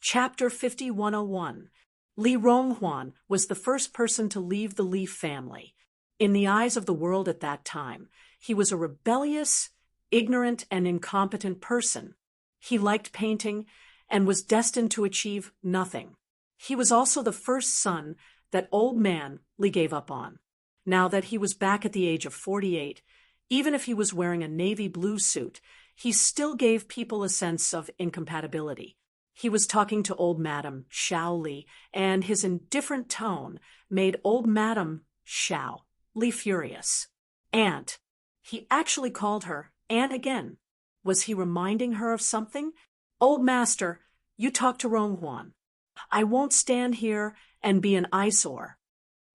Chapter 5101. Li Ronghuan was the first person to leave the Li family. In the eyes of the world at that time, he was a rebellious, ignorant, and incompetent person. He liked painting and was destined to achieve nothing. He was also the first son that old man Li gave up on. Now that he was back at the age of 48, even if he was wearing a navy blue suit, he still gave people a sense of incompatibility. He was talking to old Madame Xiao Li, and his indifferent tone made old Madame Xiao Li furious. Aunt. He actually called her Aunt again. Was he reminding her of something? Old master, you talk to Ronghuan. I won't stand here and be an eyesore.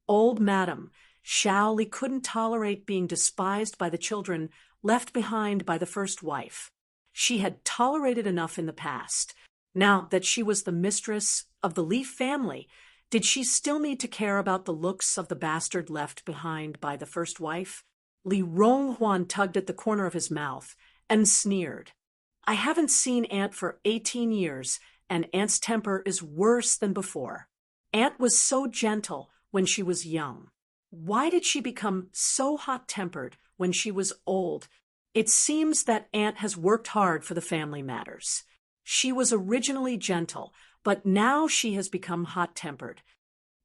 Old Madame Xiao Li couldn't tolerate being despised by the children left behind by the first wife. She had tolerated enough in the past. Now that she was the mistress of the Li family, did she still need to care about the looks of the bastard left behind by the first wife? Li Ronghuan tugged at the corner of his mouth and sneered. I haven't seen Aunt for 18 years, and Aunt's temper is worse than before. Aunt was so gentle when she was young. Why did she become so hot-tempered when she was old? It seems that Aunt has worked hard for the family matters. She was originally gentle, but now she has become hot-tempered.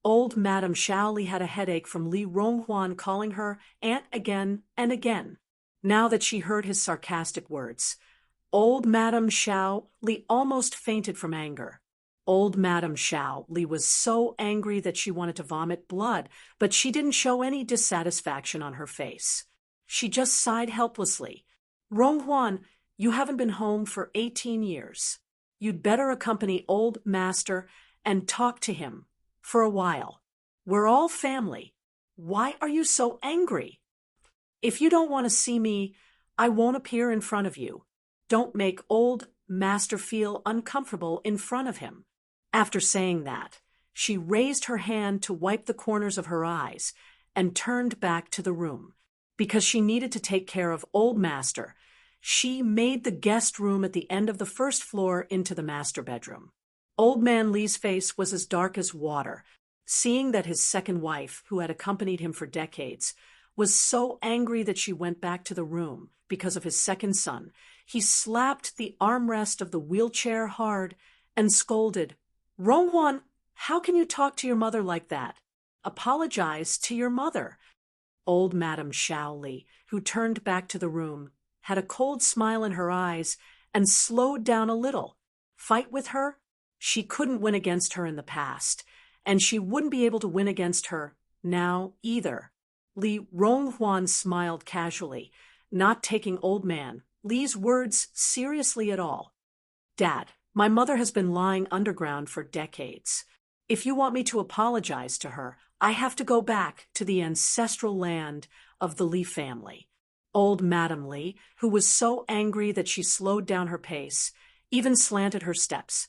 Old Madame Xiao Li had a headache from Li Ronghuan calling her Aunt again and again. Now that she heard his sarcastic words, old Madame Xiao Li almost fainted from anger. Old Madame Xiao Li was so angry that she wanted to vomit blood, but she didn't show any dissatisfaction on her face. She just sighed helplessly. Ronghuan, you haven't been home for 18 years. You'd better accompany old master and talk to him for a while. We're all family. Why are you so angry? If you don't want to see me, I won't appear in front of you. Don't make old master feel uncomfortable in front of him. After saying that, she raised her hand to wipe the corners of her eyes and turned back to the room. Because she needed to take care of old master, she made the guest room at the end of the first floor into the master bedroom. Old man Li's face was as dark as water, seeing that his second wife, who had accompanied him for decades, was so angry that she went back to the room because of his second son. He slapped the armrest of the wheelchair hard and scolded, Ronghuan, how can you talk to your mother like that? Apologize to your mother. Old Madame Xiao Li, who turned back to the room, had a cold smile in her eyes and slowed down a little. Fight with her? She couldn't win against her in the past, and she wouldn't be able to win against her now either. Li Ronghuan smiled casually, not taking old man Li's words seriously at all. Dad, my mother has been lying underground for decades. If you want me to apologize to her, I have to go back to the ancestral land of the Li family. Old Madame Li, who was so angry that she slowed down her pace, even slanted her steps.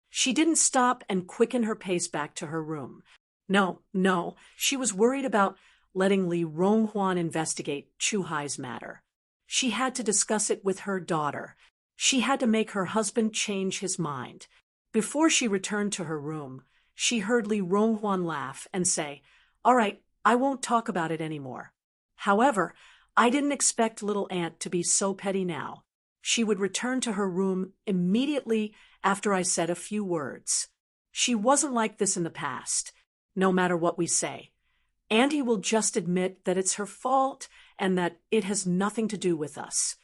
She didn't stop and quicken her pace back to her room. No, she was worried about letting Li Ronghuan investigate Chu Hai's matter. She had to discuss it with her daughter. She had to make her husband change his mind. Before she returned to her room, she heard Li Ronghuan laugh and say, All right, I won't talk about it anymore. However, I didn't expect little Aunt to be so petty now. She would return to her room immediately after I said a few words. She wasn't like this in the past, no matter what we say. Auntie will just admit that it's her fault and that it has nothing to do with us.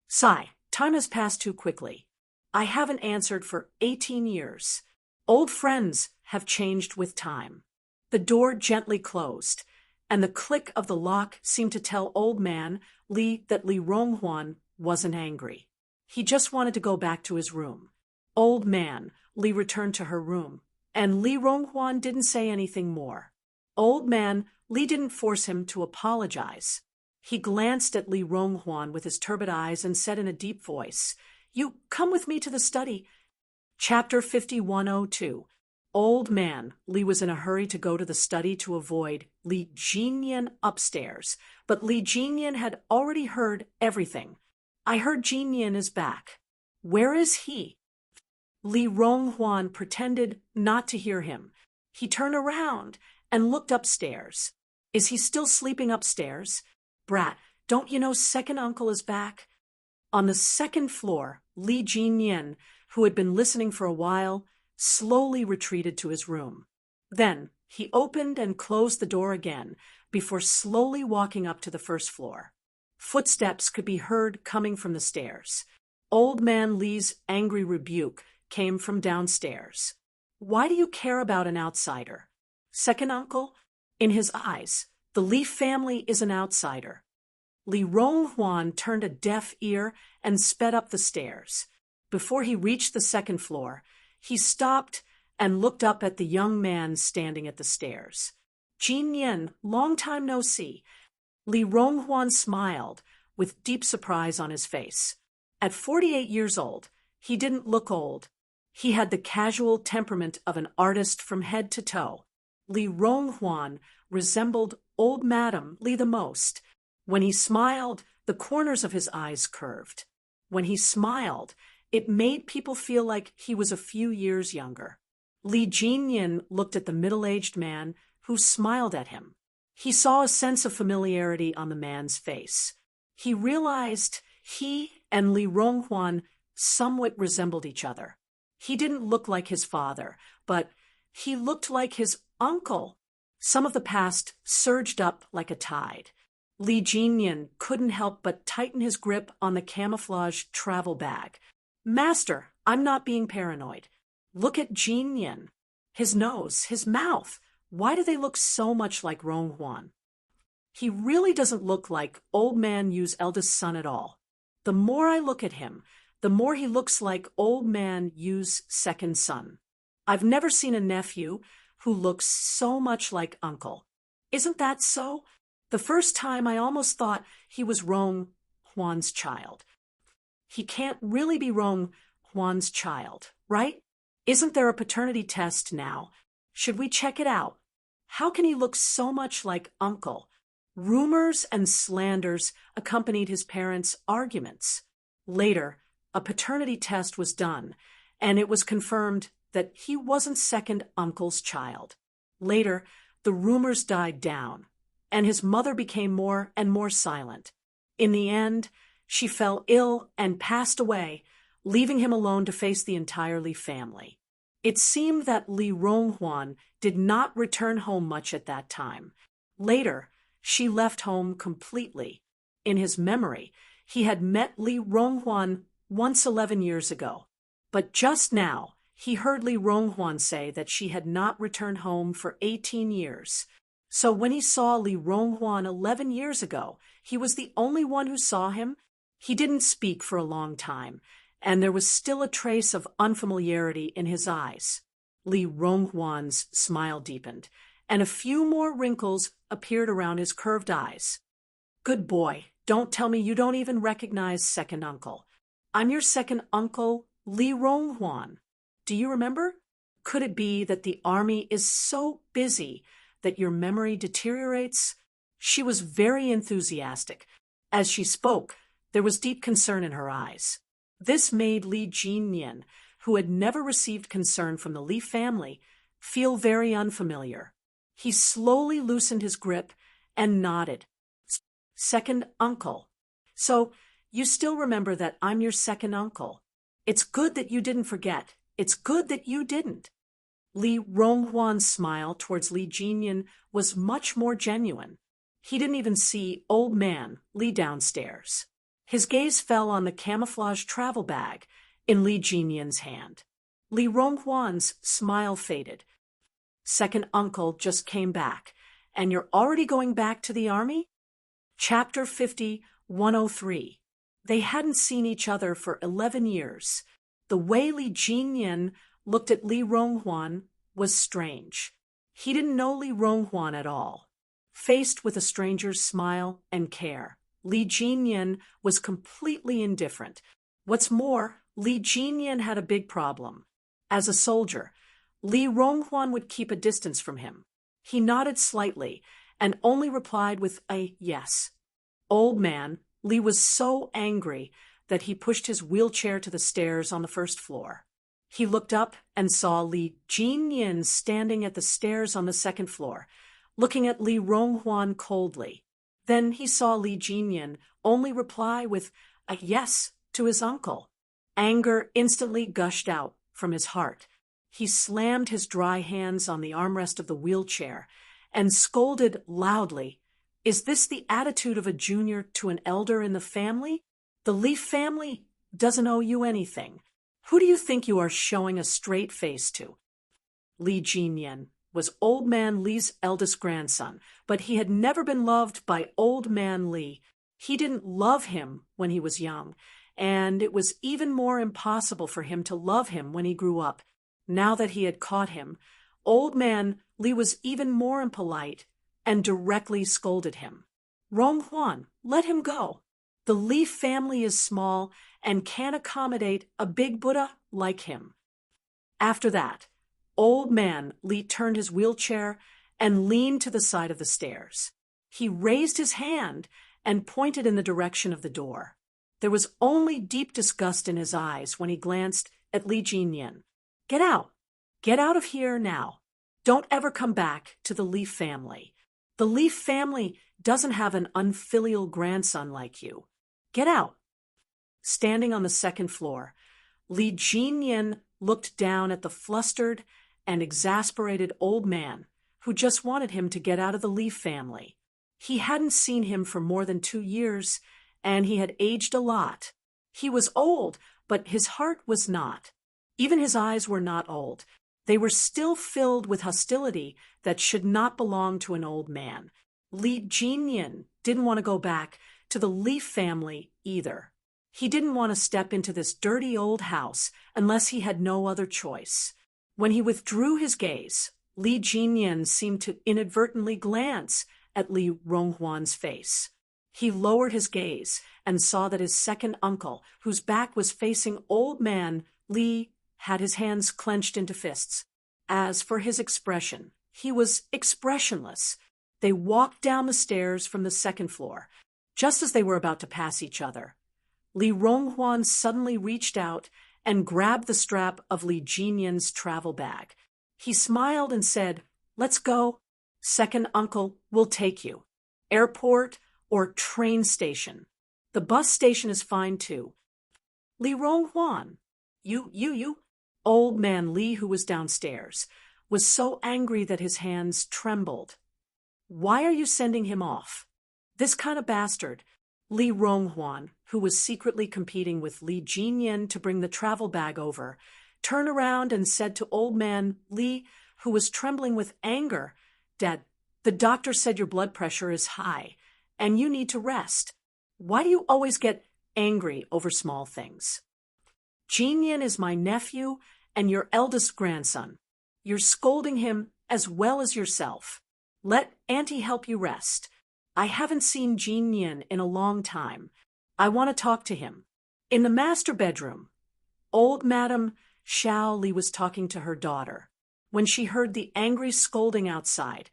Sigh, time has passed too quickly. I haven't answered for 18 years. Old friends have changed with time. The door gently closed, and the click of the lock seemed to tell old man Li that Li Ronghuan wasn't angry. He just wanted to go back to his room. Old man Li returned to her room, and Li Ronghuan didn't say anything more. Old man Li didn't force him to apologize. He glanced at Li Ronghuan with his turbid eyes and said in a deep voice, You come with me to the study. Chapter 5102. Old man Li was in a hurry to go to the study to avoid Li Jingyan upstairs, but Li Jingyan had already heard everything. I heard Jingyan is back. Where is he? Li Ronghuan pretended not to hear him. He turned around and looked upstairs. Is he still sleeping upstairs? Brat, don't you know second uncle is back? On the second floor, Li Jinyan, who had been listening for a while, slowly retreated to his room. Then he opened and closed the door again before slowly walking up to the first floor. Footsteps could be heard coming from the stairs. Old man Li's angry rebuke came from downstairs. Why do you care about an outsider? Second uncle? In his eyes, the Li family is an outsider. Li Ronghuan turned a deaf ear and sped up the stairs. Before he reached the second floor, he stopped and looked up at the young man standing at the stairs. Jin Yan, long time no see. Li Ronghuan smiled with deep surprise on his face. At 48 years old, he didn't look old. He had the casual temperament of an artist from head to toe. Li Ronghuan resembled old Madame Li the most. When he smiled, the corners of his eyes curved. When he smiled, it made people feel like he was a few years younger. Li Jinyan looked at the middle-aged man who smiled at him. He saw a sense of familiarity on the man's face. He realized he and Li Ronghuan somewhat resembled each other. He didn't look like his father, but he looked like his uncle. Some of the past surged up like a tide. Li Jinyan couldn't help but tighten his grip on the camouflage travel bag. Master, I'm not being paranoid. Look at Jinyan. His nose, his mouth. Why do they look so much like Ronghuan? He really doesn't look like old man Yu's eldest son at all. The more I look at him, the more he looks like old man Yu's second son. I've never seen a nephew who looks so much like uncle. Isn't that so? The first time I almost thought he was Ronghuan's child. He can't really be Ronghuan's child, right? Isn't there a paternity test now? Should we check it out? How can he look so much like uncle? Rumors and slanders accompanied his parents' arguments. Later, a paternity test was done, and it was confirmed that he wasn't second uncle's child. Later, the rumors died down, and his mother became more and more silent. In the end, she fell ill and passed away, leaving him alone to face the entire Li family. It seemed that Li Ronghuan did not return home much at that time. Later, she left home completely. In his memory, he had met Li Ronghuan once 11 years ago. But just now, he heard Li Ronghuan say that she had not returned home for 18 years. So when he saw Li Ronghuan 11 years ago, he was the only one who saw him. He didn't speak for a long time, and there was still a trace of unfamiliarity in his eyes. Li Ronghuan's smile deepened, and a few more wrinkles appeared around his curved eyes. Good boy, don't tell me you don't even recognize second uncle. I'm your second uncle, Li Ronghuan. Do you remember? Could it be that the army is so busy that your memory deteriorates? She was very enthusiastic. As she spoke, there was deep concern in her eyes. This made Li Jinyan, who had never received concern from the Li family, feel very unfamiliar. He slowly loosened his grip and nodded. Second uncle. So, you still remember that I'm your second uncle. It's good that you didn't forget. It's good that you didn't. Li Ronghuan's smile towards Li Jinyan was much more genuine. He didn't even see old man Li downstairs. His gaze fell on the camouflage travel bag in Li Jinyan's hand. Li Ronghuan's smile faded. Second uncle just came back, and you're already going back to the army? Chapter 50, 103. They hadn't seen each other for 11 years. The way Li Jinyan looked at Li Ronghuan was strange. He didn't know Li Ronghuan at all. Faced with a stranger's smile and care, Li Jinyan was completely indifferent. What's more, Li Jinyan had a big problem. As a soldier, Li Ronghuan would keep a distance from him. He nodded slightly and only replied with a yes. Old man, Li was so angry that he pushed his wheelchair to the stairs on the first floor. He looked up and saw Li Jinyan standing at the stairs on the second floor, looking at Li Ronghuan coldly. Then he saw Li Jinyan only reply with a yes to his uncle. Anger instantly gushed out from his heart. He slammed his dry hands on the armrest of the wheelchair and scolded loudly, "Is this the attitude of a junior to an elder in the family? The Li family doesn't owe you anything. Who do you think you are showing a straight face to?" Li Jinyan was Old Man Li's eldest grandson, but he had never been loved by Old Man Li. He didn't love him when he was young, and it was even more impossible for him to love him when he grew up. Now that he had caught him, Old Man Li was even more impolite and directly scolded him. "Ronghuan, let him go. The Li family is small and can't accommodate a big Buddha like him." After that, Old Man Li turned his wheelchair and leaned to the side of the stairs. He raised his hand and pointed in the direction of the door. There was only deep disgust in his eyes when he glanced at Li Jinyan. "Get out! Get out of here now. Don't ever come back to the Li family. The Li family doesn't have an unfilial grandson like you. Get out." Standing on the second floor, Li Jinyan looked down at the flustered and exasperated old man who just wanted him to get out of the Li family. He hadn't seen him for more than 2 years, and he had aged a lot. He was old, but his heart was not. Even his eyes were not old. They were still filled with hostility that should not belong to an old man. Li Jinyan didn't want to go back to the Li family either. He didn't want to step into this dirty old house unless he had no other choice. When he withdrew his gaze, Li Jinyan seemed to inadvertently glance at Li Ronghuan's face. He lowered his gaze and saw that his second uncle, whose back was facing Old Man Li, had his hands clenched into fists. As for his expression, he was expressionless. They walked down the stairs from the second floor. Just as they were about to pass each other, Li Ronghuan suddenly reached out and grabbed the strap of Li Jinyan's travel bag. He smiled and said, "Let's go. Second uncle will take you. Airport or train station. The bus station is fine too." "Li Ronghuan, you. Old Man Li, who was downstairs, was so angry that his hands trembled. "Why are you sending him off? This kind of bastard." Li Ronghuan, who was secretly competing with Li Jinyan to bring the travel bag over, turned around and said to Old Man Li, who was trembling with anger, "Dad, the doctor said your blood pressure is high, and you need to rest. Why do you always get angry over small things? Jinyan is my nephew and your eldest grandson. You're scolding him as well as yourself. Let Auntie help you rest. I haven't seen Jinyan in a long time. I want to talk to him." In the master bedroom, old Madame Xiao Li was talking to her daughter. When she heard the angry scolding outside,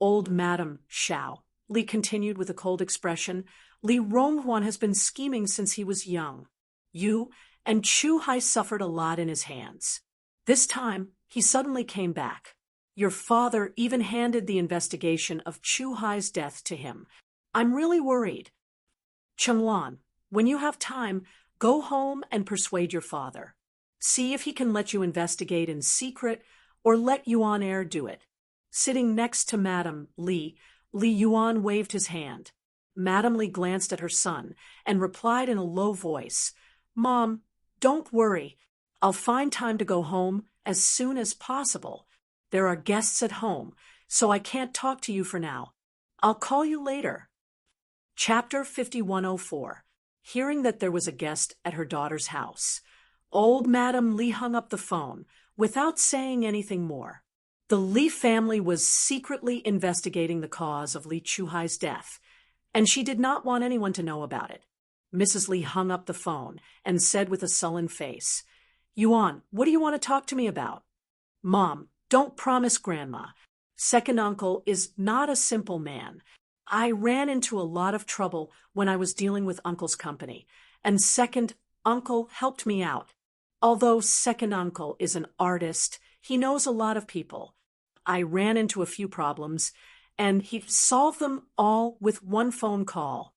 old Madame Xiao Li continued with a cold expression, "Li Ronghuan has been scheming since he was young. You and Chu Hai suffered a lot in his hands. This time, he suddenly came back. Your father even handed the investigation of Chu Hai's death to him. I'm really worried. Chenglan, when you have time, go home and persuade your father. See if he can let you investigate in secret or let Yuan Air do it." Sitting next to Madame Li, Li Yuan waved his hand. Madame Li glanced at her son and replied in a low voice, "Mom, don't worry. I'll find time to go home as soon as possible. There are guests at home, so I can't talk to you for now. I'll call you later." Chapter 5104. Hearing that there was a guest at her daughter's house, old Madame Li hung up the phone without saying anything more. The Li family was secretly investigating the cause of Li Chuhai's death, and she did not want anyone to know about it. Mrs. Li hung up the phone and said with a sullen face, "Yuan, what do you want to talk to me about?" "Mom, don't promise Grandma. Second uncle is not a simple man. I ran into a lot of trouble when I was dealing with Uncle's company, and second uncle helped me out. Although second uncle is an artist, he knows a lot of people. I ran into a few problems, and he solved them all with one phone call.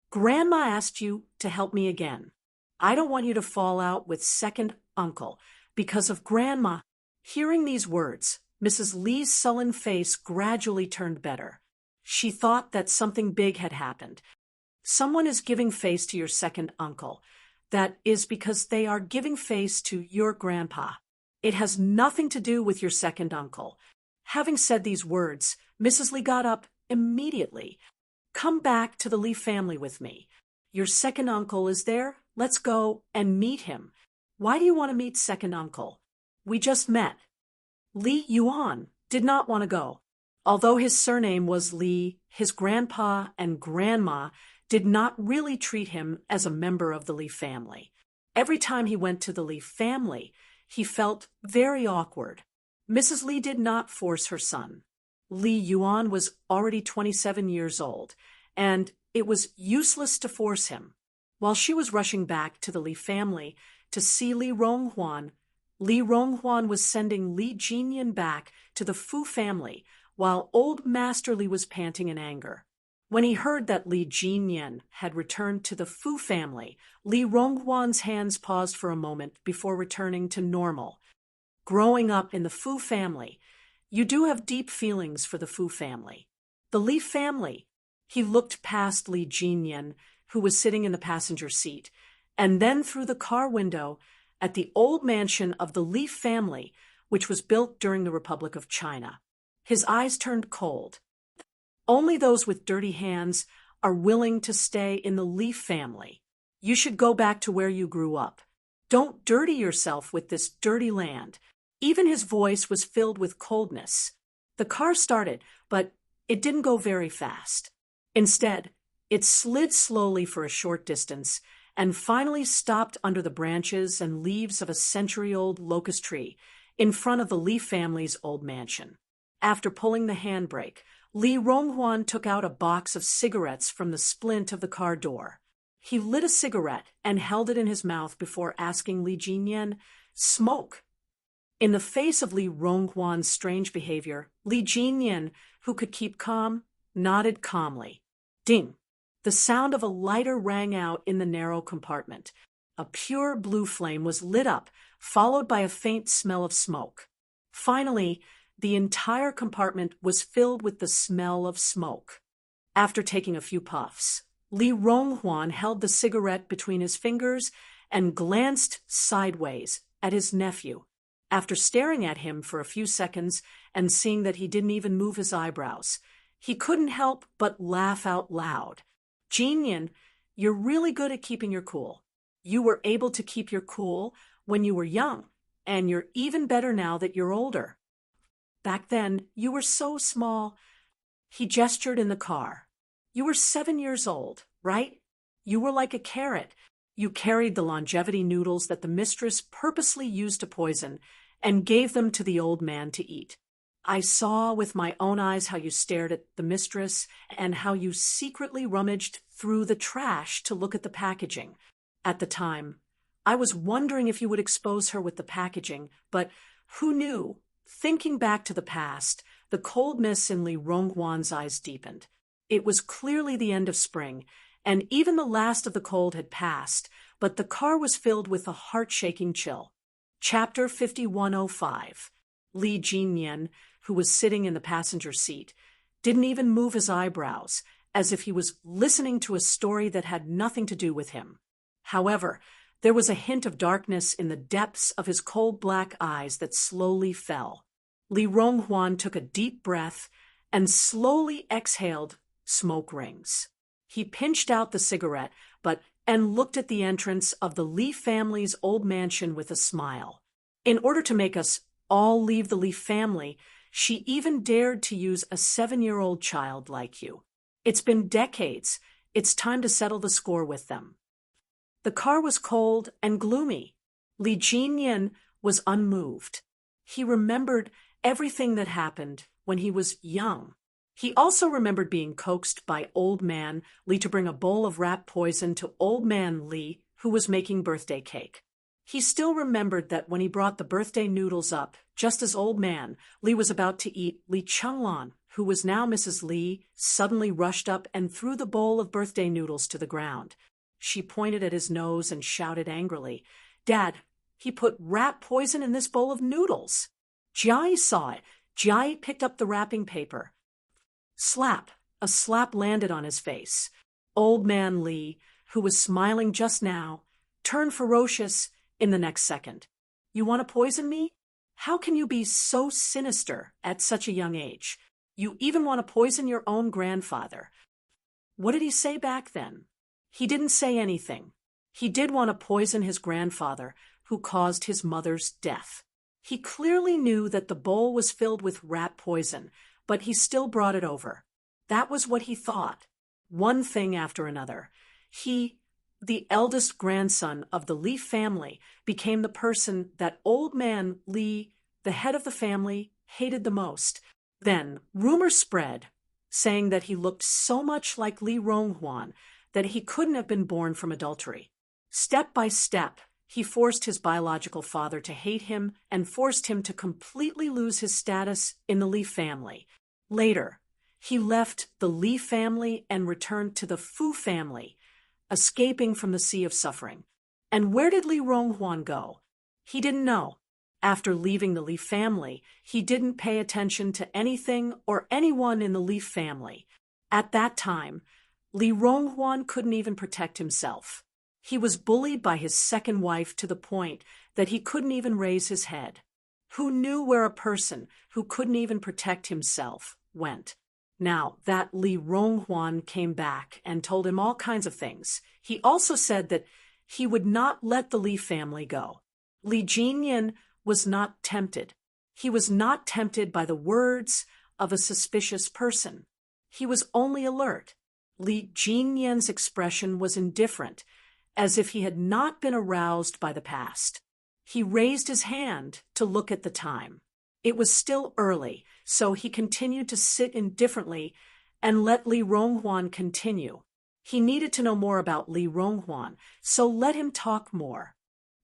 Grandma asked you to help me again. I don't want you to fall out with second uncle because of Grandma. Hearing these words, Mrs. Lee's sullen face gradually turned better. She thought that something big had happened. Someone is giving face to your second uncle. That is because they are giving face to your grandpa. It has nothing to do with your second uncle. Having said these words, Mrs. Lee got up immediately. Come back to the Lee family with me. Your second uncle is there. Let's go and meet him. Why do you want to meet second uncle? We just met. Lee Yuan did not want to go. Although his surname was Lee, his grandpa and grandma did not really treat him as a member of the Lee family. Every time he went to the Lee family, he felt very awkward. Mrs. Lee did not force her son. Lee Yuan was already 27 years old, and it was useless to force him. While she was rushing back to the Lee family to see Lee Ronghuan was sending Li Jinyan back to the Fu family while old Master Li was panting in anger. When he heard that Li Jinyan had returned to the Fu family, Li Ronghuan's hands paused for a moment before returning to normal. Growing up in the Fu family, you do have deep feelings for the Fu family. The Li family. He looked past Li Jinyan, who was sitting in the passenger seat, and then through the car window at the old mansion of the Li family, which was built during the Republic of China. His eyes turned cold. Only those with dirty hands are willing to stay in the Li family. You should go back to where you grew up. Don't dirty yourself with this dirty land. Even his voice was filled with coldness. The car started, but it didn't go very fast. Instead, it slid slowly for a short distance and finally stopped under the branches and leaves of a century-old locust tree in front of the Li family's old mansion. After pulling the handbrake, Li Ronghuan took out a box of cigarettes from the splint of the car door. He lit a cigarette and held it in his mouth before asking Li Jinyan, "Smoke." In the face of Li Ronghuan's strange behavior, Li Jinyan, who could keep calm, nodded calmly. Ding! The sound of a lighter rang out in the narrow compartment. A pure blue flame was lit up, followed by a faint smell of smoke. Finally, the entire compartment was filled with the smell of smoke. After taking a few puffs, Li Ronghuan held the cigarette between his fingers and glanced sideways at his nephew. After staring at him for a few seconds and seeing that he didn't even move his eyebrows, he couldn't help but laugh out loud. Jinyan, you're really good at keeping your cool. You were able to keep your cool when you were young, and you're even better now that you're older. Back then, you were so small. He gestured in the car. You were 7 years old, right? You were like a carrot. You carried the longevity noodles that the mistress purposely used to poison and gave them to the old man to eat. I saw with my own eyes how you stared at the mistress and how you secretly rummaged through the trash to look at the packaging. At the time, I was wondering if you would expose her with the packaging, but who knew? Thinking back to the past, the cold mist in Li Ronghuan's eyes deepened. It was clearly the end of spring, and even the last of the cold had passed, but the car was filled with a heart-shaking chill. Chapter 5105. Li Jinyan, who was sitting in the passenger seat, didn't even move his eyebrows, as if he was listening to a story that had nothing to do with him. However, there was a hint of darkness in the depths of his cold black eyes that slowly fell. Li Ronghuan took a deep breath and slowly exhaled smoke rings. He pinched out the cigarette, and looked at the entrance of the Li family's old mansion with a smile. In order to make us all leave the Li family, she even dared to use a 7-year-old child like you. It's been decades. It's time to settle the score with them. The car was cold and gloomy. Li Jinyan was unmoved. He remembered everything that happened when he was young. He also remembered being coaxed by Old Man Li to bring a bowl of rat poison to Old Man Li, who was making birthday cake. He still remembered that when he brought the birthday noodles up, just as Old Man Li was about to eat, Li Chenglan, who was now Mrs. Li, suddenly rushed up and threw the bowl of birthday noodles to the ground. She pointed at his nose and shouted angrily, "Dad, he put rat poison in this bowl of noodles." Jai saw it. Jai picked up the wrapping paper. Slap! A slap landed on his face. Old Man Li, who was smiling just now, turned ferocious in the next second. "You want to poison me? How can you be so sinister at such a young age? You even want to poison your own grandfather." What did he say back then? He didn't say anything. He did want to poison his grandfather, who caused his mother's death. He clearly knew that the bowl was filled with rat poison, but he still brought it over. That was what he thought. One thing after another. He, the eldest grandson of the Li family, became the person that Old Man Li, the head of the family, hated the most. Then rumors spread, saying that he looked so much like Li Ronghuan that he couldn't have been born from adultery. Step by step, he forced his biological father to hate him and forced him to completely lose his status in the Li family. Later, he left the Li family and returned to the Fu family, escaping from the sea of suffering. And where did Li Ronghuan go? He didn't know. After leaving the Li family, he didn't pay attention to anything or anyone in the Li family. At that time, Li Ronghuan couldn't even protect himself. He was bullied by his second wife to the point that he couldn't even raise his head. Who knew where a person who couldn't even protect himself went? Now, that Li Ronghuan came back and told him all kinds of things. He also said that he would not let the Li family go. Li Jinyan was not tempted. He was not tempted by the words of a suspicious person. He was only alert. Li Jinyan's expression was indifferent, as if he had not been aroused by the past. He raised his hand to look at the time. It was still early, so he continued to sit indifferently and let Li Ronghuan continue. He needed to know more about Li Ronghuan, so let him talk more.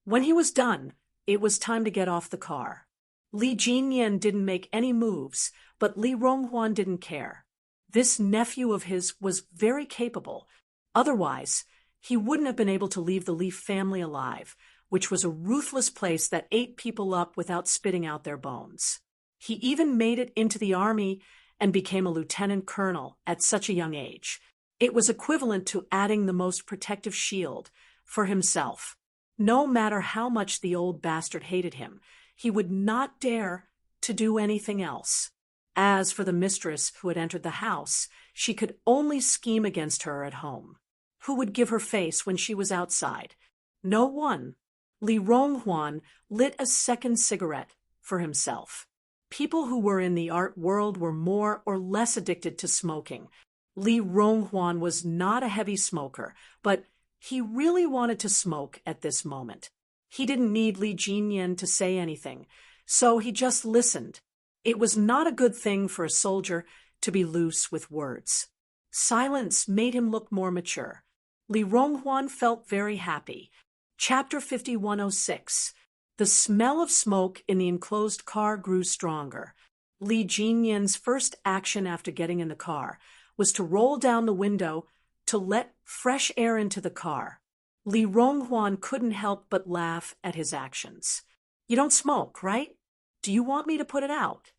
When he was done, it was time to get off the car. Li Jinyan didn't make any moves, but Li Ronghuan didn't care. This nephew of his was very capable. Otherwise, he wouldn't have been able to leave the Li family alive, which was a ruthless place that ate people up without spitting out their bones. He even made it into the army and became a lieutenant colonel at such a young age. It was equivalent to adding the most protective shield for himself. No matter how much the old bastard hated him, he would not dare to do anything else. As for the mistress who had entered the house, she could only scheme against her at home. Who would give her face when she was outside? No one. Li Ronghuan lit a second cigarette for himself. People who were in the art world were more or less addicted to smoking. Li Ronghuan was not a heavy smoker, but he really wanted to smoke at this moment. He didn't need Li Jinyan to say anything, so he just listened. It was not a good thing for a soldier to be loose with words. Silence made him look more mature. Li Ronghuan felt very happy. Chapter 5106. The smell of smoke in the enclosed car grew stronger. Li Jinyan's first action after getting in the car was to roll down the window to let fresh air into the car. Li Ronghuan couldn't help but laugh at his actions. "You don't smoke, right? Do you want me to put it out?"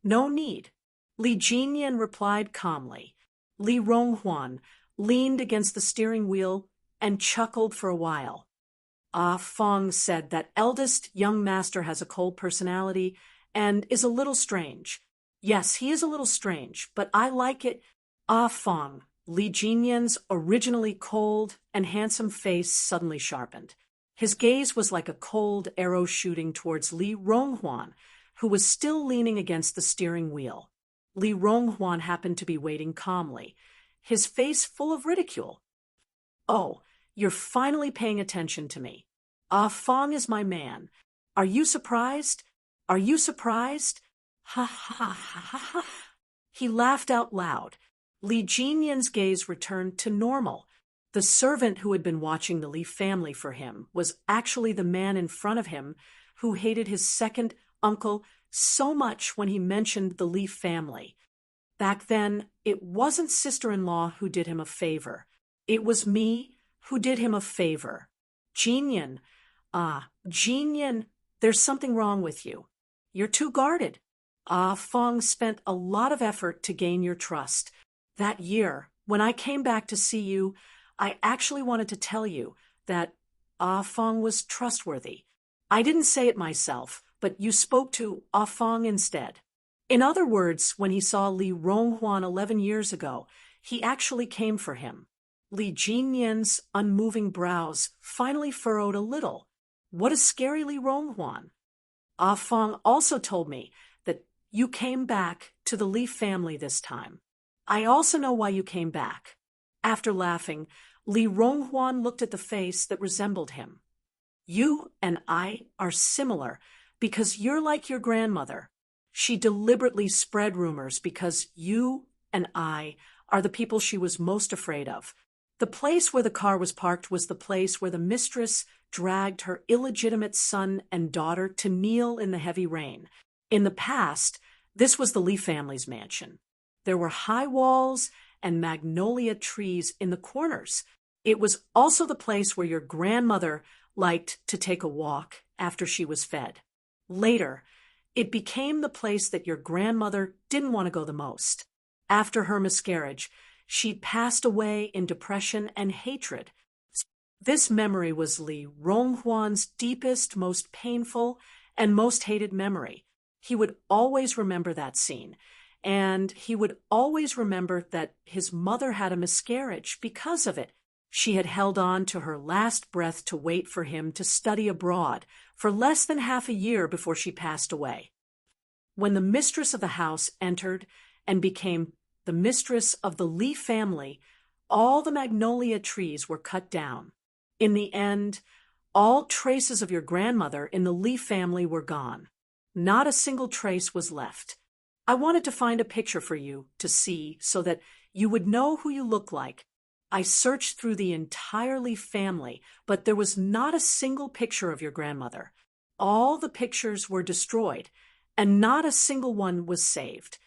"No need," Li Jinyan replied calmly. Li Ronghuan leaned against the steering wheel and chuckled for a while. Ah Feng said that eldest young master has a cold personality and is a little strange. Yes, he is a little strange, but I like it. Ah Feng, Li Jinyan's originally cold and handsome face suddenly sharpened. His gaze was like a cold arrow shooting towards Li Ronghuan, who was still leaning against the steering wheel. Li Ronghuan happened to be waiting calmly, his face full of ridicule. "Oh, you're finally paying attention to me. Ah Feng is my man. Are you surprised? Are you surprised? Ha ha ha ha ha." He laughed out loud. Li Jinyan's gaze returned to normal. The servant who had been watching the Li family for him was actually the man in front of him who hated his second uncle so much when he mentioned the Li family. Back then, it wasn't sister-in-law who did him a favor. It was me who did him a favor. Jinyan, Jinyan, there's something wrong with you. You're too guarded. Feng spent a lot of effort to gain your trust. That year, when I came back to see you, I actually wanted to tell you that Feng was trustworthy. I didn't say it myself, but you spoke to Feng instead. In other words, when he saw Li Ronghuan 11 years ago, he actually came for him. Li Jinyan's unmoving brows finally furrowed a little. What a scary Li Ronghuan. Feng also told me that you came back to the Li family this time. I also know why you came back. After laughing, Li Ronghuan looked at the face that resembled him. You and I are similar because you're like your grandmother. She deliberately spread rumors because you and I are the people she was most afraid of. The place where the car was parked was the place where the mistress dragged her illegitimate son and daughter to kneel in the heavy rain. In the past, this was the Li family's mansion. There were high walls and magnolia trees in the corners. It was also the place where your grandmother liked to take a walk after she was fed. Later, it became the place that your grandmother didn't want to go the most. After her miscarriage, she'd passed away in depression and hatred. This memory was Li Ronghuan's deepest, most painful, and most hated memory. He would always remember that scene, and he would always remember that his mother had a miscarriage because of it. She had held on to her last breath to wait for him to study abroad for less than half a year before she passed away. When the mistress of the house entered and became the mistress of the Li family, all the magnolia trees were cut down. In the end, all traces of your grandmother in the Li family were gone. Not a single trace was left. I wanted to find a picture for you to see so that you would know who you look like. I searched through the entire Li family, but there was not a single picture of your grandmother. All the pictures were destroyed, and not a single one was saved.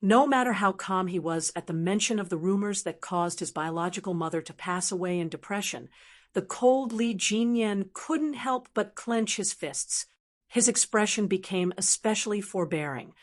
No matter how calm he was at the mention of the rumors that caused his biological mother to pass away in depression, the cold Li Jinyan couldn't help but clench his fists. His expression became especially forbearing.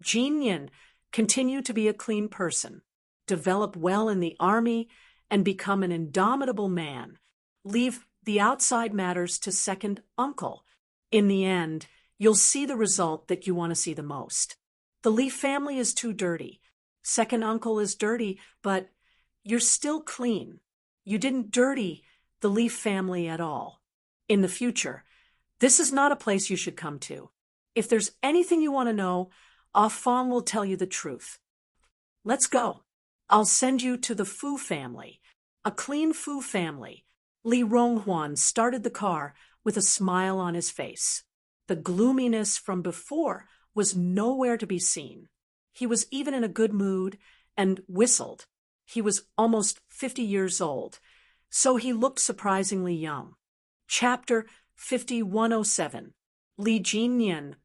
Jinyan continued to be a clean person, develop well in the army, and become an indomitable man. Leave the outside matters to second uncle. In the end, you'll see the result that you want to see the most. The Li family is too dirty. Second uncle is dirty, but you're still clean. You didn't dirty the Li family at all. In the future, this is not a place you should come to. If there's anything you want to know, Feng will tell you the truth. Let's go. I'll send you to the Fu family, a clean Fu family. Li Ronghuan started the car with a smile on his face. The gloominess from before was nowhere to be seen. He was even in a good mood and whistled. He was almost 50 years old, so he looked surprisingly young. Chapter 5107. Li Jinyan,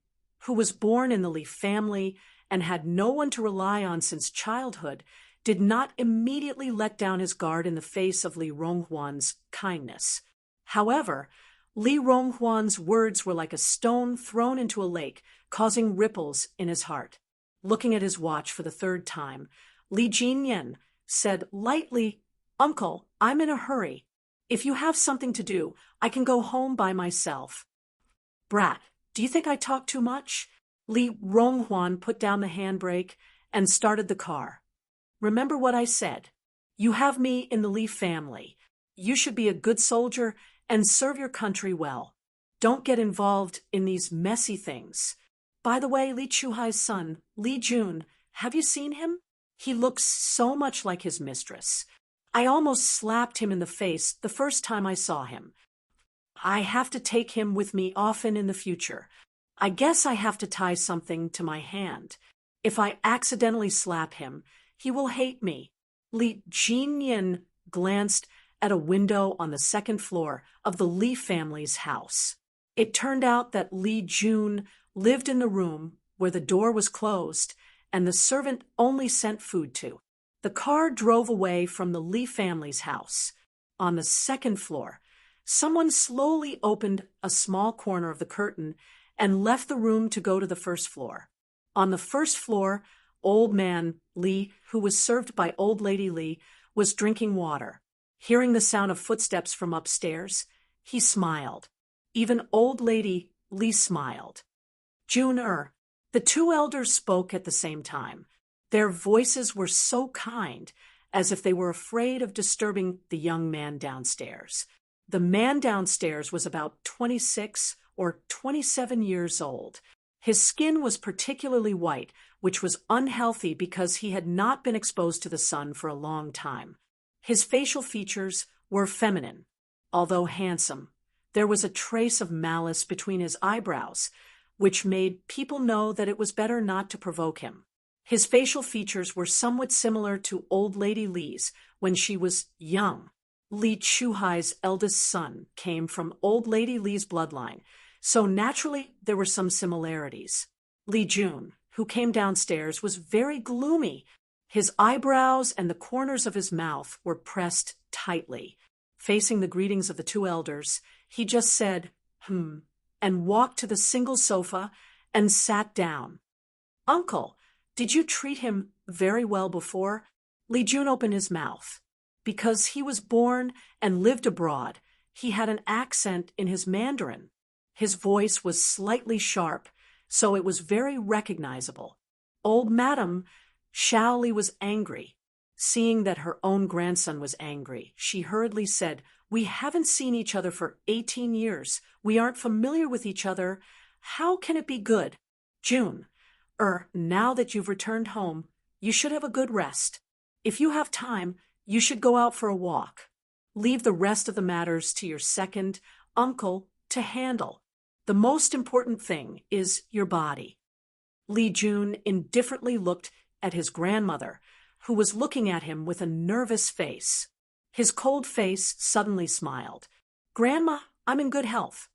who was born in the Li family and had no one to rely on since childhood, did not immediately let down his guard in the face of Li Ronghuan's kindness. However, Li Ronghuan's words were like a stone thrown into a lake, causing ripples in his heart. Looking at his watch for the third time, Li Jinyan said lightly, "Uncle, I'm in a hurry. If you have something to do, I can go home by myself." "Brat, do you think I talk too much?" Li Ronghuan put down the handbrake and started the car. "Remember what I said. You have me in the Li family. You should be a good soldier and serve your country well. Don't get involved in these messy things. By the way, Li Chuhai's son, Li Jun, have you seen him? He looks so much like his mistress. I almost slapped him in the face the first time I saw him. I have to take him with me often in the future. I guess I have to tie something to my hand. If I accidentally slap him, he will hate me." Li Jinyan glanced at a window on the second floor of the Lee family's house. It turned out that Lee Jun lived in the room where the door was closed and the servant only sent food to. The car drove away from the Lee family's house. On the second floor, someone slowly opened a small corner of the curtain and left the room to go to the first floor. On the first floor, Old Man Lee, who was served by Old Lady Lee, was drinking water. Hearing the sound of footsteps from upstairs, he smiled. Even Old Lady Lee smiled. Jun-er. The two elders spoke at the same time. Their voices were so kind, as if they were afraid of disturbing the young man downstairs. The man downstairs was about 26 or 27 years old. His skin was particularly white, which was unhealthy because he had not been exposed to the sun for a long time. His facial features were feminine. Although handsome, there was a trace of malice between his eyebrows, which made people know that it was better not to provoke him. His facial features were somewhat similar to Old Lady Lee's when she was young. Lee Chuhai's eldest son came from Old Lady Lee's bloodline, so naturally there were some similarities. Lee Jun, who came downstairs, was very gloomy. His eyebrows and the corners of his mouth were pressed tightly. Facing the greetings of the two elders, he just said, and walked to the single sofa and sat down. "Uncle, did you treat him very well before?" Lee Jun opened his mouth. Because he was born and lived abroad, he had an accent in his Mandarin. His voice was slightly sharp, so it was very recognizable. Old Madam Xiaoli was angry. Seeing that her own grandson was angry, she hurriedly said, "We haven't seen each other for 18 years. We aren't familiar with each other. How can it be good? Jun, now that you've returned home, you should have a good rest. If you have time, you should go out for a walk. Leave the rest of the matters to your second uncle to handle. The most important thing is your body." Lee Jun indifferently looked at his grandmother, who was looking at him with a nervous face. His cold face suddenly smiled. "Grandma, I'm in good health.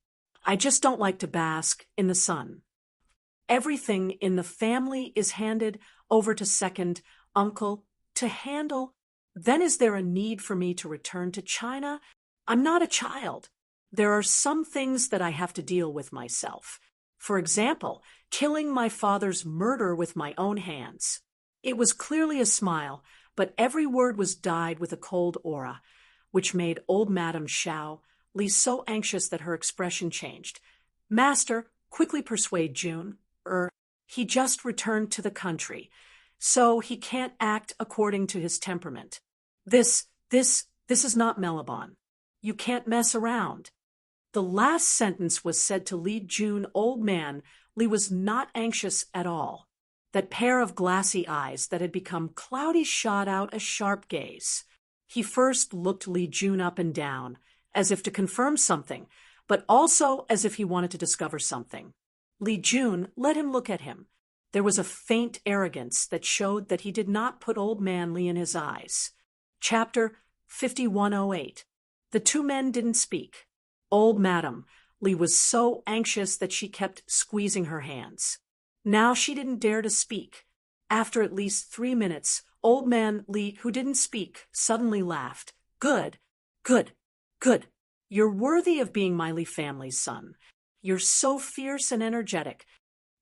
I just don't like to bask in the sun. Everything in the family is handed over to second uncle to handle. Then is there a need for me to return to China? I'm not a child. There are some things that I have to deal with myself. For example, killing my father's murder with my own hands." It was clearly a smile, but every word was dyed with a cold aura, which made old Madame Xiaoli so anxious that her expression changed. "Master, quickly persuade Jun. He just returned to the country, so he can't act according to his temperament. This is not Melibon. You can't mess around." The last sentence was said to Lee Jun. Old Man Lee was not anxious at all. That pair of glassy eyes that had become cloudy shot out a sharp gaze. He first looked Lee Jun up and down, as if to confirm something, but also as if he wanted to discover something. Lee Jun let him look at him. There was a faint arrogance that showed that he did not put Old Man Lee in his eyes. Chapter 5108. The two men didn't speak. Old Madam Lee was so anxious that she kept squeezing her hands. Now she didn't dare to speak. After at least 3 minutes, Old Man Lee, who didn't speak, suddenly laughed. Good. You're worthy of being my Lee family's son. You're so fierce and energetic."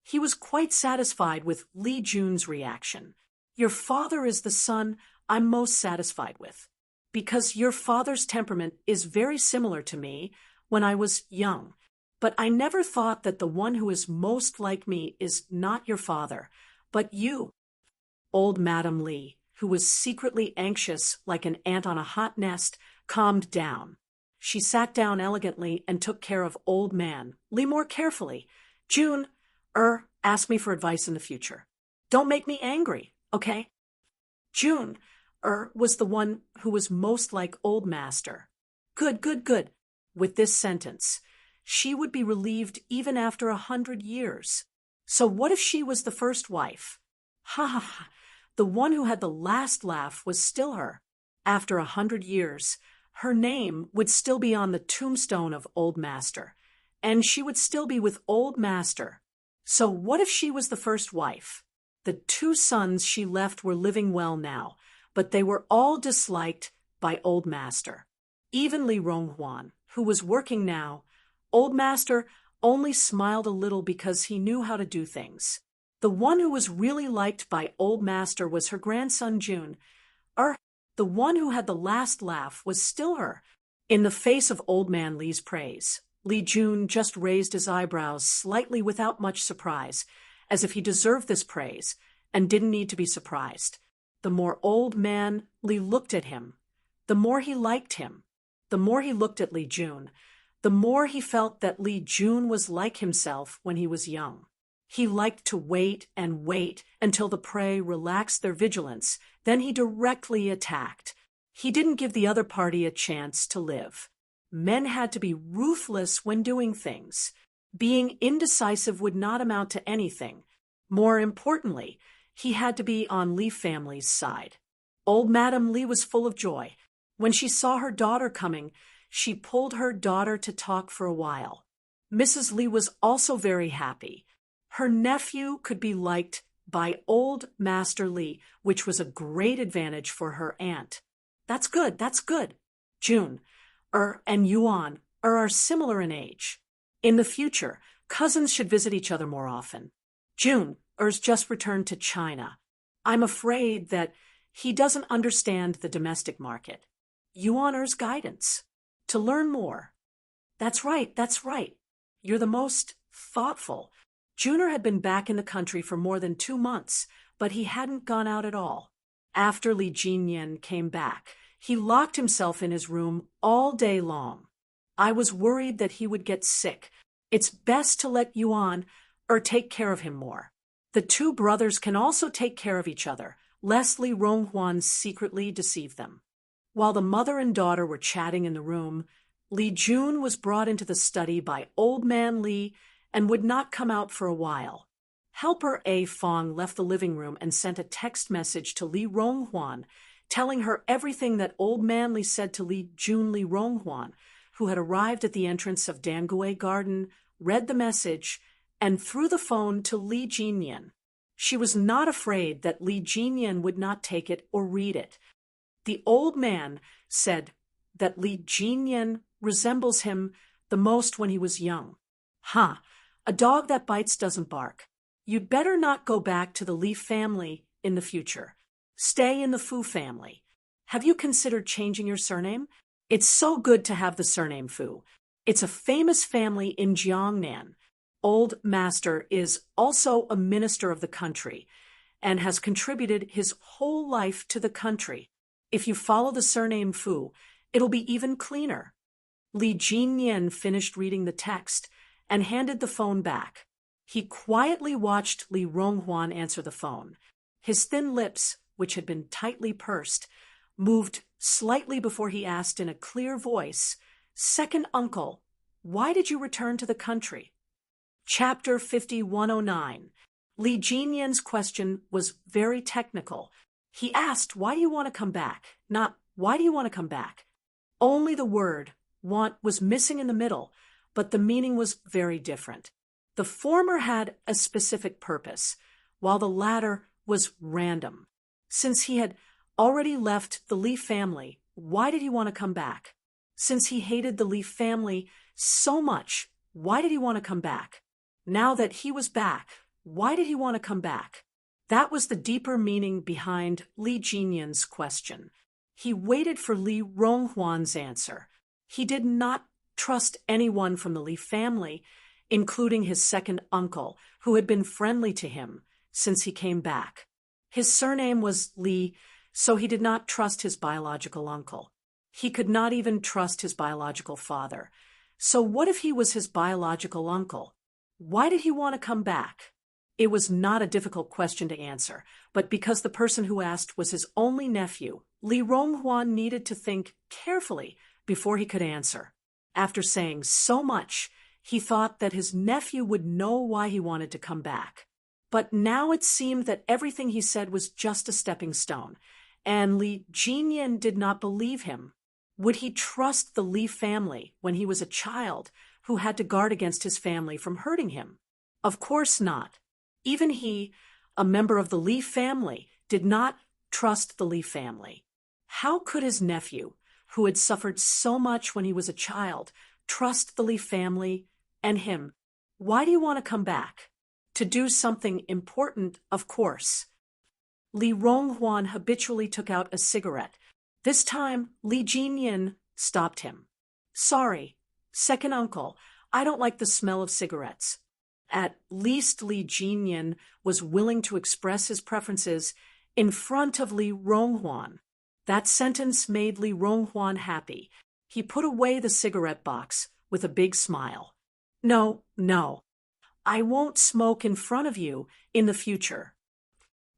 He was quite satisfied with Lee Jun's reaction. "Your father is the son I'm most satisfied with, because your father's temperament is very similar to me when I was young. But I never thought that the one who is most like me is not your father, but you." Old Madam Lee, who was secretly anxious like an ant on a hot nest, calmed down. She sat down elegantly and took care of Old Man Lee more carefully. "Jun, ask me for advice in the future. Don't make me angry, okay?" Jun, was the one who was most like Old Master. Good. With this sentence, she would be relieved even after 100 years. So what if she was the first wife? Ha. The one who had the last laugh was still her. After 100 years, her name would still be on the tombstone of Old Master, and she would still be with Old Master. So what if she was the first wife? The 2 sons she left were living well now, but they were all disliked by Old Master. Even Li Ronghuan, who was working now, Old Master only smiled a little because he knew how to do things. The one who was really liked by Old Master was her grandson June. The one who had the last laugh was still her. In the face of Old Man Li's praise, Li Jun just raised his eyebrows slightly without much surprise, as if he deserved this praise and didn't need to be surprised. The more Old Man Li looked at him, the more he liked him. The more he looked at Li Jun, the more he felt that Li Jun was like himself when he was young. He liked to wait and wait until the prey relaxed their vigilance, then he directly attacked. He didn't give the other party a chance to live. Men had to be ruthless when doing things. Being indecisive would not amount to anything. More importantly, he had to be on Li family's side. Old Madame Li was full of joy. When she saw her daughter coming, she pulled her daughter to talk for a while. Mrs. Li was also very happy. Her nephew could be liked by Old Master Li, which was a great advantage for her aunt. That's good, that's good. June, and Yuan are similar in age. In the future, cousins should visit each other more often. June just returned to China. I'm afraid that he doesn't understand the domestic market. Yuan guidance. To learn more. That's right, that's right. You're the most thoughtful. Juner had been back in the country for more than 2 months, but he hadn't gone out at all. After Li Jinyan came back, he locked himself in his room all day long. I was worried that he would get sick. It's best to let Yuan take care of him more. The 2 brothers can also take care of each other, lest Li Ronghuan secretly deceive them. While the mother and daughter were chatting in the room, Li Jun was brought into the study by Old Man Li and would not come out for a while. Helper A. Fong left the living room and sent a text message to Li Ronghuan, telling her everything that Old Man Li said to Li Ronghuan, who had arrived at the entrance of Dangui Garden, read the message, and threw the phone to Li Jinyan. She was not afraid that Li Jinyan would not take it or read it. The old man said that Li Jinyan resembles him the most when he was young. A dog that bites doesn't bark. You'd better not go back to the Li family in the future. Stay in the Fu family. Have you considered changing your surname? It's so good to have the surname Fu. It's a famous family in Jiangnan. Old Master is also a minister of the country and has contributed his whole life to the country. If you follow the surname Fu, it'll be even cleaner. Li Jinyan finished reading the text and handed the phone back. He quietly watched Li Ronghuan answer the phone. His thin lips, which had been tightly pursed, moved slightly before he asked in a clear voice, "Second uncle, why did you return to the country?" Chapter 5109. Li Jinyan's question was very technical. He asked, "Why do you want to come back?" Not, "Why do you want to come back?" Only the word "want" was missing in the middle, but the meaning was very different. The former had a specific purpose, while the latter was random. Since he had already left the Li family, why did he want to come back? Since he hated the Li family so much, why did he want to come back? Now that he was back, why did he want to come back? That was the deeper meaning behind Li Jinyan's question. He waited for Li Ronghuan's answer. He did not trust anyone from the Li family, including his second uncle, who had been friendly to him since he came back. His surname was Li, so he did not trust his biological uncle. He could not even trust his biological father. So what if he was his biological uncle? Why did he want to come back? It was not a difficult question to answer, but because the person who asked was his only nephew, Li Ronghuan needed to think carefully before he could answer. After saying so much, he thought that his nephew would know why he wanted to come back. But now it seemed that everything he said was just a stepping stone, and Li Jinyan did not believe him. Would he trust the Li family when he was a child who had to guard against his family from hurting him? Of course not. Even he, a member of the Li family, did not trust the Li family. How could his nephew, who had suffered so much when he was a child, trust the Li family and him? Why do you want to come back? To do something important, of course. Li Ronghuan habitually took out a cigarette. This time, Li Jinyan stopped him. Sorry, second uncle, I don't like the smell of cigarettes. At least Li Jinyan was willing to express his preferences in front of Li Ronghuan. That sentence made Li Ronghuan happy. He put away the cigarette box with a big smile. No, I won't smoke in front of you in the future.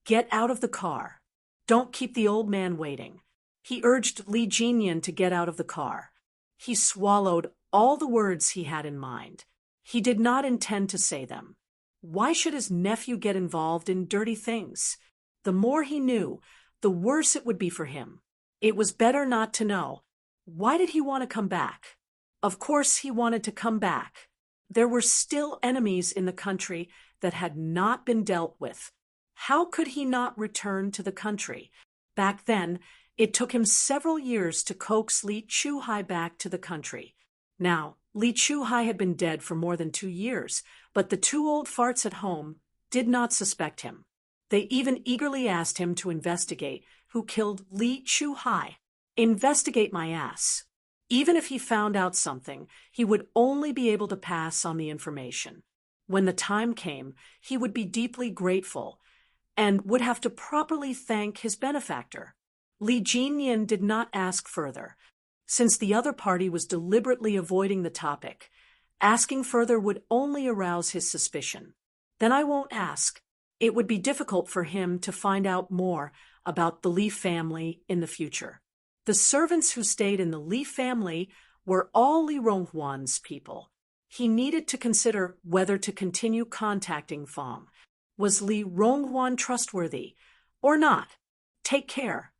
Get out of the car. Don't keep the old man waiting. He urged Li Jinyan to get out of the car. He swallowed all the words he had in mind. He did not intend to say them. Why should his nephew get involved in dirty things? The more he knew, the worse it would be for him. It was better not to know. Why did he want to come back? Of course he wanted to come back. There were still enemies in the country that had not been dealt with. How could he not return to the country? Back then, it took him several years to coax Li Chuhai back to the country. Now, Li Chuhai had been dead for more than 2 years, but the 2 old farts at home did not suspect him. They even eagerly asked him to investigate who killed Li Chuhai. Investigate my ass. Even if he found out something, he would only be able to pass on the information. When the time came, he would be deeply grateful and would have to properly thank his benefactor. Li Jinyan did not ask further. Since the other party was deliberately avoiding the topic, asking further would only arouse his suspicion. Then I won't ask. It would be difficult for him to find out more about the Li family in the future. The servants who stayed in the Li family were all Li Ronghuan's people. He needed to consider whether to continue contacting Fong. Was Li Ronghuan trustworthy or not? Take care.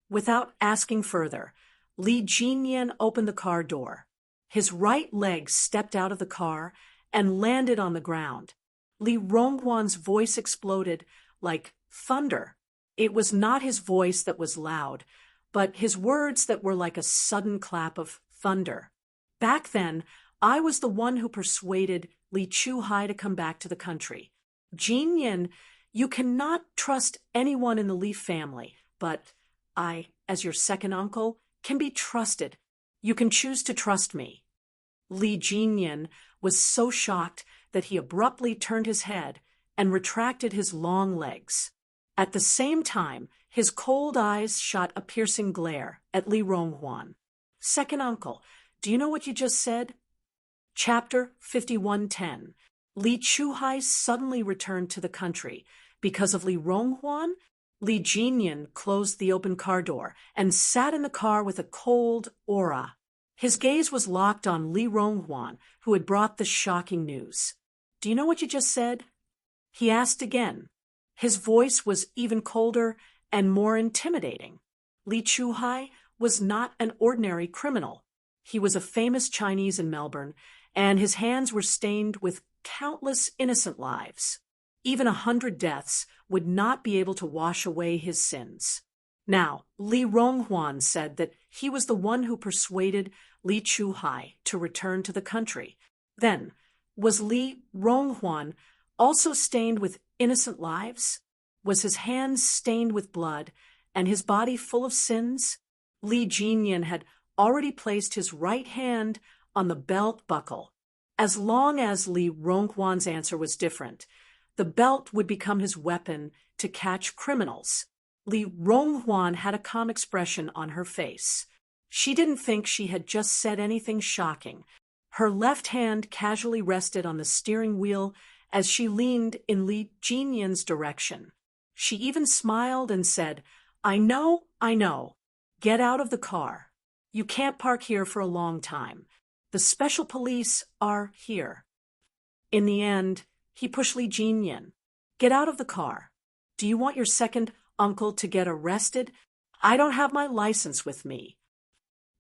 Without asking further, Li Jinyan opened the car door. His right leg stepped out of the car and landed on the ground. Li Ronghuan's voice exploded like thunder. It was not his voice that was loud, but his words that were like a sudden clap of thunder. Back then, I was the one who persuaded Li Chuhai to come back to the country. Jinyan, you cannot trust anyone in the Li family, but I, as your second uncle, can be trusted. You can choose to trust me. Li Jinyan was so shocked that he abruptly turned his head and retracted his long legs. At the same time, his cold eyes shot a piercing glare at Li Ronghuan. Second uncle, do you know what you just said? Chapter 5110. Li Chuhai suddenly returned to the country. Because of Li Ronghuan, Li Jinyan closed the open car door and sat in the car with a cold aura. His gaze was locked on Li Ronghuan, who had brought the shocking news. Do you know what you just said? He asked again. His voice was even colder and more intimidating. Li Chuhai was not an ordinary criminal. He was a famous Chinese in Melbourne, and his hands were stained with countless innocent lives. Even 100 deaths would not be able to wash away his sins. Now, Li Ronghuan said that he was the one who persuaded Li Chuhai to return to the country. Then, was Li Ronghuan also stained with innocent lives? Was his hands stained with blood and his body full of sins? Li Jinyan had already placed his right hand on the belt buckle. As long as Li Ronghuan's answer was different, the belt would become his weapon to catch criminals. Li Ronghuan had a calm expression on her face. She didn't think she had just said anything shocking. Her left hand casually rested on the steering wheel as she leaned in Li Jinyan's direction. She even smiled and said, I know. Get out of the car. You can't park here for a long time. The special police are here. In the end, he pushed Li Jinyan. Get out of the car. Do you want your second uncle to get arrested? I don't have my license with me.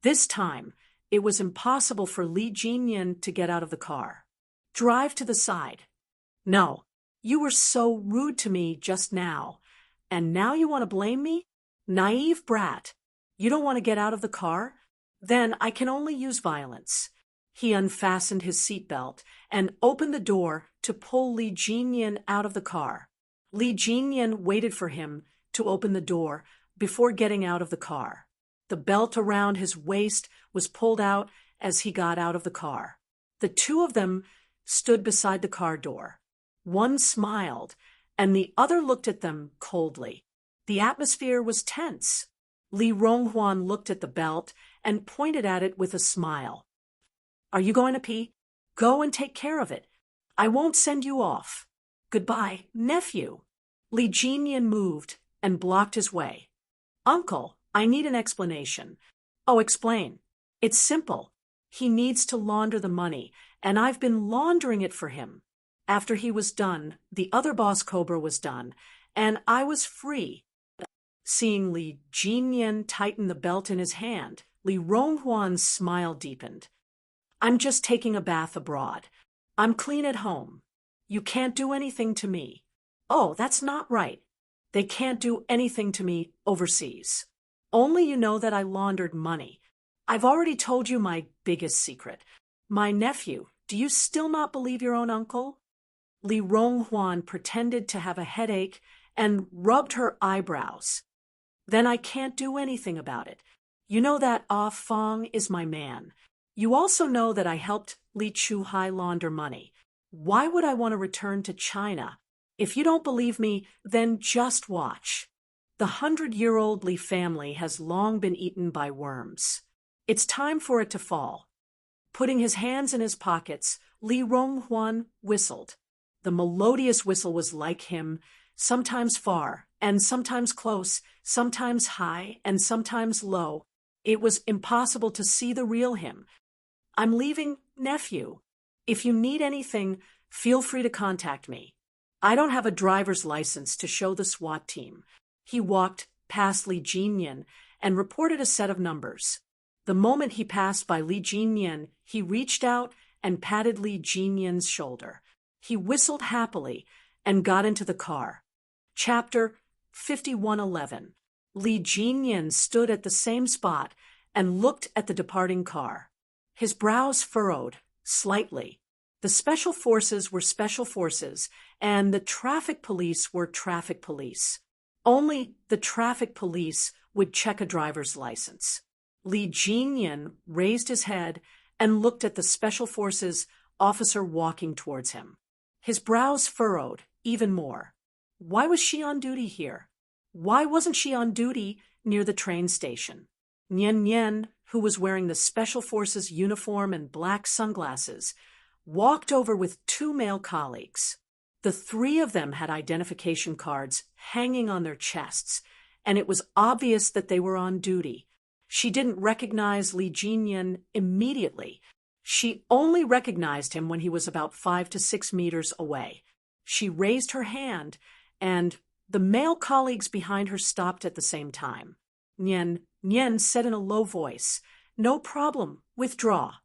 This time, it was impossible for Li Jinyan to get out of the car. Drive to the side. No, you were so rude to me just now. And now you want to blame me? Naive brat. You don't want to get out of the car? Then I can only use violence. He unfastened his seatbelt and opened the door to pull Li Jinyan out of the car. Li Jinyan waited for him to open the door before getting out of the car. The belt around his waist was pulled out as he got out of the car. The two of them stood beside the car door. One smiled, and the other looked at them coldly. The atmosphere was tense. Li Ronghuan looked at the belt and pointed at it with a smile. Are you going to pee? Go and take care of it. I won't send you off. Goodbye, nephew. Li Jinyan moved and blocked his way. Uncle, I need an explanation. Oh, explain. It's simple. He needs to launder the money, and I've been laundering it for him. After he was done, the other boss Cobra was done, and I was free. Seeing Li Jinyan tighten the belt in his hand, Li Ronghuan's smile deepened. I'm just taking a bath abroad. I'm clean at home. You can't do anything to me. Oh, that's not right. They can't do anything to me overseas. Only you know that I laundered money. I've already told you my biggest secret. My nephew, do you still not believe your own uncle? Li Ronghuan pretended to have a headache and rubbed her eyebrows. Then I can't do anything about it. You know that Ah Fong is my man. You also know that I helped Li Chuhai launder money. Why would I want to return to China? If you don't believe me, then just watch. The 100-year-old Li family has long been eaten by worms. It's time for it to fall. Putting his hands in his pockets, Li Ronghuan whistled. The melodious whistle was like him, sometimes far and sometimes close, sometimes high and sometimes low. It was impossible to see the real him. I'm leaving, nephew. If you need anything, feel free to contact me. I don't have a driver's license to show the SWAT team. He walked past Li Jinyan and reported a set of numbers. The moment he passed by Li Jinyan, he reached out and patted Li Jinyan's shoulder. He whistled happily and got into the car. Chapter 5111. Li Jinyan stood at the same spot and looked at the departing car. His brows furrowed slightly. The special forces were special forces, and the traffic police were traffic police. Only the traffic police would check a driver's license. Li Jinyan raised his head and looked at the special forces officer walking towards him. His brows furrowed even more. Why was she on duty here? Why wasn't she on duty near the train station? Nian Nian, who was wearing the special forces uniform and black sunglasses, walked over with two male colleagues. The three of them had identification cards hanging on their chests, and it was obvious that they were on duty. She didn't recognize Li Jinyan immediately. She only recognized him when he was about 5 to 6 meters away. She raised her hand, and the male colleagues behind her stopped at the same time. Nian said in a low voice, "No problem, withdraw."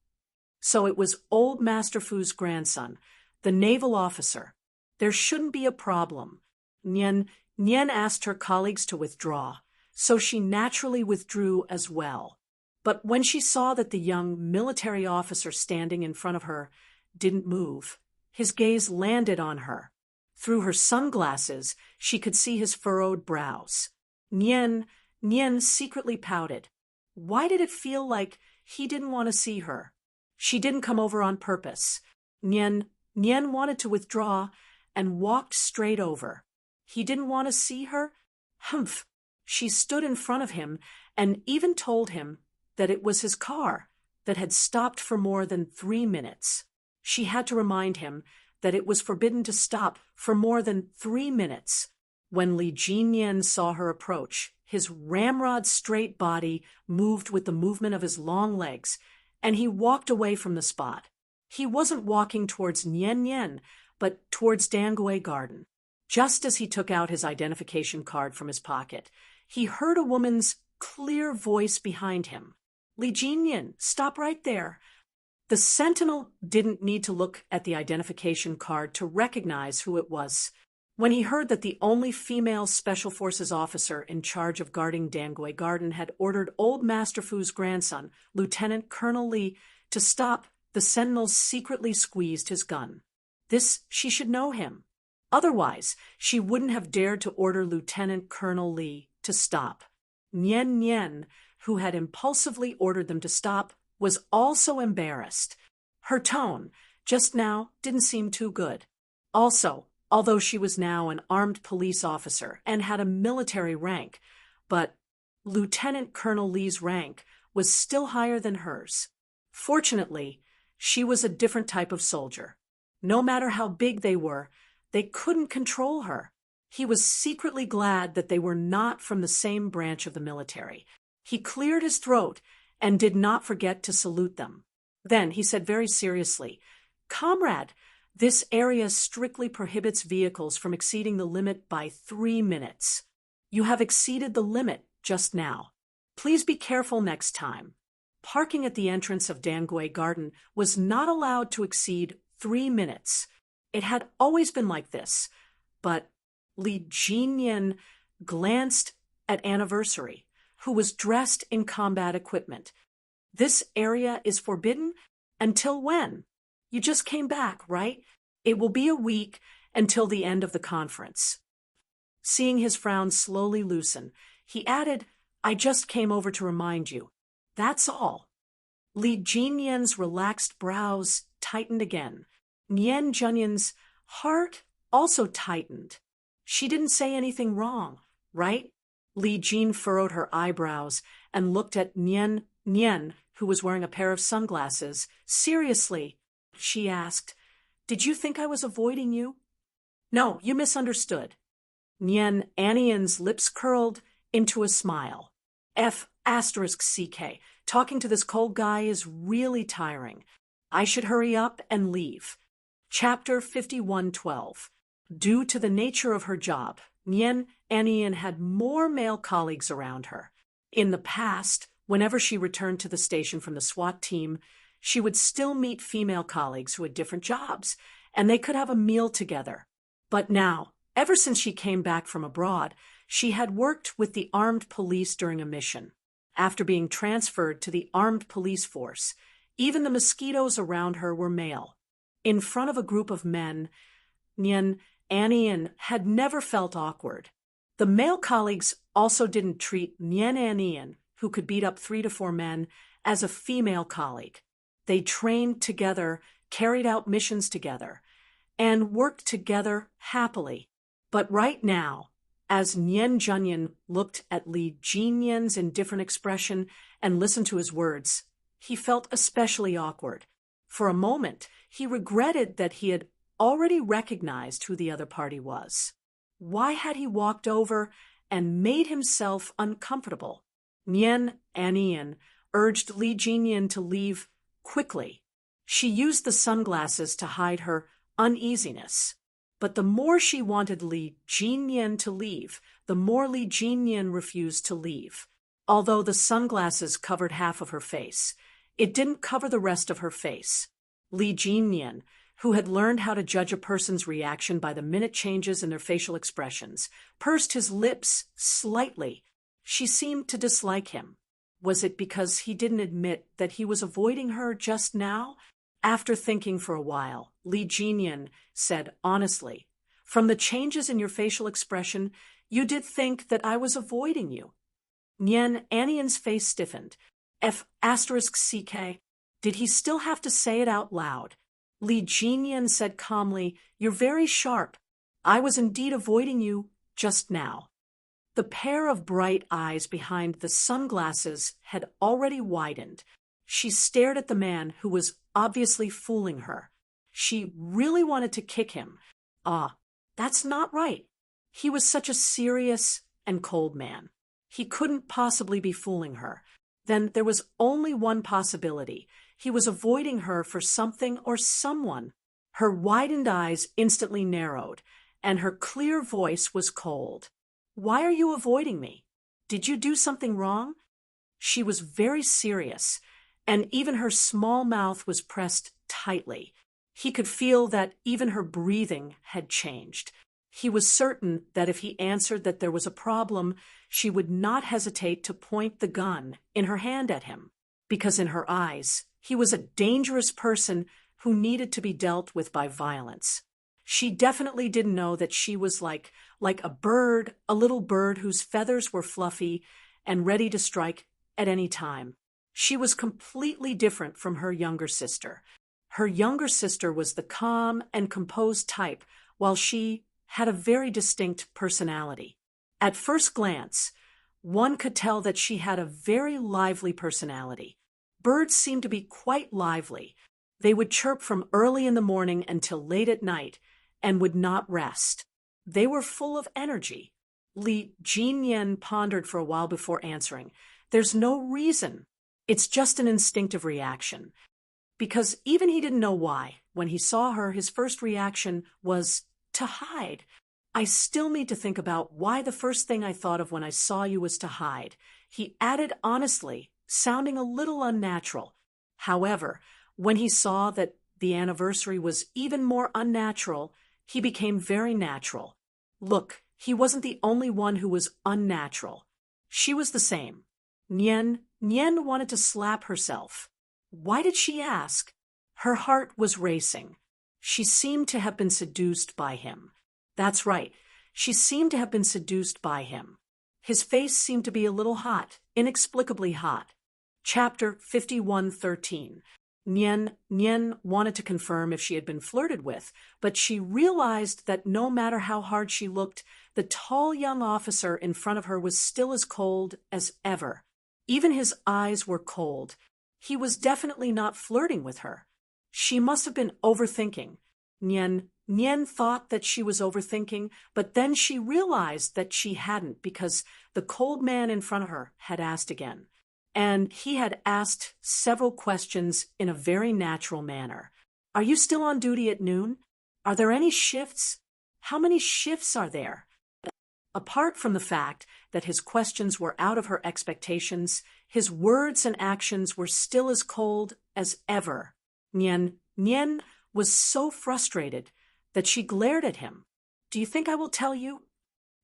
So it was old Master Fu's grandson, the naval officer. There shouldn't be a problem. Nian asked her colleagues to withdraw, so she naturally withdrew as well. But when she saw that the young military officer standing in front of her didn't move, his gaze landed on her. Through her sunglasses, she could see his furrowed brows. Nian secretly pouted. Why did it feel like he didn't want to see her? She didn't come over on purpose. Nian wanted to withdraw and walked straight over. He didn't want to see her? Humph! She stood in front of him and even told him that it was his car that had stopped for more than 3 minutes. She had to remind him that it was forbidden to stop for more than 3 minutes. When Li Jinyan saw her approach, his ramrod-straight body moved with the movement of his long legs, and he walked away from the spot. He wasn't walking towards Nian, but towards Danguei Garden. Just as he took out his identification card from his pocket, he heard a woman's clear voice behind him. Li Jinyan, stop right there. The sentinel didn't need to look at the identification card to recognize who it was. When he heard that the only female Special Forces officer in charge of guarding Dangui Garden had ordered old Master Fu's grandson, Lieutenant Colonel Li, to stop, the sentinel secretly squeezed his gun. She should know him. Otherwise, she wouldn't have dared to order Lieutenant Colonel Li to stop. Nian Nian, who had impulsively ordered them to stop, was also embarrassed. Her tone, just now, didn't seem too good. Also, although she was now an armed police officer and had a military rank, but Lieutenant Colonel Li's rank was still higher than hers. Fortunately, she was a different type of soldier. No matter how big they were, they couldn't control her. He was secretly glad that they were not from the same branch of the military. He cleared his throat and did not forget to salute them. Then he said very seriously, "Comrade, this area strictly prohibits vehicles from exceeding the limit by 3 minutes. You have exceeded the limit just now. Please be careful next time." Parking at the entrance of Dangui Garden was not allowed to exceed 3 minutes. It had always been like this, but Li Jinyan glanced at Anniversary, who was dressed in combat equipment. "This area is forbidden? Until when? You just came back, right? It will be a week until the end of the conference." Seeing his frown slowly loosen, he added, "I just came over to remind you. That's all." Li Jinyan's relaxed brows tightened again. Nian Junyan's heart also tightened. She didn't say anything wrong, right? Li Jin furrowed her eyebrows and looked at Nian, who was wearing a pair of sunglasses. "Seriously," she asked, "did you think I was avoiding you?" "No, you misunderstood." Nian Anian's lips curled into a smile. "CK, talking to this cold guy is really tiring. I should hurry up and leave." Chapter 51:12. Due to the nature of her job, Nian Anian had more male colleagues around her. In the past, whenever she returned to the station from the SWAT team, she would still meet female colleagues who had different jobs, and they could have a meal together. But now, ever since she came back from abroad, she had worked with the armed police during a mission. After being transferred to the armed police force, even the mosquitoes around her were male. In front of a group of men, Nian Anian had never felt awkward. The male colleagues also didn't treat Nian Anian, who could beat up 3 to 4 men, as a female colleague. They trained together, carried out missions together, and worked together happily. But right now, as Nian Junyan looked at Li Jinyan's indifferent expression and listened to his words, he felt especially awkward. For a moment, he regretted that he had already recognized who the other party was. Why had he walked over and made himself uncomfortable? Nian Anian urged Li Jinyan to leave quickly. She used the sunglasses to hide her uneasiness. But the more she wanted Li Jinyan to leave, the more Li Jinyan refused to leave. Although the sunglasses covered half of her face, it didn't cover the rest of her face. Li Jinyan, who had learned how to judge a person's reaction by the minute changes in their facial expressions, pursed his lips slightly. She seemed to dislike him. Was it because he didn't admit that he was avoiding her just now? After thinking for a while, Li Jinyan said honestly, "From the changes in your facial expression, you did think that I was avoiding you." Nian Anian's face stiffened. CK. Did he still have to say it out loud? Li Jinyan said calmly, "You're very sharp. I was indeed avoiding you just now." The pair of bright eyes behind the sunglasses had already widened. She stared at the man who was obviously fooling her. She really wanted to kick him. That's not right. He was such a serious and cold man. He couldn't possibly be fooling her. Then there was only one possibility. He was avoiding her for something or someone. Her widened eyes instantly narrowed, and her clear voice was cold. "Why are you avoiding me?" Did you do something wrong? She was very serious, and even her small mouth was pressed tightly. He could feel that even her breathing had changed. He was certain that if he answered that there was a problem, she would not hesitate to point the gun in her hand at him, because in her eyes, he was a dangerous person who needed to be dealt with by violence. She definitely didn't know that she was like a bird, a little bird whose feathers were fluffy and ready to strike at any time. She was completely different from her younger sister. Her younger sister was the calm and composed type, while she had a very distinct personality. At first glance, one could tell that she had a very lively personality. Birds seemed to be quite lively. They would chirp from early in the morning until late at night and would not rest. They were full of energy. Li Jinyan pondered for a while before answering. There's no reason. It's just an instinctive reaction. Because even he didn't know why. When he saw her, his first reaction was to hide. I still need to think about why the first thing I thought of when I saw you was to hide. He added honestly, sounding a little unnatural. However, when he saw that the anniversary was even more unnatural, he became very natural. Look, he wasn't the only one who was unnatural. She was the same. Nian wanted to slap herself. Why did she ask? Her heart was racing. She seemed to have been seduced by him. That's right. She seemed to have been seduced by him. His face seemed to be a little hot, inexplicably hot. Chapter 51:13. Nian wanted to confirm if she had been flirted with, but she realized that no matter how hard she looked, the tall young officer in front of her was still as cold as ever. Even his eyes were cold. He was definitely not flirting with her. She must have been overthinking. Nian thought that she was overthinking, but then she realized that she hadn't because the cold man in front of her had asked again. And he had asked several questions in a very natural manner. Are you still on duty at noon? Are there any shifts? How many shifts are there? Apart from the fact that his questions were out of her expectations, his words and actions were still as cold as ever. Nian was so frustrated that she glared at him. Do you think I will tell you?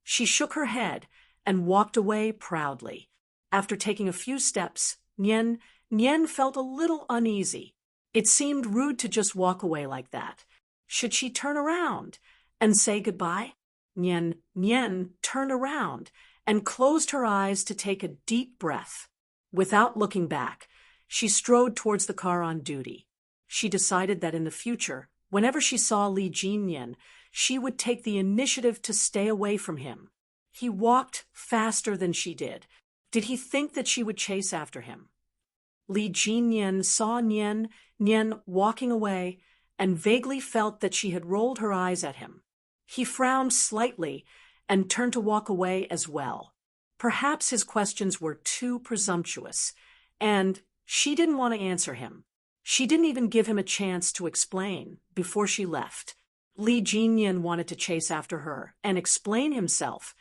She shook her head and walked away proudly. After taking a few steps, Nian felt a little uneasy. It seemed rude to just walk away like that. Should she turn around and say goodbye? Nian turned around and closed her eyes to take a deep breath. Without looking back, she strode towards the car on duty. She decided that in the future, whenever she saw Li Jinyan, she would take the initiative to stay away from him. He walked faster than she did. Did he think that she would chase after him? Li Jinyan saw Nian walking away and vaguely felt that she had rolled her eyes at him. He frowned slightly and turned to walk away as well. Perhaps his questions were too presumptuous, and she didn't want to answer him. She didn't even give him a chance to explain before she left. Li Jinyan wanted to chase after her and explain himself,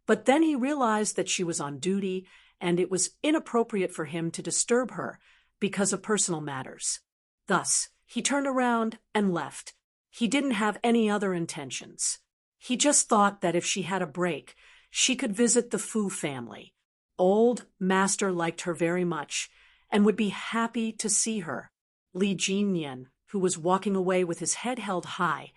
but then he realized that she was on duty and it was inappropriate for him to disturb her because of personal matters. Thus, he turned around and left. He didn't have any other intentions. He just thought that if she had a break, she could visit the Fu family. Old Master liked her very much and would be happy to see her. Li Jinyan, who was walking away with his head held high,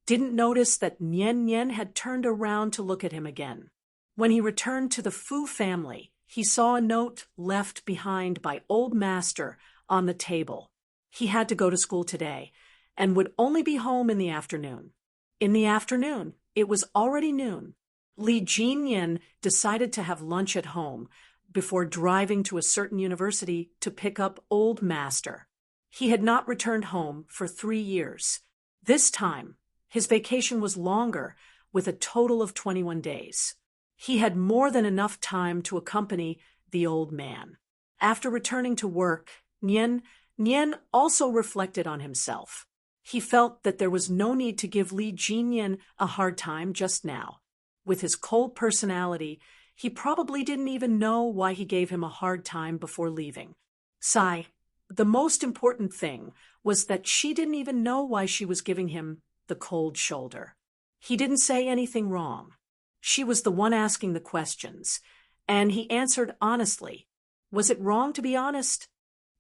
didn't notice that Nian had turned around to look at him again. When he returned to the Fu family, he saw a note left behind by Old Master on the table. He had to go to school today and would only be home in the afternoon. In the afternoon, it was already noon. Li Jinyan decided to have lunch at home before driving to a certain university to pick up Old Master. He had not returned home for 3 years. This time, his vacation was longer, with a total of 21 days. He had more than enough time to accompany the old man. After returning to work, Nian also reflected on himself. He felt that there was no need to give Li Jinyan a hard time just now. With his cold personality, He probably didn't even know why he gave him a hard time before leaving. Sigh. The most important thing was that she didn't even know why she was giving him the cold shoulder. He didn't say anything wrong. She was the one asking the questions, and he answered honestly. Was it wrong to be honest?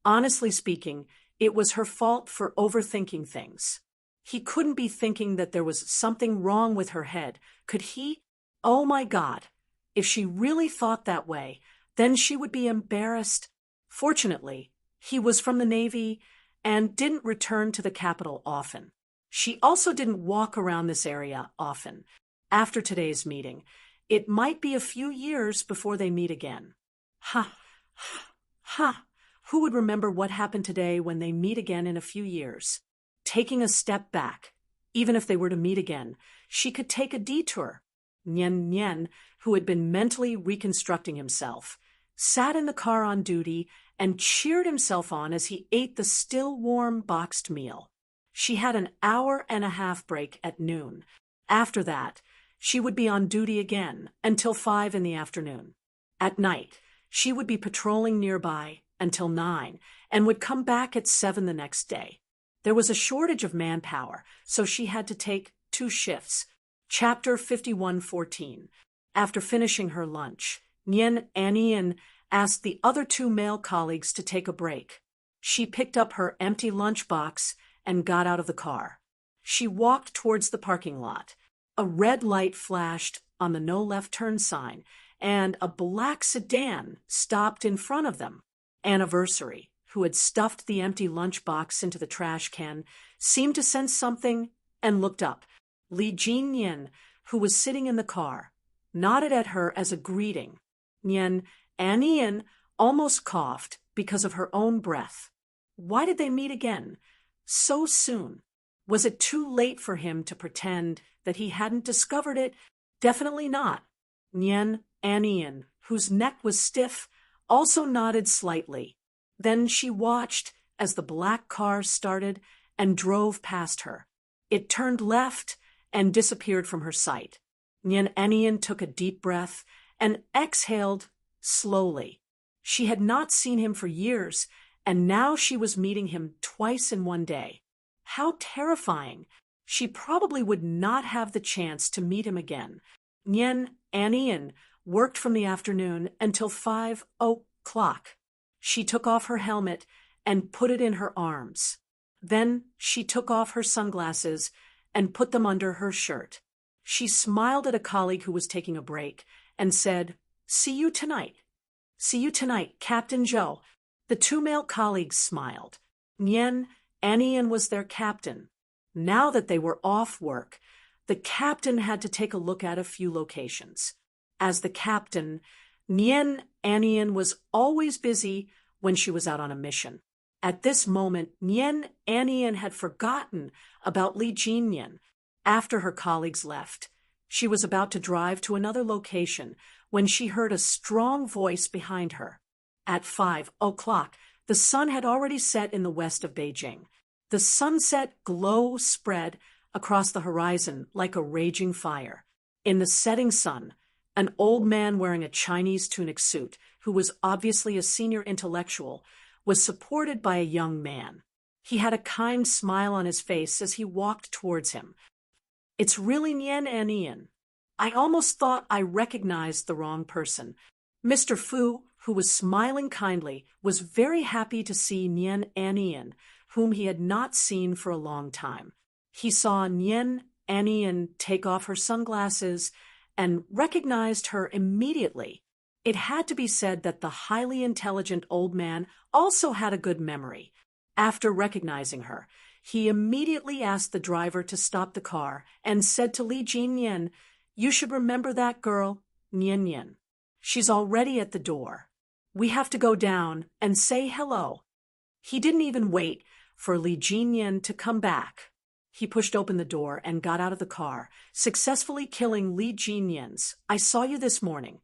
Honestly speaking, it was her fault for overthinking things. He couldn't be thinking that there was something wrong with her head, could he? Oh my God. If she really thought that way, then she would be embarrassed. Fortunately, he was from the Navy and didn't return to the capital often. She also didn't walk around this area often. After today's meeting, it might be a few years before they meet again. Ha, ha, ha. Who would remember what happened today when they meet again in a few years? Taking a step back, even if they were to meet again, she could take a detour. Nyen Nyen, who had been mentally reconstructing himself, sat in the car on duty and cheered himself on as he ate the still warm boxed meal. She had an hour-and-a-half break at noon. After that, she would be on duty again until 5 in the afternoon. At night, she would be patrolling nearby until 9 and would come back at 7 the next day. There was a shortage of manpower, so she had to take 2 shifts. Chapter 51:14. After finishing her lunch, Nyen Anien asked the other 2 male colleagues to take a break. She picked up her empty lunchbox and got out of the car. She walked towards the parking lot. A red light flashed on the no left turn sign, and a black sedan stopped in front of them. Anniversary, who had stuffed the empty lunchbox into the trash can, seemed to sense something and looked up. Li Jinyan, who was sitting in the car, nodded at her as a greeting. Nyen Anian almost coughed because of her own breath. Why did they meet again? So soon? Was it too late for him to pretend that he hadn't discovered it? Definitely not. Nyen Anian, whose neck was stiff, also nodded slightly. Then she watched as the black car started and drove past her. It turned left and disappeared from her sight. Nyen Anian took a deep breath and exhaled slowly. She had not seen him for years, and now she was meeting him twice in one day. How terrifying! She probably would not have the chance to meet him again. Nyen Anian worked from the afternoon until 5 o'clock. She took off her helmet and put it in her arms. Then she took off her sunglasses and put them under her shirt. She smiled at a colleague who was taking a break and said, "See you tonight." "See you tonight, Captain Joe." The 2 male colleagues smiled. Nyen Anian was their captain. Now that they were off work, the captain had to take a look at a few locations. As the captain, Nyen Anian was always busy when she was out on a mission. At this moment, Nyen Anian had forgotten about Li Jinyan. After her colleagues left, she was about to drive to another location when she heard a strong voice behind her. At 5 o'clock, the sun had already set in the west of Beijing. The sunset glow spread across the horizon like a raging fire. In the setting sun, an old man wearing a Chinese tunic suit, who was obviously a senior intellectual, was supported by a young man. He had a kind smile on his face as he walked towards him. "It's really Nyen Anian. I almost thought I recognized the wrong person." Mr. Fu, who was smiling kindly, was very happy to see Nyen Anian, whom he had not seen for a long time. He saw Nyen Anian take off her sunglasses and recognized her immediately. It had to be said that the highly intelligent old man also had a good memory. After recognizing her, he immediately asked the driver to stop the car and said to Li Jinyan, "You should remember that girl, Nyen Nyen. She's already at the door. We have to go down and say hello." He didn't even wait for Li Jinyan to come back. He pushed open the door and got out of the car, successfully killing Li Jinyan's "I saw you this morning."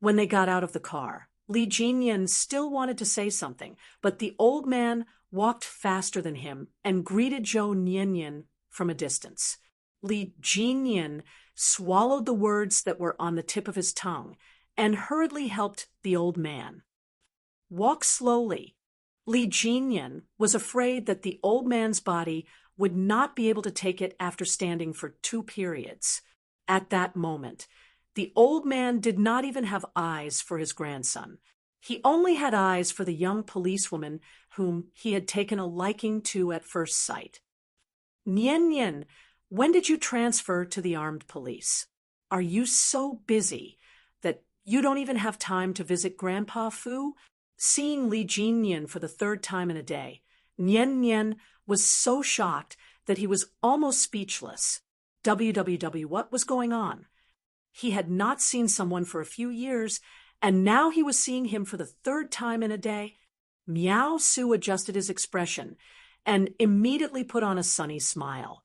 When they got out of the car, Li Jinyan still wanted to say something, but the old man walked faster than him and greeted Zhou Nianyan from a distance. Li Jinyan swallowed the words that were on the tip of his tongue and hurriedly helped the old man. Walk slowly. Li Jinyan was afraid that the old man's body would not be able to take it after standing for 2 periods. At that moment, the old man did not even have eyes for his grandson. He only had eyes for the young policewoman whom he had taken a liking to at first sight. Nian Nian, when did you transfer to the armed police? Are you so busy that you don't even have time to visit Grandpa Fu? Seeing Li Jinyan for the 3rd time in a day, Nian Nian was so shocked that he was almost speechless. What was going on? He had not seen someone for a few years, and now he was seeing him for the 3rd time in a day. Miao Su adjusted his expression and immediately put on a sunny smile.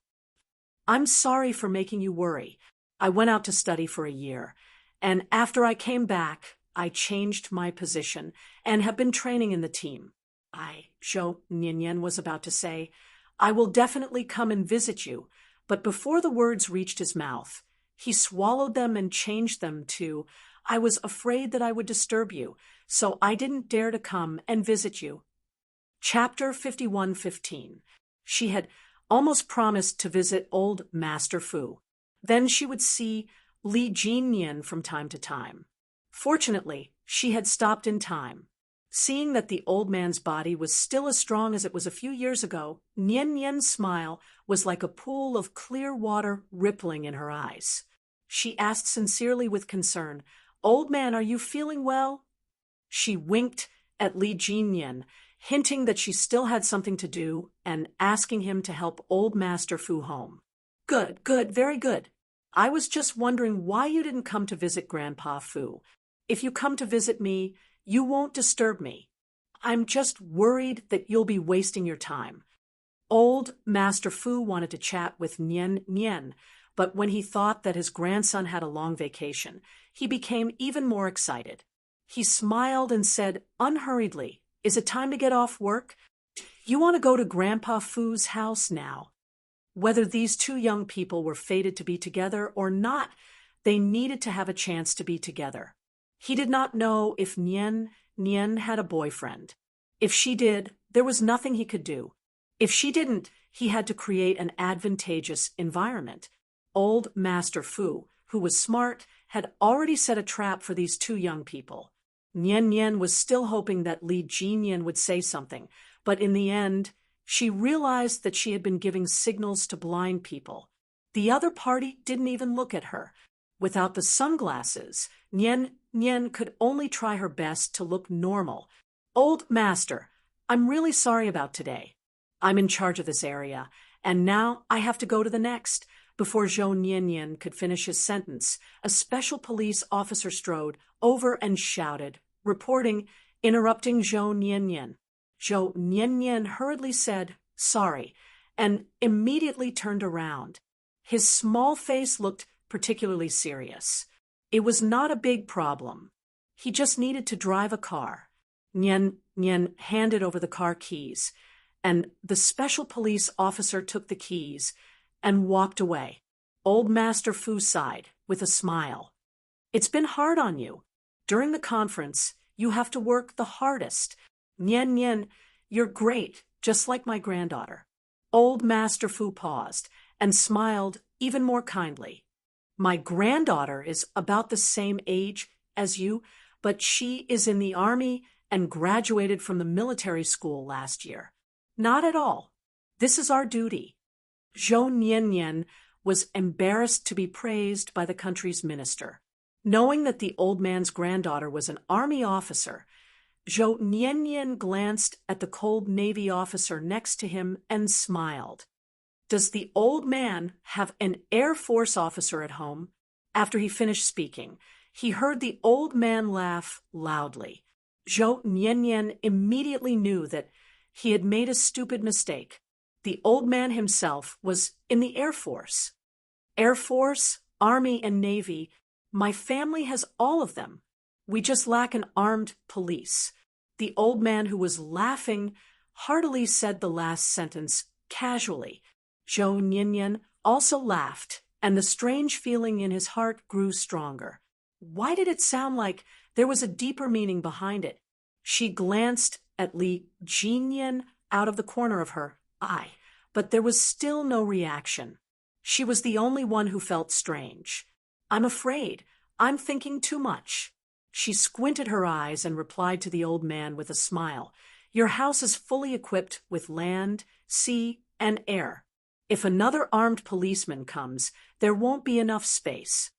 I'm sorry for making you worry. I went out to study for a year, and after I came back, I changed my position and have been training in the team. Zhou Nianyan was about to say, I will definitely come and visit you, but before the words reached his mouth, he swallowed them and changed them to, I was afraid that I would disturb you, so I didn't dare to come and visit you. Chapter 51:15. She had almost promised to visit old Master Fu. Then she would see Li Jinyan from time to time. Fortunately, she had stopped in time. Seeing that the old man's body was still as strong as it was a few years ago, Nian Nian's smile was like a pool of clear water rippling in her eyes. She asked sincerely with concern, Old man, are you feeling well? She winked at Li Jinyan, hinting that she still had something to do and asking him to help old Master Fu home. Good, very good. I was just wondering why you didn't come to visit Grandpa Fu. If you come to visit me, you won't disturb me. I'm just worried that you'll be wasting your time. Old Master Fu wanted to chat with Nian Nian, but when he thought that his grandson had a long vacation, he became even more excited. He smiled and said unhurriedly, Is it time to get off work? You want to go to Grandpa Fu's house now? Whether these 2 young people were fated to be together or not, they needed to have a chance to be together. He did not know if Nian Nian had a boyfriend. If she did, there was nothing he could do. If she didn't, he had to create an advantageous environment. Old Master Fu, who was smart, had already set a trap for these 2 young people. Nian Nian was still hoping that Li Jinyan would say something, but in the end, she realized that she had been giving signals to blind people. The other party didn't even look at her. Without the sunglasses, Nian Nian could only try her best to look normal. Old Master, I'm really sorry about today. I'm in charge of this area, and now I have to go to the next. Before Zhou Nianyan could finish his sentence, a special police officer strode over and shouted, reporting, interrupting Zhou Nianyan. Zhou Nianyan hurriedly said, sorry, and immediately turned around. His small face looked particularly serious. It was not a big problem. He just needed to drive a car. Nian Nian handed over the car keys, and the special police officer took the keys and walked away. Old Master Fu sighed with a smile. It's been hard on you. During the conference, you have to work the hardest. Nian Nian, you're great, just like my granddaughter. Old Master Fu paused and smiled even more kindly. My granddaughter is about the same age as you, but she is in the army and graduated from the military school last year. Not at all. This is our duty. Zhou Nianyan was embarrassed to be praised by the country's minister. Knowing that the old man's granddaughter was an army officer, Zhou Nianyan glanced at the cold Navy officer next to him and smiled. Does the old man have an Air Force officer at home? After he finished speaking, he heard the old man laugh loudly. Zhou Nianyan immediately knew that he had made a stupid mistake. The old man himself was in the Air Force. Air Force, Army, and Navy, my family has all of them. We just lack an armed police. The old man, who was laughing, heartily said the last sentence casually. Zhou Nianyan also laughed, and the strange feeling in his heart grew stronger. Why did it sound like there was a deeper meaning behind it? She glanced at Li Jinyan out of the corner of her eye, but there was still no reaction. She was the only one who felt strange. I'm afraid. I'm thinking too much. She squinted her eyes and replied to the old man with a smile. Your house is fully equipped with land, sea, and air. If another armed policeman comes, there won't be enough space.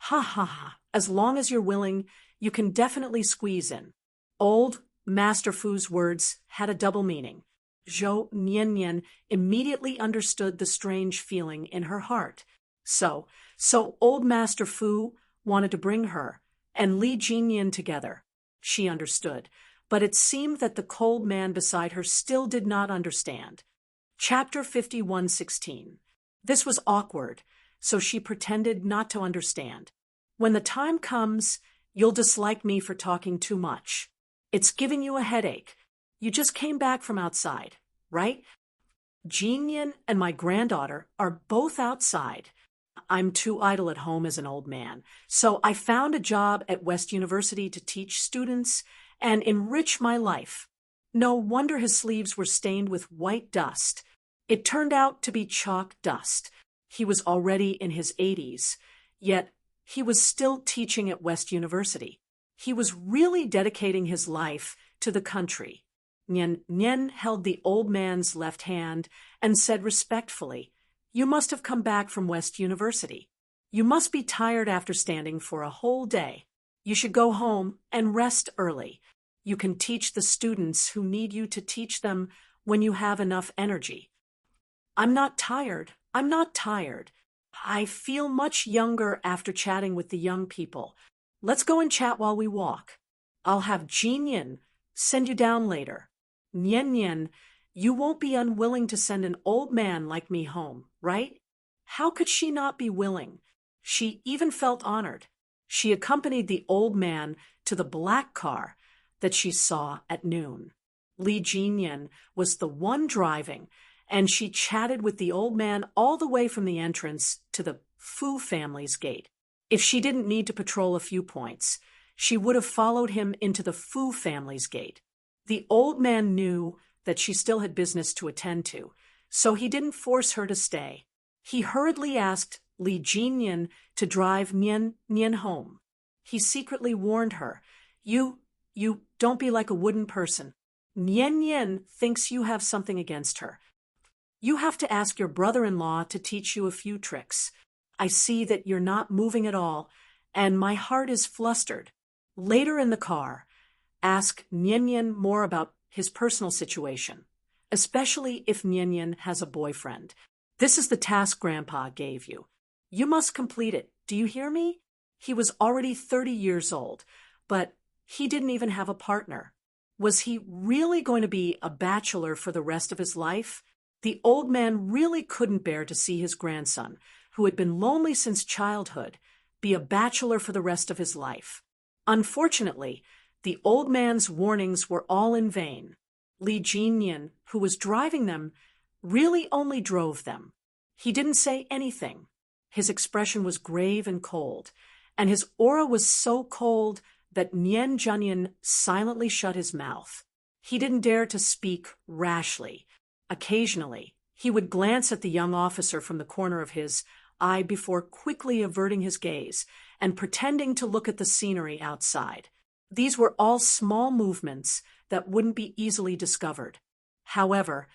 Ha ha ha. As long as you're willing, you can definitely squeeze in. Old Master Fu's words had a double meaning. Zhou Niannian immediately understood the strange feeling in her heart. So old Master Fu wanted to bring her and Li Jinyan together. She understood, but it seemed that the cold man beside her still did not understand. Chapter 51:16. This was awkward, so she pretended not to understand. When the time comes, you'll dislike me for talking too much. It's giving you a headache. You just came back from outside, right? Jinyan and my granddaughter are both outside. I'm too idle at home as an old man, so I found a job at West University to teach students and enrich my life. No wonder his sleeves were stained with white dust. It turned out to be chalk dust. He was already in his 80s, yet he was still teaching at West University. He was really dedicating his life to the country. Nian held the old man's left hand and said respectfully, You must have come back from West University. You must be tired after standing for a whole day. You should go home and rest early. You can teach the students who need you to teach them when you have enough energy. I'm not tired. I'm not tired. I feel much younger after chatting with the young people. Let's go and chat while we walk. I'll have Jinyan send you down later. Nian, you won't be unwilling to send an old man like me home, right? How could she not be willing? She even felt honored. She accompanied the old man to the black car that she saw at noon. Li Jinyan was the one driving, and she chatted with the old man all the way from the entrance to the Fu family's gate. If she didn't need to patrol a few points, she would have followed him into the Fu family's gate. The old man knew that she still had business to attend to, so he didn't force her to stay. He hurriedly asked Li Jinyan to drive Nian home. He secretly warned her, You don't be like a wooden person. Nian thinks you have something against her. You have to ask your brother-in-law to teach you a few tricks. I see that you're not moving at all, and my heart is flustered. Later in the car, ask Nian more about his personal situation, especially if Nian has a boyfriend. This is the task Grandpa gave you. You must complete it. Do you hear me? He was already 30 years old, but he didn't even have a partner. Was he really going to be a bachelor for the rest of his life? The old man really couldn't bear to see his grandson, who had been lonely since childhood, be a bachelor for the rest of his life. Unfortunately, the old man's warnings were all in vain. Li Jinyan, who was driving them, really only drove them. He didn't say anything. His expression was grave and cold, and his aura was so cold that Nian Zhanyan silently shut his mouth. He didn't dare to speak rashly. Occasionally, he would glance at the young officer from the corner of his eye before quickly averting his gaze and pretending to look at the scenery outside. These were all small movements that wouldn't be easily discovered. However,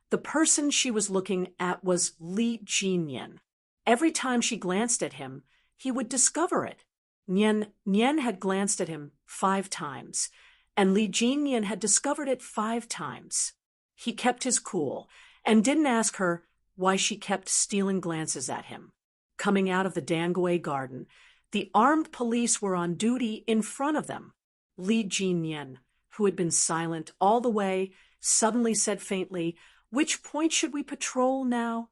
the person she was looking at was Li Jinyan. Every time she glanced at him, he would discover it. Nian had glanced at him 5 times, and Li Jinyan had discovered it 5 times. He kept his cool and didn't ask her why she kept stealing glances at him. Coming out of the Dangwei garden, the armed police were on duty in front of them. Li Jinyan, who had been silent all the way, suddenly said faintly, Which point should we patrol now?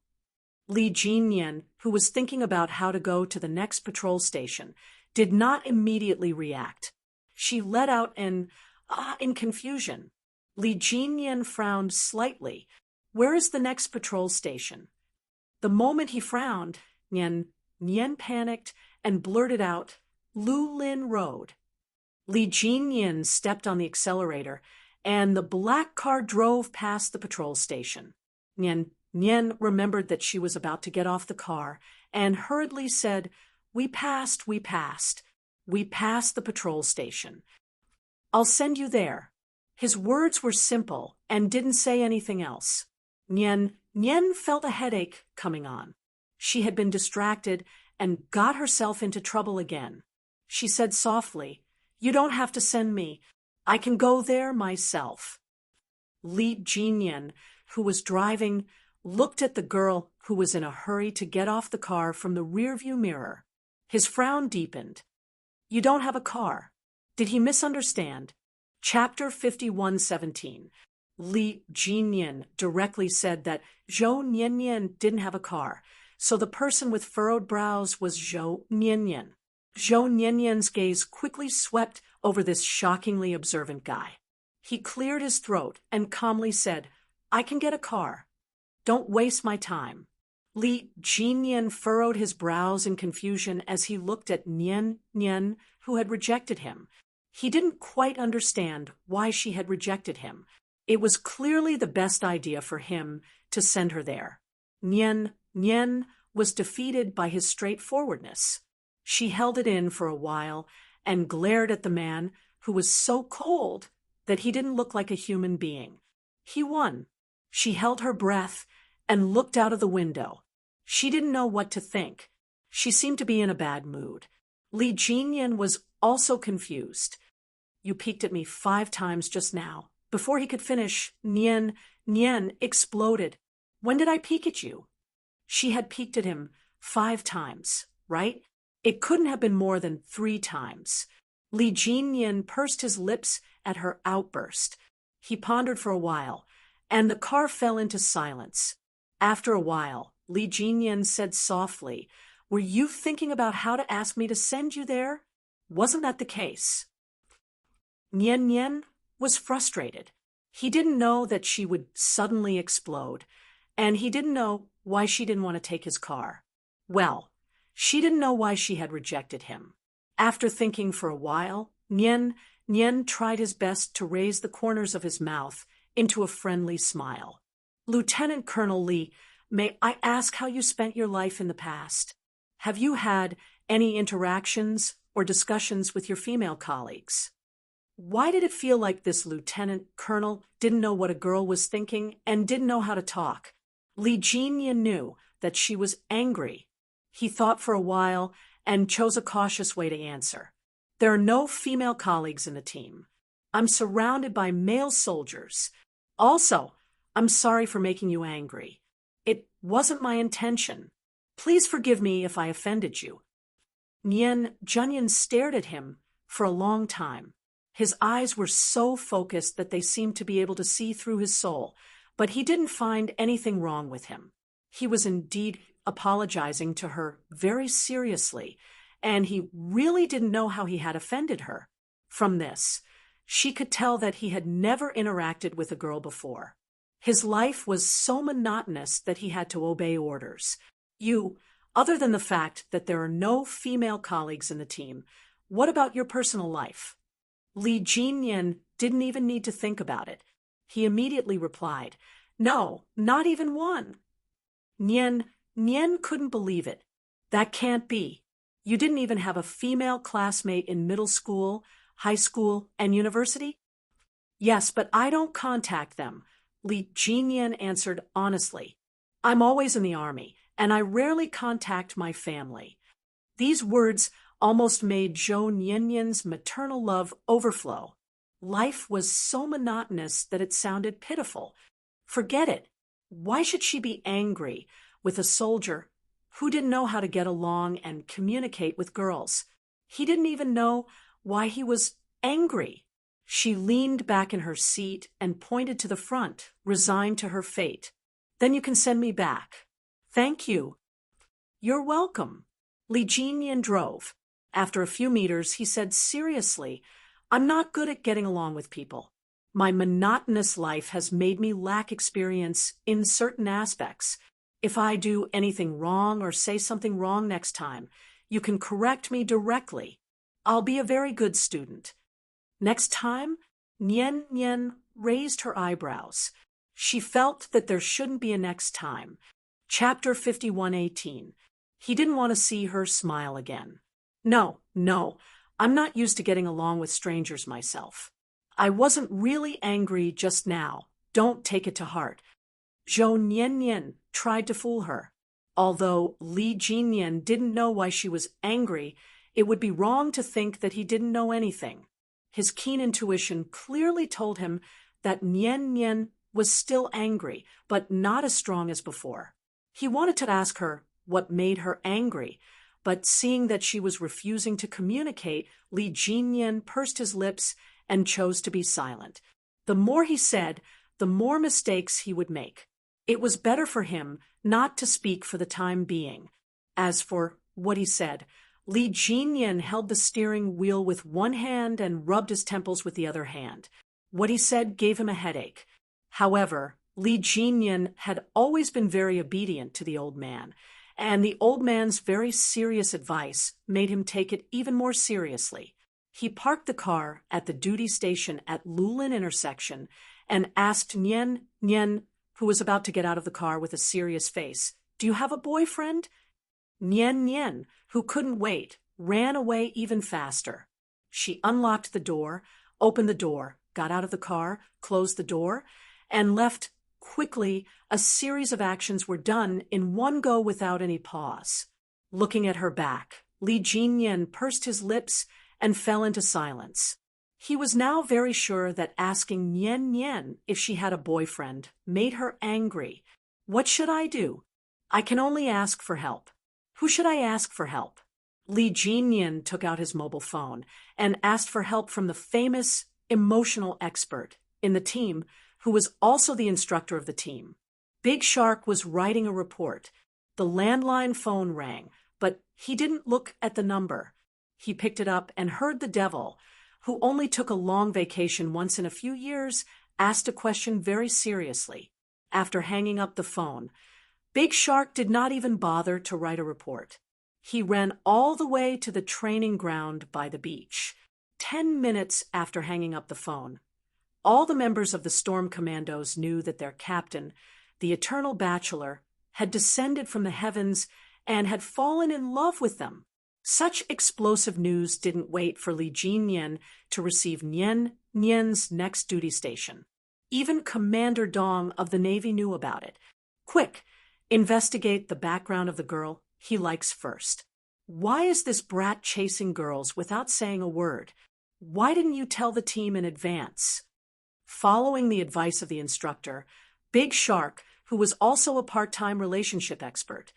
Li Jinyan, who was thinking about how to go to the next patrol station, did not immediately react. She let out in confusion. Li Jinyan frowned slightly. Where is the next patrol station? The moment he frowned, Nian panicked and blurted out, Lulin Road. Li Jinyan stepped on the accelerator, and the black car drove past the patrol station. Nian remembered that she was about to get off the car and hurriedly said, "We passed, we passed. We passed the patrol station. I'll send you there." His words were simple and didn't say anything else. Nian felt a headache coming on. She had been distracted and got herself into trouble again. She said softly, "You don't have to send me. I can go there myself." Li Jinyan, who was driving, looked at the girl who was in a hurry to get off the car from the rearview mirror. His frown deepened. "You don't have a car." Did he misunderstand? Chapter 51:17. Li Jinyan directly said that Zhou Niannian didn't have a car, so the person with furrowed brows was Zhou Niannian. Zhou Niannian's gaze quickly swept over this shockingly observant guy. He cleared his throat and calmly said, "I can get a car. Don't waste my time." Li Jinyan furrowed his brows in confusion as he looked at Nian, who had rejected him. He didn't quite understand why she had rejected him. It was clearly the best idea for him to send her there. Nian was defeated by his straightforwardness. She held it in for a while and glared at the man who was so cold that he didn't look like a human being. He won. She held her breath and looked out of the window. She didn't know what to think. She seemed to be in a bad mood. Li Jinyan was also confused. "You peeked at me 5 times just now." Before he could finish, Nian exploded. "When did I peek at you?" She had peeked at him 5 times, right? It couldn't have been more than 3 times. Li Jinyan pursed his lips at her outburst. He pondered for a while, and the car fell into silence. After a while, Li Jinyan said softly, "Were you thinking about how to ask me to send you there? Wasn't that the case?" Nian was frustrated. He didn't know that she would suddenly explode, and he didn't know why she didn't want to take his car. Well, she didn't know why she had rejected him. After thinking for a while, Nian tried his best to raise the corners of his mouth into a friendly smile. "Lieutenant Colonel Li, may I ask how you spent your life in the past? Have you had any interactions or discussions with your female colleagues?" Why did it feel like this lieutenant colonel didn't know what a girl was thinking and didn't know how to talk? Li Jinyan knew that she was angry. He thought for a while and chose a cautious way to answer. "There are no female colleagues in the team. I'm surrounded by male soldiers. Also, I'm sorry for making you angry. It wasn't my intention. Please forgive me if I offended you." Junyan stared at him for a long time. His eyes were so focused that they seemed to be able to see through his soul, but he didn't find anything wrong with him. He was indeed apologizing to her very seriously, and he really didn't know how he had offended her. From this, she could tell that he had never interacted with a girl before. His life was so monotonous that he had to obey orders. Other than the fact that there are no female colleagues in the team, what about your personal life?" Li Jinyan didn't even need to think about it. He immediately replied, "No, not even one." Nian couldn't believe it. "That can't be. You didn't even have a female classmate in middle school, high school, and university?" "Yes, but I don't contact them," Li Jinyan answered honestly. "I'm always in the army, and I rarely contact my family." These words almost made Zhou Niannian's maternal love overflow. Life was so monotonous that it sounded pitiful. Forget it. Why should she be angry with a soldier who didn't know how to get along and communicate with girls? He didn't even know why he was angry. She leaned back in her seat and pointed to the front, resigned to her fate. "Then you can send me back." "Thank you." "You're welcome." Li Jinyan drove. After a few meters, he said seriously, "I'm not good at getting along with people. My monotonous life has made me lack experience in certain aspects. If I do anything wrong or say something wrong next time, you can correct me directly. I'll be a very good student. Next time, Nian Nian raised her eyebrows. She felt that there shouldn't be a next time. Chapter 51:18. He didn't want to see her smile again. No, I'm not used to getting along with strangers myself. I wasn't really angry just now. Don't take it to heart. Zhou Nian tried to fool her. Although Li Jinyan didn't know why she was angry, it would be wrong to think that he didn't know anything. His keen intuition clearly told him that Nian was still angry, but not as strong as before. He wanted to ask her what made her angry, but seeing that she was refusing to communicate, Li Jinyan pursed his lips and chose to be silent. The more he said, the more mistakes he would make. It was better for him not to speak for the time being. As for what he said, Li Jinyan held the steering wheel with one hand and rubbed his temples with the other hand. What he said gave him a headache. However, Li Jinyan had always been very obedient to the old man, and the old man's very serious advice made him take it even more seriously. He parked the car at the duty station at Lulin intersection and asked Nian, who was about to get out of the car with a serious face, "Do you have a boyfriend?" Nian, who couldn't wait, ran away even faster. She unlocked the door, opened the door, got out of the car, closed the door, and left quickly. A series of actions were done in one go without any pause. Looking at her back, Li Jinyan pursed his lips and fell into silence. He was now very sure that asking Nian if she had a boyfriend made her angry. What should I do? I can only ask for help. Who should I ask for help? Li Jinyan took out his mobile phone and asked for help from the famous emotional expert in the team, who was also the instructor of the team. Big Shark was writing a report. The landline phone rang, but he didn't look at the number. He picked it up and heard the devil, who only took a long vacation once in a few years, asked a question very seriously. After hanging up the phone, Big Shark did not even bother to write a report. He ran all the way to the training ground by the beach. 10 minutes after hanging up the phone, all the members of the Storm Commandos knew that their captain, the Eternal Bachelor, had descended from the heavens and had fallen in love with them. Such explosive news didn't wait for Li Jinyan to receive Nian's next duty station. Even Commander Dong of the Navy knew about it. Quick, investigate the background of the girl he likes first. Why is this brat chasing girls without saying a word? Why didn't you tell the team in advance? Following the advice of the instructor, Big Shark, who was also a part-time relationship expert,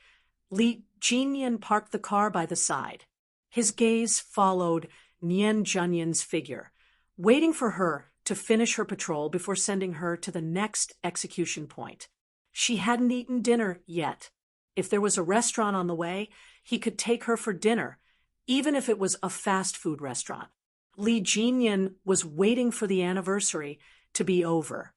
Li Jinyan parked the car by the side. His gaze followed Nian Junyan's figure, waiting for her to finish her patrol before sending her to the next execution point. She hadn't eaten dinner yet. If there was a restaurant on the way, he could take her for dinner, even if it was a fast food restaurant. Li Jinyan was waiting for the anniversary to be over.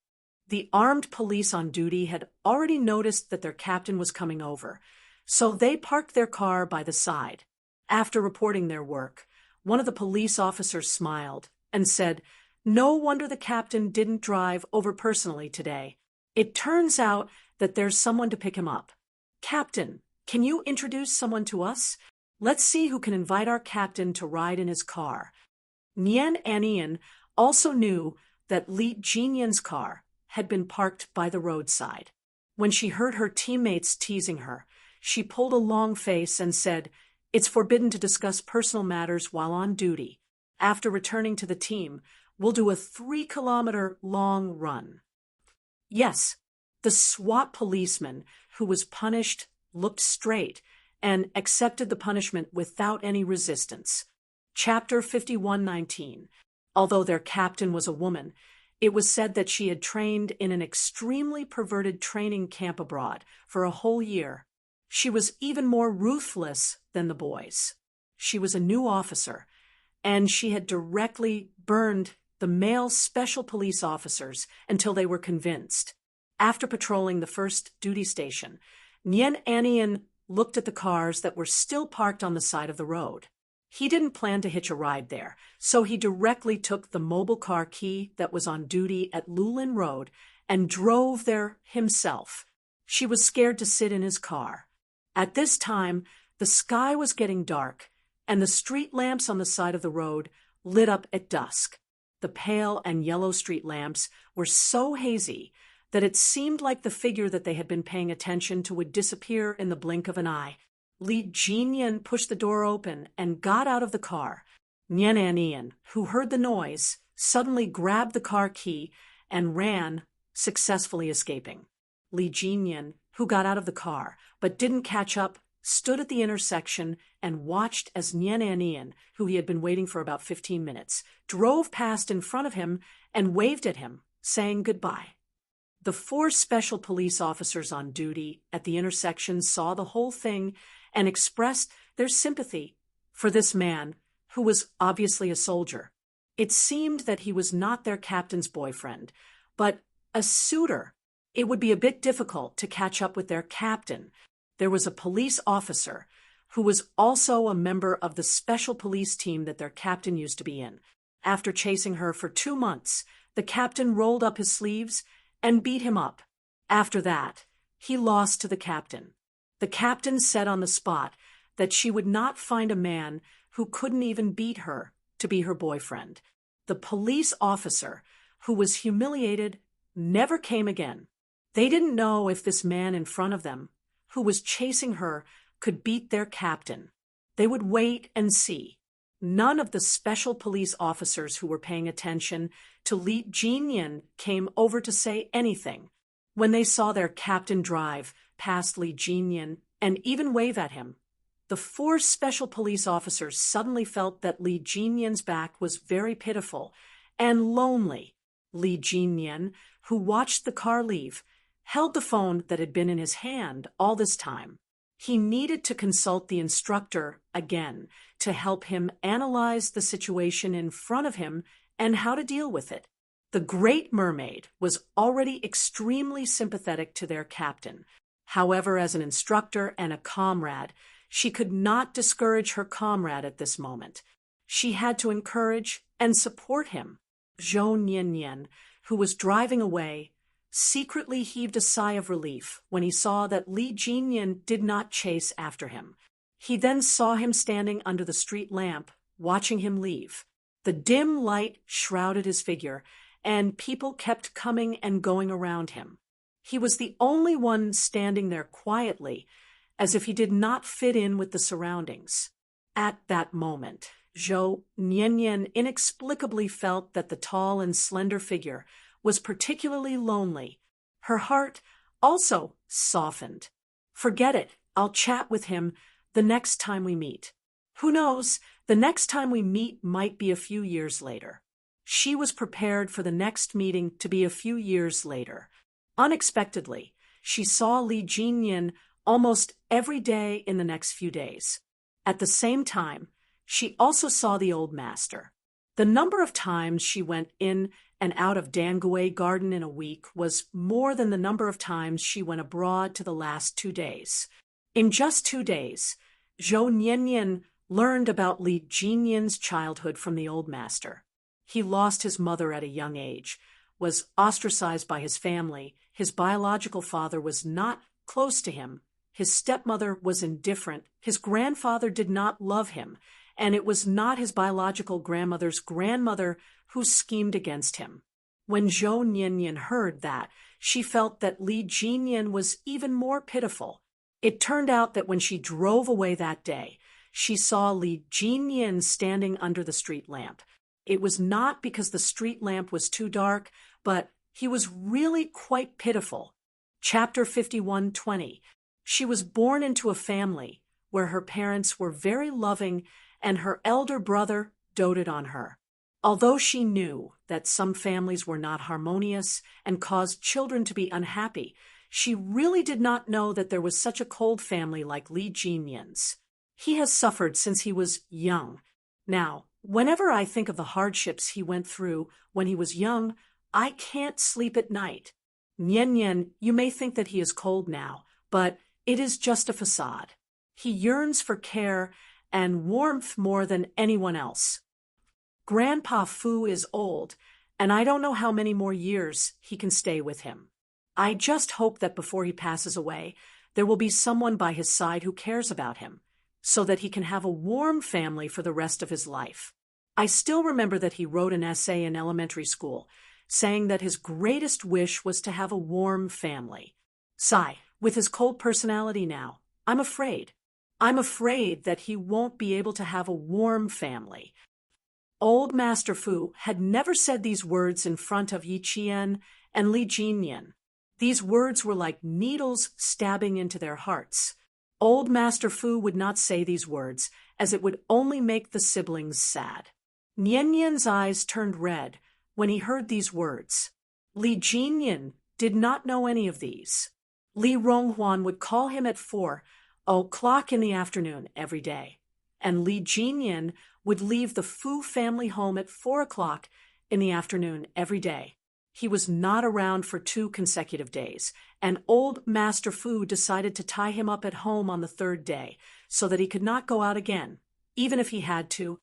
The armed police on duty had already noticed that their captain was coming over, so they parked their car by the side. After reporting their work, one of the police officers smiled and said, "No wonder the captain didn't drive over personally today. It turns out that there's someone to pick him up. Captain, can you introduce someone to us? Let's see who can invite our captain to ride in his car." Nian also knew that Li Jinyan's car had been parked by the roadside. When she heard her teammates teasing her, she pulled a long face and said, "It's forbidden to discuss personal matters while on duty. After returning to the team, we'll do a 3-kilometer long run." Yes, the SWAT policeman who was punished looked straight and accepted the punishment without any resistance. Chapter 51:19. Although their captain was a woman, it was said that she had trained in an extremely perverted training camp abroad for a whole year. She was even more ruthless than the boys. She was a new officer, and she had directly burned the male special police officers until they were convinced. After patrolling the first duty station, Nian looked at the cars that were still parked on the side of the road. He didn't plan to hitch a ride there, so he directly took the mobile car key that was on duty at Lulin Road and drove there himself. She was scared to sit in his car. At this time, the sky was getting dark, and the street lamps on the side of the road lit up at dusk. The pale and yellow street lamps were so hazy that it seemed like the figure that they had been paying attention to would disappear in the blink of an eye. Li Jinyan pushed the door open and got out of the car. Nian, who heard the noise, suddenly grabbed the car key and ran, successfully escaping. Li Jinyan, who got out of the car but didn't catch up, stood at the intersection and watched as Nian, who he had been waiting for about 15 minutes, drove past in front of him and waved at him, saying goodbye. The 4 special police officers on duty at the intersection saw the whole thing and expressed their sympathy for this man, who was obviously a soldier. It seemed that he was not their captain's boyfriend, but a suitor. It would be a bit difficult to catch up with their captain. There was a police officer who was also a member of the special police team that their captain used to be in. After chasing her for 2 months, the captain rolled up his sleeves and beat him up. After that, he lost to the captain. The captain said on the spot that she would not find a man who couldn't even beat her to be her boyfriend. The police officer, who was humiliated, never came again. They didn't know if this man in front of them, who was chasing her, could beat their captain. They would wait and see. None of the special police officers who were paying attention to Li Jinyan came over to say anything. When they saw their captain drive past Li Jinyan and even wave at him, the 4 special police officers suddenly felt that Li Jinyan's back was very pitiful and lonely. Li Jinyan, who watched the car leave, held the phone that had been in his hand all this time. He needed to consult the instructor again to help him analyze the situation in front of him and how to deal with it. The Great Mermaid was already extremely sympathetic to their captain. However, as an instructor and a comrade, she could not discourage her comrade at this moment. She had to encourage and support him. Zhou Nian, who was driving away, secretly heaved a sigh of relief when he saw that Li Jinyan did not chase after him. He then saw him standing under the street lamp, watching him leave. The dim light shrouded his figure, and people kept coming and going around him. He was the only one standing there quietly, as if he did not fit in with the surroundings. At that moment, Zhou Nian inexplicably felt that the tall and slender figure was particularly lonely. Her heart also softened. Forget it, I'll chat with him the next time we meet. Who knows, the next time we meet might be a few years later. She was prepared for the next meeting to be a few years later. Unexpectedly, she saw Li Jinyan almost every day in the next few days. At the same time, she also saw the old master. The number of times she went in and out of Dangui Garden in a week was more than the number of times she went abroad to the last 2 days. In just 2 days, Zhou Nian learned about Li Jinyan's childhood from the old master. He lost his mother at a young age, was ostracized by his family, his biological father was not close to him, his stepmother was indifferent, his grandfather did not love him, and it was not his biological grandmother's grandmother who schemed against him. When Zhou Nian heard that, she felt that Li Jinyan was even more pitiful. It turned out that when she drove away that day, she saw Li Jinyan standing under the street lamp. It was not because the street lamp was too dark, but he was really quite pitiful. Chapter 51:20. She was born into a family where her parents were very loving and her elder brother doted on her. Although she knew that some families were not harmonious and caused children to be unhappy, she really did not know that there was such a cold family like Li Jinyan's. He has suffered since he was young. Now, whenever I think of the hardships he went through when he was young, I can't sleep at night. Nian, you may think that he is cold now, but it is just a facade. He yearns for care and warmth more than anyone else. Grandpa Fu is old, and I don't know how many more years he can stay with him. I just hope that before he passes away, there will be someone by his side who cares about him, so that he can have a warm family for the rest of his life. I still remember that he wrote an essay in elementary school, saying that his greatest wish was to have a warm family. Sigh, with his cold personality now, I'm afraid that he won't be able to have a warm family. Old Master Fu had never said these words in front of Yi Qian and Li Jinyan. These words were like needles stabbing into their hearts. Old Master Fu would not say these words, as it would only make the siblings sad. Nian Yan's eyes turned red when he heard these words. Li Jinyan did not know any of these. Li Ronghuan would call him at 4:00 in the afternoon every day, and Li Jinyan would leave the Fu family home at 4:00 in the afternoon every day. He was not around for 2 consecutive days, and old Master Fu decided to tie him up at home on the 3rd day so that he could not go out again. Even if he had to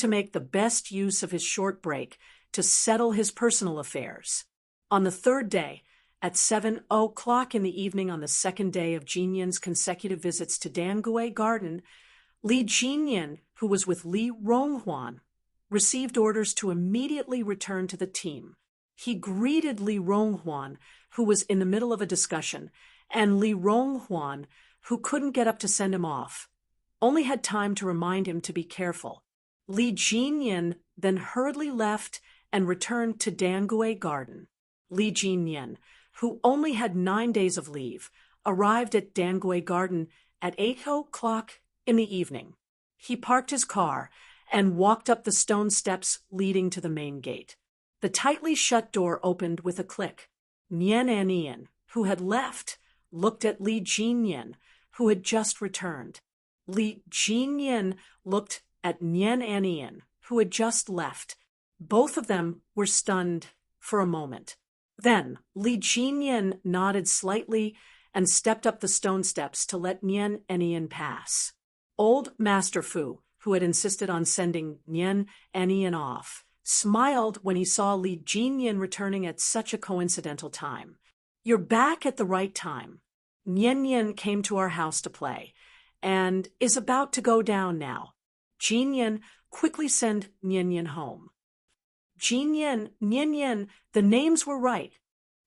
make the best use of his short break to settle his personal affairs. On the 3rd day, at 7:00 in the evening on the 2nd day of Jinyan's consecutive visits to Dangui Garden, Li Jinyan, who was with Li Ronghuan, received orders to immediately return to the team. He greeted Li Ronghuan, who was in the middle of a discussion, and Li Ronghuan, who couldn't get up to send him off, only had time to remind him to be careful. Li Jinyan then hurriedly left and returned to Dangui Garden. Li Jinyan, who only had 9 days of leave, arrived at Dangui Garden at 8:00 in the evening. He parked his car and walked up the stone steps leading to the main gate. The tightly shut door opened with a click. Nian Anian, who had left, looked at Li Jinyan, who had just returned. Li Jinyan looked at Nian Anian, who had just left. Both of them were stunned for a moment. Then Li Jinyan nodded slightly and stepped up the stone steps to let Nian Anian pass. Old Master Fu, who had insisted on sending Nian Anian off, smiled when he saw Li Jinyan returning at such a coincidental time. You're back at the right time. Nian Yan came to our house to play, and is about to go down now. Jinyan, quickly send Nian Yan home. Jinyan, Nian Yan, the names were right.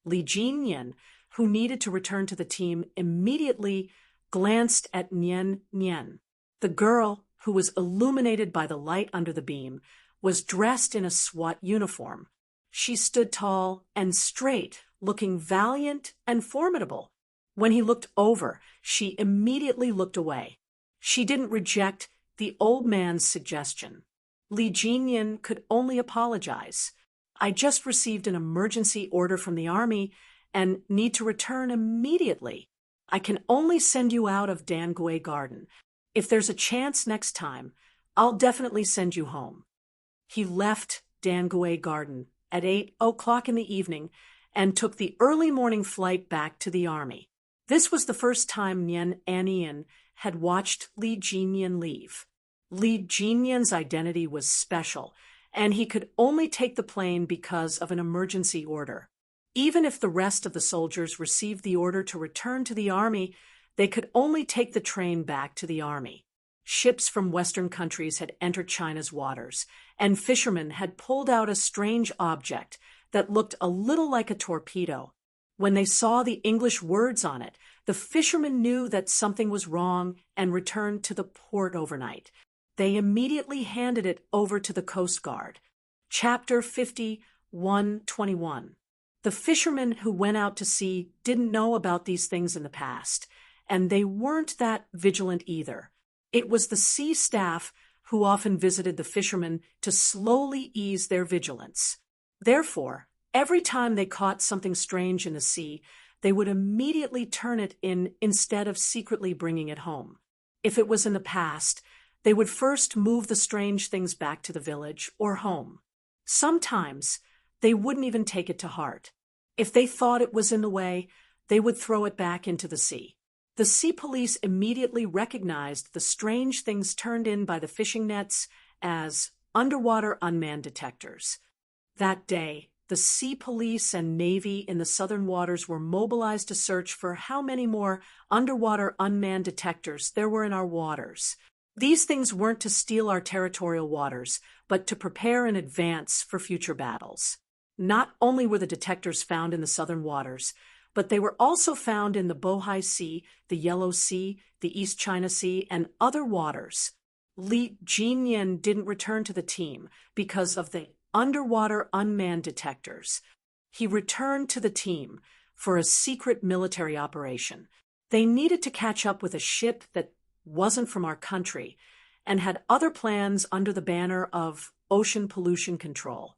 Li Jinyan, who needed to return to the team, immediately glanced at Nian Yan. The girl, who was illuminated by the light under the beam, was dressed in a SWAT uniform. She stood tall and straight, looking valiant and formidable. When he looked over, she immediately looked away. She didn't reject the old man's suggestion. Li Jinyan could only apologize. I just received an emergency order from the army and need to return immediately. I can only send you out of Dangui Garden. If there's a chance next time, I'll definitely send you home. He left Dangui Garden at 8:00 in the evening and took the early morning flight back to the army. This was the first time Nian Anian had watched Li Jinyan leave. Li Jinyan's identity was special, and he could only take the plane because of an emergency order. Even if the rest of the soldiers received the order to return to the army, they could only take the train back to the army. Ships from Western countries had entered China's waters, and fishermen had pulled out a strange object that looked a little like a torpedo. When they saw the English words on it, the fishermen knew that something was wrong and returned to the port overnight. They immediately handed it over to the Coast Guard. Chapter 50:121. The fishermen who went out to sea didn't know about these things in the past, and they weren't that vigilant either. It was the sea staff who often visited the fishermen to slowly ease their vigilance. Therefore, every time they caught something strange in the sea, they would immediately turn it in instead of secretly bringing it home. If it was in the past, they would first move the strange things back to the village or home. Sometimes they wouldn't even take it to heart. If they thought it was in the way, they would throw it back into the sea. The sea police immediately recognized the strange things turned in by the fishing nets as underwater unmanned detectors. That day, the sea police and Navy in the southern waters were mobilized to search for how many more underwater unmanned detectors there were in our waters. These things weren't to steal our territorial waters, but to prepare in advance for future battles. Not only were the detectors found in the southern waters, but they were also found in the Bohai Sea, the Yellow Sea, the East China Sea, and other waters. Li Jinyan didn't return to the team because of the underwater unmanned detectors. He returned to the team for a secret military operation. They needed to catch up with a ship that wasn't from our country and had other plans under the banner of ocean pollution control.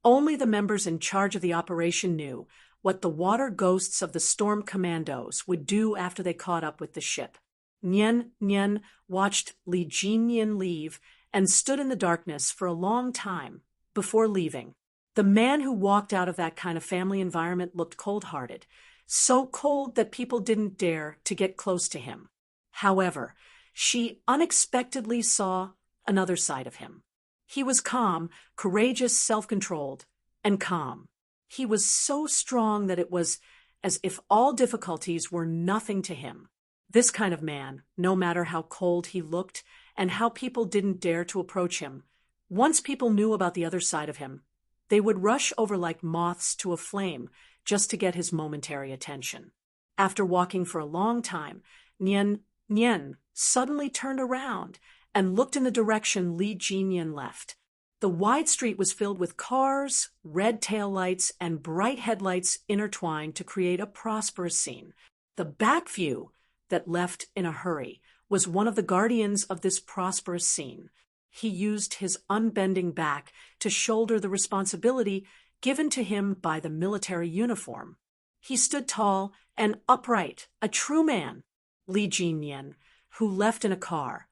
Only the members in charge of the operation knew what the water ghosts of the storm commandos would do after they caught up with the ship. Nian watched Li Jinyan leave and stood in the darkness for a long time before leaving. The man who walked out of that kind of family environment looked cold-hearted, so cold that people didn't dare to get close to him. However, she unexpectedly saw another side of him. He was calm, courageous, self-controlled, and calm. He was so strong that it was as if all difficulties were nothing to him. This kind of man, no matter how cold he looked and how people didn't dare to approach him, once people knew about the other side of him, they would rush over like moths to a flame just to get his momentary attention. After walking for a long time, Nian suddenly turned around and looked in the direction Li Jinyan left. The wide street was filled with cars, red taillights, and bright headlights intertwined to create a prosperous scene. The back view that left in a hurry was one of the guardians of this prosperous scene. He used his unbending back to shoulder the responsibility given to him by the military uniform. He stood tall and upright, a true man. Li Jinyan, who left in a car,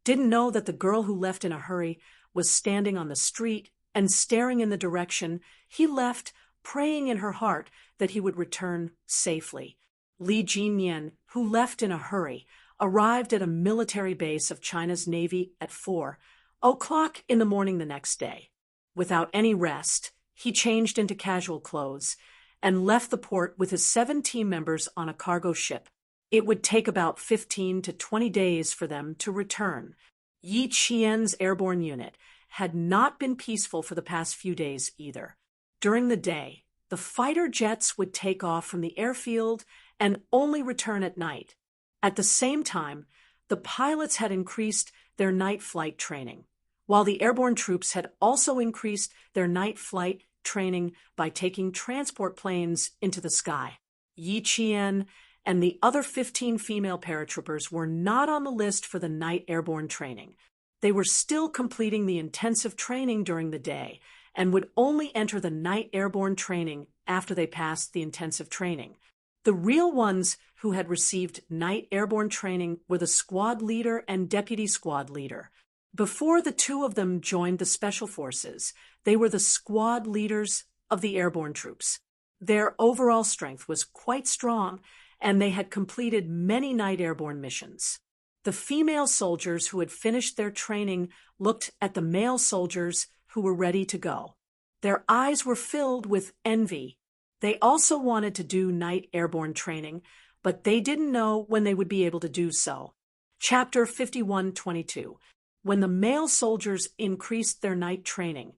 didn't know that the girl who left in a hurry was standing on the street and staring in the direction he left, praying in her heart that he would return safely. Li Jinyan, who left in a hurry, arrived at a military base of China's Navy at 4:00 in the morning the next day. Without any rest, he changed into casual clothes and left the port with his 7 team members on a cargo ship. It would take about 15 to 20 days for them to return. Yi Qian's airborne unit had not been peaceful for the past few days either. During the day, the fighter jets would take off from the airfield and only return at night. At the same time, the pilots had increased their night flight training, while the airborne troops had also increased their night flight training by taking transport planes into the sky. Yi Qian and the other 15 female paratroopers were not on the list for the night airborne training. They were still completing the intensive training during the day and would only enter the night airborne training after they passed the intensive training. The real ones who had received night airborne training were the squad leader and deputy squad leader. Before the two of them joined the special forces, they were the squad leaders of the airborne troops. Their overall strength was quite strong, and they had completed many night airborne missions. The female soldiers who had finished their training looked at the male soldiers who were ready to go. Their eyes were filled with envy. They also wanted to do night airborne training, but they didn't know when they would be able to do so. Chapter 51:22. When the male soldiers increased their night training,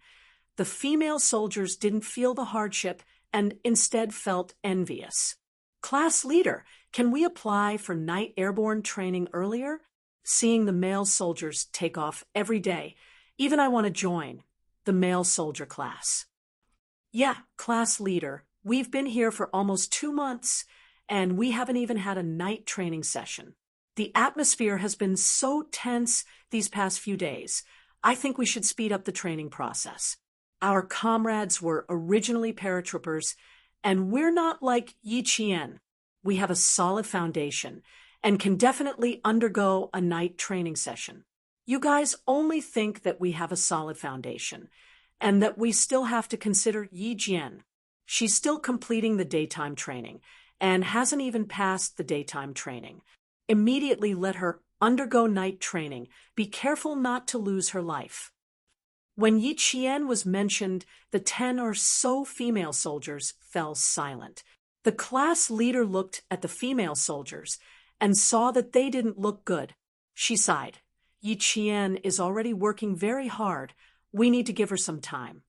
the female soldiers didn't feel the hardship and instead felt envious. Class leader, can we apply for night airborne training earlier? Seeing the male soldiers take off every day, even I want to join the male soldier class. Yeah, class leader, we've been here for almost 2 months, and we haven't even had a night training session. The atmosphere has been so tense these past few days. I think we should speed up the training process. Our comrades were originally paratroopers, and we're not like Yi Qian. We have a solid foundation and can definitely undergo a night training session. You guys only think that we have a solid foundation and that we still have to consider Yi Jian. She's still completing the daytime training and hasn't even passed the daytime training. immediately let her undergo night training. Be careful not to lose her life. When Yi Qian was mentioned, the 10 or so female soldiers fell silent. The class leader looked at the female soldiers and saw that they didn't look good. She sighed. Yi Qian is already working very hard. We need to give her some time.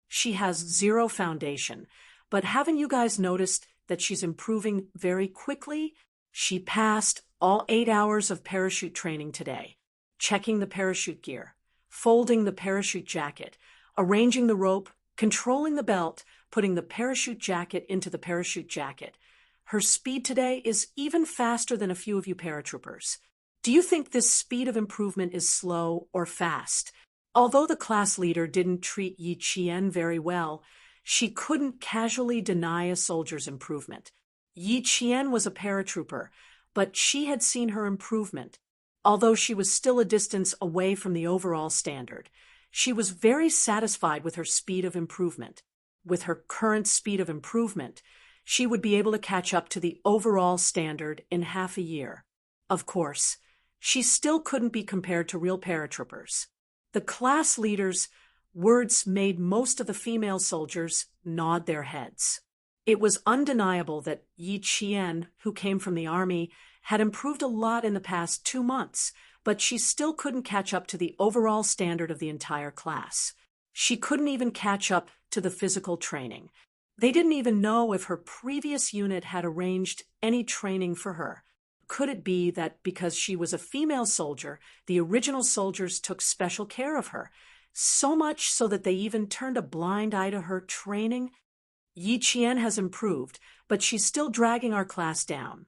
She has zero foundation, but haven't you guys noticed that she's improving very quickly? She passed all 8 hours of parachute training today, checking the parachute gear, folding the parachute jacket, arranging the rope, controlling the belt, putting the parachute jacket into the parachute jacket. Her speed today is even faster than a few of you paratroopers. Do you think this speed of improvement is slow or fast? Although the class leader didn't treat Yi Qian very well, she couldn't casually deny a soldier's improvement. Yi Qian was a paratrooper, but she had seen her improvement. Although she was still a distance away from the overall standard, she was very satisfied with her speed of improvement. With her current speed of improvement, she would be able to catch up to the overall standard in half a year. Of course, she still couldn't be compared to real paratroopers. The class leader's words made most of the female soldiers nod their heads. It was undeniable that Yi Qian, who came from the army, had improved a lot in the past 2 months, but she still couldn't catch up to the overall standard of the entire class. She couldn't even catch up to the physical training. They didn't even know if her previous unit had arranged any training for her. Could it be that because she was a female soldier, the original soldiers took special care of her, so much so that they even turned a blind eye to her training? Yi Qian has improved, but she's still dragging our class down.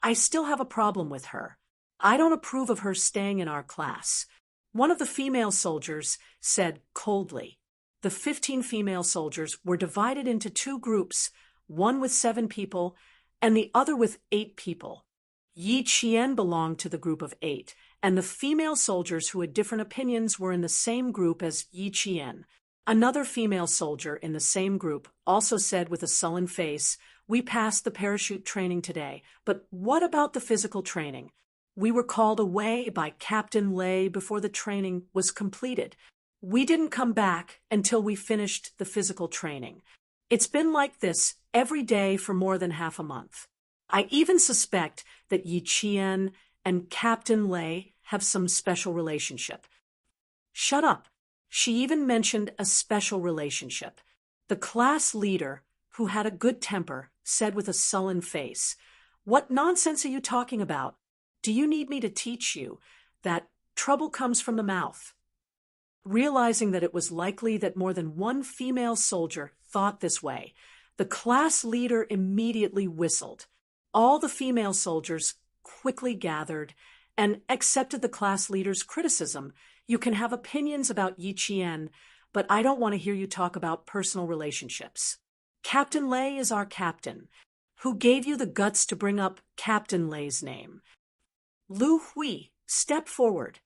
I still have a problem with her. I don't approve of her staying in our class. One of the female soldiers said coldly. The 15 female soldiers were divided into 2 groups, one with 7 people and the other with 8 people. Yi Qian belonged to the group of 8, and the female soldiers who had different opinions were in the same group as Yi Qian. Another female soldier in the same group also said with a sullen face, "We passed the parachute training today, but what about the physical training? We were called away by Captain Lei before the training was completed. We didn't come back until we finished the physical training. It's been like this every day for more than half a month. I even suspect that Yi Qian and Captain Lei have some special relationship." Shut up. She even mentioned a special relationship. The class leader, who had a good temper, said with a sullen face, "What nonsense are you talking about? Do you need me to teach you that trouble comes from the mouth?" Realizing that it was likely that more than one female soldier thought this way, the class leader immediately whistled. All the female soldiers quickly gathered and accepted the class leader's criticism. "You can have opinions about Yi Qian, but I don't want to hear you talk about personal relationships. Captain Lei is our captain. Who gave you the guts to bring up Captain Lei's name? Lu Hui, step forward."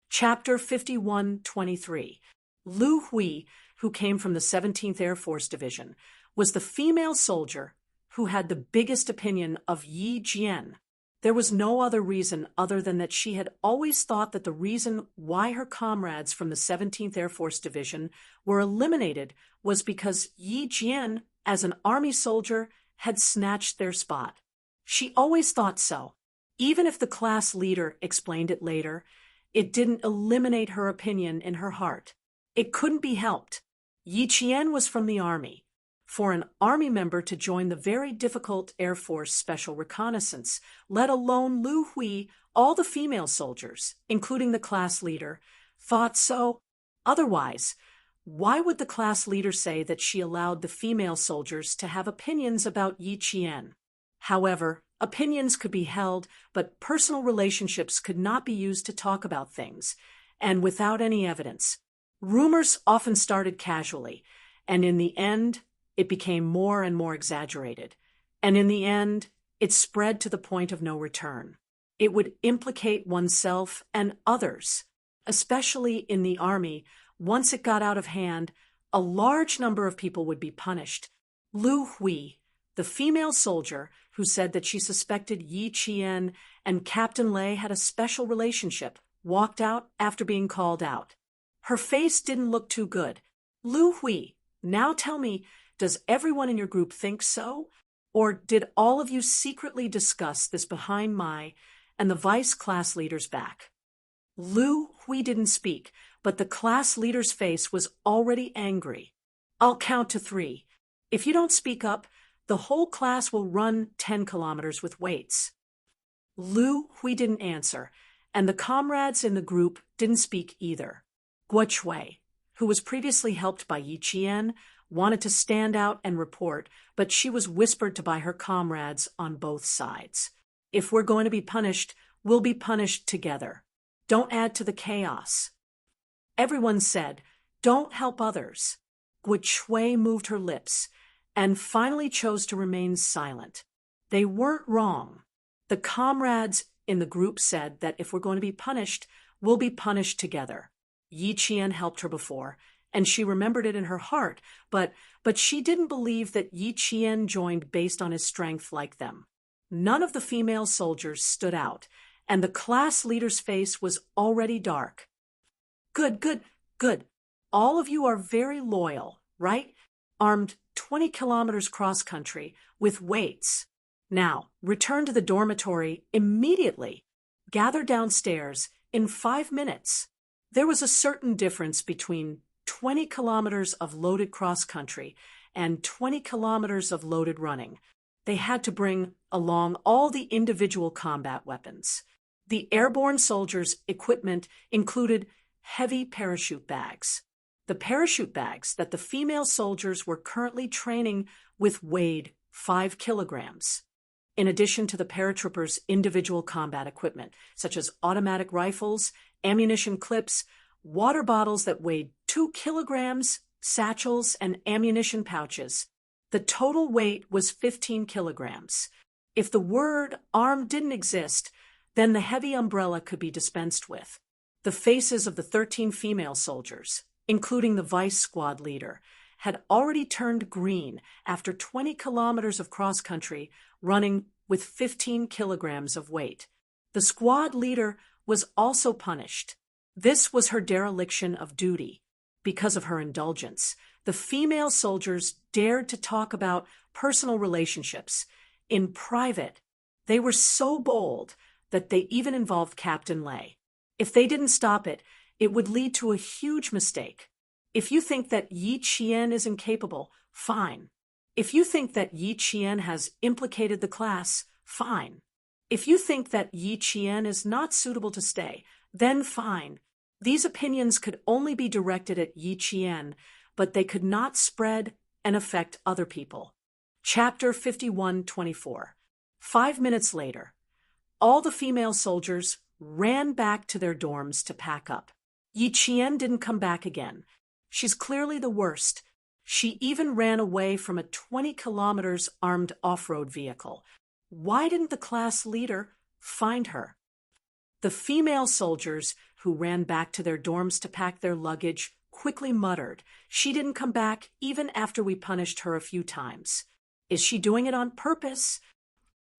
Chapter 51-23. Lu Hui, who came from the 17th Air Force Division, was the female soldier who had the biggest opinion of Yi Qian. There was no other reason other than that she had always thought that the reason why her comrades from the 17th Air Force Division were eliminated was because Yi Qian, as an army soldier, had snatched their spot. She always thought so. Even if the class leader explained it later, it didn't eliminate her opinion in her heart. It couldn't be helped. Yi Qian was from the army. For an army member to join the very difficult Air Force Special Reconnaissance, let alone Lu Hui, all the female soldiers, including the class leader, thought so. Otherwise, why would the class leader say that she allowed the female soldiers to have opinions about Yi Qian? However, opinions could be held, but personal relationships could not be used to talk about things, and without any evidence. Rumors often started casually, and in the end, it became more and more exaggerated. And in the end, it spread to the point of no return. It would implicate oneself and others, especially in the army. Once it got out of hand, a large number of people would be punished. Lu Hui, The female soldier, who said that she suspected Yi Qian and Captain Lei had a special relationship, walked out after being called out. Her face didn't look too good. Lu Hui, now tell me, does everyone in your group think so? Or did all of you secretly discuss this behind my and the vice class leader's back? Lu Hui didn't speak, but the class leader's face was already angry. I'll count to 3. If you don't speak up, the whole class will run 10 kilometers with weights. Lu Hui didn't answer, and the comrades in the group didn't speak either. Guo Chui, who was previously helped by Yi Qian, wanted to stand out and report, but she was whispered to by her comrades on both sides. If we're going to be punished, we'll be punished together. Don't add to the chaos. Everyone said, don't help others. Guo Chui moved her lips and finally chose to remain silent. They weren't wrong. The comrades in the group said that if we're going to be punished, we'll be punished together. Yi Qian helped her before, and she remembered it in her heart, but she didn't believe that Yi Qian joined based on his strength like them. None of the female soldiers stood out, and the class leader's face was already dark. Good. All of you are very loyal, right? Armed 20 kilometers cross-country with weights. Now, return to the dormitory immediately. Gather downstairs in 5 minutes. There was a certain difference between 20 kilometers of loaded cross-country and 20 kilometers of loaded running. They had to bring along all the individual combat weapons. The airborne soldiers' equipment included heavy parachute bags. The parachute bags that the female soldiers were currently training with weighed 5 kilograms. In addition to the paratroopers' individual combat equipment, such as automatic rifles, ammunition clips, water bottles that weighed 2 kilograms, satchels, and ammunition pouches. The total weight was 15 kilograms. If the word arm didn't exist, then the heavy umbrella could be dispensed with. The faces of the 13 female soldiers, including the vice squad leader, had already turned green after 20 kilometers of cross-country running with 15 kilograms of weight. The squad leader was also punished. This was her dereliction of duty. Because of her indulgence, the female soldiers dared to talk about personal relationships in private. They were so bold that they even involved Captain Lei. If they didn't stop it, it would lead to a huge mistake. If you think that Yi Qian is incapable, fine. If you think that Yi Qian has implicated the class, fine. If you think that Yi Qian is not suitable to stay, then fine. These opinions could only be directed at Yi Qian, but they could not spread and affect other people. Chapter 51-24. 5 minutes later, all the female soldiers ran back to their dorms to pack up. Yi Qian didn't come back again. She's clearly the worst. She even ran away from a 20 kilometers armed off-road vehicle. Why didn't the class leader find her? The female soldiers who ran back to their dorms to pack their luggage quickly muttered, "She didn't come back even after we punished her a few times. Is she doing it on purpose?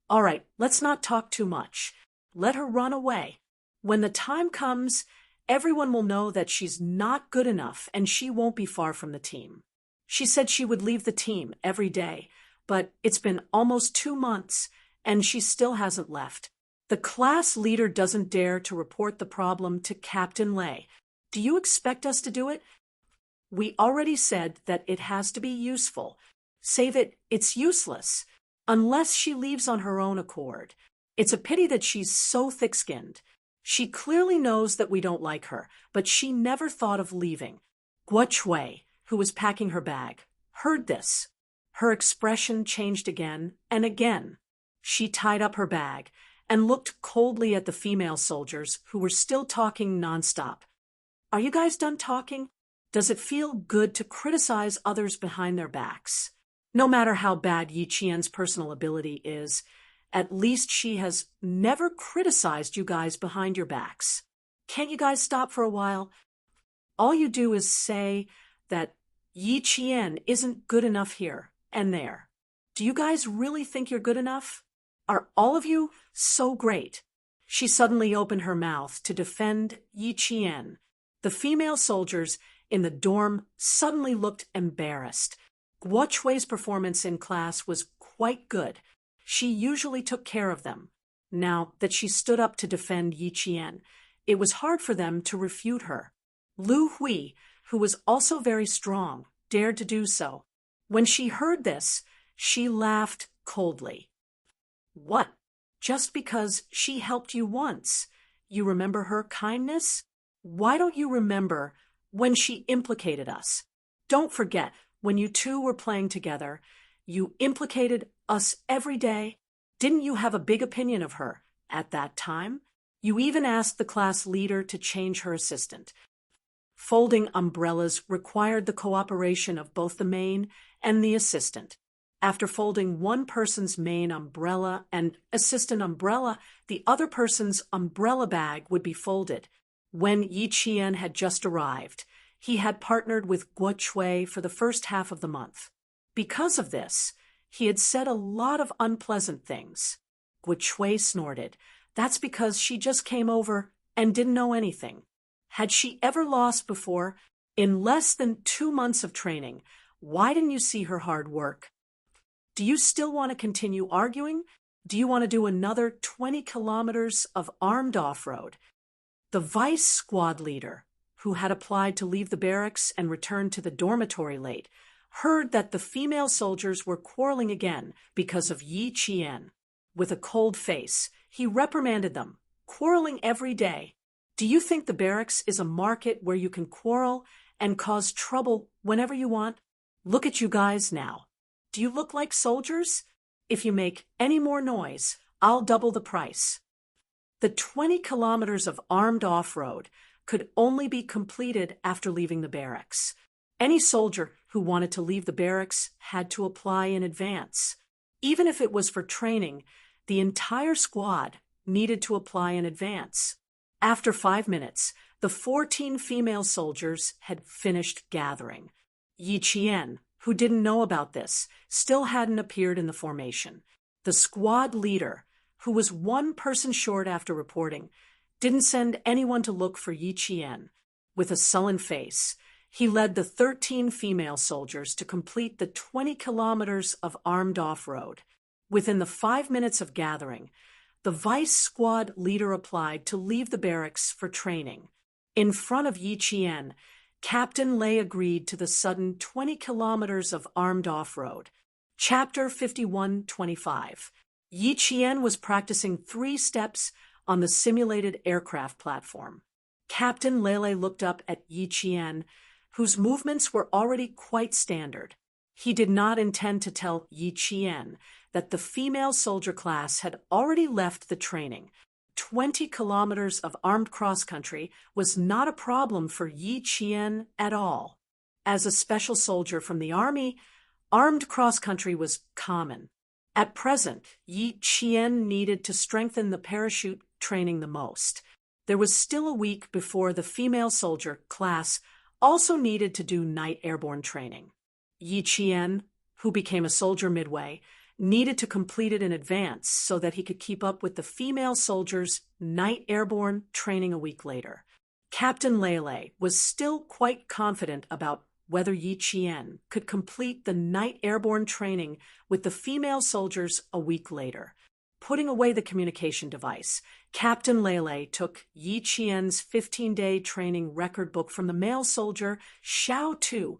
All right, let's not talk too much. Let her run away. When the time comes, everyone will know that she's not good enough and she won't be far from the team." She said she would leave the team every day, but it's been almost 2 months and she still hasn't left. The class leader doesn't dare to report the problem to Captain Lei. Do you expect us to do it? We already said that it has to be useful. Save it, it's useless. Unless she leaves on her own accord. It's a pity that she's so thick-skinned. She clearly knows that we don't like her, but she never thought of leaving. Guo Chui, who was packing her bag, heard this. Her expression changed again and again. She tied up her bag and looked coldly at the female soldiers who were still talking nonstop. Are you guys done talking? Does it feel good to criticize others behind their backs? No matter how bad Yi Qian's personal ability is, at least she has never criticized you guys behind your backs. Can't you guys stop for a while? All you do is say that Yi Qian isn't good enough here and there. Do you guys really think you're good enough? Are all of you so great? She suddenly opened her mouth to defend Yi Qian. The female soldiers in the dorm suddenly looked embarrassed. Guo Chui's performance in class was quite good. She usually took care of them. Now that she stood up to defend Yi Qian, it was hard for them to refute her. Lu Hui, who was also very strong, dared to do so. When she heard this, she laughed coldly. What? Just because she helped you once, you remember her kindness? Why don't you remember when she implicated us? Don't forget, when you two were playing together, you implicated us every day. Didn't you have a big opinion of her at that time? You even asked the class leader to change her assistant. Folding umbrellas required the cooperation of both the main and the assistant. After folding one person's main umbrella and assistant umbrella, the other person's umbrella bag would be folded. When Yi Qian had just arrived, he had partnered with Guo Chui for the first half of the month. Because of this, he had said a lot of unpleasant things. Guo Chui snorted. That's because she just came over and didn't know anything. Had she ever lost before? In less than 2 months of training, why didn't you see her hard work? Do you still want to continue arguing? Do you want to do another 20 kilometers of armed off-road? The vice squad leader, who had applied to leave the barracks and return to the dormitory late, heard that the female soldiers were quarreling again because of Yi Qian. With a cold face, he reprimanded them, quarreling every day. Do you think the barracks is a market where you can quarrel and cause trouble whenever you want? Look at you guys now. Do you look like soldiers? If you make any more noise, I'll double the price. The 20 kilometers of armed off-road could only be completed after leaving the barracks. Any soldier who wanted to leave the barracks had to apply in advance. Even if it was for training, the entire squad needed to apply in advance. After 5 minutes, the 14 female soldiers had finished gathering. Yi Qian, who didn't know about this, still hadn't appeared in the formation. The squad leader, who was 1 person short after reporting, didn't send anyone to look for Yi Qian. With a sullen face, he led the 13 female soldiers to complete the 20 kilometers of armed off-road. Within the 5 minutes of gathering, the vice squad leader applied to leave the barracks for training. In front of Yi Qian, Captain Lei agreed to the sudden 20 kilometers of armed off-road. Chapter 51-25. Yi Qian was practicing 3 steps on the simulated aircraft platform. Captain Lei looked up at Yi Qian, whose movements were already quite standard. He did not intend to tell Yi Qian that the female soldier class had already left the training. 20 kilometers of armed cross-country was not a problem for Yi Qian at all. As a special soldier from the army, armed cross-country was common. At present, Yi Qian needed to strengthen the parachute training the most. There was still a week before the female soldier class also needed to do night airborne training. Yi Qian, who became a soldier midway, needed to complete it in advance so that he could keep up with the female soldiers' night airborne training a week later. Captain Lei was still quite confident about whether Yi Qian could complete the night airborne training with the female soldiers a week later. Putting away the communication device, Captain Lei took Yi Qian's 15-day training record book from the male soldier Xiao Tu.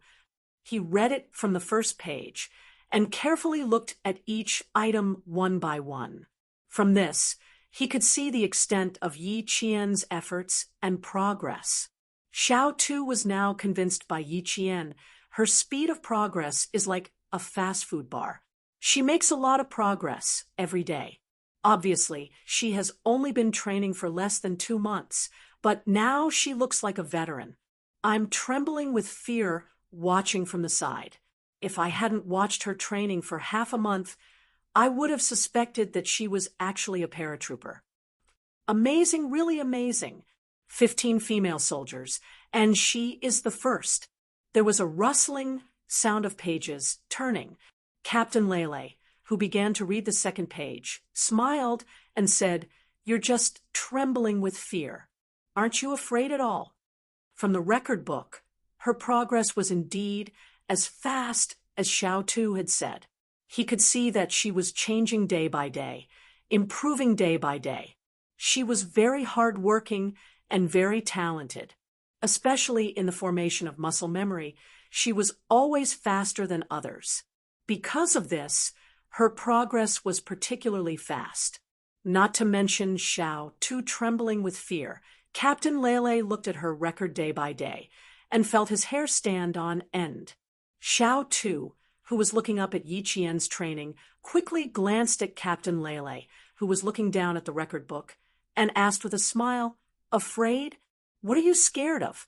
He read it from the first page and carefully looked at each item one by one. From this, he could see the extent of Yi Qian's efforts and progress. Xiao Tu was now convinced by Yi Qian her speed of progress is like a fast food bar. She makes a lot of progress every day. Obviously, she has only been training for less than 2 months, but now she looks like a veteran. I'm trembling with fear watching from the side. If I hadn't watched her training for half a month, I would have suspected that she was actually a paratrooper. Amazing, really amazing. 15 female soldiers, and she is the first. There was a rustling sound of pages turning. Captain Lei who began to read the second page, smiled and said, "You're just trembling with fear. Aren't you afraid at all?" From the record book, her progress was indeed as fast as Xiao Tu had said. He could see that she was changing day by day, improving day by day. She was very hard-working and very talented. Especially in the formation of muscle memory, she was always faster than others. Because of this, her progress was particularly fast. Not to mention Xiao Tu trembling with fear, Captain Lele looked at her record day by day and felt his hair stand on end. Xiao Tu, who was looking up at Yi Qian's training, quickly glanced at Captain Lele, who was looking down at the record book, and asked with a smile, "Afraid? What are you scared of?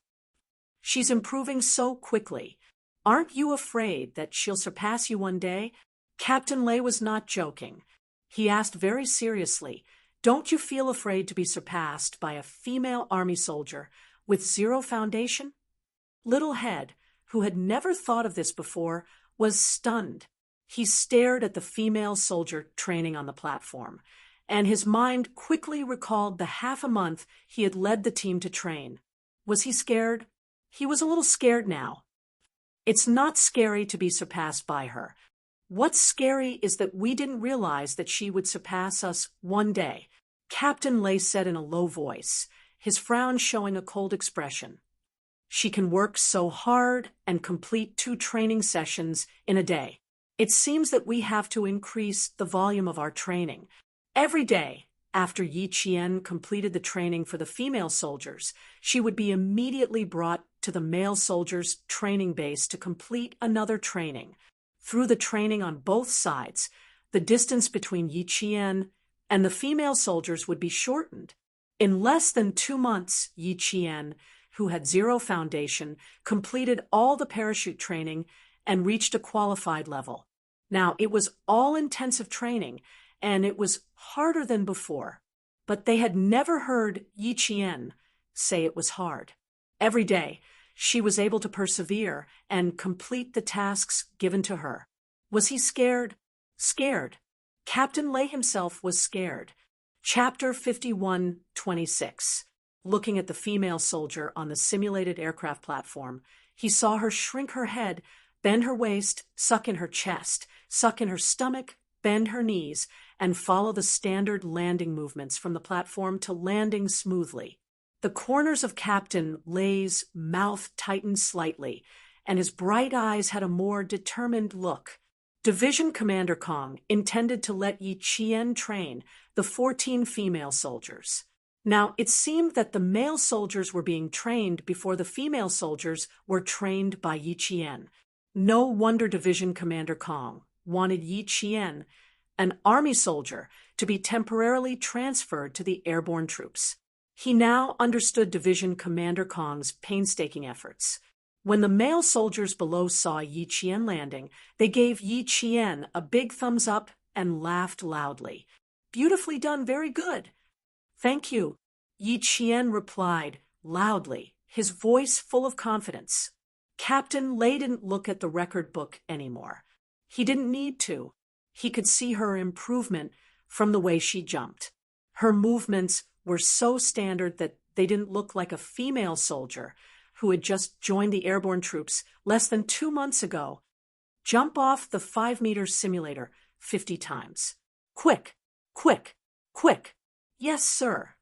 She's improving so quickly. Aren't you afraid that she'll surpass you one day?" Captain Lei was not joking. He asked very seriously, "Don't you feel afraid to be surpassed by a female army soldier with zero foundation?" Little Head, who had never thought of this before, was stunned. He stared at the female soldier training on the platform, and his mind quickly recalled the half a month he had led the team to train. Was he scared? He was a little scared now. It's not scary to be surpassed by her. What's scary is that we didn't realize that she would surpass us one day, Captain Lei said in a low voice, his frown showing a cold expression. She can work so hard and complete 2 training sessions in a day. It seems that we have to increase the volume of our training. Every day, after Yi Qian completed the training for the female soldiers, she would be immediately brought to the male soldiers' training base to complete another training. Through the training on both sides, the distance between Yi Qian and the female soldiers would be shortened. In less than 2 months, Yi Qian, who had zero foundation, completed all the parachute training and reached a qualified level. Now, it was all intensive training, and it was harder than before. But they had never heard Yi Qian say it was hard. Every day, she was able to persevere and complete the tasks given to her. Was he scared? Scared. Captain Lei himself was scared. Chapter 51:26. Looking at the female soldier on the simulated aircraft platform, he saw her shrink her head, bend her waist, suck in her chest, suck in her stomach, bend her knees, and follow the standard landing movements from the platform to landing smoothly. The corners of Captain Lei's mouth tightened slightly, and his bright eyes had a more determined look. Division Commander Kong intended to let Yi Qian train the 14 female soldiers. Now, it seemed that the male soldiers were being trained before the female soldiers were trained by Yi Qian. No wonder Division Commander Kong wanted Yi Qian, an army soldier, to be temporarily transferred to the airborne troops. He now understood Division Commander Kong's painstaking efforts. When the male soldiers below saw Yi Qian landing, they gave Yi Qian a big thumbs up and laughed loudly. "Beautifully done, very good." "Thank you," Yi Qian replied loudly, his voice full of confidence. Captain Lei didn't look at the record book anymore. He didn't need to. He could see her improvement from the way she jumped. Her movements were so standard that they didn't look like a female soldier who had just joined the airborne troops less than 2 months ago. Jump off the 5-meter simulator 50 times. Quick, quick, quick. Yes, sir.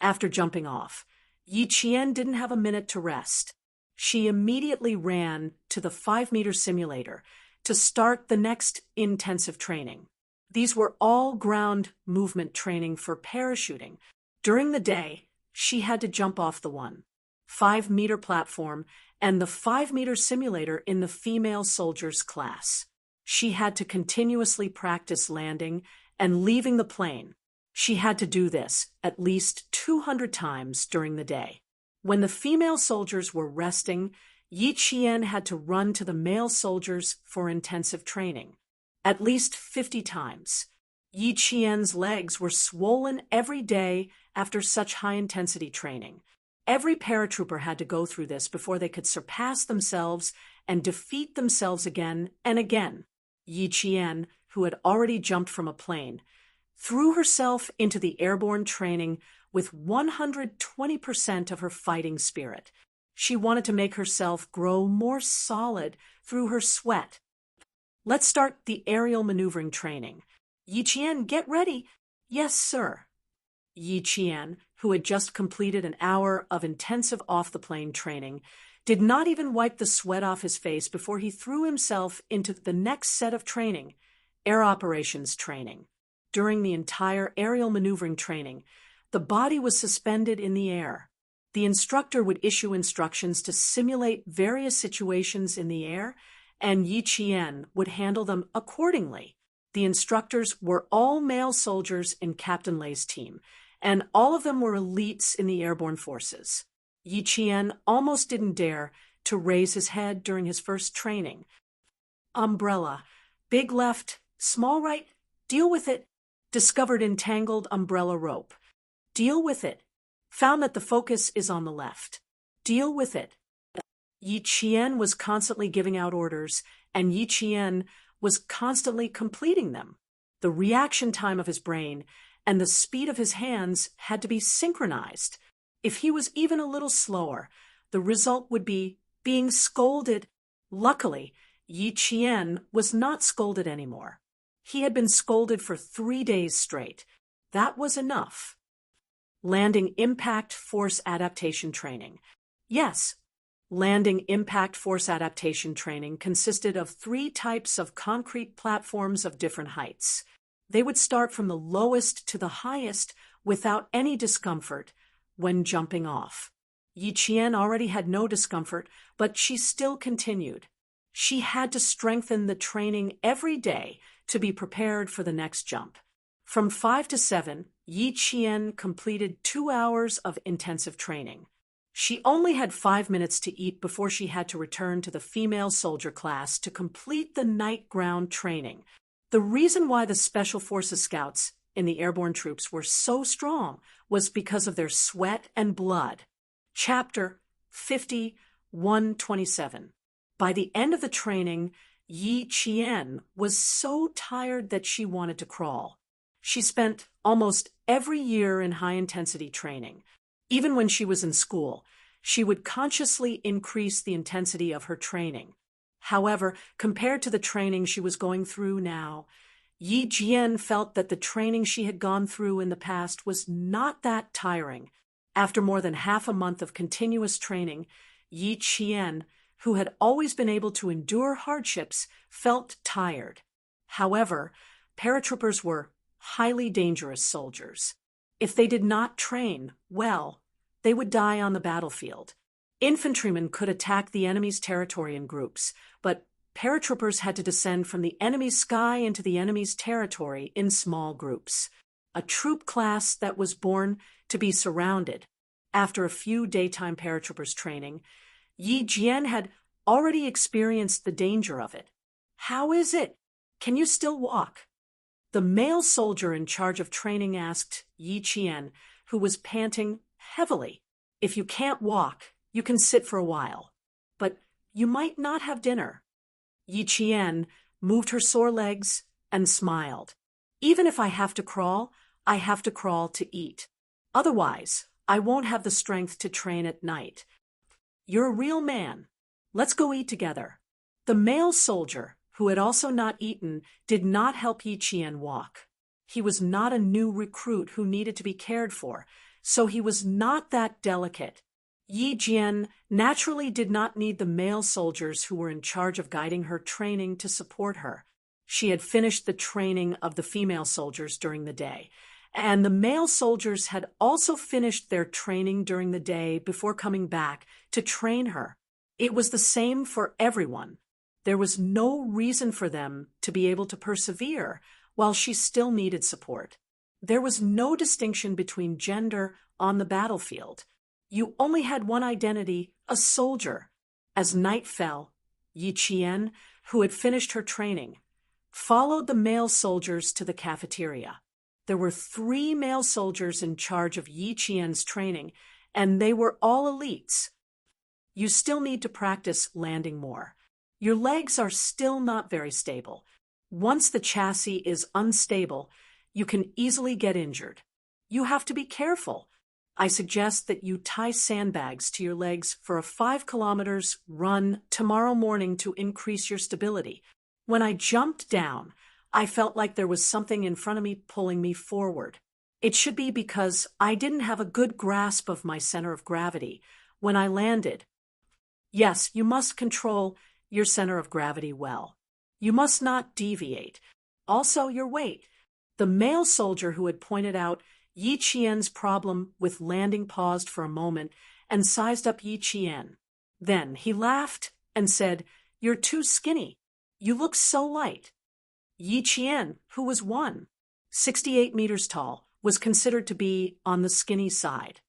After jumping off, Yi Qian didn't have a minute to rest. She immediately ran to the 5-meter simulator to start the next intensive training. These were all ground movement training for parachuting. During the day, she had to jump off the 5-meter platform and the 5-meter simulator in the female soldiers class. She had to continuously practice landing and leaving the plane. She had to do this at least 200 times during the day. When the female soldiers were resting, Yi Qian had to run to the male soldiers for intensive training, at least 50 times. Yi Qian's legs were swollen every day after such high-intensity training. Every paratrooper had to go through this before they could surpass themselves and defeat themselves again and again. Yi Qian, who had already jumped from a plane, threw herself into the airborne training with 120% of her fighting spirit. She wanted to make herself grow more solid through her sweat. Let's start the aerial maneuvering training. Yi Qian, get ready. Yes, sir. Yi Qian, who had just completed an hour of intensive off-the-plane training, did not even wipe the sweat off his face before he threw himself into the next set of training, air operations training. During the entire aerial maneuvering training, the body was suspended in the air. The instructor would issue instructions to simulate various situations in the air, and Yi Qian would handle them accordingly. The instructors were all male soldiers in Captain Lei's team, and all of them were elites in the airborne forces. Yi Qian almost didn't dare to raise his head during his first training. Umbrella, big left, small right, deal with it. Discovered entangled umbrella rope. Deal with it. Found that the focus is on the left. Deal with it. Yi Qian was constantly giving out orders, and Yi Qian was constantly completing them. The reaction time of his brain and the speed of his hands had to be synchronized. If he was even a little slower, the result would be being scolded. Luckily, Yi Qian was not scolded anymore. He had been scolded for 3 days straight. That was enough. Landing impact force adaptation training. Yes, landing impact force adaptation training consisted of 3 types of concrete platforms of different heights. They would start from the lowest to the highest without any discomfort when jumping off. Yi Qian already had no discomfort, but she still continued. She had to strengthen the training every day to be prepared for the next jump. From 5 to 7, Yi Qian completed 2 hours of intensive training. She only had 5 minutes to eat before she had to return to the female soldier class to complete the night ground training. The reason why the Special Forces Scouts in the airborne troops were so strong was because of their sweat and blood. Chapter 50:127. By the end of the training, Yi Qian was so tired that she wanted to crawl. She spent almost every year in high-intensity training. Even when she was in school, she would consciously increase the intensity of her training. However, compared to the training she was going through now, Yi Qian felt that the training she had gone through in the past was not that tiring. After more than half a month of continuous training, Yi Qian, who had always been able to endure hardships, felt tired. However, paratroopers were highly dangerous soldiers. If they did not train well, they would die on the battlefield. Infantrymen could attack the enemy's territory in groups, but paratroopers had to descend from the enemy's sky into the enemy's territory in small groups. A troop class that was born to be surrounded. After a few daytime paratroopers training, Yi Qian had already experienced the danger of it. How is it? Can you still walk? The male soldier in charge of training asked Yi Qian, who was panting heavily. If you can't walk, you can sit for a while. But you might not have dinner. Yi Qian moved her sore legs and smiled. Even if I have to crawl, I have to crawl to eat. Otherwise, I won't have the strength to train at night. You're a real man. Let's go eat together. The male soldier, who had also not eaten, did not help Yi Qian walk. He was not a new recruit who needed to be cared for, so he was not that delicate. Yi Qian naturally did not need the male soldiers who were in charge of guiding her training to support her. She had finished the training of the female soldiers during the day, and the male soldiers had also finished their training during the day before coming back to train her. It was the same for everyone. There was no reason for them to be able to persevere while she still needed support. There was no distinction between gender on the battlefield. You only had one identity, a soldier. As night fell, Yi Qian, who had finished her training, followed the male soldiers to the cafeteria. There were 3 male soldiers in charge of Yi Qian's training, and they were all elites. You still need to practice landing more. Your legs are still not very stable. Once the chassis is unstable, you can easily get injured. You have to be careful. I suggest that you tie sandbags to your legs for a 5 kilometers run tomorrow morning to increase your stability. When I jumped down, I felt like there was something in front of me pulling me forward. It should be because I didn't have a good grasp of my center of gravity when I landed. Yes, you must control your center of gravity well. You must not deviate. Also, your weight. The male soldier who had pointed out Yi Qian's problem with landing paused for a moment and sized up Yi Qian. Then he laughed and said, "You're too skinny. You look so light." Yi Qian, who was 168 meters tall, was considered to be on the skinny side.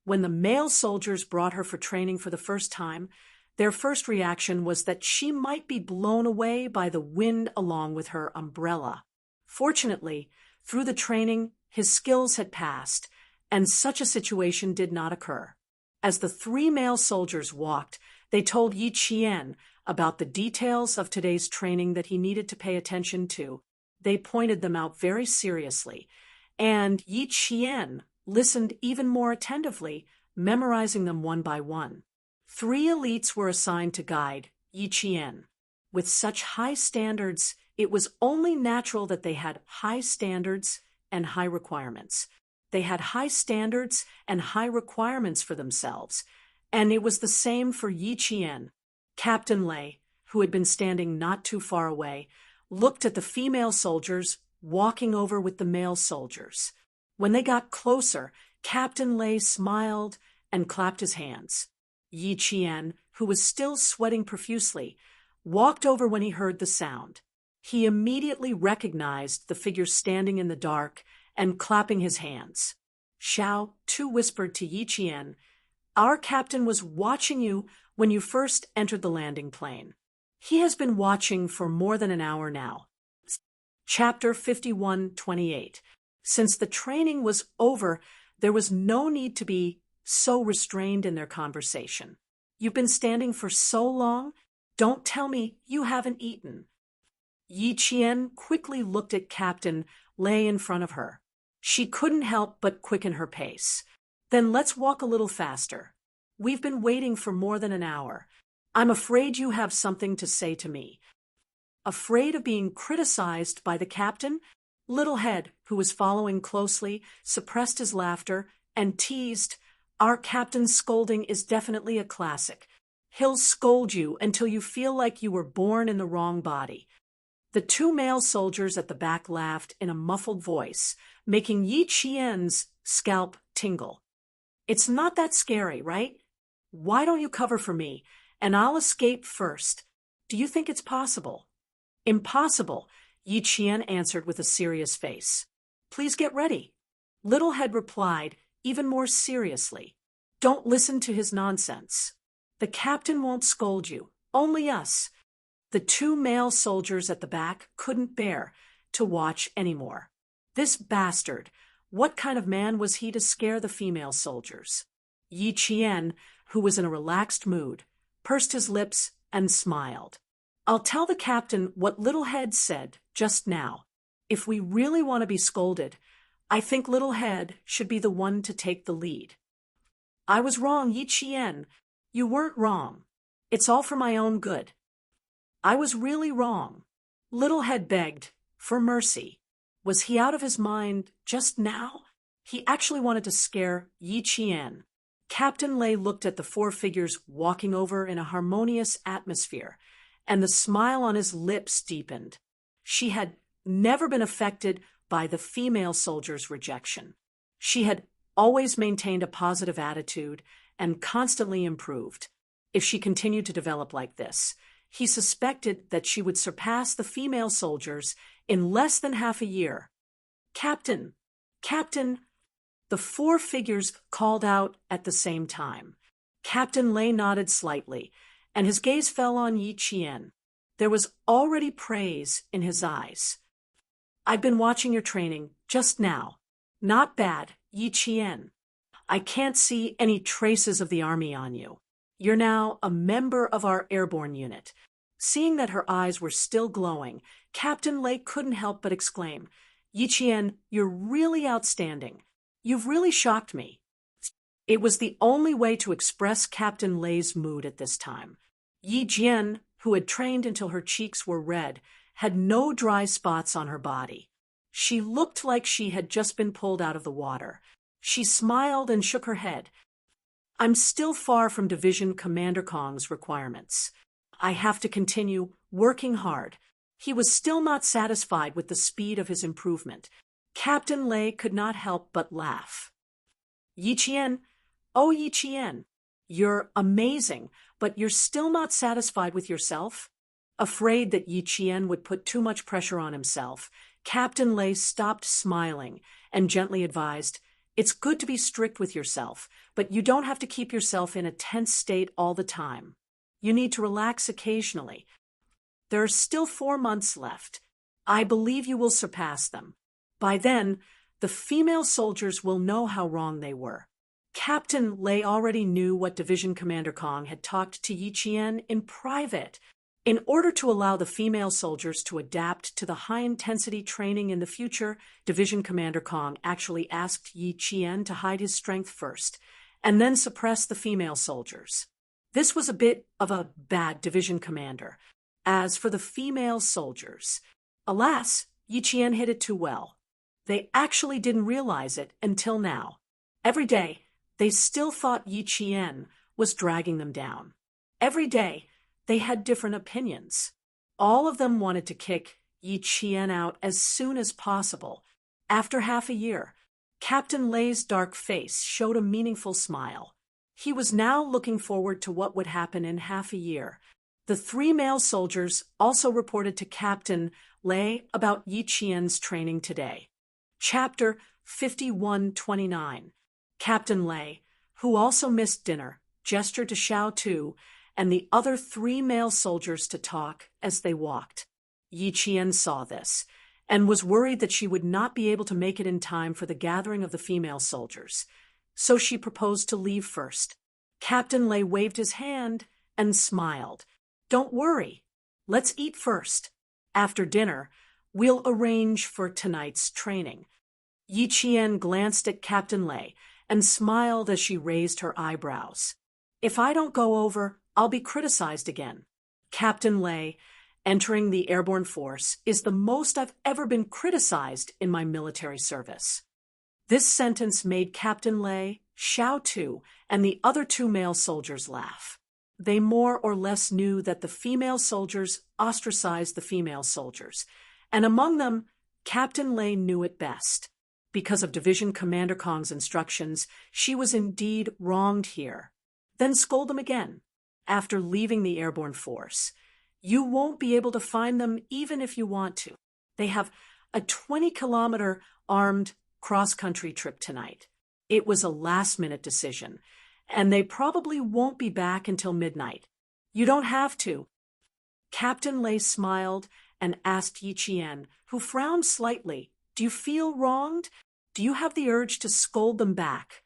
When the male soldiers brought her for training for the first time, their first reaction was that she might be blown away by the wind along with her umbrella. Fortunately, through the training, his skills had passed, and such a situation did not occur. As the 3 male soldiers walked, they told Yi Qian about the details of today's training that he needed to pay attention to. They pointed them out very seriously, and Yi Qian listened even more attentively, memorizing them one by one. 3 elites were assigned to guide Yi Qian. With such high standards, it was only natural that they had high standards and high requirements. They had high standards and high requirements for themselves, and it was the same for Yi Qian. Captain Lei, who had been standing not too far away, looked at the female soldiers walking over with the male soldiers. When they got closer, Captain Lei smiled and clapped his hands. Yi Qian, who was still sweating profusely, walked over when he heard the sound. He immediately recognized the figure standing in the dark and clapping his hands. Xiao, too, whispered to Yi Qian, "Our captain was watching you when you first entered the landing plane. He has been watching for more than an hour now." Chapter 51:28. Since the training was over, there was no need to be so restrained in their conversation. "You've been standing for so long? Don't tell me you haven't eaten." Yi Qian quickly looked at Captain Lei in front of her. She couldn't help but quicken her pace. "Then let's walk a little faster. We've been waiting for more than an hour. I'm afraid you have something to say to me." Afraid of being criticized by the captain, Littlehead, who was following closely, suppressed his laughter and teased, "Our captain's scolding is definitely a classic. He'll scold you until you feel like you were born in the wrong body." The 2 male soldiers at the back laughed in a muffled voice, making Yi Qian's scalp tingle. "It's not that scary, right? Why don't you cover for me, and I'll escape first? Do you think it's possible?" "Impossible," Yi Qian answered with a serious face. "Please get ready." Littlehead replied, even more seriously, "Don't listen to his nonsense. The captain won't scold you, only us." The 2 male soldiers at the back couldn't bear to watch anymore. This bastard, what kind of man was he to scare the female soldiers? Yi Qian, who was in a relaxed mood, pursed his lips and smiled. "I'll tell the captain what Littlehead said just now. If we really want to be scolded, I think Littlehead should be the one to take the lead." "I was wrong, Yi Qian. You weren't wrong. It's all for my own good." "I was really wrong." Littlehead begged for mercy. Was he out of his mind just now? He actually wanted to scare Yi Qian. Captain Lei looked at the 4 figures walking over in a harmonious atmosphere, and the smile on his lips deepened. She had never been affected by the female soldier's rejection. She had always maintained a positive attitude and constantly improved. If she continued to develop like this, he suspected that she would surpass the female soldiers in less than half a year. "Captain! Captain!" The 4 figures called out at the same time. Captain Lei nodded slightly, and his gaze fell on Yi Qian. There was already praise in his eyes. "I've been watching your training just now. Not bad, Yi Qian. I can't see any traces of the army on you. You're now a member of our airborne unit. Seeing that her eyes were still glowing, Captain Lei couldn't help but exclaim, "Yi Qian, you're really outstanding. You've really shocked me." It was the only way to express Captain Lei's mood at this time. Yi Jian, who had trained until her cheeks were red, had no dry spots on her body. She looked like she had just been pulled out of the water. She smiled and shook her head. "I'm still far from Division Commander Kong's requirements. I have to continue working hard." He was still not satisfied with the speed of his improvement. Captain Lei could not help but laugh. "Yi Qian, oh Yi Qian, you're amazing, but you're still not satisfied with yourself?" Afraid that Yi Qian would put too much pressure on himself, Captain Lei stopped smiling and gently advised, "It's good to be strict with yourself, but you don't have to keep yourself in a tense state all the time. You need to relax occasionally. There are still 4 months left. I believe you will surpass them. By then, the female soldiers will know how wrong they were." Captain Lei already knew what Division Commander Kong had talked to Yi Qian in private. In order to allow the female soldiers to adapt to the high-intensity training in the future, Division Commander Kong actually asked Yi Qian to hide his strength first, and then suppress the female soldiers. This was a bit of a bad division commander. As for the female soldiers, alas, Yi Qian hid it too well. They actually didn't realize it until now. Every day, they still thought Yi Qian was dragging them down. Every day, they had different opinions. All of them wanted to kick Yi Qian out as soon as possible. After half a year, Captain Lei's dark face showed a meaningful smile. He was now looking forward to what would happen in half a year. The 3 male soldiers also reported to Captain Lei about Yi Qian's training today. Chapter 5129. Captain Lei, who also missed dinner, gestured to Xiao Tu and the other 3 male soldiers to talk as they walked. Yi Qian saw this and was worried that she would not be able to make it in time for the gathering of the female soldiers, so she proposed to leave first. Captain Lei waved his hand and smiled. "Don't worry. Let's eat first. After dinner, we'll arrange for tonight's training." Yi Qian glanced at Captain Lei and smiled as she raised her eyebrows. "If I don't go over, I'll be criticized again. Captain Lei, entering the airborne force, is the most I've ever been criticized in my military service." This sentence made Captain Lei, Xiao Tu, and the other 2 male soldiers laugh. They more or less knew that the female soldiers ostracized the female soldiers, and among them, Captain Lei knew it best. Because of Division Commander Kong's instructions, she was indeed wronged here. Then scold them again. After leaving the airborne force, you won't be able to find them even if you want to. They have a 20-kilometer armed cross-country trip tonight. It was a last-minute decision, and they probably won't be back until midnight. You don't have to. Captain Lei smiled and asked Yi Qian, who frowned slightly, "Do you feel wronged? Do you have the urge to scold them back?"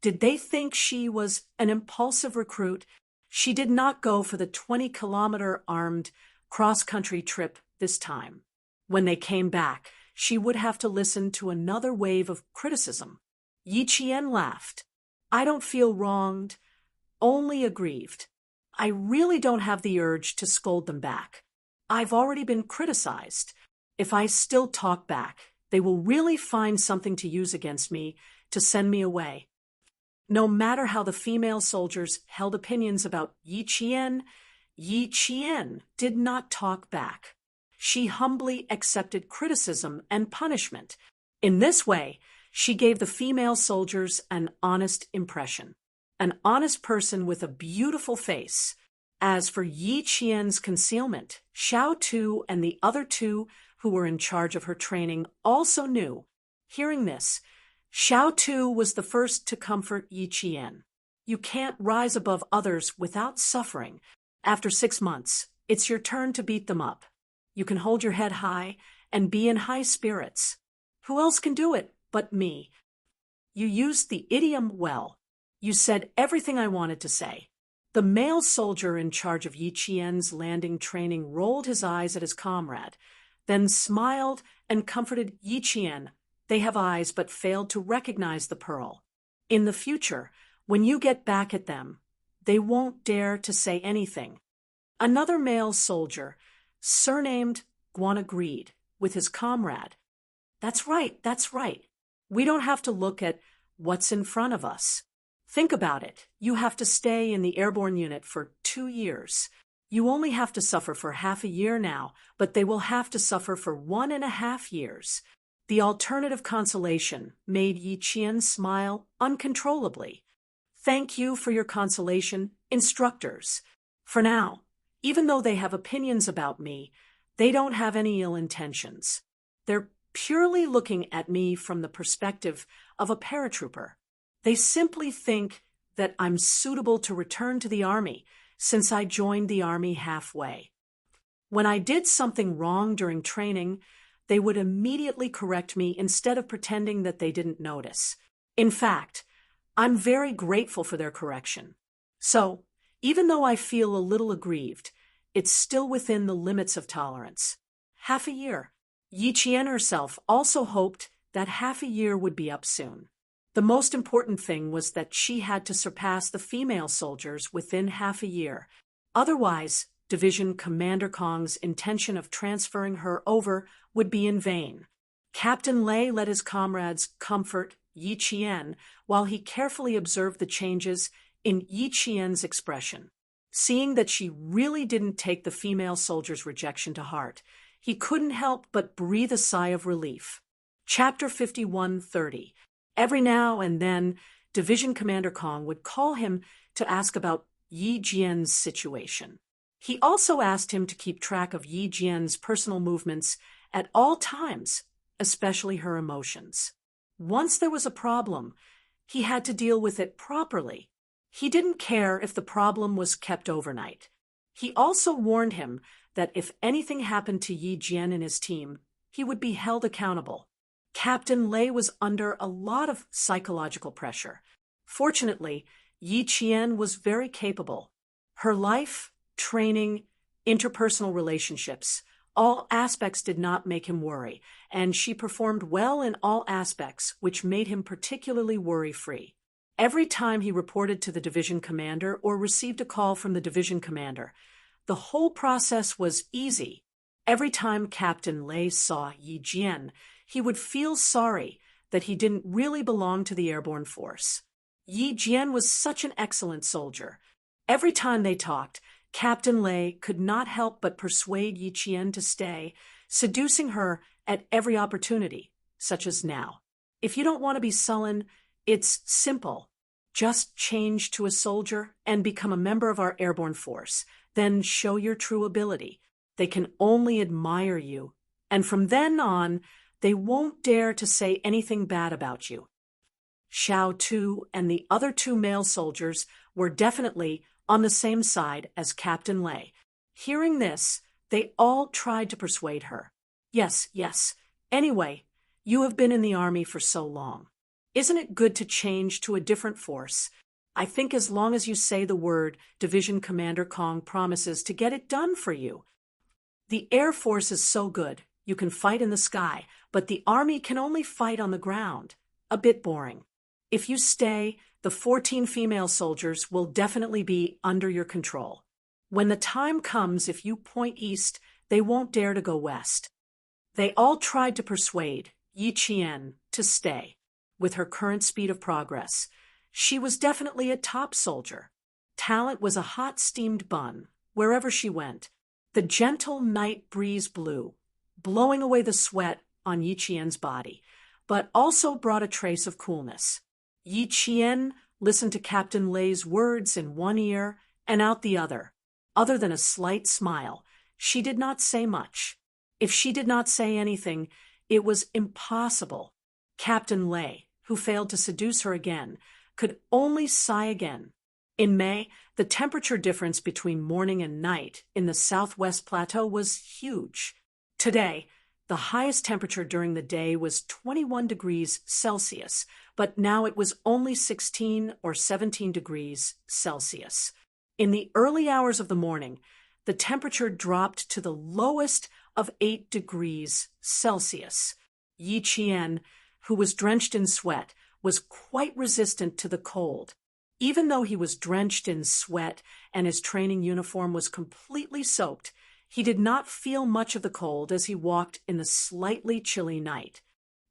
Did they think she was an impulsive recruit? She did not go for the 20-kilometer armed cross-country trip this time. When they came back, she would have to listen to another wave of criticism. Yi Qian laughed. "I don't feel wronged, only aggrieved. I really don't have the urge to scold them back. I've already been criticized. If I still talk back, they will really find something to use against me to send me away." No matter how the female soldiers held opinions about Yi Qian did not talk back. She humbly accepted criticism and punishment. In this way, she gave the female soldiers an honest impression. An honest person with a beautiful face. As for Yi Qian's concealment, Xiao Tu and the other 2 who were in charge of her training also knew. Hearing this, Xiao Tu was the first to comfort Yi Qian. "You can't rise above others without suffering. After 6 months, it's your turn to beat them up. You can hold your head high and be in high spirits. Who else can do it but me?" You used the idiom well. You said everything I wanted to say. The male soldier in charge of Yi Qian's landing training rolled his eyes at his comrade, then smiled and comforted Yi Qian. They have eyes but failed to recognize the pearl. In the future, when you get back at them, they won't dare to say anything. Another male soldier, surnamed Guan, agreed with his comrade. That's right, that's right. We don't have to look at what's in front of us. Think about it. You have to stay in the airborne unit for 2 years. You only have to suffer for half a year now, but they will have to suffer for 1.5 years. The alternative consolation made Yi Qian smile uncontrollably. Thank you for your consolation, instructors. For now, even though they have opinions about me, they don't have any ill intentions. They're purely looking at me from the perspective of a paratrooper. They simply think that I'm suitable to return to the Army since I joined the Army halfway. When I did something wrong during training, they would immediately correct me instead of pretending that they didn't notice. In fact, I'm very grateful for their correction. So, even though I feel a little aggrieved, it's still within the limits of tolerance. Half a year. Yi Qian herself also hoped that half a year would be up soon. The most important thing was that she had to surpass the female soldiers within half a year. Otherwise, Division Commander Kong's intention of transferring her over would be in vain. Captain Lei let his comrades comfort Yi Qian while he carefully observed the changes in Yi Qian's expression. Seeing that she really didn't take the female soldier's rejection to heart, he couldn't help but breathe a sigh of relief. Chapter 51:30. Every now and then, Division Commander Kong would call him to ask about Yi Jian's situation. He also asked him to keep track of Yi Jian's personal movements at all times, especially her emotions. Once there was a problem, he had to deal with it properly. He didn't care if the problem was kept overnight. He also warned him that if anything happened to Yi Jian and his team, he would be held accountable. Captain Lei was under a lot of psychological pressure. Fortunately, Yi Qian was very capable. Her life, training, interpersonal relationships, all aspects did not make him worry, and she performed well in all aspects, which made him particularly worry-free. Every time he reported to the division commander or received a call from the division commander, the whole process was easy. Every time Captain Lei saw Yi Jian, he would feel sorry that he didn't really belong to the airborne force. Yi Jian was such an excellent soldier. Every time they talked, Captain Lei could not help but persuade Yi Qian to stay, seducing her at every opportunity, such as now. If you don't want to be sullen, it's simple. Just change to a soldier and become a member of our airborne force. Then show your true ability. They can only admire you, and from then on, they won't dare to say anything bad about you. Xiao Tu and the other 2 male soldiers were definitely on the same side as Captain Lei. Hearing this, they all tried to persuade her. Yes. Anyway, you have been in the army for so long. Isn't it good to change to a different force? I think as long as you say the word, Division Commander Kong promises to get it done for you. The Air Force is so good. You can fight in the sky, but the Army can only fight on the ground. A bit boring. If you stay, the 14 female soldiers will definitely be under your control. When the time comes, if you point east, they won't dare to go west. They all tried to persuade Yi Qian to stay. With her current speed of progress, she was definitely a top soldier. Talent was a hot steamed bun wherever she went. The gentle night breeze blew, blowing away the sweat on Yi Qian's body, but also brought a trace of coolness. Yi Qian listened to Captain Lei's words in one ear and out the other. Other than a slight smile, she did not say much. If she did not say anything, it was impossible. Captain Lei, who failed to seduce her again, could only sigh again. In May, the temperature difference between morning and night in the Southwest Plateau was huge. Today, the highest temperature during the day was 21 degrees Celsius, but now it was only 16 or 17 degrees Celsius. In the early hours of the morning, the temperature dropped to the lowest of 8 degrees Celsius. Yi Qian, who was drenched in sweat, was quite resistant to the cold. Even though he was drenched in sweat and his training uniform was completely soaked, he did not feel much of the cold as he walked in the slightly chilly night.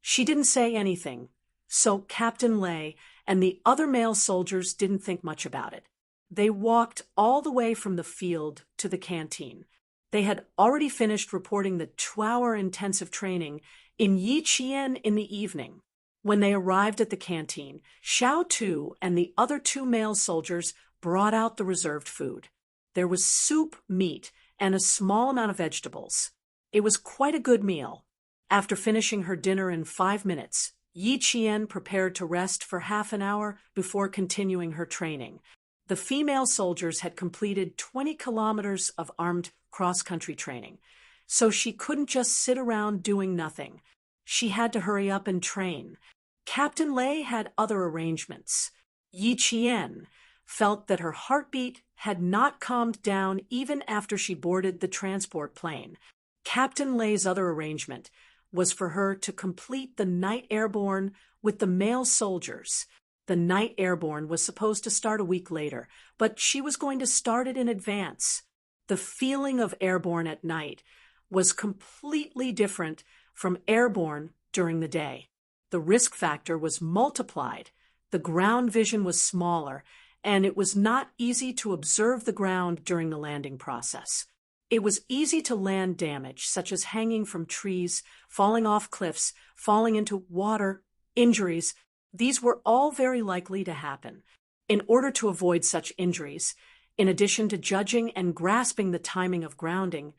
She didn't say anything, so Captain Lei and the other male soldiers didn't think much about it. They walked all the way from the field to the canteen. They had already finished reporting the 2-hour intensive training in Yi Qian in the evening. When they arrived at the canteen, Xiao Tu and the other 2 male soldiers brought out the reserved food. There was soup, meat, and a small amount of vegetables. It was quite a good meal. After finishing her dinner in 5 minutes, Yi Qian prepared to rest for half an hour before continuing her training. The female soldiers had completed 20 kilometers of armed cross-country training, so she couldn't just sit around doing nothing. She had to hurry up and train. Captain Lei had other arrangements. Yi Qian felt that her heartbeat had not calmed down even after she boarded the transport plane. Captain Lei's other arrangement was for her to complete the night airborne with the male soldiers. The night airborne was supposed to start a week later, but she was going to start it in advance. The feeling of airborne at night was completely different from airborne during the day. The risk factor was multiplied. The ground vision was smaller, and it was not easy to observe the ground during the landing process. It was easy to land damage, such as hanging from trees, falling off cliffs, falling into water, injuries. These were all very likely to happen. In order to avoid such injuries, in addition to judging and grasping the timing of grounding,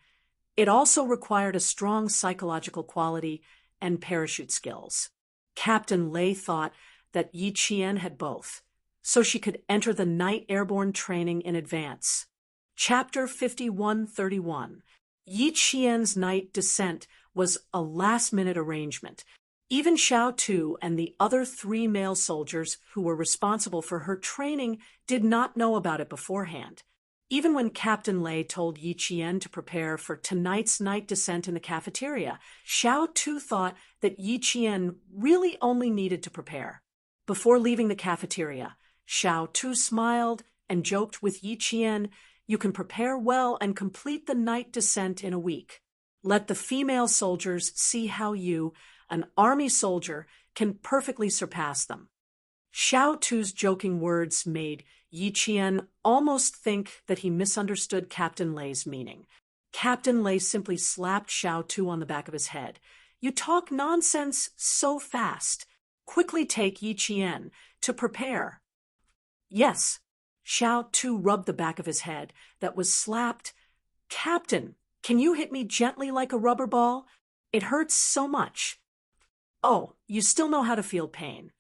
it also required a strong psychological quality and parachute skills. Captain Lei thought that Yi Qian had both, so she could enter the night airborne training in advance. Chapter 5131. Yi Qian's night descent was a last-minute arrangement. Even Xiao Tu and the other 3 male soldiers who were responsible for her training did not know about it beforehand. Even when Captain Lei told Yi Qian to prepare for tonight's night descent in the cafeteria, Xiao Tu thought that Yi Qian really only needed to prepare. Before leaving the cafeteria, Xiao Tu smiled and joked with Yi Qian, "You can prepare well and complete the night descent in a week. Let the female soldiers see how you, an army soldier, can perfectly surpass them." Xiao Tu's joking words made Yi Qian almost think that he misunderstood Captain Lei's meaning. Captain Lei simply slapped Xiao Tu on the back of his head. "You talk nonsense so fast. Quickly take Yi Qian to prepare." "Yes." Xiao Tu rubbed the back of his head that was slapped. "Captain, can you hit me gently like a rubber ball? It hurts so much." "Oh, you still know how to feel pain.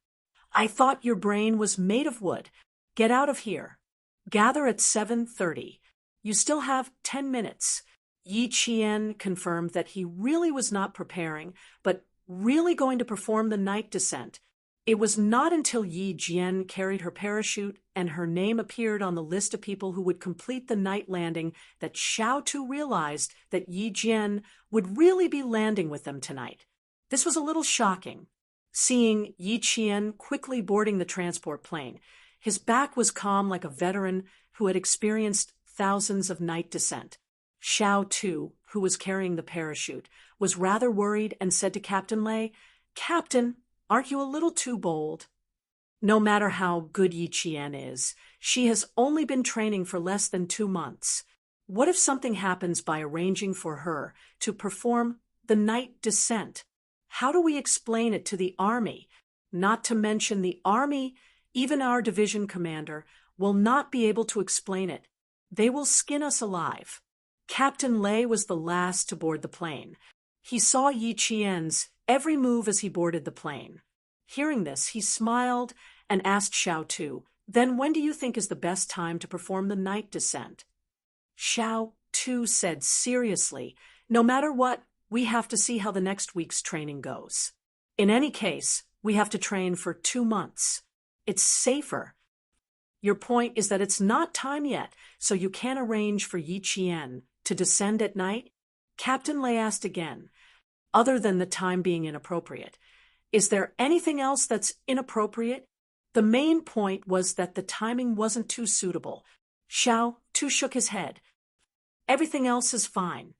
I thought your brain was made of wood. Get out of here. Gather at 7:30. You still have 10 minutes. Yi Qian confirmed that he really was not preparing, but really going to perform the night descent. It was not until Yi Jian carried her parachute and her name appeared on the list of people who would complete the night landing that Xiao Tu realized that Yi Jian would really be landing with them tonight. This was a little shocking. Seeing Yi Qian quickly boarding the transport plane, his back was calm like a veteran who had experienced thousands of night descent. Xiao Tu, who was carrying the parachute, was rather worried and said to Captain Lei, "Captain, aren't you a little too bold?" No matter how good Yi Qian is, she has only been training for less than 2 months. What if something happens by arranging for her to perform the night descent? How do we explain it to the army? Not to mention the army, even our division commander, will not be able to explain it. They will skin us alive. Captain Lei was the last to board the plane. He saw Yi Qian's every move as he boarded the plane. Hearing this, he smiled and asked Xiao Tu, "Then when do you think is the best time to perform the night descent?" Xiao Tu said seriously, "No matter what, we have to see how the next week's training goes. In any case, we have to train for 2 months. It's safer." Your point is that it's not time yet, so you can't arrange for Yi Qian to descend at night? Captain Lei asked again. Other than the time being inappropriate, is there anything else that's inappropriate? The main point was that the timing wasn't too suitable. Xiao Tu shook his head. Everything else is fine.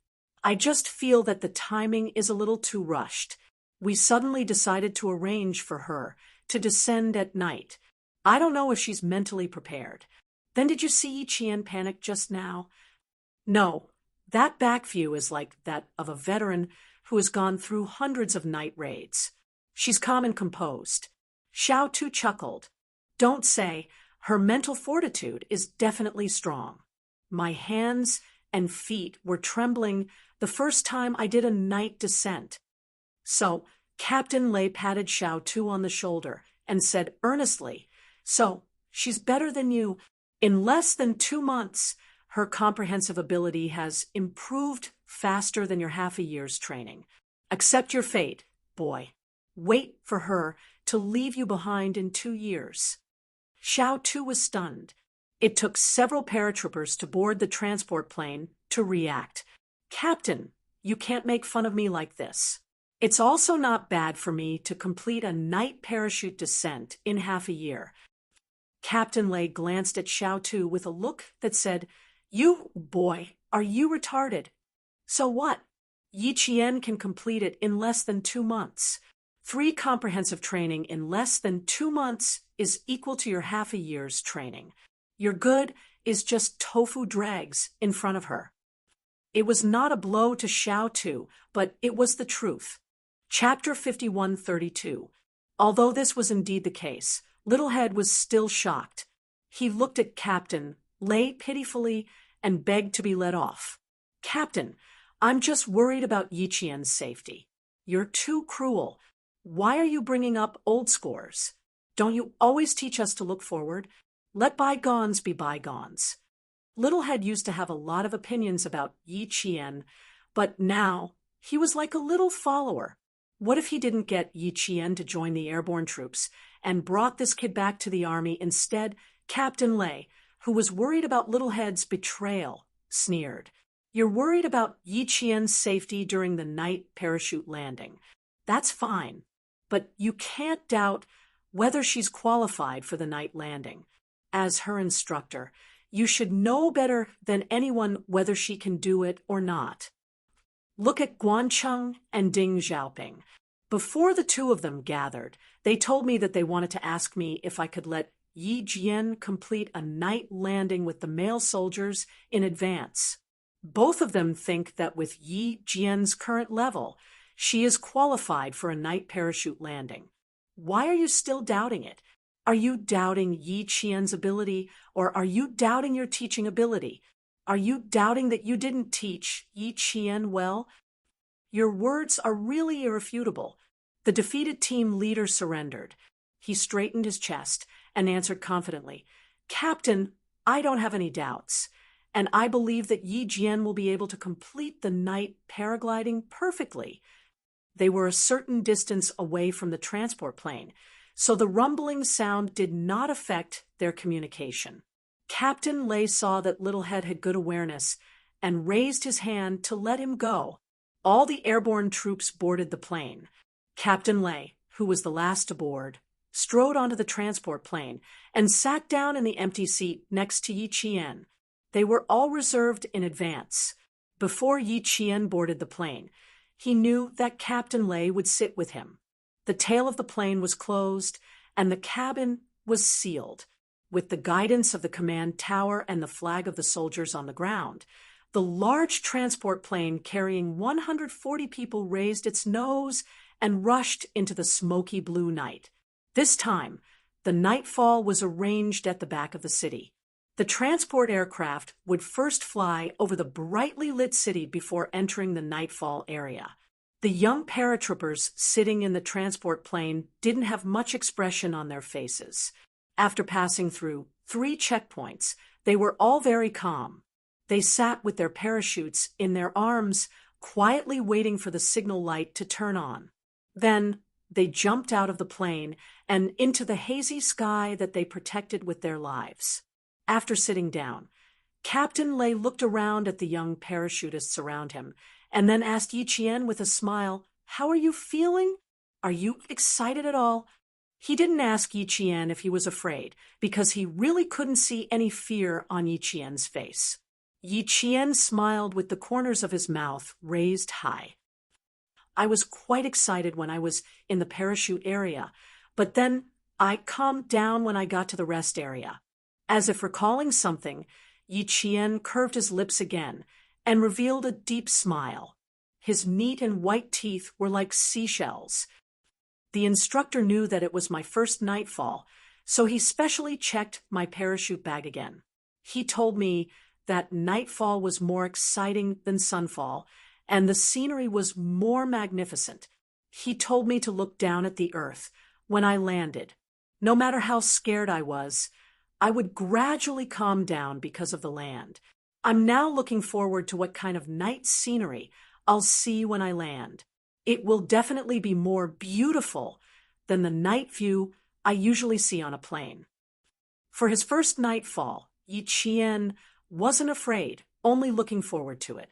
I just feel that the timing is a little too rushed. We suddenly decided to arrange for her to descend at night. I don't know if she's mentally prepared. Then did you see Yi Qian panic just now? No, that back view is like that of a veteran who has gone through hundreds of night raids. She's calm and composed. Xiao Tu chuckled. Don't say. Her mental fortitude is definitely strong. My hands and feet were trembling the first time I did a night descent. So, Captain Lei patted Xiao Tu on the shoulder and said earnestly, So, she's better than you. In less than 2 months, her comprehensive ability has improved faster than your half a year's training. Accept your fate, boy. Wait for her to leave you behind in 2 years. Xiao Tu was stunned. It took several paratroopers to board the transport plane to react. Captain, you can't make fun of me like this. It's also not bad for me to complete a night parachute descent in half a year. Captain Lei glanced at Xiao Tu with a look that said, You, boy, are you retarded? So what? Yi Qian can complete it in less than 2 months. 3 comprehensive training in less than 2 months is equal to your half a year's training. Your good is just tofu dregs in front of her. It was not a blow to Xiao Tu, but it was the truth. Chapter 5132. Although this was indeed the case, Littlehead was still shocked. He looked at Captain Lei pitifully and begged to be let off. Captain, I'm just worried about Yi Qian's safety. You're too cruel. Why are you bringing up old scores? Don't you always teach us to look forward? Let bygones be bygones. Littlehead used to have a lot of opinions about Yi Qian, but now he was like a little follower. What if he didn't get Yi Qian to join the airborne troops and brought this kid back to the army instead? Captain Lei, who was worried about Littlehead's betrayal, sneered. You're worried about Yi Qian's safety during the night parachute landing. That's fine, but you can't doubt whether she's qualified for the night landing. As her instructor, you should know better than anyone whether she can do it or not. Look at Guancheng and Ding Xiaoping. Before the two of them gathered, they told me that they wanted to ask me if I could let Yi Jian complete a night landing with the male soldiers in advance. Both of them think that with Yi Jian's current level, she is qualified for a night parachute landing. Why are you still doubting it? Are you doubting Yi Qian's ability, or are you doubting your teaching ability? Are you doubting that you didn't teach Yi Qian well? Your words are really irrefutable. The defeated team leader surrendered. He straightened his chest and answered confidently, Captain, I don't have any doubts, and I believe that Yi Jian will be able to complete the night paragliding perfectly. They were a certain distance away from the transport plane, so the rumbling sound did not affect their communication. Captain Lei saw that Littlehead had good awareness and raised his hand to let him go. All the airborne troops boarded the plane. Captain Lei, who was the last to board, strode onto the transport plane and sat down in the empty seat next to Yi Qian. They were all reserved in advance. Before Yi Qian boarded the plane, he knew that Captain Lei would sit with him. The tail of the plane was closed, and the cabin was sealed. With the guidance of the command tower and the flag of the soldiers on the ground, the large transport plane carrying 140 people raised its nose and rushed into the smoky blue night. This time, the nightfall was arranged at the back of the city. The transport aircraft would first fly over the brightly lit city before entering the nightfall area. The young paratroopers sitting in the transport plane didn't have much expression on their faces. After passing through 3 checkpoints, they were all very calm. They sat with their parachutes in their arms, quietly waiting for the signal light to turn on. Then, they jumped out of the plane and into the hazy sky that they protected with their lives. After sitting down, Captain Lei looked around at the young parachutists around him and then asked Yi Qian with a smile, "How are you feeling? Are you excited at all?" He didn't ask Yi Qian if he was afraid, because he really couldn't see any fear on Yi Qian's face. Yi Qian smiled with the corners of his mouth raised high. "I was quite excited when I was in the parachute area, but then I calmed down when I got to the rest area." As if recalling something, Yi Qian curved his lips again and revealed a deep smile. His neat and white teeth were like seashells. "The instructor knew that it was my first nightfall, so he specially checked my parachute bag again. He told me that nightfall was more exciting than sunfall, and the scenery was more magnificent. He told me to look down at the earth when I landed. No matter how scared I was, I would gradually calm down because of the land. I'm now looking forward to what kind of night scenery I'll see when I land. It will definitely be more beautiful than the night view I usually see on a plane." For his first nightfall, Yi Qian wasn't afraid, only looking forward to it.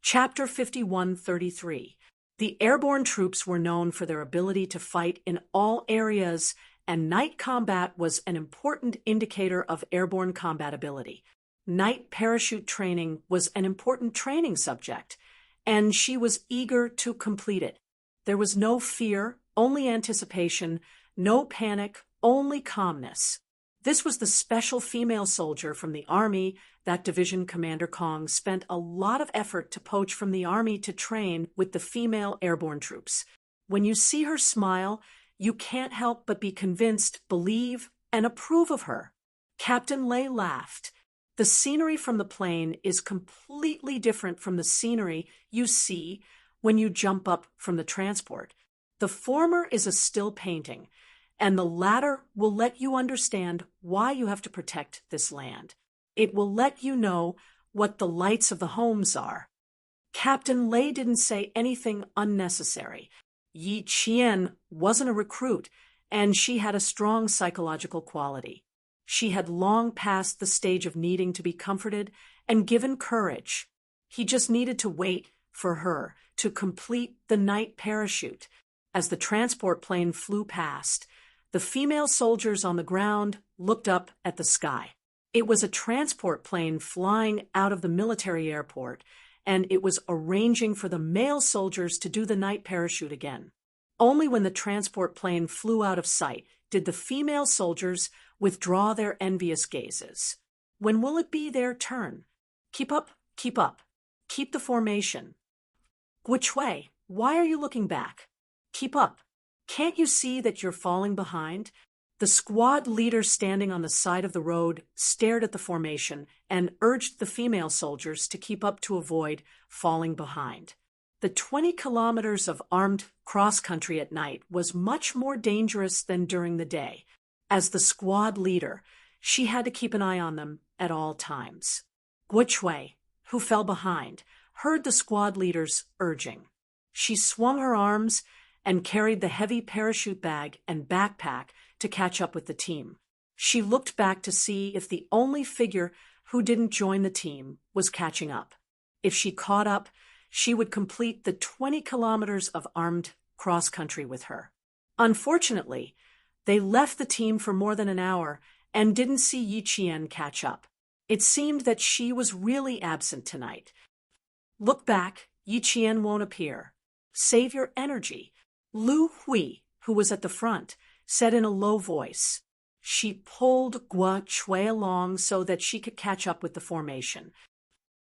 Chapter 51:33. The airborne troops were known for their ability to fight in all areas, and night combat was an important indicator of airborne combat ability. Night parachute training was an important training subject, and she was eager to complete it. There was no fear, only anticipation, no panic, only calmness. This was the special female soldier from the Army that Division Commander Kong spent a lot of effort to poach from the Army to train with the female airborne troops. When you see her smile, you can't help but be convinced, believe, and approve of her. Captain Lei laughed. The scenery from the plane is completely different from the scenery you see when you jump up from the transport. The former is a still painting, and the latter will let you understand why you have to protect this land. It will let you know what the lights of the homes are. Captain Lei didn't say anything unnecessary. Yi Qian wasn't a recruit, and she had a strong psychological quality. She had long passed the stage of needing to be comforted and given courage. He just needed to wait for her to complete the night parachute. As the transport plane flew past, the female soldiers on the ground looked up at the sky. It was a transport plane flying out of the military airport, and it was arranging for the male soldiers to do the night parachute again. Only when the transport plane flew out of sight did the female soldiers withdraw their envious gazes. When will it be their turn? Keep up, keep up. Keep the formation. Which way? Why are you looking back? Keep up. Can't you see that you're falling behind? The squad leader standing on the side of the road stared at the formation and urged the female soldiers to keep up to avoid falling behind. The 20 kilometers of armed cross-country at night was much more dangerous than during the day. As the squad leader, she had to keep an eye on them at all times. Guochuei, who fell behind, heard the squad leader's urging. She swung her arms and carried the heavy parachute bag and backpack to catch up with the team. She looked back to see if the only figure who didn't join the team was catching up. If she caught up, she would complete the 20 kilometers of armed cross-country with her. Unfortunately, they left the team for more than an hour and didn't see Yi Qian catch up. It seemed that she was really absent tonight. Look back, Yi Qian won't appear. Save your energy. Lu Hui, who was at the front, said in a low voice. She pulled Guochuei along so that she could catch up with the formation.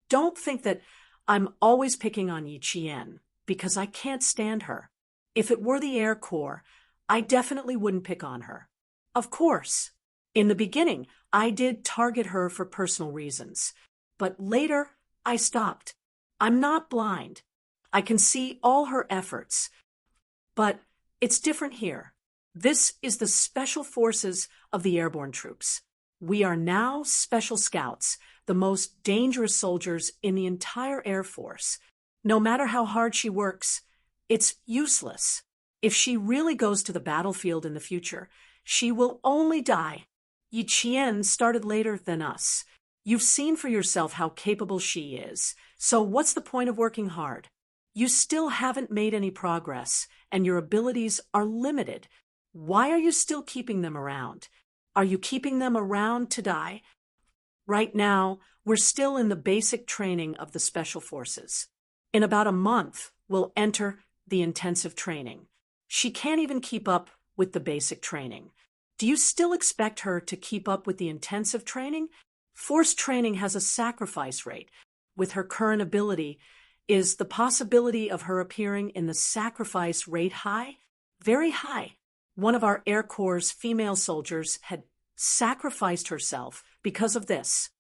Don't think that I'm always picking on Yi Qian, because I can't stand her. If it were the Air Corps, I definitely wouldn't pick on her. Of course. In the beginning, I did target her for personal reasons. But later, I stopped. I'm not blind. I can see all her efforts. But it's different here. This is the special forces of the airborne troops. We are now special scouts, the most dangerous soldiers in the entire Air Force. No matter how hard she works, it's useless. If she really goes to the battlefield in the future, she will only die. Yi Qian started later than us. You've seen for yourself how capable she is, so what's the point of working hard? You still haven't made any progress, and your abilities are limited. Why are you still keeping them around? Are you keeping them around to die? Right now, we're still in the basic training of the Special Forces. In about a month, we'll enter the intensive training. She can't even keep up with the basic training. Do you still expect her to keep up with the intensive training? Force training has a sacrifice rate. With her current ability, is the possibility of her appearing in the sacrifice rate high? Very high. One of our Air Corps' female soldiers had sacrificed herself because of this.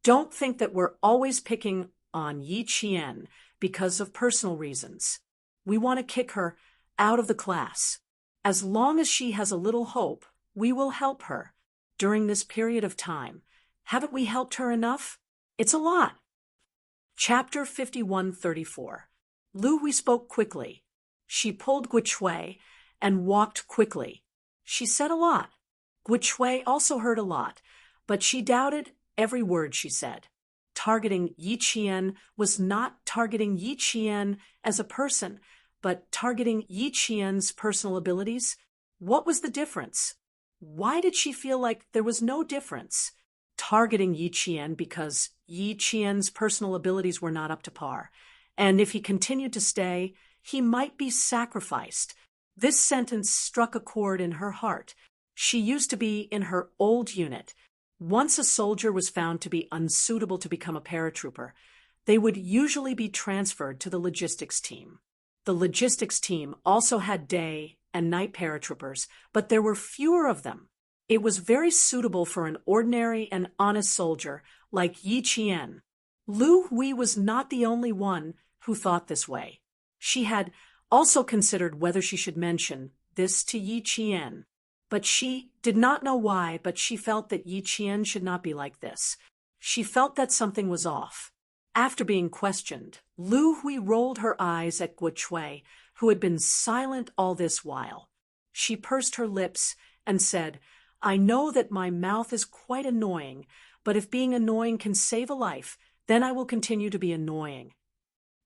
Don't think that we're always picking on Yi Qian because of personal reasons. We want to kick her out of the class. As long as she has a little hope, we will help her. During this period of time, haven't we helped her enough? It's a lot. Chapter 51:34. Lu Hui spoke quickly. She pulled Guichui and walked quickly. She said a lot. Guichui also heard a lot, but she doubted every word she said. Targeting Yi Qian was not targeting Yi Qian as a person, but targeting Yi Qian's personal abilities. What was the difference? Why did she feel like there was no difference? Targeting Yi Qian because Yi Qian's personal abilities were not up to par, and if he continued to stay, he might be sacrificed. This sentence struck a chord in her heart. She used to be in her old unit. Once a soldier was found to be unsuitable to become a paratrooper, they would usually be transferred to the logistics team. The logistics team also had day and night paratroopers, but there were fewer of them. It was very suitable for an ordinary and honest soldier like Yi Qian. Lu Hui was not the only one who thought this way. She had also considered whether she should mention this to Yi Qian. But she did not know why, but she felt that Yi Qian should not be like this. She felt that something was off. After being questioned, Lu Hui rolled her eyes at Guichui, who had been silent all this while. She pursed her lips and said, "I know that my mouth is quite annoying, but if being annoying can save a life, then I will continue to be annoying."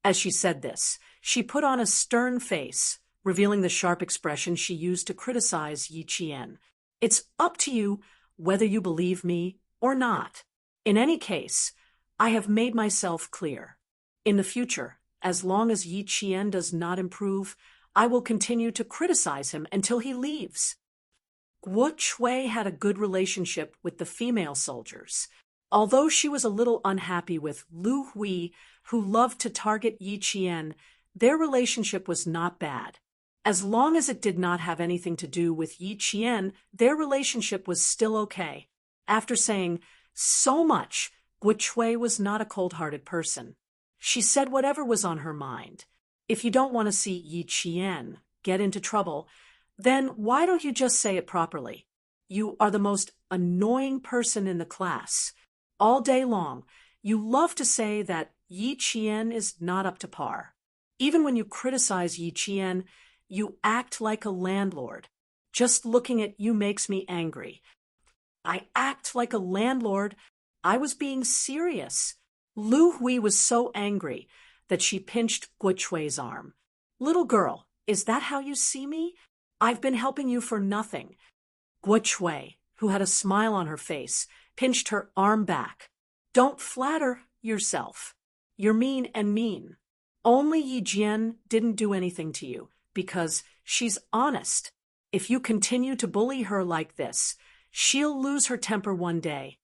As she said this, she put on a stern face, revealing the sharp expression she used to criticize Yi Qian. "It's up to you whether you believe me or not. In any case, I have made myself clear. In the future, as long as Yi Qian does not improve, I will continue to criticize him until he leaves." Guo Chui had a good relationship with the female soldiers. Although she was a little unhappy with Lu Hui, who loved to target Yi Qian, their relationship was not bad. As long as it did not have anything to do with Yi Qian, their relationship was still okay. After saying so much, Guo Chui was not a cold-hearted person. She said whatever was on her mind. If you don't want to see Yi Qian get into trouble, then why don't you just say it properly? You are the most annoying person in the class. All day long, you love to say that Yi Qian is not up to par. Even when you criticize Yi Qian, you act like a landlord. Just looking at you makes me angry. I act like a landlord? I was being serious. Lu Hui was so angry that she pinched Guo Chui's arm. "Little girl, is that how you see me? I've been helping you for nothing." Guo Chui, who had a smile on her face, pinched her arm back. "Don't flatter yourself. You're mean and mean. Only Yi Jian didn't do anything to you, because she's honest. If you continue to bully her like this, she'll lose her temper one day."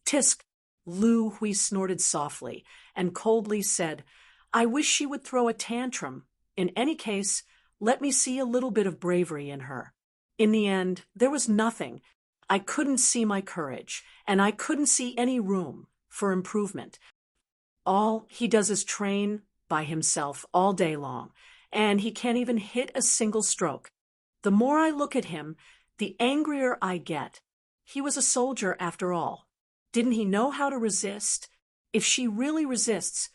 "Tisk," Lu Hui snorted softly and coldly said, "I wish she would throw a tantrum. In any case, let me see a little bit of bravery in her." In the end, there was nothing. I couldn't see my courage, and I couldn't see any room for improvement. All he does is train by himself all day long, and he can't even hit a single stroke. The more I look at him, the angrier I get. He was a soldier after all. Didn't he know how to resist? If she really resists,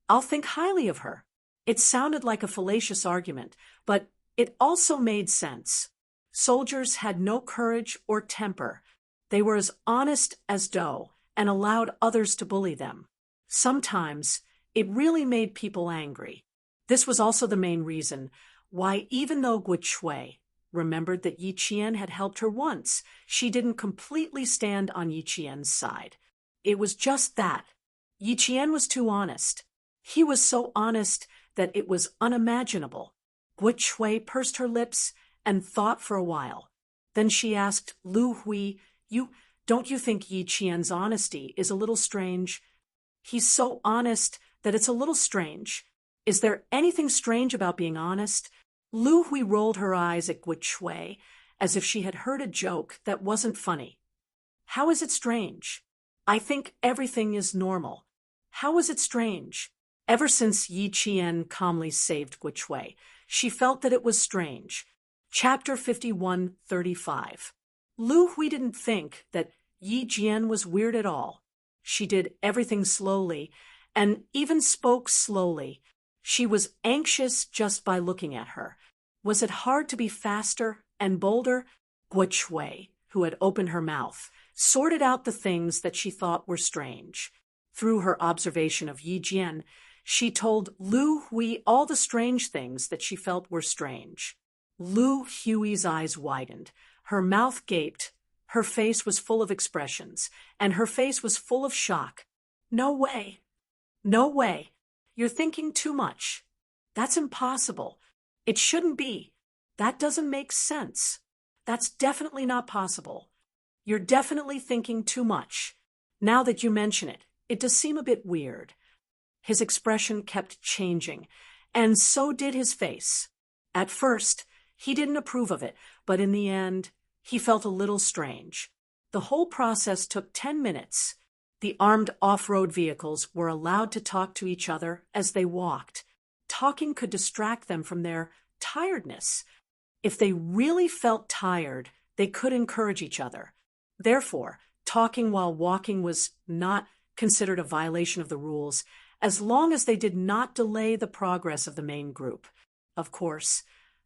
I'll think highly of her. It sounded like a fallacious argument, but It also made sense. Soldiers had no courage or temper. They were as honest as dough and allowed others to bully them. Sometimes it really made people angry. This was also the main reason why, even though Guo Shui remembered that Yi Qian had helped her once, she didn't completely stand on Yi Qian's side. It was just that. Yi Qian was too honest. He was so honest that it was unimaginable. Guo Shui pursed her lips and thought for a while. Then she asked Lu Hui, Don't you think Yi Qian's honesty is a little strange? He's so honest that it's a little strange. Is there anything strange about being honest? Lu Hui rolled her eyes at Guo Shui as if she had heard a joke that wasn't funny. How is it strange? I think everything is normal. How is it strange? Ever since Yi Qian calmly saved Guo Shui, she felt that it was strange. Chapter 51:35. Lu Hui didn't think that Yi Qian was weird at all. She did everything slowly and even spoke slowly. She was anxious just by looking at her. Was it hard to be faster and bolder? Guo Shui, who had opened her mouth, sorted out the things that she thought were strange. Through her observation of Yi Qian, she told Lu Hui all the strange things that she felt were strange. Lu Hui's eyes widened. Her mouth gaped. Her face was full of expressions, and her face was full of shock. No way. No way. You're thinking too much. That's impossible. It shouldn't be. That doesn't make sense. That's definitely not possible. You're definitely thinking too much. Now that you mention it, it does seem a bit weird. His expression kept changing, and so did his face. At first, he didn't approve of it, but in the end, he felt a little strange. The whole process took 10 minutes. The armed off-road vehicles were allowed to talk to each other as they walked. Talking could distract them from their tiredness. If they really felt tired, they could encourage each other. Therefore, talking while walking was not considered a violation of the rules, as long as they did not delay the progress of the main group. Of course,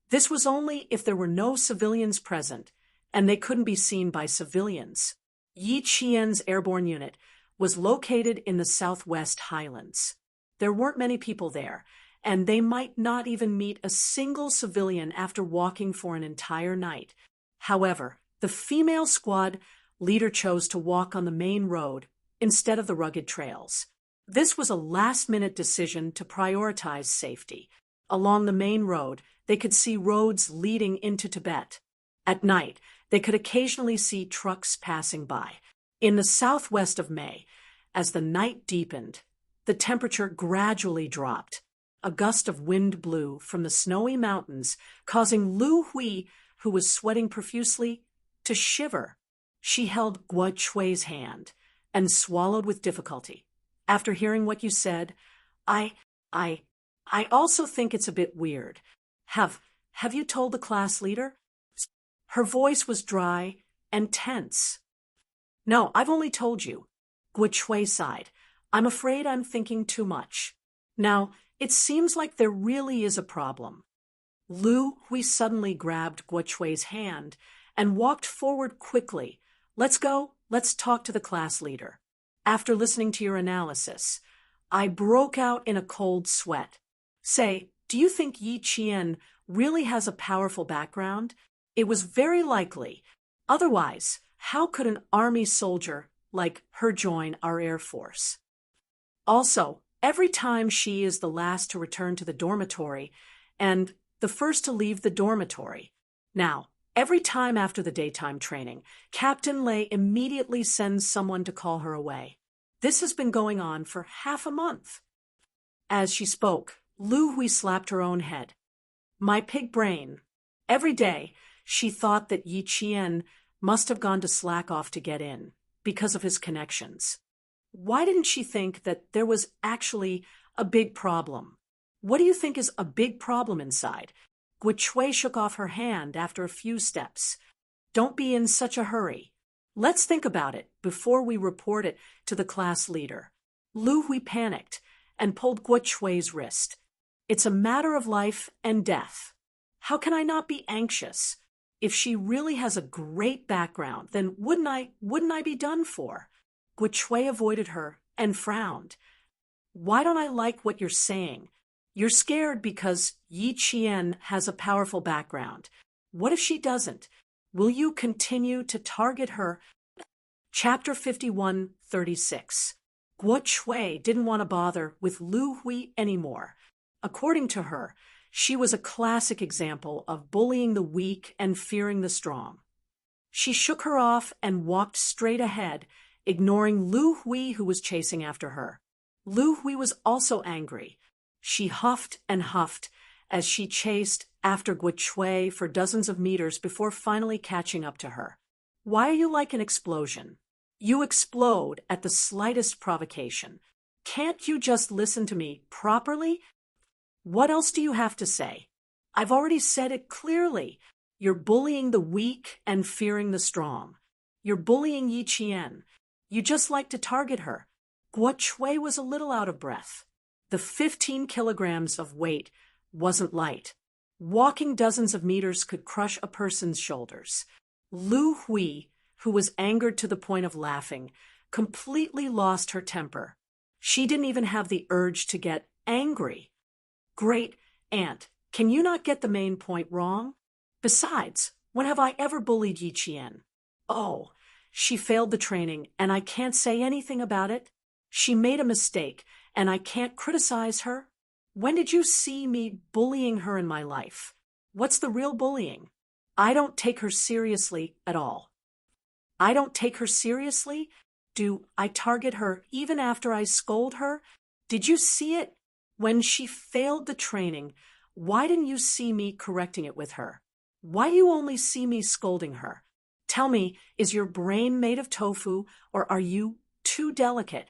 this was only if there were no civilians present, and they couldn't be seen by civilians. Yi Qian's airborne unit was located in the Southwest Highlands. There weren't many people there, and they might not even meet a single civilian after walking for an entire night. However, the female squad leader chose to walk on the main road instead of the rugged trails. This was a last-minute decision to prioritize safety. Along the main road, they could see roads leading into Tibet. At night, they could occasionally see trucks passing by. In the southwest of May, as the night deepened, the temperature gradually dropped. A gust of wind blew from the snowy mountains, causing Lu Hui, who was sweating profusely, to shiver. She held Guo Shui's hand and swallowed with difficulty. After hearing what you said, I also think it's a bit weird. Have you told the class leader? Her voice was dry and tense. No, I've only told you. Guo Shui sighed. I'm afraid I'm thinking too much. Now, it seems like there really is a problem. Lu Hui suddenly grabbed Guo Shui's hand and walked forward quickly. Let's go. Let's talk to the class leader. After listening to your analysis, I broke out in a cold sweat. Say, do you think Yi Qian really has a powerful background? It was very likely. Otherwise, how could an army soldier like her join our Air Force? Also, every time she is the last to return to the dormitory and the first to leave the dormitory. Now, every time after the daytime training, Captain Lei immediately sends someone to call her away. This has been going on for half a month. As she spoke, Lu Hui slapped her own head. My pig brain. Every day, she thought that Yi Qian must have gone to slack off to get in, because of his connections. Why didn't she think that there was actually a big problem? What do you think is a big problem inside? Guo Shui shook off her hand after a few steps. Don't be in such a hurry. Let's think about it before we report it to the class leader. Lu Hui panicked and pulled Guo Shui's wrist. It's a matter of life and death. How can I not be anxious? If she really has a great background, then wouldn't I be done for? Guichui avoided her and frowned. Why don't I like what you're saying? You're scared because Yi Qian has a powerful background. What if she doesn't? Will you continue to target her? Chapter 51:36. Guo Chui didn't want to bother with Lu Hui anymore. According to her, she was a classic example of bullying the weak and fearing the strong. She shook her off and walked straight ahead, ignoring Lu Hui, who was chasing after her. Lu Hui was also angry. She huffed and huffed as she chased after Guo Chui for dozens of meters before finally catching up to her. Why are you like an explosion? You explode at the slightest provocation. Can't you just listen to me properly? What else do you have to say? I've already said it clearly. You're bullying the weak and fearing the strong. You're bullying Yi Qian. You just like to target her. Guo Chui was a little out of breath. The 15 kilograms of weight wasn't light. Walking dozens of meters could crush a person's shoulders. Lu Hui, who was angered to the point of laughing, completely lost her temper. She didn't even have the urge to get angry. Great aunt, can you not get the main point wrong? Besides, when have I ever bullied Yi Qian? Oh, she failed the training, and I can't say anything about it. She made a mistake, and I can't criticize her. When did you see me bullying her in my life? What's the real bullying? I don't take her seriously at all. I don't take her seriously? Do I target her even after I scold her? Did you see it? When she failed the training, why didn't you see me correcting it with her? Why do you only see me scolding her? Tell me, is your brain made of tofu, or are you too delicate?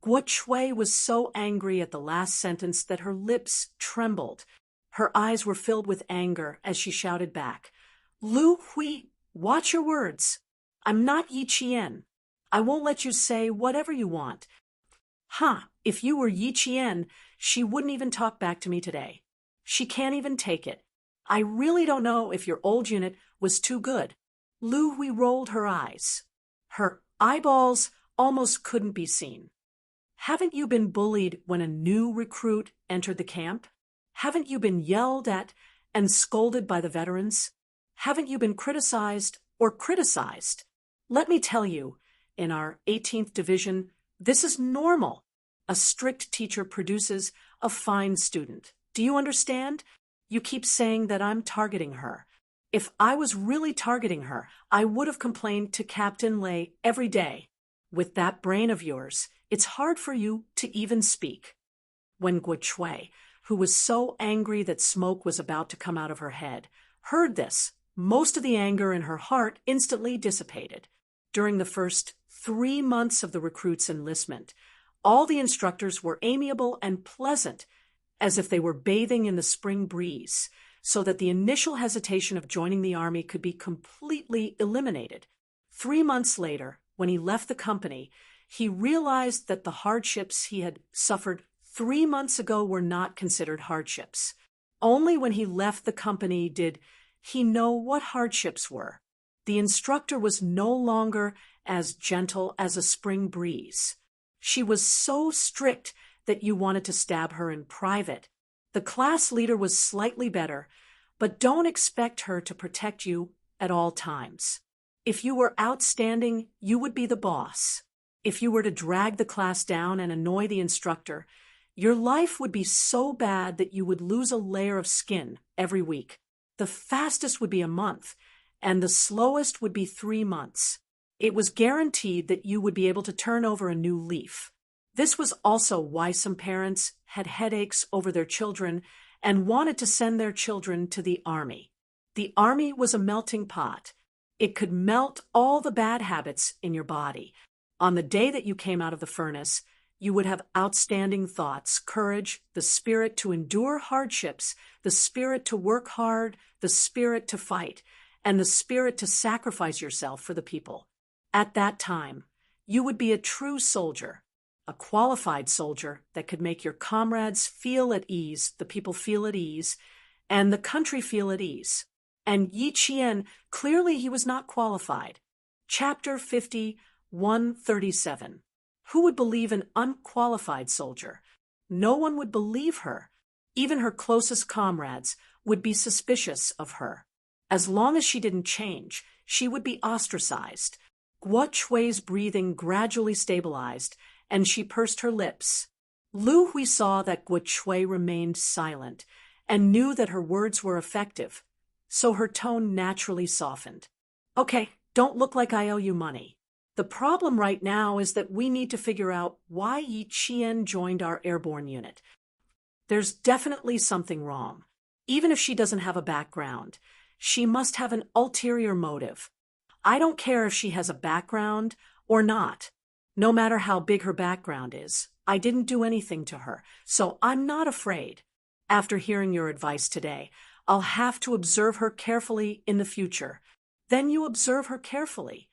Guo Chui was so angry at the last sentence that her lips trembled. Her eyes were filled with anger as she shouted back, Lu Hui, watch your words. I'm not Yi Qian. I won't let you say whatever you want. If you were Yi Qian, she wouldn't even talk back to me today. She can't even take it. I really don't know if your old unit was too good. Lu Hui rolled her eyes. Her eyeballs almost couldn't be seen. Haven't you been bullied when a new recruit entered the camp? Haven't you been yelled at and scolded by the veterans? Haven't you been criticized or criticized? Let me tell you, in our 18th Division, this is normal. A strict teacher produces a fine student. Do you understand? You keep saying that I'm targeting her. If I was really targeting her, I would have complained to Captain Lei every day. With that brain of yours, it's hard for you to even speak. When Guo Chui, who was so angry that smoke was about to come out of her head, heard this, most of the anger in her heart instantly dissipated. During the first 3 months of the recruit's enlistment, all the instructors were amiable and pleasant, as if they were bathing in the spring breeze, so that the initial hesitation of joining the army could be completely eliminated. 3 months later, when he left the company, he realized that the hardships he had suffered 3 months ago were not considered hardships. Only when he left the company did he know what hardships were. The instructor was no longer as gentle as a spring breeze. She was so strict that you wanted to stab her in private. The class leader was slightly better, but don't expect her to protect you at all times. If you were outstanding, you would be the boss. If you were to drag the class down and annoy the instructor, your life would be so bad that you would lose a layer of skin every week. The fastest would be a month, and the slowest would be 3 months. It was guaranteed that you would be able to turn over a new leaf. This was also why some parents had headaches over their children and wanted to send their children to the army. The army was a melting pot. It could melt all the bad habits in your body. On the day that you came out of the furnace, you would have outstanding thoughts, courage, the spirit to endure hardships, the spirit to work hard, the spirit to fight, and the spirit to sacrifice yourself for the people. At that time, you would be a true soldier, a qualified soldier that could make your comrades feel at ease, the people feel at ease, and the country feel at ease. And Yi Qian, clearly he was not qualified. Chapter 50, 137. Who would believe an unqualified soldier? No one would believe her. Even her closest comrades would be suspicious of her. As long as she didn't change, she would be ostracized. Guo Chui's breathing gradually stabilized, and she pursed her lips. Lu Hui saw that Guo Chui remained silent, and knew that her words were effective, so her tone naturally softened. Okay, don't look like I owe you money. The problem right now is that we need to figure out why Yi Qian joined our airborne unit. There's definitely something wrong. Even if she doesn't have a background, she must have an ulterior motive. I don't care if she has a background or not. No matter how big her background is, I didn't do anything to her, so I'm not afraid. After hearing your advice today, I'll have to observe her carefully in the future. Then you observe her carefully.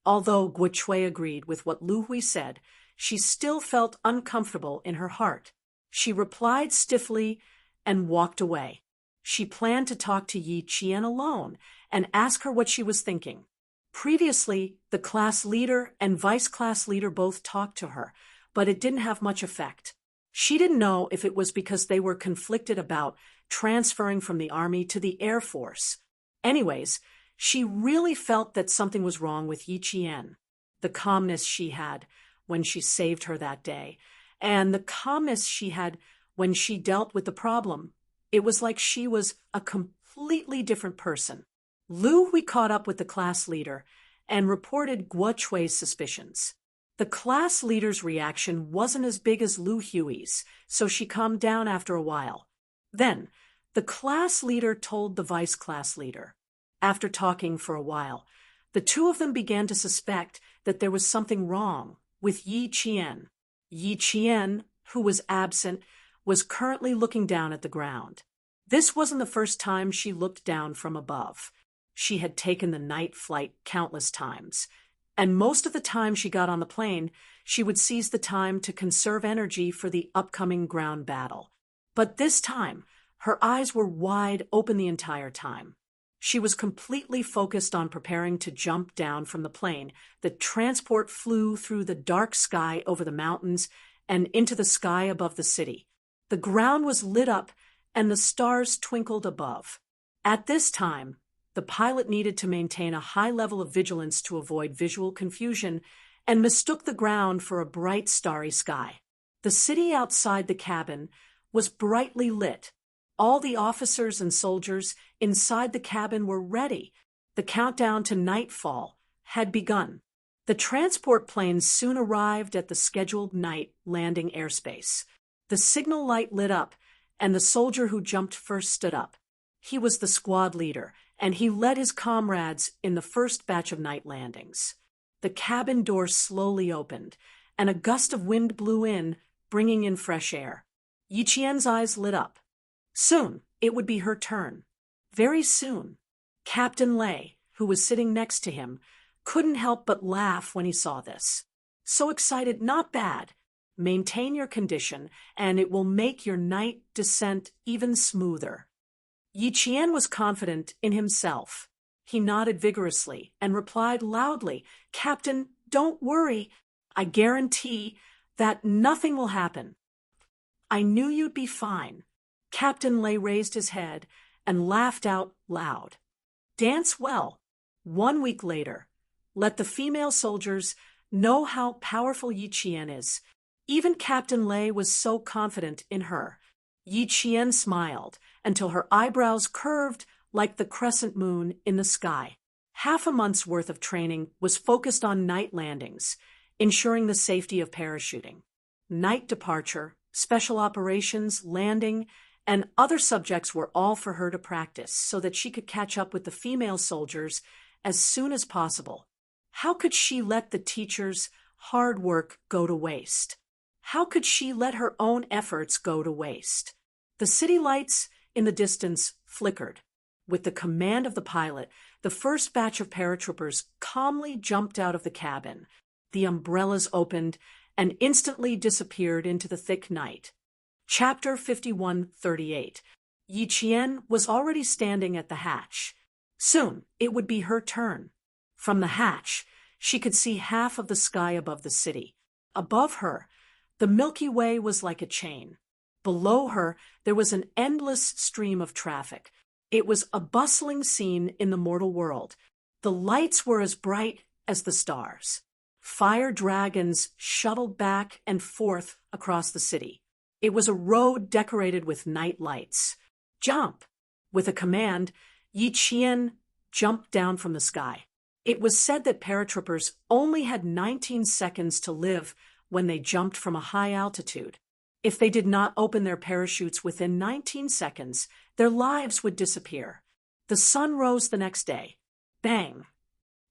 Although Guo Chui agreed with what Lu Hui said, she still felt uncomfortable in her heart. She replied stiffly and walked away. She planned to talk to Yi Qian alone and ask her what she was thinking. Previously, the class leader and vice class leader both talked to her, but it didn't have much effect. She didn't know if it was because they were conflicted about transferring from the army to the Air Force. Anyways, she really felt that something was wrong with Yi Qian. The calmness she had when she saved her that day, and the calmness she had when she dealt with the problem, it was like she was a completely different person. Lu Hui caught up with the class leader and reported Guo Chui's suspicions. The class leader's reaction wasn't as big as Lu Hui's, so she calmed down after a while. Then, the class leader told the vice class leader. After talking for a while, the two of them began to suspect that there was something wrong with Yi Qian. Yi Qian, who was absent, was currently looking down at the ground. This wasn't the first time she looked down from above. She had taken the night flight countless times, and most of the time she got on the plane, she would seize the time to conserve energy for the upcoming ground battle. But this time, her eyes were wide open the entire time. She was completely focused on preparing to jump down from the plane. The transport flew through the dark sky over the mountains and into the sky above the city. The ground was lit up and the stars twinkled above. At this time, the pilot needed to maintain a high level of vigilance to avoid visual confusion and mistook the ground for a bright starry sky. The city outside the cabin was brightly lit. All the officers and soldiers inside the cabin were ready. The countdown to nightfall had begun. The transport planes soon arrived at the scheduled night landing airspace. The signal light lit up, and the soldier who jumped first stood up. He was the squad leader, and he led his comrades in the first batch of night landings. The cabin door slowly opened, and a gust of wind blew in, bringing in fresh air. Yi Qian's eyes lit up. Soon, it would be her turn. Very soon. Captain Lei, who was sitting next to him, couldn't help but laugh when he saw this. So excited, not bad. Maintain your condition, and it will make your night descent even smoother. Yi Qian was confident in himself. He nodded vigorously and replied loudly, "Captain, don't worry. I guarantee that nothing will happen." "I knew you'd be fine." Captain Lei raised his head and laughed out loud. "Dance well." 1 week later, let the female soldiers know how powerful Yi Qian is. Even Captain Lei was so confident in her. Yi Qian smiled until her eyebrows curved like the crescent moon in the sky. Half a month's worth of training was focused on night landings, ensuring the safety of parachuting. Night departure, special operations, landing, and other subjects were all for her to practice so that she could catch up with the female soldiers as soon as possible. How could she let the teachers' hard work go to waste? How could she let her own efforts go to waste? The city lights in the distance flickered. With the command of the pilot, the first batch of paratroopers calmly jumped out of the cabin. The umbrellas opened and instantly disappeared into the thick night. Chapter 5138. Yi Qian was already standing at the hatch. Soon, it would be her turn. From the hatch, she could see half of the sky above the city. Above her, the Milky Way was like a chain. Below her, there was an endless stream of traffic. It was a bustling scene in the mortal world. The lights were as bright as the stars. Fire dragons shuttled back and forth across the city. It was a road decorated with night lights. Jump! With a command, Yi Qian jumped down from the sky. It was said that paratroopers only had 19 seconds to live when they jumped from a high altitude. If they did not open their parachutes within 19 seconds, their lives would disappear. The sun rose the next day. Bang!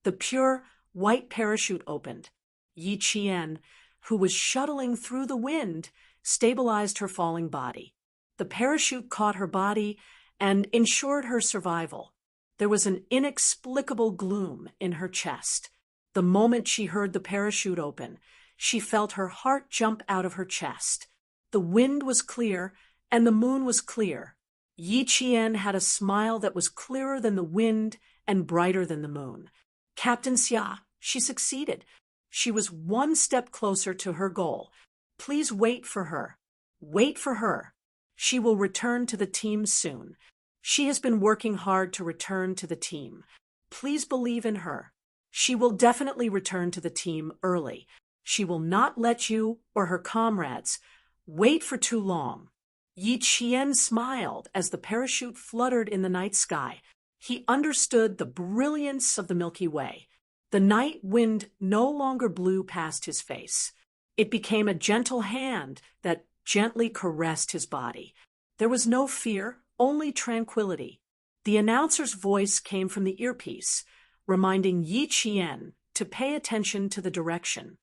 The pure, white parachute opened. Yi Qian, who was shuttling through the wind, stabilized her falling body. The parachute caught her body and ensured her survival. There was an inexplicable gloom in her chest. The moment she heard the parachute open, she felt her heart jump out of her chest. The wind was clear, and the moon was clear. Yi Qian had a smile that was clearer than the wind and brighter than the moon. Captain Xia, she succeeded. She was one step closer to her goal. Please wait for her. Wait for her. She will return to the team soon. She has been working hard to return to the team. Please believe in her. She will definitely return to the team early. She will not let you or her comrades wait for too long. Yi Qian smiled as the parachute fluttered in the night sky. He understood the brilliance of the Milky Way. The night wind no longer blew past his face. It became a gentle hand that gently caressed his body. There was no fear, only tranquility. The announcer's voice came from the earpiece, reminding Yi Qian to pay attention to the direction.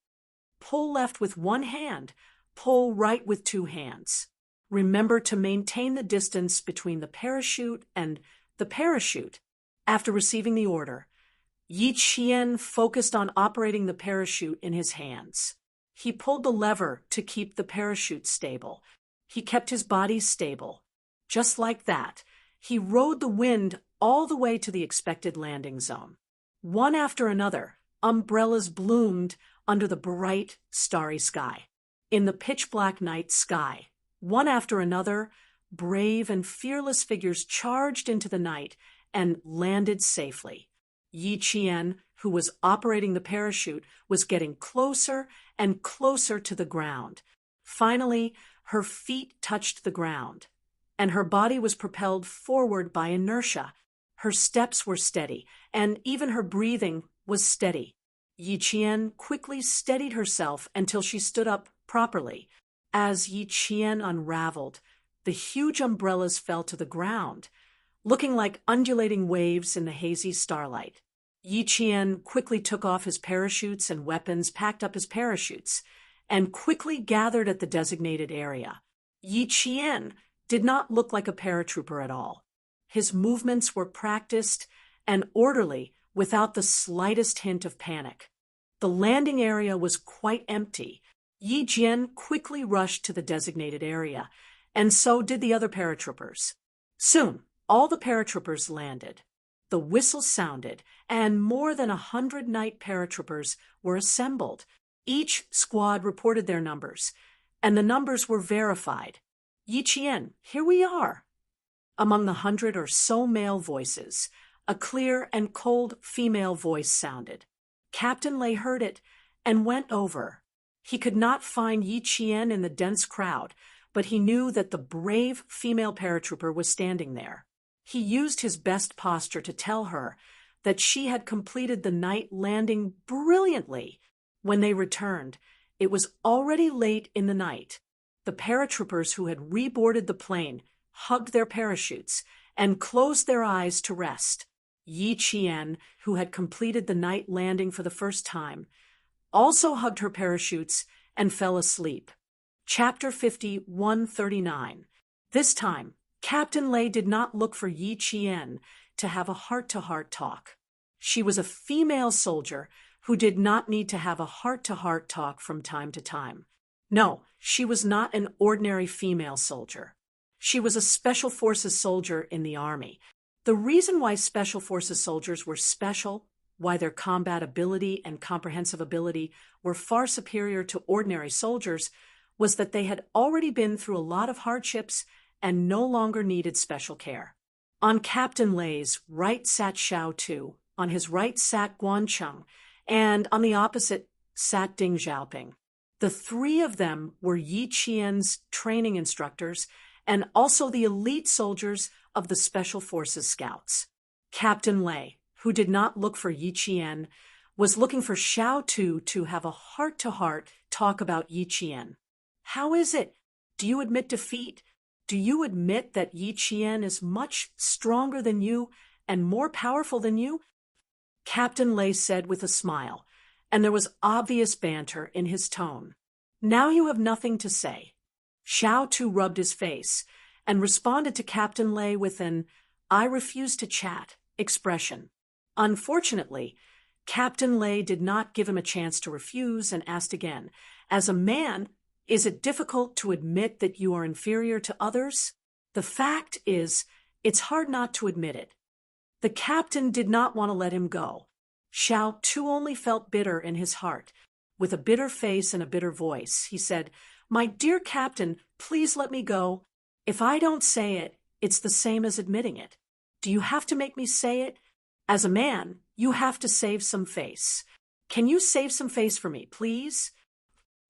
Pull left with one hand, pull right with two hands. Remember to maintain the distance between the parachute and the parachute. After receiving the order, Yi Qian focused on operating the parachute in his hands. He pulled the lever to keep the parachute stable. He kept his body stable. Just like that, he rode the wind all the way to the expected landing zone. One after another, umbrellas bloomed under the bright, starry sky. In the pitch-black night sky, one after another, brave and fearless figures charged into the night and landed safely. Yi Qian, who was operating the parachute, was getting closer and closer to the ground. Finally, her feet touched the ground, and her body was propelled forward by inertia. Her steps were steady, and even her breathing was steady. Yi Qian quickly steadied herself until she stood up properly. As Yi Qian unraveled, the huge umbrellas fell to the ground, looking like undulating waves in the hazy starlight. Yi Qian quickly took off his parachutes and weapons, packed up his parachutes, and quickly gathered at the designated area. Yi Qian did not look like a paratrooper at all. His movements were practiced and orderly without the slightest hint of panic. The landing area was quite empty. Yi Qian quickly rushed to the designated area, and so did the other paratroopers. Soon, all the paratroopers landed. The whistle sounded, and more than 100 night paratroopers were assembled. Each squad reported their numbers, and the numbers were verified. Yi Qian, here we are. Among the 100 or so male voices, a clear and cold female voice sounded. Captain Lei heard it and went over. He could not find Yi Qian in the dense crowd, but he knew that the brave female paratrooper was standing there. He used his best posture to tell her that she had completed the night landing brilliantly. When they returned, it was already late in the night. The paratroopers who had reboarded the plane hugged their parachutes and closed their eyes to rest. Yi Qian, who had completed the night landing for the first time, also hugged her parachutes and fell asleep. Chapter 5139. This time, Captain Lei did not look for Yi Qian to have a heart-to-heart talk. She was a female soldier who did not need to have a heart-to-heart talk from time to time. No, she was not an ordinary female soldier. She was a Special Forces soldier in the Army. The reason why Special Forces soldiers were special, why their combat ability and comprehensive ability were far superior to ordinary soldiers, was that they had already been through a lot of hardships and no longer needed special care. On Captain Lei's right sat Xiao Tu, on his right sat Guancheng, and on the opposite sat Ding Xiaoping. The three of them were Yi Qian's training instructors and also the elite soldiers of the Special Forces Scouts. Captain Lei, who did not look for Yi Qian, was looking for Xiao Tu to have a heart-to-heart talk about Yi Qian. How is it? Do you admit defeat? Do you admit that Yi Qian is much stronger than you and more powerful than you? Captain Lei said with a smile, and there was obvious banter in his tone. Now you have nothing to say. Xiao Tu rubbed his face and responded to Captain Lei with an "I refuse to chat" expression. Unfortunately, Captain Lei did not give him a chance to refuse and asked again, "As a man, is it difficult to admit that you are inferior to others?" The fact is, it's hard not to admit it. The captain did not want to let him go. Xiao Tu only felt bitter in his heart. With a bitter face and a bitter voice, he said, "My dear captain, please let me go. If I don't say it, it's the same as admitting it. Do you have to make me say it? As a man, you have to save some face. Can you save some face for me, please?"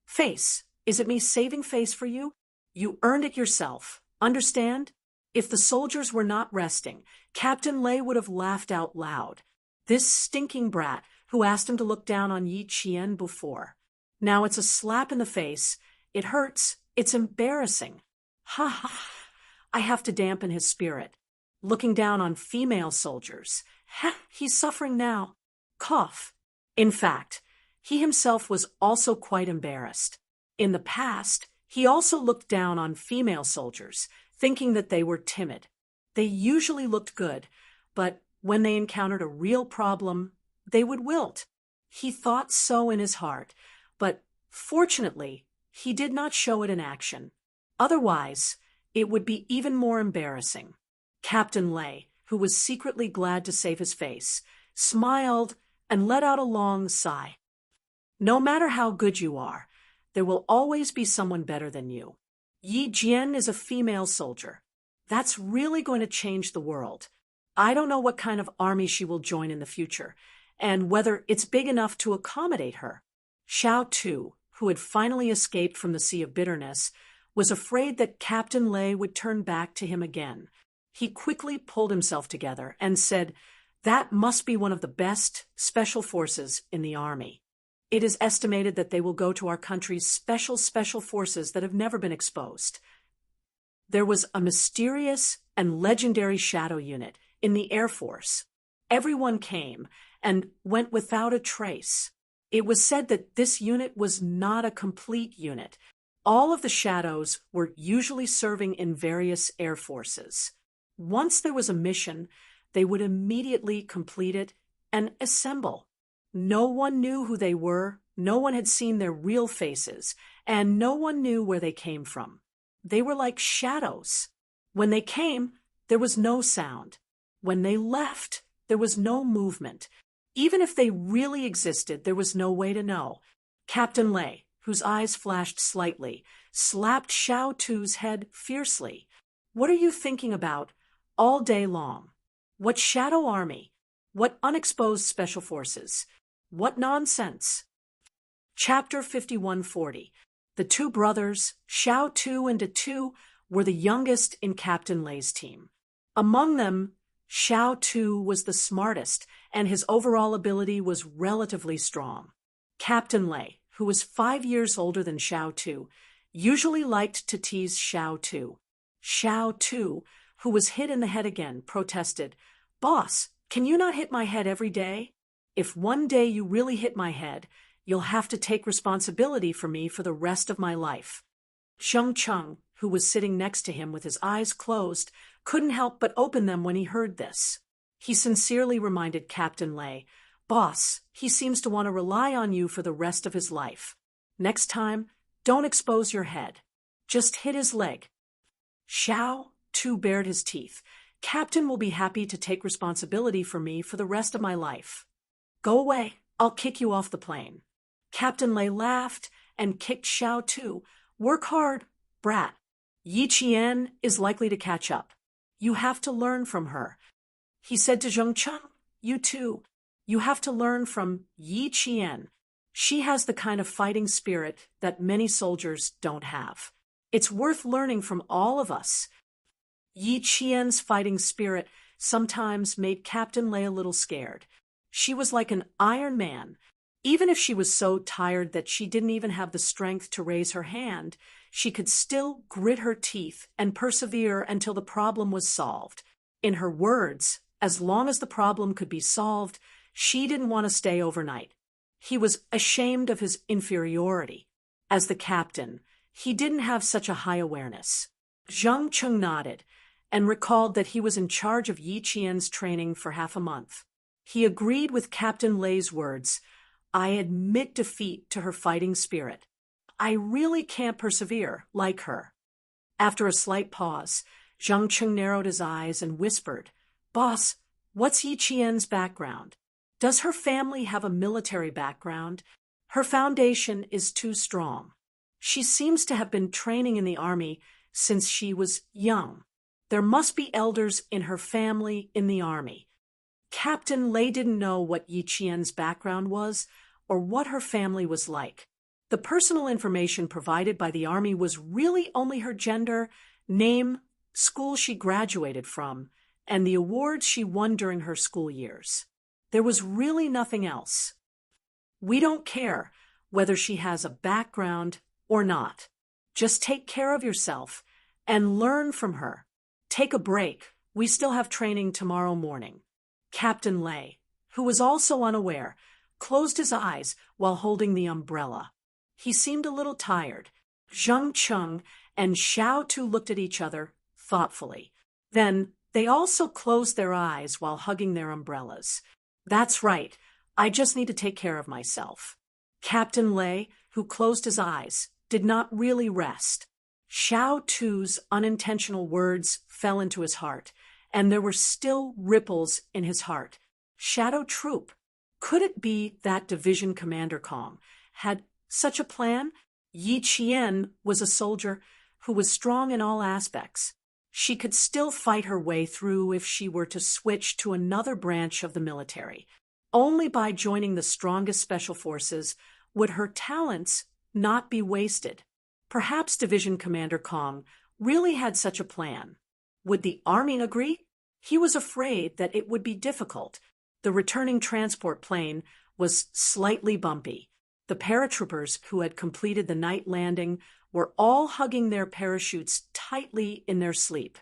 Face. Is it me saving face for you? You earned it yourself. Understand? If the soldiers were not resting, Captain Lei would have laughed out loud. This stinking brat who asked him to look down on Yi Qian before. Now it's a slap in the face. It hurts. It's embarrassing. Ha ha. I have to dampen his spirit. Looking down on female soldiers. Ha, he's suffering now. Cough. In fact, he himself was also quite embarrassed. In the past, he also looked down on female soldiers, thinking that they were timid. They usually looked good, but when they encountered a real problem, they would wilt. He thought so in his heart, but fortunately, he did not show it in action. Otherwise, it would be even more embarrassing. Captain Lei, who was secretly glad to save his face, smiled and let out a long sigh. No matter how good you are, there will always be someone better than you. Yi Jian is a female soldier. That's really going to change the world. I don't know what kind of army she will join in the future, and whether it's big enough to accommodate her. Xiao Tu, who had finally escaped from the sea of bitterness, was afraid that Captain Lei would turn back to him again. He quickly pulled himself together and said, "That must be one of the best special forces in the army. It is estimated that they will go to our country's special forces that have never been exposed." There was a mysterious and legendary shadow unit in the Air Force. Everyone came and went without a trace. It was said that this unit was not a complete unit. All of the shadows were usually serving in various air forces. Once there was a mission, they would immediately complete it and assemble. No one knew who they were, no one had seen their real faces, and no one knew where they came from. They were like shadows. When they came, there was no sound. When they left, there was no movement. Even if they really existed, there was no way to know. Captain Lei, whose eyes flashed slightly, slapped Xiao Tu's head fiercely. "What are you thinking about all day long? What shadow army? What unexposed special forces? What nonsense?" Chapter 5140. The two brothers, Xiao Tu and De Tu, were the youngest in Captain Lei's team. Among them, Xiao Tu was the smartest, and his overall ability was relatively strong. Captain Lei, who was 5 years older than Xiao Tu, usually liked to tease Xiao Tu. Xiao Tu, who was hit in the head again, protested, "Boss, can you not hit my head every day? If one day you really hit my head, you'll have to take responsibility for me for the rest of my life." Sheng Cheng, who was sitting next to him with his eyes closed, couldn't help but open them when he heard this. He sincerely reminded Captain Lei, "Boss, he seems to want to rely on you for the rest of his life. Next time, don't expose your head. Just hit his leg." Xiao Tu bared his teeth. Captain will be happy to take responsibility for me for the rest of my life. Go away, I'll kick you off the plane. Captain Lei laughed and kicked Xiao Tu. Work hard, brat. Yi Qian is likely to catch up. You have to learn from her. He said to Zheng Cheng, you too. You have to learn from Yi Qian. She has the kind of fighting spirit that many soldiers don't have. It's worth learning from all of us. Yi Qian's fighting spirit sometimes made Captain Lei a little scared. She was like an Iron Man. Even if she was so tired that she didn't even have the strength to raise her hand, she could still grit her teeth and persevere until the problem was solved. In her words, as long as the problem could be solved, she didn't want to stay overnight. He was ashamed of his inferiority. As the captain, he didn't have such a high awareness. Zheng Cheng nodded and recalled that he was in charge of Yi Qian's training for half a month. He agreed with Captain Lei's words. I admit defeat to her fighting spirit. I really can't persevere like her. After a slight pause, Zheng Cheng narrowed his eyes and whispered, Boss, what's Yi Qian's background? Does her family have a military background? Her foundation is too strong. She seems to have been training in the army since she was young. There must be elders in her family in the army. Captain Lei didn't know what Yi Qian's background was or what her family was like. The personal information provided by the army was really only her gender, name, school she graduated from, and the awards she won during her school years. There was really nothing else. We don't care whether she has a background or not. Just take care of yourself and learn from her. Take a break. We still have training tomorrow morning. Captain Lei, who was also unaware, closed his eyes while holding the umbrella. He seemed a little tired. Zheng Cheng and Xiao Tu looked at each other thoughtfully. Then they also closed their eyes while hugging their umbrellas. That's right. I just need to take care of myself. Captain Lei, who closed his eyes, did not really rest. Xiao Tu's unintentional words fell into his heart, and there were still ripples in his heart. Shadow Troop. Could it be that Division Commander Kong had such a plan? Yi Qian was a soldier who was strong in all aspects. She could still fight her way through if she were to switch to another branch of the military. Only by joining the strongest special forces would her talents not be wasted. Perhaps Division Commander Kong really had such a plan. Would the army agree? He was afraid that it would be difficult. The returning transport plane was slightly bumpy. The paratroopers who had completed the night landing were all hugging their parachutes tightly in their sleep.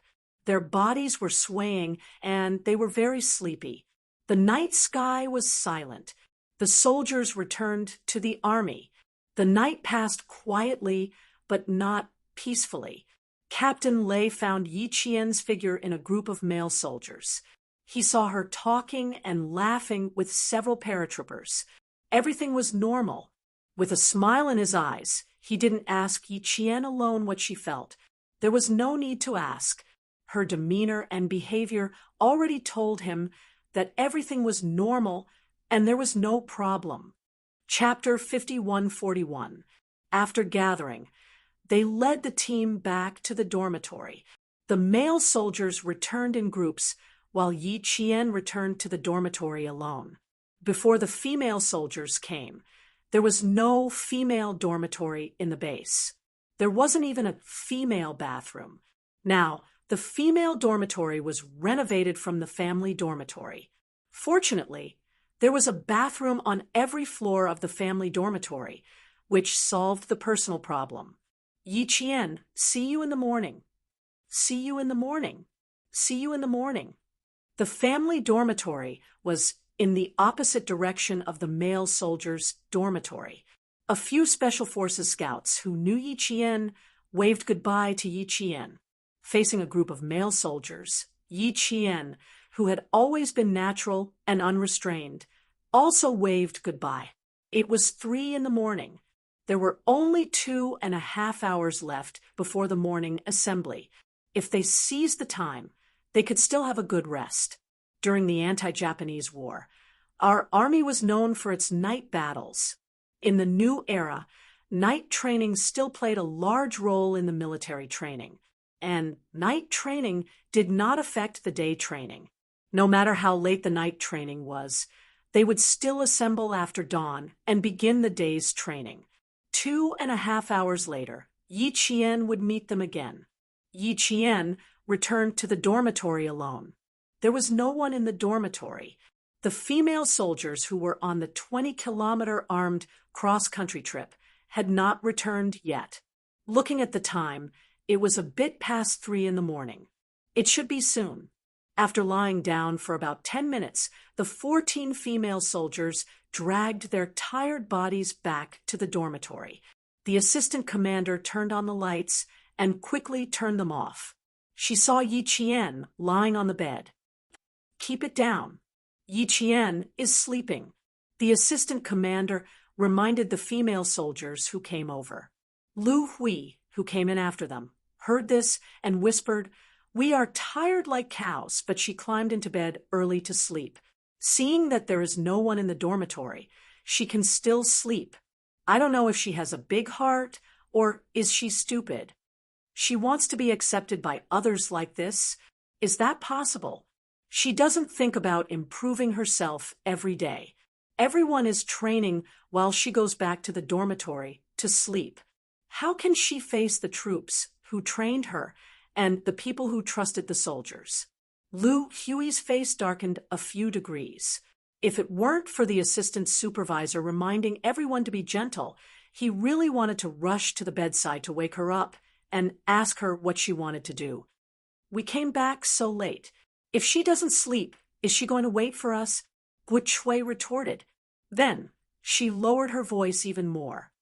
Their bodies were swaying and they were very sleepy. The night sky was silent. The soldiers returned to the army. The night passed quietly, but not peacefully. Captain Lei found Yi Qian's figure in a group of male soldiers. He saw her talking and laughing with several paratroopers. Everything was normal. With a smile in his eyes, he didn't ask Yi Qian alone what she felt. There was no need to ask. Her demeanor and behavior already told him that everything was normal and there was no problem. Chapter 5141. After gathering, they led the team back to the dormitory. The male soldiers returned in groups, while Yi Qian returned to the dormitory alone. Before the female soldiers came, there was no female dormitory in the base. There wasn't even a female bathroom. Now, the female dormitory was renovated from the family dormitory. Fortunately, there was a bathroom on every floor of the family dormitory, which solved the personal problem. Yi Qian, see you in the morning. See you in the morning. See you in the morning. The family dormitory was in the opposite direction of the male soldiers' dormitory. A few Special Forces scouts who knew Yi Qian waved goodbye to Yi Qian. Facing a group of male soldiers, Yi Qian, who had always been natural and unrestrained, also waved goodbye. It was 3 a.m. There were only 2.5 hours left before the morning assembly. If they seized the time, they could still have a good rest. During the anti-Japanese war, our army was known for its night battles. In the new era, night training still played a large role in the military training, and night training did not affect the day training. No matter how late the night training was, they would still assemble after dawn and begin the day's training. 2.5 hours later, Yi Qian would meet them again. Yi Qian returned to the dormitory alone. There was no one in the dormitory. The female soldiers who were on the 20-kilometer armed cross-country trip had not returned yet. Looking at the time, it was a bit past 3 in the morning. It should be soon. After lying down for about 10 minutes, the 14 female soldiers dragged their tired bodies back to the dormitory. The assistant commander turned on the lights and quickly turned them off. She saw Yi Qian lying on the bed. "Keep it down. Yi Qian is sleeping," the assistant commander reminded the female soldiers who came over. Lu Hui, who came in after them, heard this and whispered, "We are tired like cows," but she climbed into bed early to sleep. Seeing that there is no one in the dormitory, she can still sleep. I don't know if she has a big heart or is she stupid. She wants to be accepted by others like this. Is that possible? She doesn't think about improving herself every day. Everyone is training while she goes back to the dormitory to sleep. How can she face the troops who trained her and the people who trusted the soldiers? Lu Hui's face darkened a few degrees. If it weren't for the assistant supervisor reminding everyone to be gentle, he really wanted to rush to the bedside to wake her up and ask her what she wanted to do. "We came back so late. If she doesn't sleep, is she going to wait for us?" Gu Chui retorted. Then she lowered her voice even more.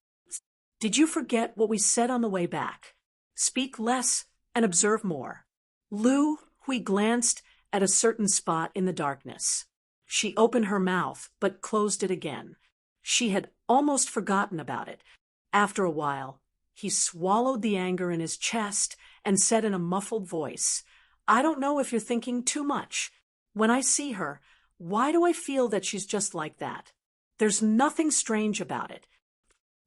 "Did you forget what we said on the way back? Speak less and observe more." Lu Hui glanced at a certain spot in the darkness. She opened her mouth, but closed it again. She had almost forgotten about it. After a while, he swallowed the anger in his chest and said in a muffled voice, "I don't know if you're thinking too much. When I see her, why do I feel that she's just like that? There's nothing strange about it."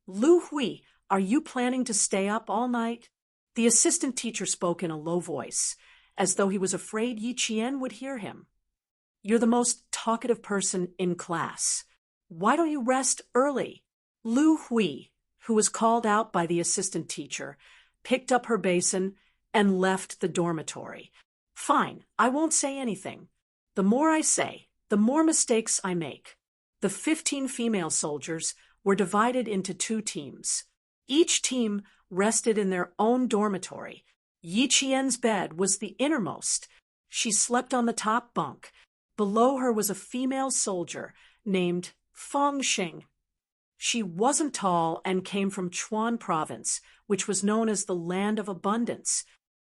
"Lu Hui, are you planning to stay up all night?" The assistant teacher spoke in a low voice, as though he was afraid Yi Qian would hear him. "You're the most talkative person in class. Why don't you rest early?" Lu Hui, who was called out by the assistant teacher, picked up her basin and left the dormitory. "Fine, I won't say anything. The more I say, the more mistakes I make." The 15 female soldiers were divided into 2 teams. Each team rested in their own dormitory. Yi Qian's bed was the innermost. She slept on the top bunk. Below her was a female soldier named Feng Xing. She wasn't tall and came from Chuan province, which was known as the land of abundance.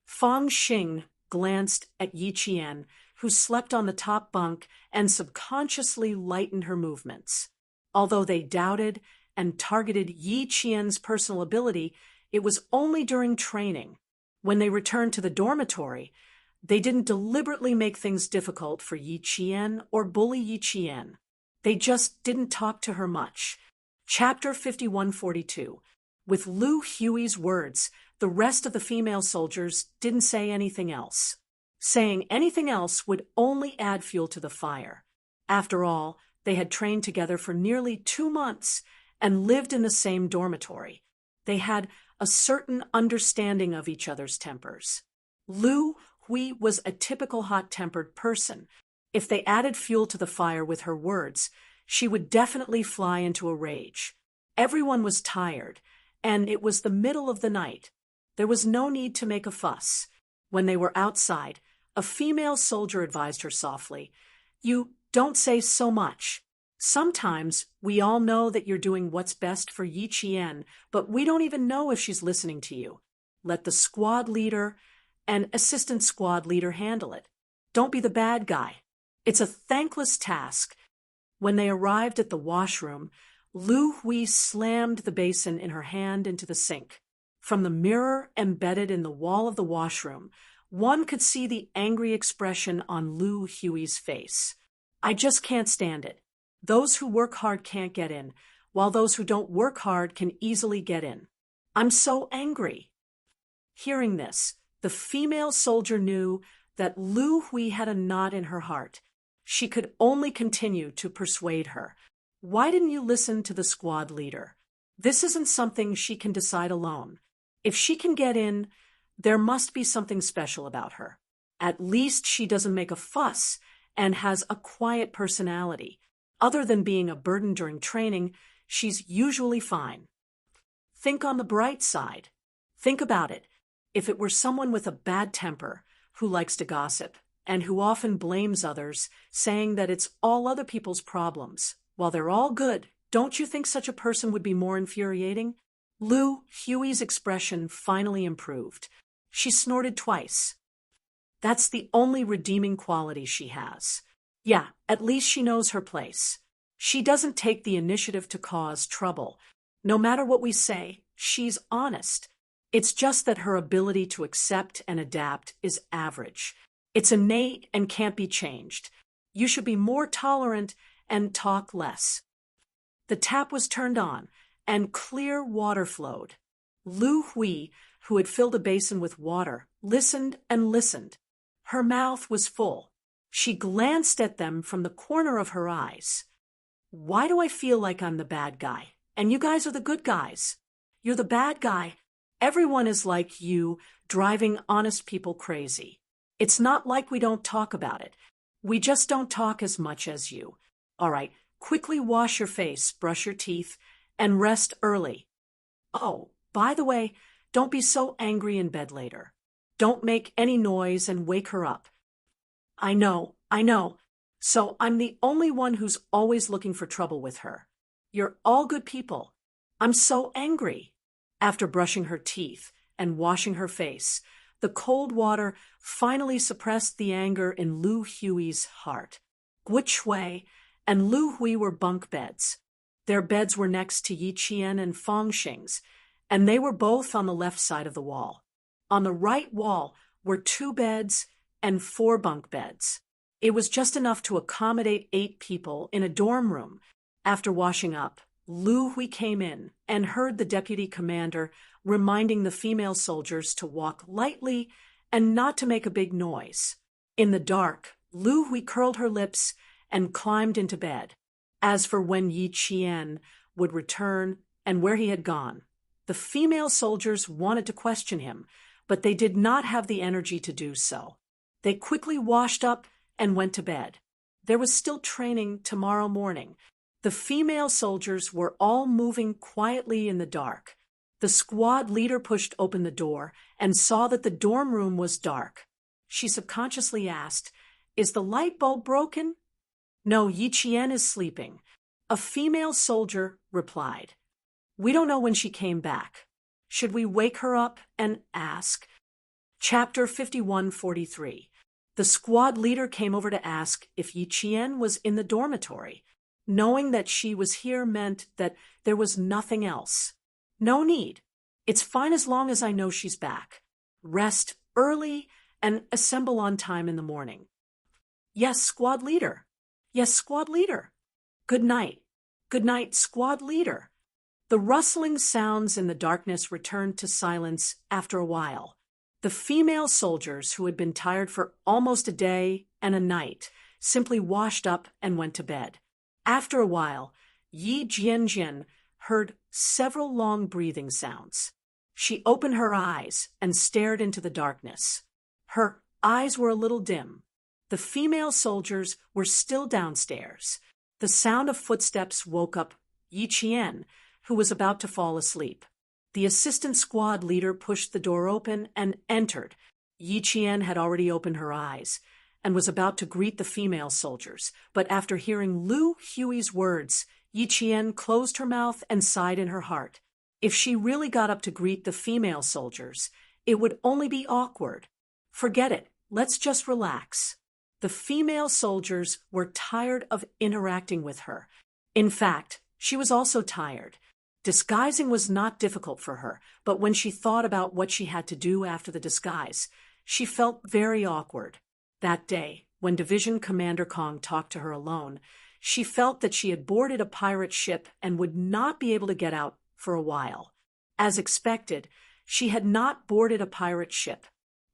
Feng Xing glanced at Yi Qian, who slept on the top bunk, and subconsciously lightened her movements. Although they doubted and targeted Yi Qian's personal ability, it was only during training. When they returned to the dormitory, they didn't deliberately make things difficult for Yi Qian or bully Yi Qian. They just didn't talk to her much. Chapter 5142. With Lu Hui's words, the rest of the female soldiers didn't say anything else. Saying anything else would only add fuel to the fire. After all, they had trained together for nearly 2 months and lived in the same dormitory. They had a certain understanding of each other's tempers. Lu Hui was a typical hot-tempered person. If they added fuel to the fire with her words, she would definitely fly into a rage. Everyone was tired, and it was the middle of the night. There was no need to make a fuss. When they were outside, a female soldier advised her softly, "You don't say so much. Sometimes we all know that you're doing what's best for Yi Qian, but we don't even know if she's listening to you. Let the squad leader and assistant squad leader handle it. Don't be the bad guy. It's a thankless task." When they arrived at the washroom, Lu Hui slammed the basin in her hand into the sink. From the mirror embedded in the wall of the washroom, One could see the angry expression on Lu Hui's face. I just can't stand it. Those who work hard can't get in, while those who don't work hard can easily get in. I'm so angry. Hearing this, the female soldier knew that Lu Hui had a knot in her heart. She could only continue to persuade her. Why didn't you listen to the squad leader? This isn't something she can decide alone. If she can get in, there must be something special about her. At least she doesn't make a fuss and has a quiet personality. Other than being a burden during training, she's usually fine. Think on the bright side. Think about it. If it were someone with a bad temper, who likes to gossip, and who often blames others, saying that it's all other people's problems, while they're all good, don't you think such a person would be more infuriating? Lu Hui's expression finally improved. She snorted twice. That's the only redeeming quality she has. Yeah, at least she knows her place. She doesn't take the initiative to cause trouble. No matter what we say, she's honest. It's just that her ability to accept and adapt is average. It's innate and can't be changed. You should be more tolerant and talk less. The tap was turned on, and clear water flowed. Lu Hui, who had filled a basin with water, listened and listened. Her mouth was full. She glanced at them from the corner of her eyes. Why do I feel like I'm the bad guy? And you guys are the good guys. You're the bad guy. Everyone is like you, driving honest people crazy. It's not like we don't talk about it. We just don't talk as much as you. All right, quickly wash your face, brush your teeth, and rest early. Oh, by the way, don't be so angry in bed later. Don't make any noise and wake her up. I know. So I'm the only one who's always looking for trouble with her. You're all good people. I'm so angry. After brushing her teeth and washing her face, the cold water finally suppressed the anger in Lu Hui's heart. Gui Shui and Lu Hui were bunk beds. Their beds were next to Yi Qian and Fong Xing's, and they were both on the left side of the wall. On the right wall were 2 beds and 4 bunk beds. It was just enough to accommodate 8 people in a dorm room. After washing up, Lu Hui came in and heard the deputy commander reminding the female soldiers to walk lightly and not to make a big noise. In the dark, Lu Hui curled her lips and climbed into bed. As for when Yi Qian would return and where he had gone, the female soldiers wanted to question him, but they did not have the energy to do so. They quickly washed up and went to bed. There was still training tomorrow morning. The female soldiers were all moving quietly in the dark. The squad leader pushed open the door and saw that the dorm room was dark. She subconsciously asked, "Is the light bulb broken?" "No, Yi Qian is sleeping." A female soldier replied, "We don't know when she came back. Should we wake her up and ask?" Chapter 51:43. The squad leader came over to ask if Yi Qian was in the dormitory. Knowing that she was here meant that there was nothing else. No need. It's fine as long as I know she's back. Rest early and assemble on time in the morning. Yes, squad leader. Yes, squad leader. Good night. Good night, squad leader. The rustling sounds in the darkness returned to silence after a while. The female soldiers, who had been tired for almost a day and a night, simply washed up and went to bed. After a while, Yi Jianjian heard several long breathing sounds. She opened her eyes and stared into the darkness. Her eyes were a little dim. The female soldiers were still downstairs. The sound of footsteps woke up Yi Qian, who was about to fall asleep. The assistant squad leader pushed the door open and entered. Yi Qian had already opened her eyes and was about to greet the female soldiers, but after hearing Lu Hui's words, Yi Qian closed her mouth and sighed in her heart. If she really got up to greet the female soldiers, it would only be awkward. Forget it. Let's just relax. The female soldiers were tired of interacting with her. In fact, she was also tired. Disguising was not difficult for her, but when she thought about what she had to do after the disguise, She felt very awkward. That day, when Division Commander Kong talked to her alone, she felt that she had boarded a pirate ship and would not be able to get out for a while. As expected, she had not boarded a pirate ship.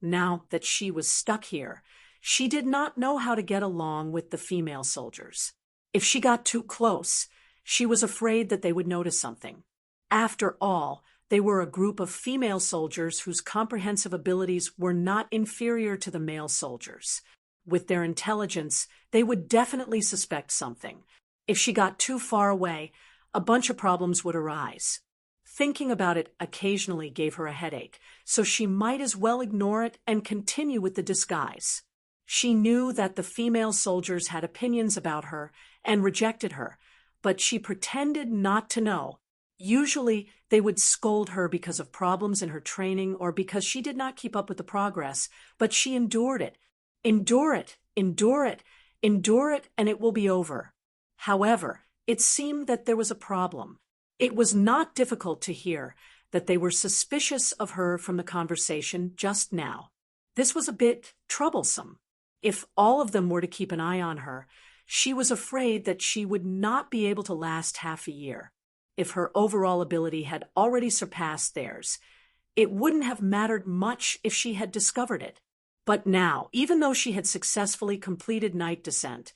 Now that she was stuck here, she did not know how to get along with the female soldiers. If she got too close, she was afraid that they would notice something. After all, they were a group of female soldiers whose comprehensive abilities were not inferior to the male soldiers. With their intelligence, they would definitely suspect something. If she got too far away, a bunch of problems would arise. Thinking about it occasionally gave her a headache, so she might as well ignore it and continue with the disguise. She knew that the female soldiers had opinions about her and rejected her, but she pretended not to know. Usually, they would scold her because of problems in her training or because she did not keep up with the progress, but she endured it. Endure it, endure it, endure it, and it will be over. However, it seemed that there was a problem. It was not difficult to hear that they were suspicious of her from the conversation just now. This was a bit troublesome. If all of them were to keep an eye on her, she was afraid that she would not be able to last half a year. If her overall ability had already surpassed theirs, it wouldn't have mattered much if she had discovered it. But now, even though she had successfully completed night descent,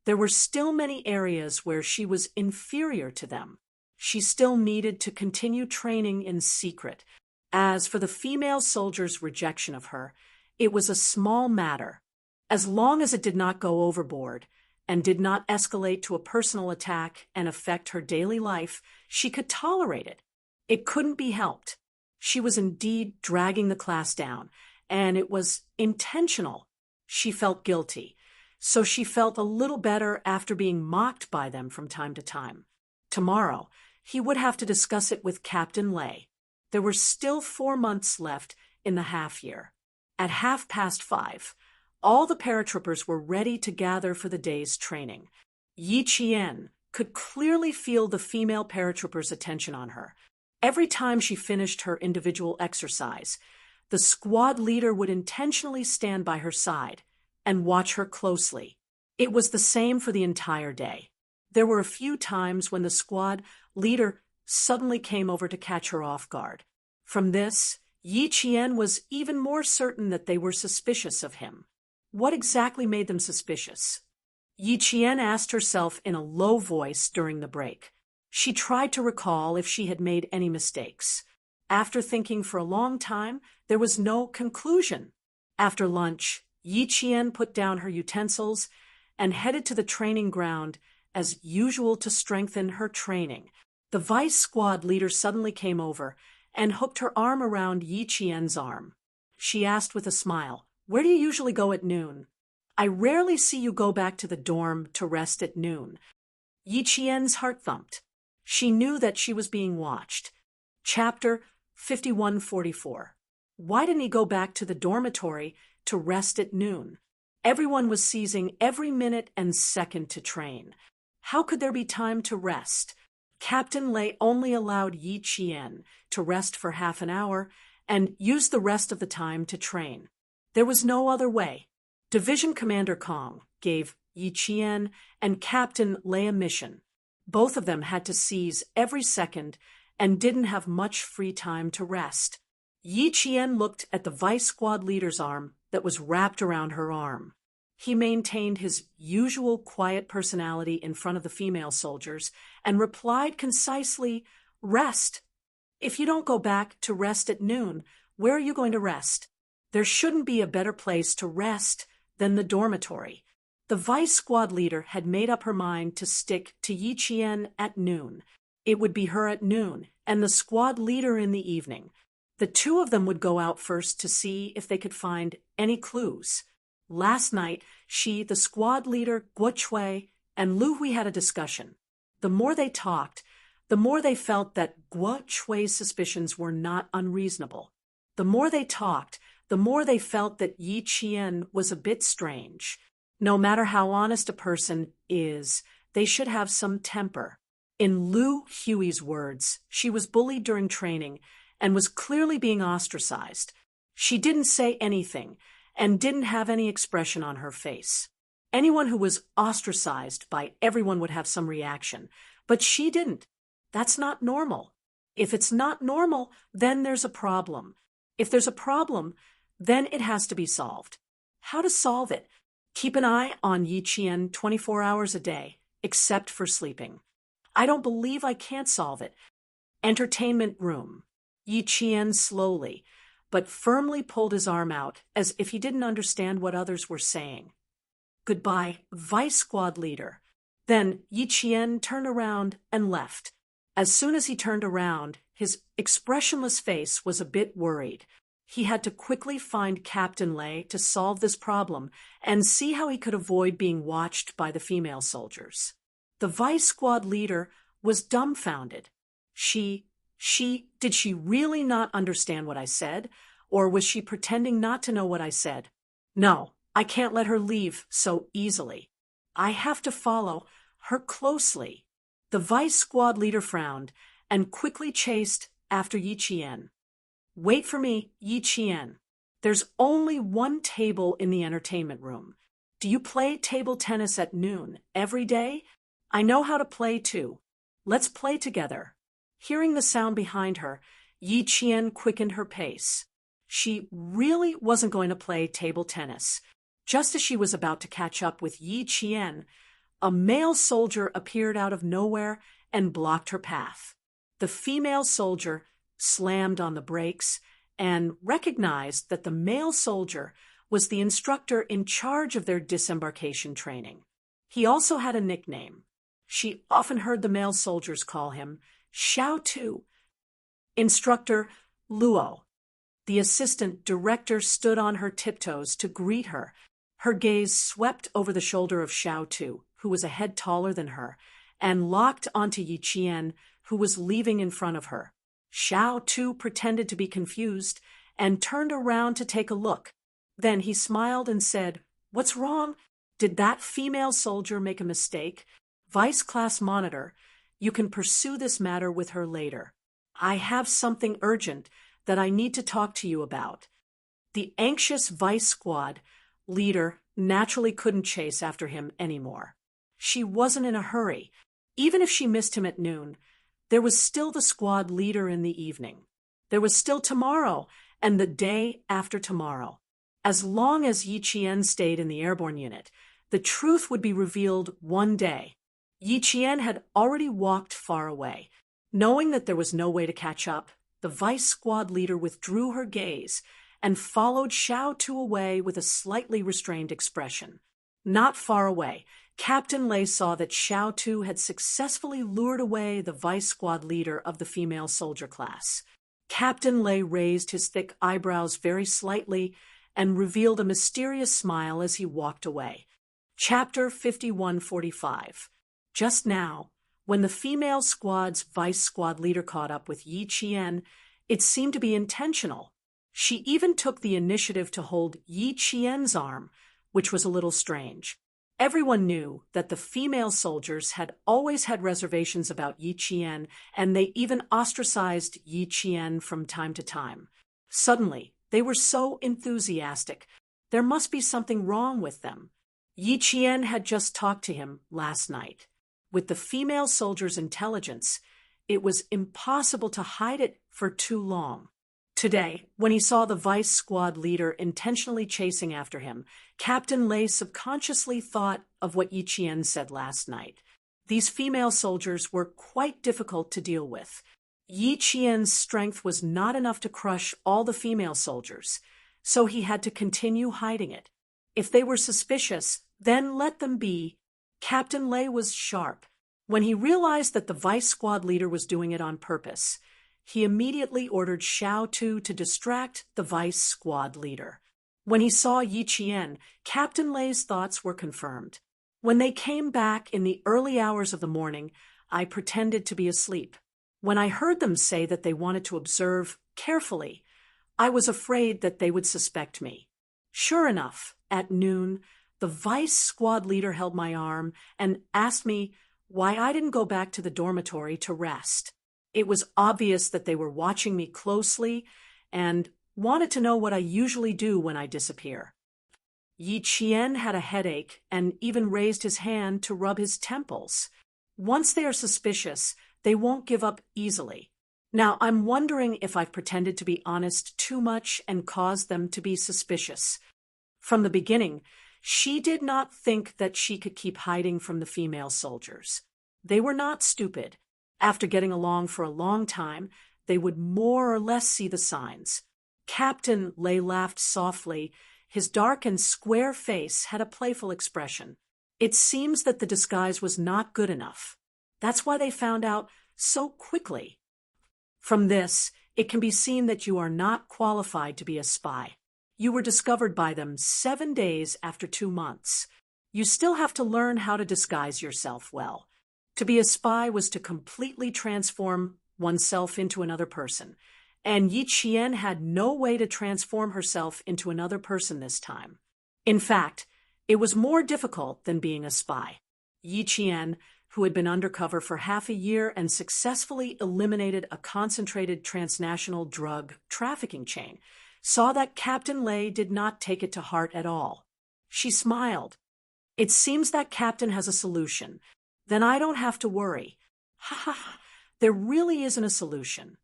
there were still many areas where she was inferior to them. She still needed to continue training in secret. As for the female soldiers' rejection of her, it was a small matter. As long as it did not go overboard and did not escalate to a personal attack and affect her daily life, she could tolerate it. It couldn't be helped. She was indeed dragging the class down, and it was intentional. She felt guilty, so she felt a little better after being mocked by them from time to time. Tomorrow, he would have to discuss it with Captain Lei. There were still 4 months left in the half-year. At 5:30, all the paratroopers were ready to gather for the day's training. Yi Qian could clearly feel the female paratroopers' attention on her. Every time she finished her individual exercise, the squad leader would intentionally stand by her side and watch her closely. It was the same for the entire day. There were a few times when the squad leader suddenly came over to catch her off guard. From this, Yi Qian was even more certain that they were suspicious of him. What exactly made them suspicious? Yi Qian asked herself in a low voice during the break. She tried to recall if she had made any mistakes. After thinking for a long time, there was no conclusion. After lunch, Yi Qian put down her utensils and headed to the training ground as usual to strengthen her training. The vice squad leader suddenly came over and hooked her arm around Yi Qian's arm. She asked with a smile, "Where do you usually go at noon?" "I rarely see you go back to the dorm to rest at noon." Yi Qian's heart thumped. She knew that she was being watched. Chapter 5144. Why didn't he go back to the dormitory to rest at noon? Everyone was seizing every minute and second to train. How could there be time to rest? Captain Lei only allowed Yi Qian to rest for half an hour and used the rest of the time to train. There was no other way. Division Commander Kong gave Yi Qian and Captain Lei a mission. Both of them had to seize every second and didn't have much free time to rest. Yi Qian looked at the vice squad leader's arm that was wrapped around her arm. He maintained his usual quiet personality in front of the female soldiers and replied concisely, "Rest. If you don't go back to rest at noon, where are you going to rest? There shouldn't be a better place to rest than the dormitory." The vice squad leader had made up her mind to stick to Yi Qian at noon. It would be her at noon, and the squad leader in the evening. The two of them would go out first to see if they could find any clues. Last night, she, the squad leader, Guo Chui, and Lu Hui had a discussion. The more they talked, the more they felt that Guo Chui's suspicions were not unreasonable. The more they talked, the more they felt that Yi Qian was a bit strange. No matter how honest a person is, they should have some temper. In Lu Hui's words, she was bullied during training and was clearly being ostracized. She didn't say anything and didn't have any expression on her face. Anyone who was ostracized by everyone would have some reaction, but she didn't. That's not normal. If it's not normal, then there's a problem. If there's a problem, then it has to be solved. How to solve it? Keep an eye on Yi Qian 24 hours a day, except for sleeping. I don't believe I can't solve it. Entertainment room. Yi Qian slowly, but firmly pulled his arm out as if he didn't understand what others were saying. Goodbye, Vice Squad Leader. Then Yi Qian turned around and left. As soon as he turned around, his expressionless face was a bit worried. He had to quickly find Captain Lei to solve this problem and see how he could avoid being watched by the female soldiers. The Vice Squad Leader was dumbfounded. Did she really not understand what I said? Or was she pretending not to know what I said? No, I can't let her leave so easily. I have to follow her closely. The Vice Squad Leader frowned and quickly chased after Yi Qian. Wait for me, Yi Qian. There's only one table in the entertainment room. Do you play table tennis at noon every day? I know how to play too. Let's play together. Hearing the sound behind her, Yi Qian quickened her pace. She really wasn't going to play table tennis. Just as she was about to catch up with Yi Qian, a male soldier appeared out of nowhere and blocked her path. The female soldier slammed on the brakes and recognized that the male soldier was the instructor in charge of their disembarkation training. He also had a nickname. She often heard the male soldiers call him Xiao Tu. Instructor Luo. The assistant director stood on her tiptoes to greet her. Her gaze swept over the shoulder of Xiao Tu, who was a head taller than her, and locked onto Yi Qian, who was leaving in front of her. Xiao Tu pretended to be confused and turned around to take a look. Then he smiled and said, "What's wrong? Did that female soldier make a mistake? Vice Class Monitor, you can pursue this matter with her later. I have something urgent that I need to talk to you about." The anxious Vice Squad Leader naturally couldn't chase after him anymore. She wasn't in a hurry. Even if she missed him at noon, there was still the squad leader in the evening. There was still tomorrow and the day after tomorrow. As long as Yi Qian stayed in the airborne unit, the truth would be revealed one day. Yi Qian had already walked far away. Knowing that there was no way to catch up, the Vice Squad Leader withdrew her gaze and followed Xiao Tu away with a slightly restrained expression. Not far away, Captain Lei saw that Xiao Tu had successfully lured away the Vice Squad Leader of the female soldier class. Captain Lei raised his thick eyebrows very slightly and revealed a mysterious smile as he walked away. Chapter 5145. Just now, when the female squad's Vice Squad Leader caught up with Yi Qian, it seemed to be intentional. She even took the initiative to hold Yi Qian's arm, which was a little strange. Everyone knew that the female soldiers had always had reservations about Yi Qian, and they even ostracized Yi Qian from time to time. Suddenly, they were so enthusiastic. There must be something wrong with them. Yi Qian had just talked to him last night. With the female soldier's intelligence, it was impossible to hide it for too long. Today, when he saw the Vice Squad Leader intentionally chasing after him, Captain Lei subconsciously thought of what Yi Qian said last night. These female soldiers were quite difficult to deal with. Yi Qian's strength was not enough to crush all the female soldiers, so he had to continue hiding it. If they were suspicious, then let them be. Captain Lei was sharp. When he realized that the Vice Squad Leader was doing it on purpose, he immediately ordered Xiao Tu to distract the Vice Squad Leader. When he saw Yi Qian, Captain Lei's thoughts were confirmed. When they came back in the early hours of the morning, I pretended to be asleep. When I heard them say that they wanted to observe carefully, I was afraid that they would suspect me. Sure enough, at noon, the Vice Squad Leader held my arm and asked me why I didn't go back to the dormitory to rest. It was obvious that they were watching me closely, and Wanted to know what I usually do when I disappear. Yi Qian had a headache and even raised his hand to rub his temples. Once they are suspicious, they won't give up easily. Now, I'm wondering if I've pretended to be honest too much and caused them to be suspicious. From the beginning, she did not think that she could keep hiding from the female soldiers. They were not stupid. After getting along for a long time, they would more or less see the signs. Captain Lei laughed softly. His dark and square face had a playful expression. It seems that the disguise was not good enough. That's why they found out so quickly. From this, it can be seen that you are not qualified to be a spy. You were discovered by them 7 days after 2 months. You still have to learn how to disguise yourself well. To be a spy was to completely transform oneself into another person, and Yi Qian had no way to transform herself into another person this time. In fact, it was more difficult than being a spy. Yi Qian, who had been undercover for half a year and successfully eliminated a concentrated transnational drug trafficking chain, saw that Captain Lei did not take it to heart at all. She smiled. It seems that Captain has a solution. Then I don't have to worry. Ha ha ha, there really isn't a solution.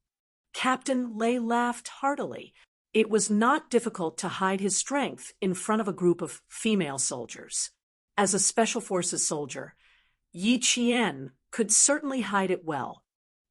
Captain Lei laughed heartily. It was not difficult to hide his strength in front of a group of female soldiers. As a Special Forces soldier, Yi Qian could certainly hide it well.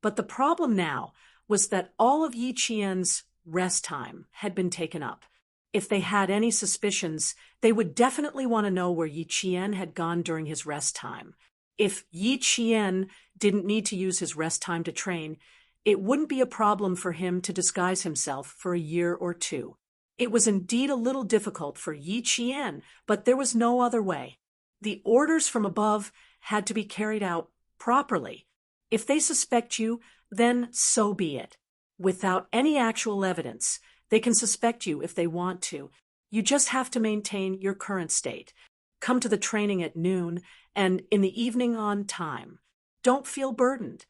But the problem now was that all of Yi Qian's rest time had been taken up. If they had any suspicions, they would definitely want to know where Yi Qian had gone during his rest time. If Yi Qian didn't need to use his rest time to train, it wouldn't be a problem for him to disguise himself for a year or 2. It was indeed a little difficult for Yi Qian, but there was no other way. The orders from above had to be carried out properly. If they suspect you, then so be it. Without any actual evidence, they can suspect you if they want to. You just have to maintain your current state. Come to the training at noon and in the evening on time. Don't feel burdened.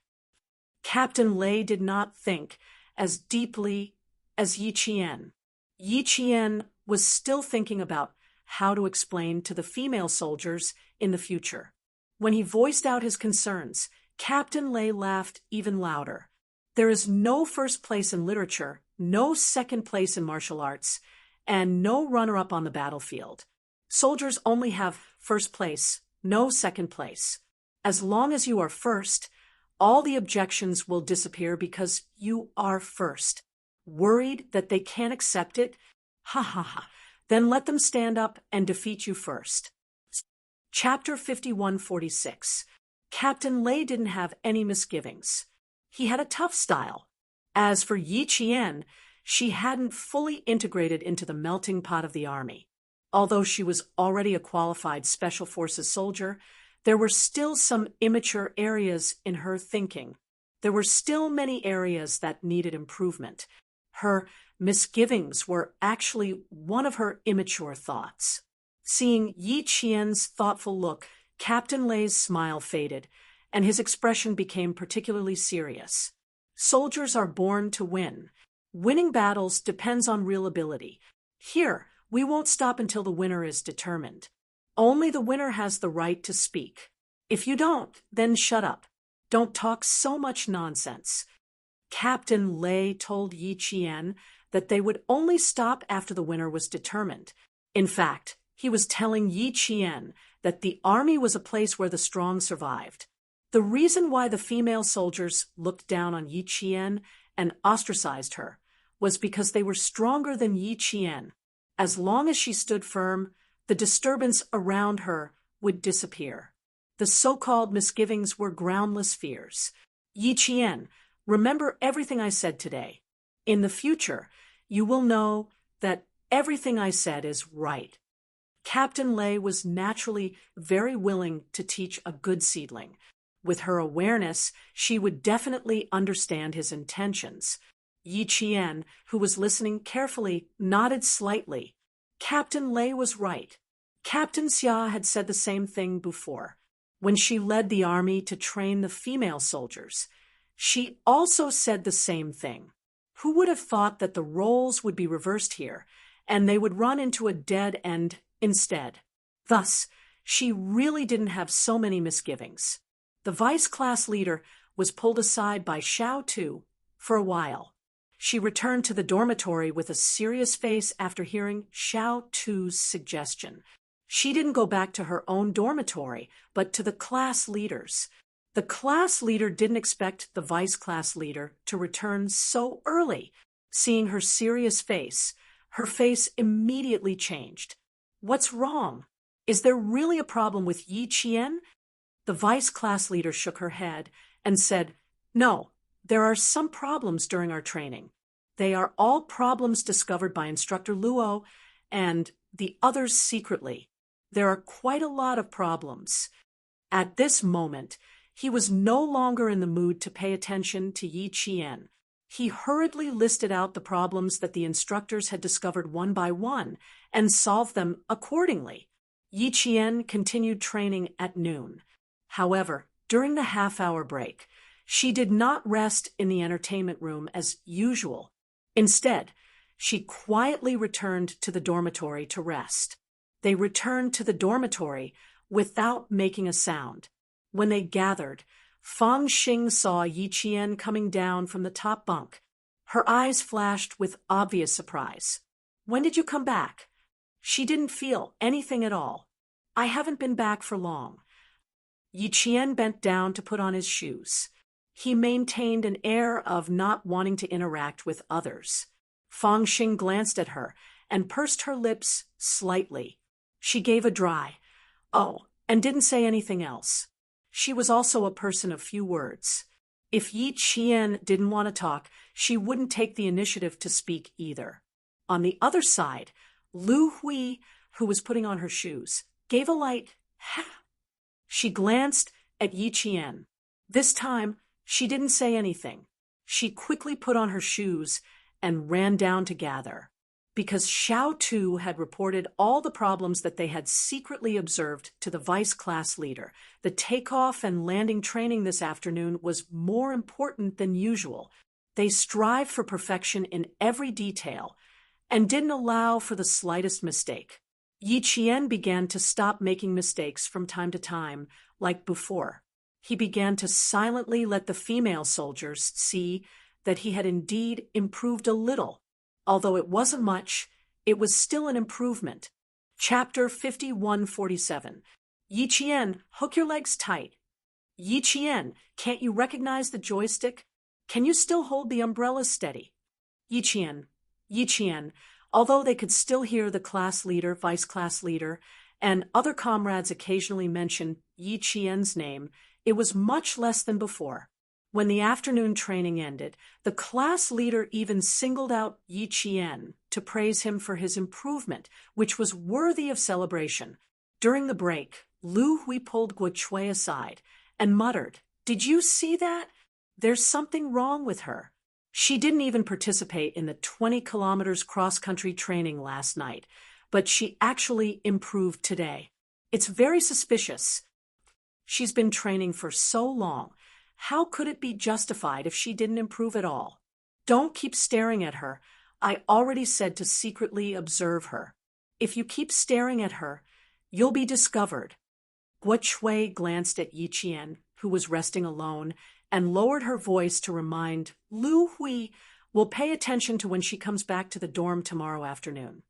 Captain Lei did not think as deeply as Yi Qian. Yi Qian was still thinking about how to explain to the female soldiers in the future. When he voiced out his concerns, Captain Lei laughed even louder. There is no first place in literature, no second place in martial arts, and no runner-up on the battlefield. Soldiers only have first place, no second place. As long as you are first, all the objections will disappear because you are first. Worried that they can't accept it? Ha ha ha. Then let them stand up and defeat you first. Chapter 5146. Captain Lei didn't have any misgivings. He had a tough style. As for Yi Qian, she hadn't fully integrated into the melting pot of the army. Although she was already a qualified Special Forces soldier, there were still some immature areas in her thinking. There were still many areas that needed improvement. Her misgivings were actually one of her immature thoughts. Seeing Yi Qian's thoughtful look, Captain Lei's smile faded, and his expression became particularly serious. Soldiers are born to win. Winning battles depends on real ability. Here, we won't stop until the winner is determined. Only the winner has the right to speak. If you don't, then shut up. Don't talk so much nonsense. Captain Lei told Yi Qian that they would only stop after the winner was determined. In fact, he was telling Yi Qian that the army was a place where the strong survived. The reason why the female soldiers looked down on Yi Qian and ostracized her was because they were stronger than Yi Qian. As long as she stood firm, the disturbance around her would disappear. The so-called misgivings were groundless fears. Yi Qian, remember everything I said today. In the future, you will know that everything I said is right. Captain Lei was naturally very willing to teach a good seedling. With her awareness, she would definitely understand his intentions. Yi Qian, who was listening carefully, nodded slightly. Captain Lei was right. Captain Xia had said the same thing before. When she led the army to train the female soldiers, she also said the same thing. Who would have thought that the roles would be reversed here, and they would run into a dead end instead? Thus, she really didn't have so many misgivings. The vice class leader was pulled aside by Xiao Tu for a while. She returned to the dormitory with a serious face after hearing Xiao Tu's suggestion. She didn't go back to her own dormitory, but to the class leader's. The class leader didn't expect the vice class leader to return so early. Seeing her serious face, her face immediately changed. What's wrong? Is there really a problem with Yi Qian? The vice class leader shook her head and said, "No, there are some problems during our training. They are all problems discovered by Instructor Luo and the others secretly. There are quite a lot of problems." At this moment, he was no longer in the mood to pay attention to Yi Qian. He hurriedly listed out the problems that the instructors had discovered one by one and solved them accordingly. Yi Qian continued training at noon. However, during the half-hour break, she did not rest in the entertainment room as usual. Instead, she quietly returned to the dormitory to rest. They returned to the dormitory without making a sound. When they gathered, Fang Xing saw Yi Qian coming down from the top bunk. Her eyes flashed with obvious surprise. "When did you come back?" She didn't feel anything at all. "I haven't been back for long." Yi Qian bent down to put on his shoes. He maintained an air of not wanting to interact with others. Fang Xing glanced at her and pursed her lips slightly. She gave a dry "oh," and didn't say anything else. She was also a person of few words. If Yi Qian didn't want to talk, she wouldn't take the initiative to speak either. On the other side, Lu Hui, who was putting on her shoes, gave a light "ha." She glanced at Yi Qian. This time, she didn't say anything. She quickly put on her shoes and ran down to gather. Because Xiao Tu had reported all the problems that they had secretly observed to the vice class leader, the takeoff and landing training this afternoon was more important than usual. They strived for perfection in every detail and didn't allow for the slightest mistake. Yi Qian began to stop making mistakes from time to time, like before. He began to silently let the female soldiers see that he had indeed improved a little. Although it wasn't much, it was still an improvement. Chapter 5147. Yi Qian, hook your legs tight. Yi Qian, can't you recognize the joystick? Can you still hold the umbrella steady? Yi Qian, although they could still hear the class leader, vice class leader, and other comrades occasionally mention Yi Qian's name, it was much less than before. When the afternoon training ended, the class leader even singled out Yi Qian to praise him for his improvement, which was worthy of celebration. During the break, Lu Hui pulled Guo Chui aside and muttered, "Did you see that? There's something wrong with her. She didn't even participate in the 20 kilometers cross-country training last night, but she actually improved today. It's very suspicious. She's been training for so long. How could it be justified if she didn't improve at all? Don't keep staring at her. I already said to secretly observe her. If you keep staring at her, you'll be discovered." Guo Chui glanced at Yi Qian, who was resting alone, and lowered her voice to remind Lu Hui will pay attention to when she comes back to the dorm tomorrow afternoon.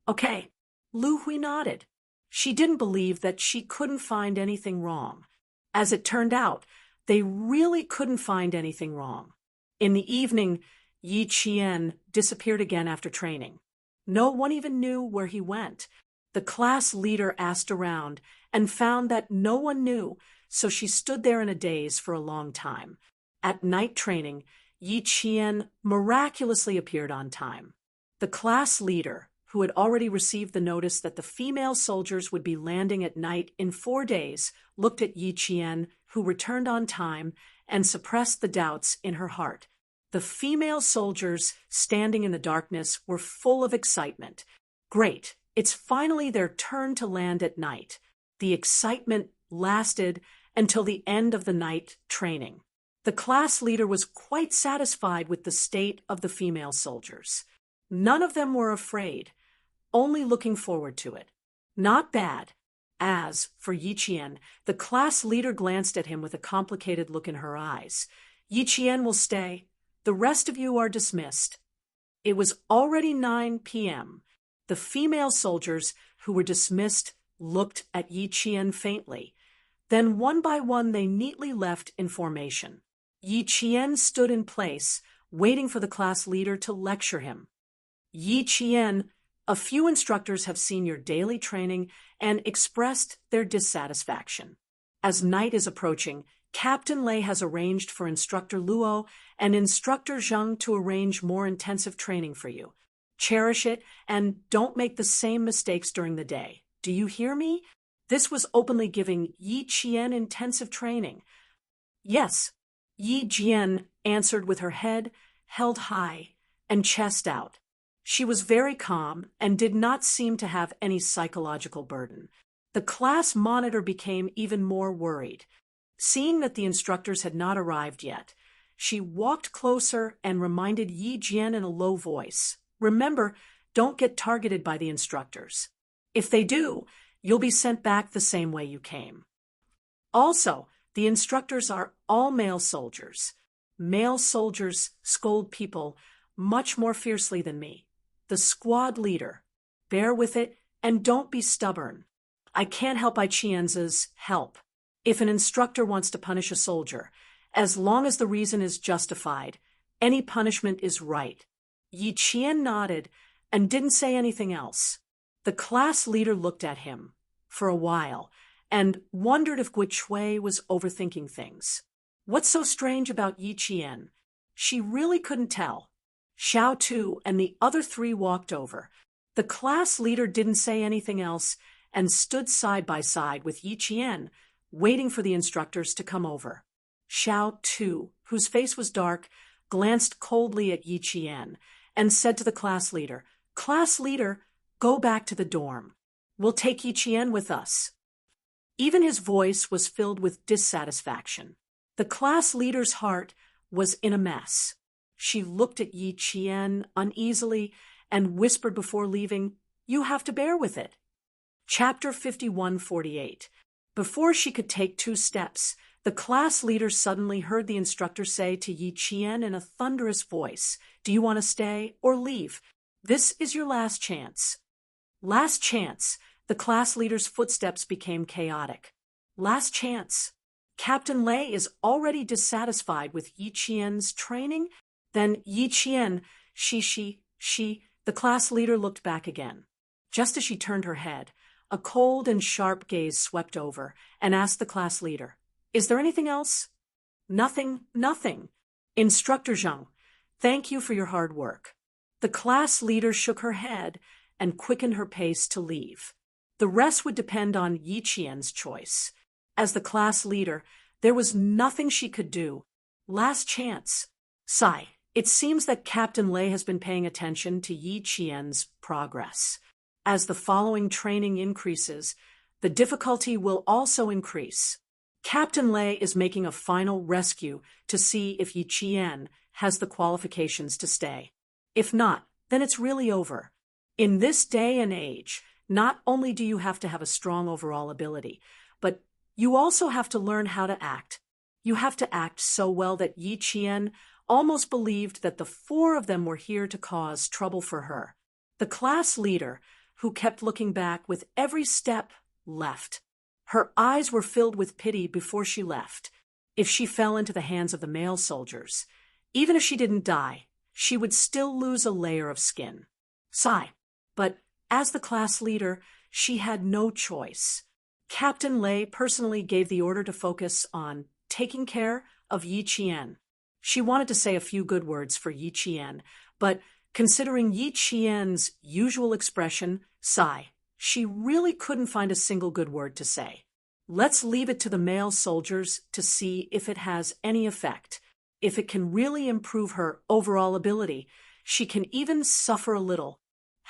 Okay, Lu Hui nodded. She didn't believe that she couldn't find anything wrong. As it turned out, they really couldn't find anything wrong. In the evening, Yi Qian disappeared again after training. No one even knew where he went. The class leader asked around and found that no one knew, so she stood there in a daze for a long time. At night training, Yi Qian miraculously appeared on time. The class leader, who had already received the notice that the female soldiers would be landing at night in 4 days, looked at Yi Qian, who returned on time, and suppressed the doubts in her heart. The female soldiers standing in the darkness were full of excitement. Great, it's finally their turn to land at night. The excitement lasted until the end of the night training. The class leader was quite satisfied with the state of the female soldiers. None of them were afraid, only looking forward to it. Not bad. As for Yi Qian, the class leader glanced at him with a complicated look in her eyes. Yi Qian will stay. The rest of you are dismissed. It was already 9 p.m. The female soldiers who were dismissed looked at Yi Qian faintly. Then one by one they neatly left in formation. Yi Qian stood in place, waiting for the class leader to lecture him. Yi Qian, a few instructors have seen your daily training and expressed their dissatisfaction. As night is approaching, Captain Lei has arranged for Instructor Luo and Instructor Zheng to arrange more intensive training for you. Cherish it and don't make the same mistakes during the day. Do you hear me? This was openly giving Yi Qian intensive training. Yes, Yi Jian answered with her head held high and chest out. She was very calm and did not seem to have any psychological burden. The class monitor became even more worried. Seeing that the instructors had not arrived yet, she walked closer and reminded Yi Jian in a low voice, "Remember, don't get targeted by the instructors. If they do, you'll be sent back the same way you came." Also, the instructors are all male soldiers. Male soldiers scold people much more fiercely than me. The squad leader. Bear with it and don't be stubborn. I can't help Yi Qian's help. If an instructor wants to punish a soldier, as long as the reason is justified, any punishment is right. Yi Qian nodded and didn't say anything else. The class leader looked at him for a while and wondered if Gui Chui was overthinking things. What's so strange about Yi Qian? She really couldn't tell. Xiao Tu and the other three walked over. The class leader didn't say anything else and stood side by side with Yi Qian, waiting for the instructors to come over. Xiao Tu, whose face was dark, glanced coldly at Yi Qian and said to the class leader, "Class leader, go back to the dorm. We'll take Yi Qian with us." Even his voice was filled with dissatisfaction. The class leader's heart was in a mess. She looked at Yi Qian uneasily and whispered before leaving, "You have to bear with it." Chapter 51:48. Before she could take 2 steps, the class leader suddenly heard the instructor say to Yi Qian in a thunderous voice, "Do you want to stay or leave? This is your last chance." Last chance. The class leader's footsteps became chaotic. Last chance. Captain Lei is already dissatisfied with Yi Qian's training? Then Yi Qian, the class leader looked back again. Just as she turned her head, a cold and sharp gaze swept over and asked the class leader, "Is there anything else?" "Nothing, nothing. Instructor Zheng, thank you for your hard work." The class leader shook her head and quickened her pace to leave. The rest would depend on Yi Qian's choice. As the class leader, there was nothing she could do. Last chance. Sigh. It seems that Captain Lei has been paying attention to Yi Qian's progress. As the following training increases, the difficulty will also increase. Captain Lei is making a final rescue to see if Yi Qian has the qualifications to stay. If not, then it's really over. In this day and age, not only do you have to have a strong overall ability, but you also have to learn how to act. You have to act so well that Yi Qian almost believed that the 4 of them were here to cause trouble for her. The class leader, who kept looking back with every step, left. Her eyes were filled with pity before she left. If she fell into the hands of the male soldiers, even if she didn't die, she would still lose a layer of skin. Sigh. But as the class leader, she had no choice. Captain Lei personally gave the order to focus on taking care of Yi Qian. She wanted to say a few good words for Yi Qian, but considering Yi Qian's usual expression, sigh, she really couldn't find a single good word to say. Let's leave it to the male soldiers to see if it has any effect. If it can really improve her overall ability, she can even suffer a little.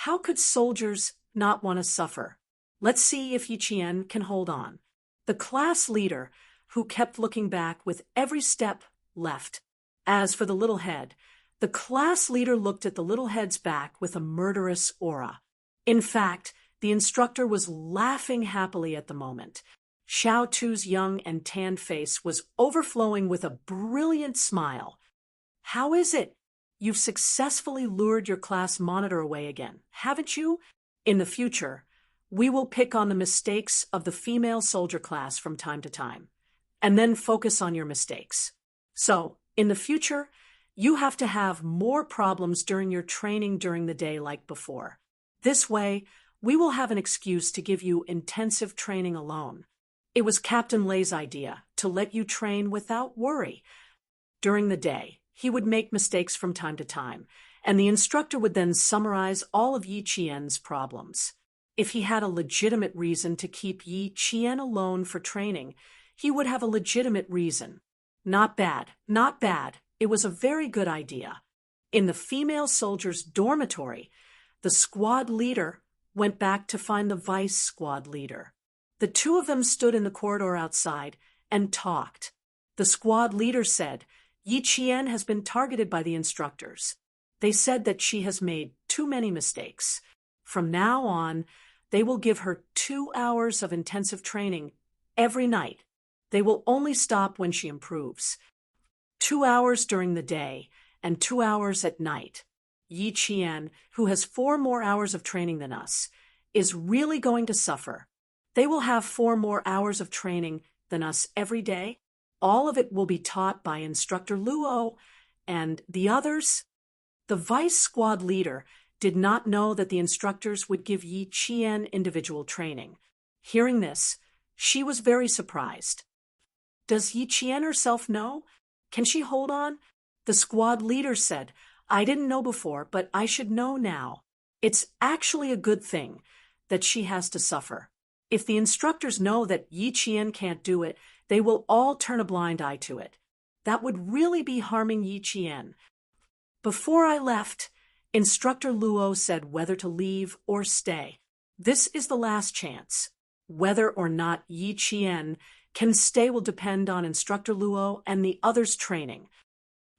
How could soldiers not want to suffer? Let's see if Yi Qian can hold on. The class leader, who kept looking back with every step, left. As for the little head, the class leader looked at the little head's back with a murderous aura. In fact, the instructor was laughing happily at the moment. Xiao Tu's young and tanned face was overflowing with a brilliant smile. "How is it? You've successfully lured your class monitor away again, haven't you? In the future, we will pick on the mistakes of the female soldier class from time to time, and then focus on your mistakes. So, in the future, you have to have more problems during your training during the day like before. This way, we will have an excuse to give you intensive training alone." It was Captain Lei's idea to let you train without worry. During the day, he would make mistakes from time to time, and the instructor would then summarize all of Yi Qian's problems. If he had a legitimate reason to keep Yi Qian alone for training, he would have a legitimate reason. Not bad, not bad. It was a very good idea. In the female soldiers' dormitory, the squad leader went back to find the vice squad leader. The two of them stood in the corridor outside and talked. The squad leader said, "Yi Qian has been targeted by the instructors. They said that she has made too many mistakes. From now on, they will give her 2 hours of intensive training every night. They will only stop when she improves. 2 hours during the day and 2 hours at night. Yi Qian, who has 4 more hours of training than us, is really going to suffer. They will have 4 more hours of training than us every day. All of it will be taught by Instructor Luo, and the others." The vice squad leader did not know that the instructors would give Yi Qian individual training. Hearing this, she was very surprised. "Does Yi Qian herself know? Can she hold on?" The squad leader said, "I didn't know before, but I should know now. It's actually a good thing that she has to suffer. If the instructors know that Yi Qian can't do it, they will all turn a blind eye to it. That would really be harming Yi Qian." Before I left, Instructor Luo said whether to leave or stay. This is the last chance. Whether or not Yi Qian can stay will depend on Instructor Luo and the others' training.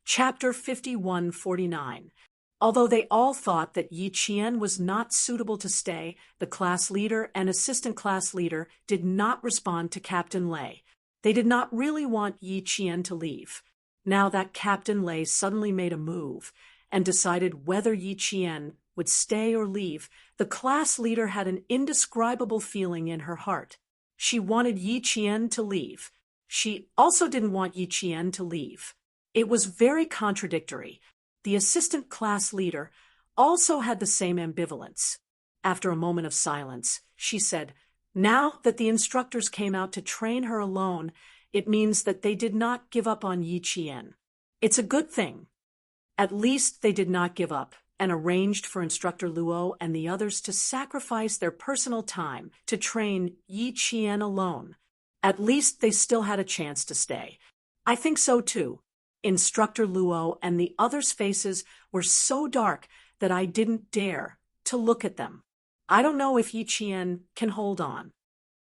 Chapter 5149. Although they all thought that Yi Qian was not suitable to stay, the class leader and assistant class leader did not respond to Captain Lei. They did not really want Yi Qian to leave. Now that Captain Lei suddenly made a move and decided whether Yi Qian would stay or leave, the class leader had an indescribable feeling in her heart. She wanted Yi Qian to leave. She also didn't want Yi Qian to leave. It was very contradictory. The assistant class leader also had the same ambivalence. After a moment of silence, she said, "Now that the instructors came out to train her alone, it means that they did not give up on Yi Qian. It's a good thing. At least they did not give up and arranged for Instructor Luo and the others to sacrifice their personal time to train Yi Qian alone. At least they still had a chance to stay. I think so too." Instructor Luo and the others' faces were so dark that I didn't dare to look at them. I don't know if Yi Qian can hold on.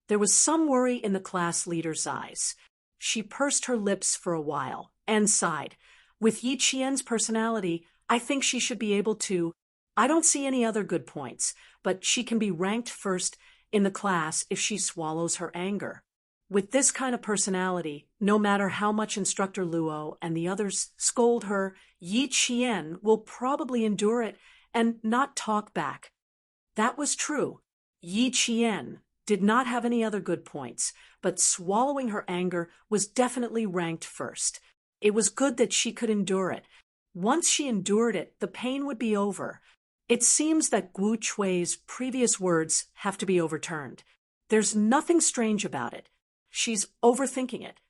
There was some worry in the class leader's eyes. She pursed her lips for a while and sighed. "With Yi Qian's personality, I think she should be able to. I don't see any other good points, but she can be ranked first in the class if she swallows her anger. With this kind of personality, no matter how much Instructor Luo and the others scold her, Yi Qian will probably endure it and not talk back." That was true. Yi Qian did not have any other good points, but swallowing her anger was definitely ranked first. It was good that she could endure it. Once she endured it, the pain would be over. It seems that Gu Chui's previous words have to be overturned. There's nothing strange about it. She's overthinking it.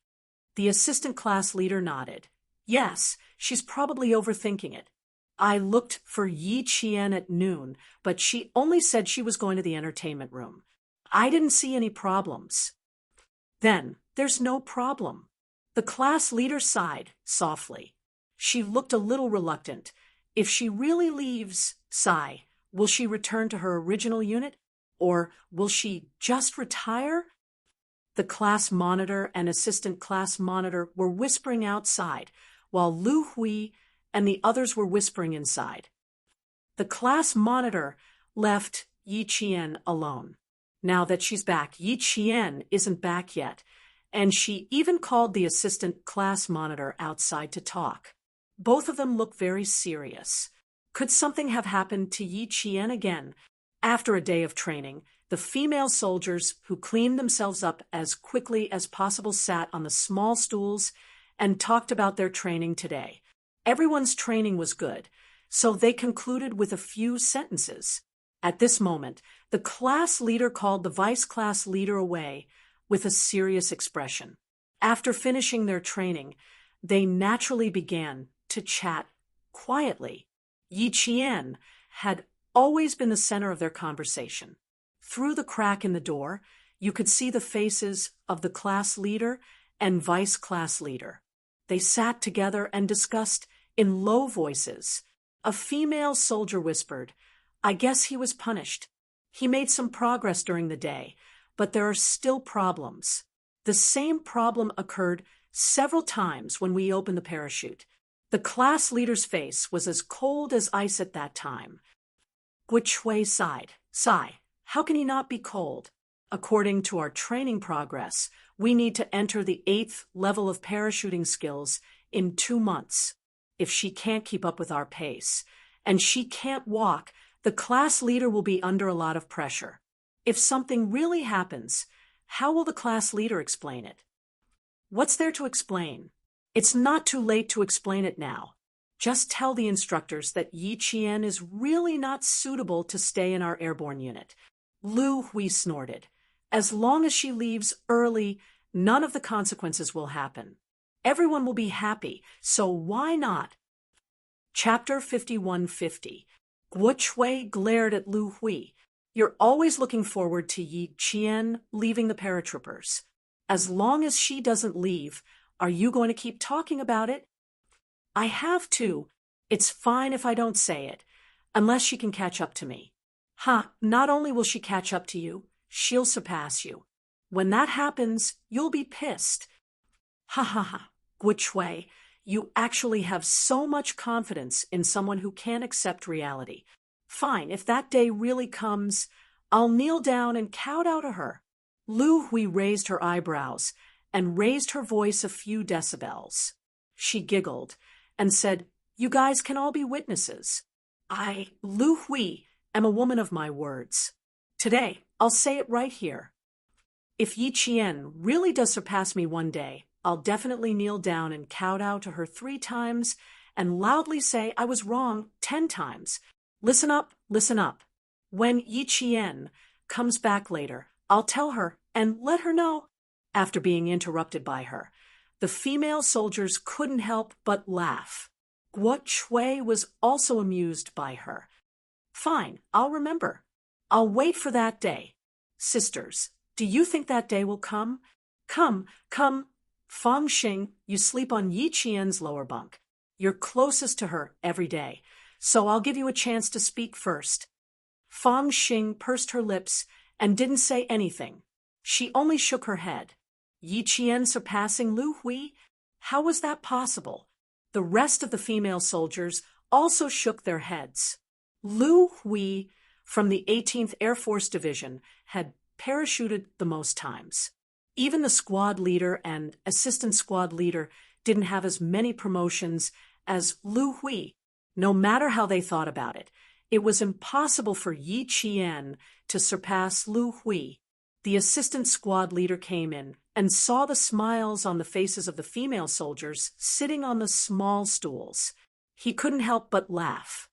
The assistant class leader nodded. Yes, she's probably overthinking it. I looked for Yi Qian at noon, but she only said she was going to the entertainment room. I didn't see any problems. Then, there's no problem. The class leader sighed softly. She looked a little reluctant. If she really leaves Psi, will she return to her original unit? Or will she just retire? The class monitor and assistant class monitor were whispering outside. while Lu Hui and the others were whispering inside. The class monitor left Yi Qian alone. Now that she's back, Yi Qian isn't back yet, and she even called the assistant class monitor outside to talk. Both of them look very serious. Could something have happened to Yi Qian again? After a day of training, the female soldiers, who cleaned themselves up as quickly as possible, sat on the small stools and talked about their training today. Everyone's training was good, so they concluded with a few sentences. At this moment, the class leader called the vice class leader away with a serious expression. After finishing their training, they naturally began to chat quietly. Yi Qian had always been the center of their conversation. Through the crack in the door, you could see the faces of the class leader and vice class leader. They sat together and discussed in low voices. A female soldier whispered, "I guess he was punished. He made some progress during the day, but there are still problems." The same problem occurred several times when we opened the parachute. The class leader's face was as cold as ice at that time. Guo Chui sighed. "Sigh, how can he not be cold? According to our training progress, we need to enter the 8th level of parachuting skills in 2 months. If she can't keep up with our pace, and she can't walk, the class leader will be under a lot of pressure. If something really happens, how will the class leader explain it?" "What's there to explain? It's not too late to explain it now. Just tell the instructors that Yi Qian is really not suitable to stay in our airborne unit." Lu Hui snorted. "As long as she leaves early, none of the consequences will happen. Everyone will be happy, so why not?" Chapter 5150. Guo Chui glared at Lu Hui. "You're always looking forward to Yi Qian leaving the paratroopers. As long as she doesn't leave, are you going to keep talking about it?" "I have to. It's fine if I don't say it, unless she can catch up to me." Not only will she catch up to you, she'll surpass you. When that happens, you'll be pissed." Ha. Guo Chui, you actually have so much confidence in someone who can't accept reality. Fine, if that day really comes, I'll kneel down and kowtow to her. Lu Hui raised her eyebrows and raised her voice a few decibels. She giggled and said, "You guys can all be witnesses. I, Lu Hui, am a woman of my words. Today, I'll say it right here. If Yi Qian really does surpass me one day, I'll definitely kneel down and kowtow to her 3 times and loudly say I was wrong 10 times. Listen up, listen up. When Yi Qian comes back later, I'll tell her and let her know." After being interrupted by her, the female soldiers couldn't help but laugh. Guo Chui was also amused by her. "Fine, I'll remember. I'll wait for that day. Sisters, do you think that day will come? Come. Fang Xing, you sleep on Yi Qian's lower bunk. You're closest to her every day, so I'll give you a chance to speak first." Fang Xing pursed her lips and didn't say anything. She only shook her head. Yi Qian surpassing Lu Hui? How was that possible? The rest of the female soldiers also shook their heads. Lu Hui, from the 18th Air Force Division, had parachuted the most times. Even the squad leader and assistant squad leader didn't have as many promotions as Lu Hui. No matter how they thought about it, it was impossible for Yi Qian to surpass Lu Hui. The assistant squad leader came in and saw the smiles on the faces of the female soldiers sitting on the small stools. He couldn't help but laugh.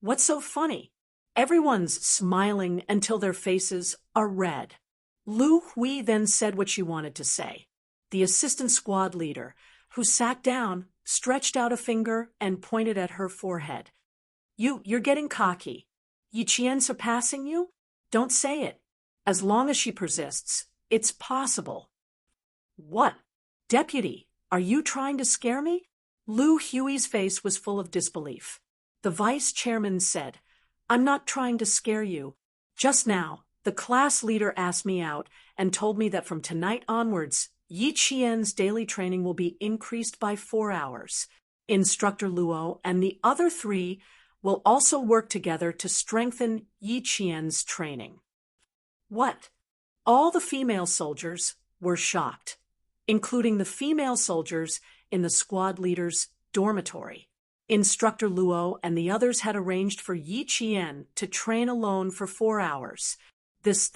"What's so funny? Everyone's smiling until their faces are red." Lu Hui then said what she wanted to say. The assistant squad leader, who sat down, stretched out a finger and pointed at her forehead. You're getting cocky. Yi Qian surpassing you? Don't say it. As long as she persists, it's possible." "What? Deputy, are you trying to scare me?" Lu Hui's face was full of disbelief. The vice chairman said, "I'm not trying to scare you. Just now, the class leader asked me out and told me that from tonight onwards, Yi Qian's daily training will be increased by 4 hours. Instructor Luo and the other 3 will also work together to strengthen Yi Qian's training. What? All the female soldiers were shocked, including the female soldiers in the squad leader's dormitory. Instructor Luo and the others had arranged for Yi Qian to train alone for 4 hours. This.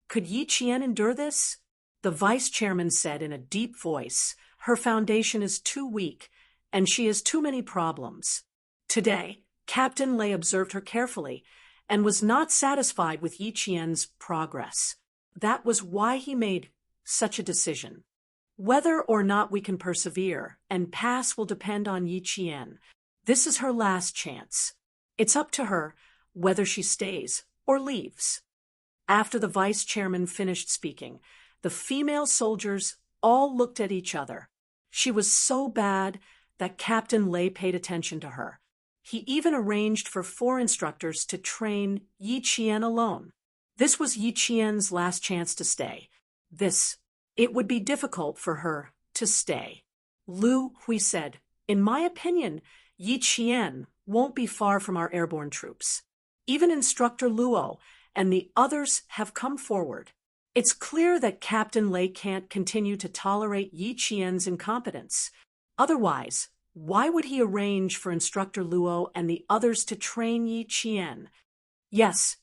Could Yi Qian endure this? The vice chairman said in a deep voice, her foundation is too weak, and she has too many problems. Today, Captain Lei observed her carefully and was not satisfied with Yi Qian's progress. That was why he made such a decision. Whether or not we can persevere and pass will depend on Yi Qian. This is her last chance. It's up to her whether she stays or leaves. After the vice chairman finished speaking, the female soldiers all looked at each other. She was so bad that Captain Lei paid attention to her. He even arranged for 4 instructors to train Yi Qian alone. This was Yi Qian's last chance to stay. It would be difficult for her to stay. Lu Hui said, "In my opinion, Yi Qian won't be far from our airborne troops. Even Instructor Luo and the others have come forward. It's clear that Captain Lei can't continue to tolerate Yi Qian's incompetence. Otherwise, why would he arrange for Instructor Luo and the others to train Yi Qian?" Yes,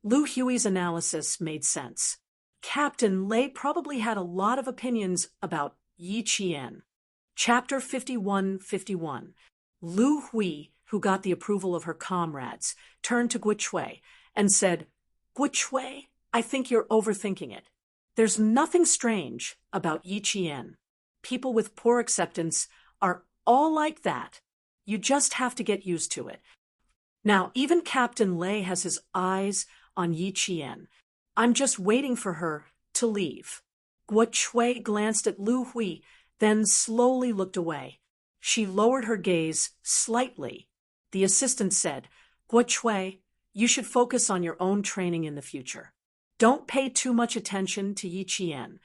Lu Hui's analysis made sense. Captain Lei probably had a lot of opinions about Yi Qian. Chapter 51:51. Lu Hui, who got the approval of her comrades, turned to Guichui and said, "Guichui, I think you're overthinking it. There's nothing strange about Yi Qian. People with poor acceptance are all like that. You just have to get used to it." Now, even Captain Lei has his eyes on Yi Qian. I'm just waiting for her to leave. Guichui glanced at Lu Hui, then slowly looked away. She lowered her gaze slightly. The assistant said, "Guichui, you should focus on your own training in the future. Don't pay too much attention to Yi Qian.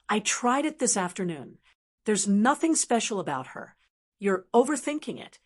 I tried it this afternoon. There's nothing special about her. You're overthinking it."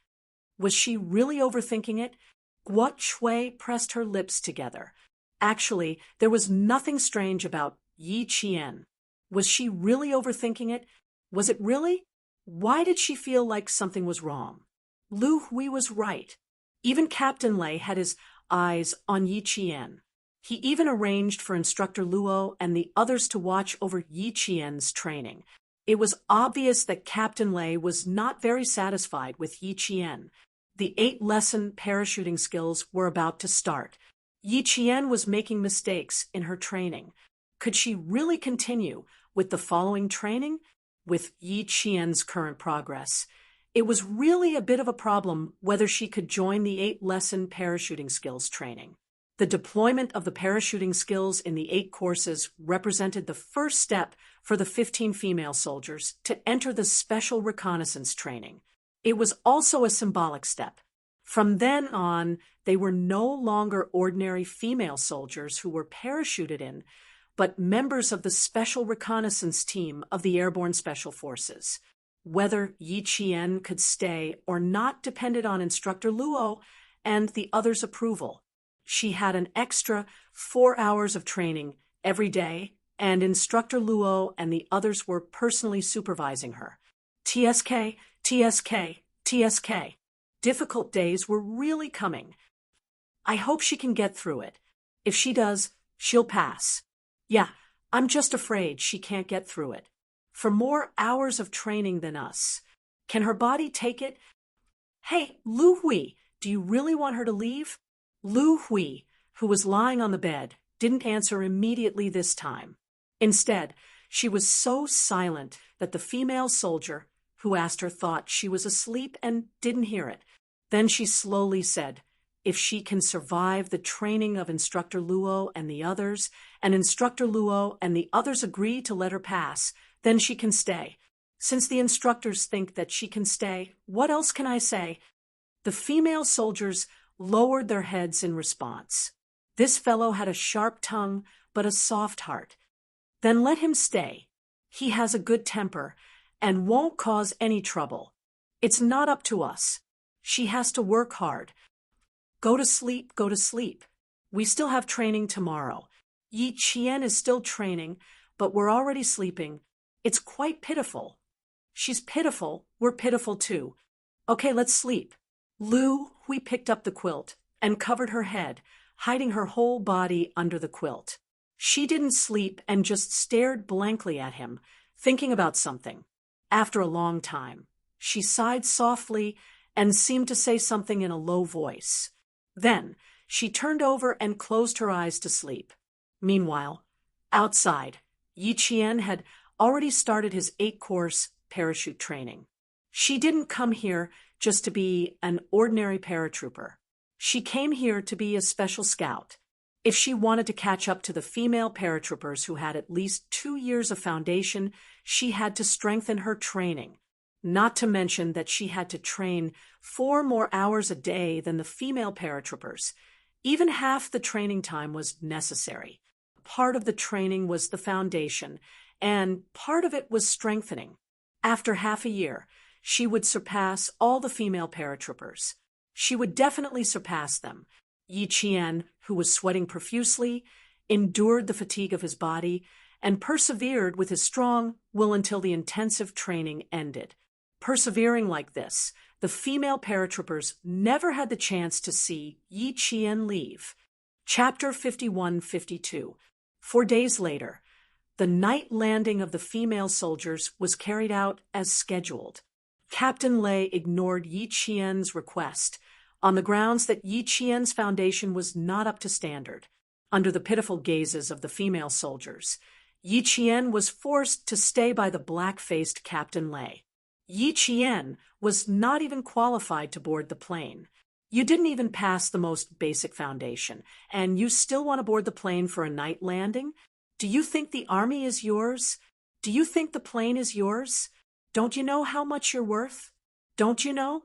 Was she really overthinking it? Guichui pressed her lips together. Actually, there was nothing strange about Yi Qian. Was she really overthinking it? Was it really? Why did she feel like something was wrong? Lu Hui was right. Even Captain Lei had his eyes on Yi Qian. He even arranged for Instructor Luo and the others to watch over Yi Qian's training. It was obvious that Captain Lei was not very satisfied with Yi Qian. The 8-lesson parachuting skills were about to start. Yi Qian was making mistakes in her training. Could she really continue with the following training? With Yi Qian's current progress, it was really a bit of a problem whether she could join the 8-lesson parachuting skills training. The deployment of the parachuting skills in the 8 courses represented the first step for the 15 female soldiers to enter the special reconnaissance training. It was also a symbolic step. From then on, they were no longer ordinary female soldiers who were parachuted in, but members of the Special Reconnaissance Team of the Airborne Special Forces. Whether Yi Qian could stay or not depended on Instructor Luo and the others' approval. She had an extra 4 hours of training every day, and Instructor Luo and the others were personally supervising her. TSK. Difficult days were really coming. I hope she can get through it. If she does, she'll pass. Yeah, I'm just afraid she can't get through it. For more hours of training than us. Can her body take it? Hey, Lu Hui, do you really want her to leave? Lu Hui, who was lying on the bed, didn't answer immediately this time. Instead, she was so silent that the female soldier who asked her thought she was asleep and didn't hear it. Then she slowly said, if she can survive the training of Instructor Luo and the others, and Instructor Luo and the others agree to let her pass, then she can stay. Since the instructors think that she can stay, what else can I say? The female soldiers lowered their heads in response. This fellow had a sharp tongue, but a soft heart. Then let him stay. He has a good temper and won't cause any trouble. It's not up to us. She has to work hard. Go to sleep, go to sleep. We still have training tomorrow. Yi Qian is still training, but we're already sleeping. It's quite pitiful. She's pitiful, we're pitiful too. Okay, let's sleep. Lu Hui picked up the quilt and covered her head, hiding her whole body under the quilt. She didn't sleep and just stared blankly at him, thinking about something. After a long time, she sighed softly and seemed to say something in a low voice. Then, she turned over and closed her eyes to sleep. Meanwhile, outside, Yi Qian had already started his 8-course parachute training. She didn't come here just to be an ordinary paratrooper. She came here to be a special scout. If she wanted to catch up to the female paratroopers who had at least 2 years of foundation, she had to strengthen her training. Not to mention that she had to train 4 more hours a day than the female paratroopers. Even half the training time was necessary. Part of the training was the foundation, and part of it was strengthening. After half a year, she would surpass all the female paratroopers. She would definitely surpass them. Yi Qian, who was sweating profusely, endured the fatigue of his body, and persevered with his strong will until the intensive training ended. Persevering like this, the female paratroopers never had the chance to see Yi Qian leave. Chapter 51-52. 4 days later, the night landing of the female soldiers was carried out as scheduled. Captain Lei ignored Yi Qian's request on the grounds that Yi Qian's foundation was not up to standard. Under the pitiful gazes of the female soldiers, Yi Qian was forced to stay by the black-faced Captain Lei. Yi Qian was not even qualified to board the plane. You didn't even pass the most basic foundation, and you still want to board the plane for a night landing? Do you think the army is yours? Do you think the plane is yours? Don't you know how much you're worth? Don't you know?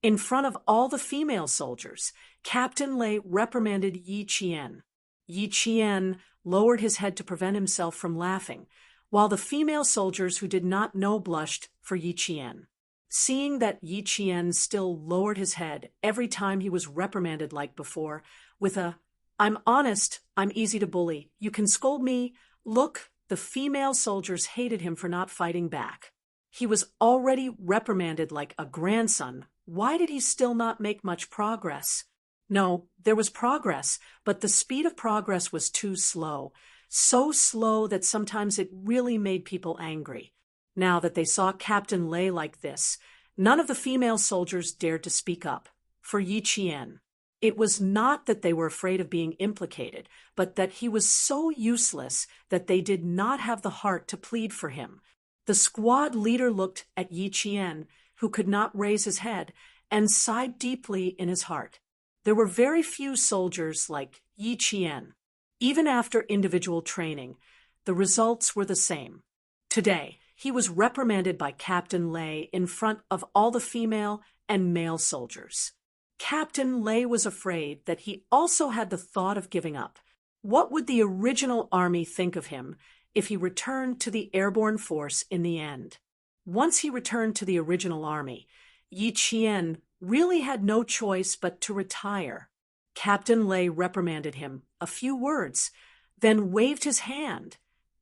In front of all the female soldiers, Captain Lei reprimanded Yi Qian. Yi Qian lowered his head to prevent himself from laughing, while the female soldiers who did not know blushed for Yi Qian. Seeing that Yi Qian still lowered his head every time he was reprimanded like before, with a, "I'm honest, I'm easy to bully, you can scold me," look, the female soldiers hated him for not fighting back. He was already reprimanded like a grandson. Why did he still not make much progress? No, there was progress, but the speed of progress was too slow. So slow that sometimes it really made people angry. Now that they saw Captain Lei like this, none of the female soldiers dared to speak up for Yi Qian. It was not that they were afraid of being implicated, but that he was so useless that they did not have the heart to plead for him. The squad leader looked at Yi Qian, who could not raise his head, and sighed deeply in his heart. There were very few soldiers like Yi Qian. Even after individual training, the results were the same. Today, he was reprimanded by Captain Lei in front of all the female and male soldiers. Captain Lei was afraid that he also had the thought of giving up. What would the original army think of him if he returned to the airborne force in the end? Once he returned to the original army, Yi Qian really had no choice but to retire. Captain Lei reprimanded him a few words, then waved his hand,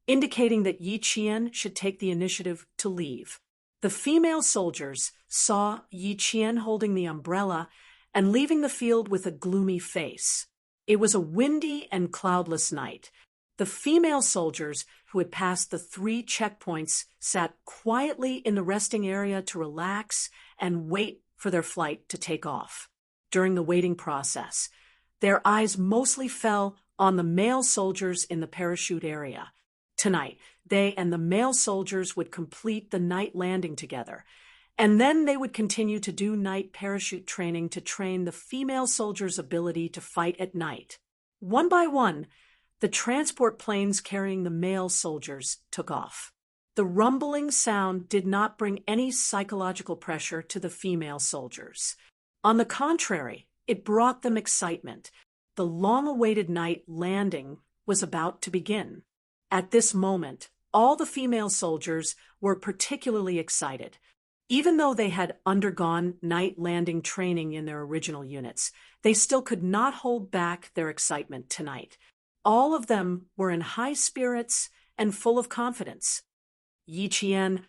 indicating that Yi Qian should take the initiative to leave. The female soldiers saw Yi Qian holding the umbrella and leaving the field with a gloomy face. It was a windy and cloudless night. The female soldiers who had passed the 3 checkpoints sat quietly in the resting area to relax and wait for their flight to take off. During the waiting process, their eyes mostly fell on the male soldiers in the parachute area. Tonight, they and the male soldiers would complete the night landing together, and then they would continue to do night parachute training to train the female soldiers' ability to fight at night. One by one, the transport planes carrying the male soldiers took off. The rumbling sound did not bring any psychological pressure to the female soldiers. On the contrary, it brought them excitement. The long-awaited night landing was about to begin. At this moment, all the female soldiers were particularly excited. Even though they had undergone night landing training in their original units, they still could not hold back their excitement tonight. All of them were in high spirits and full of confidence. Yi Qian,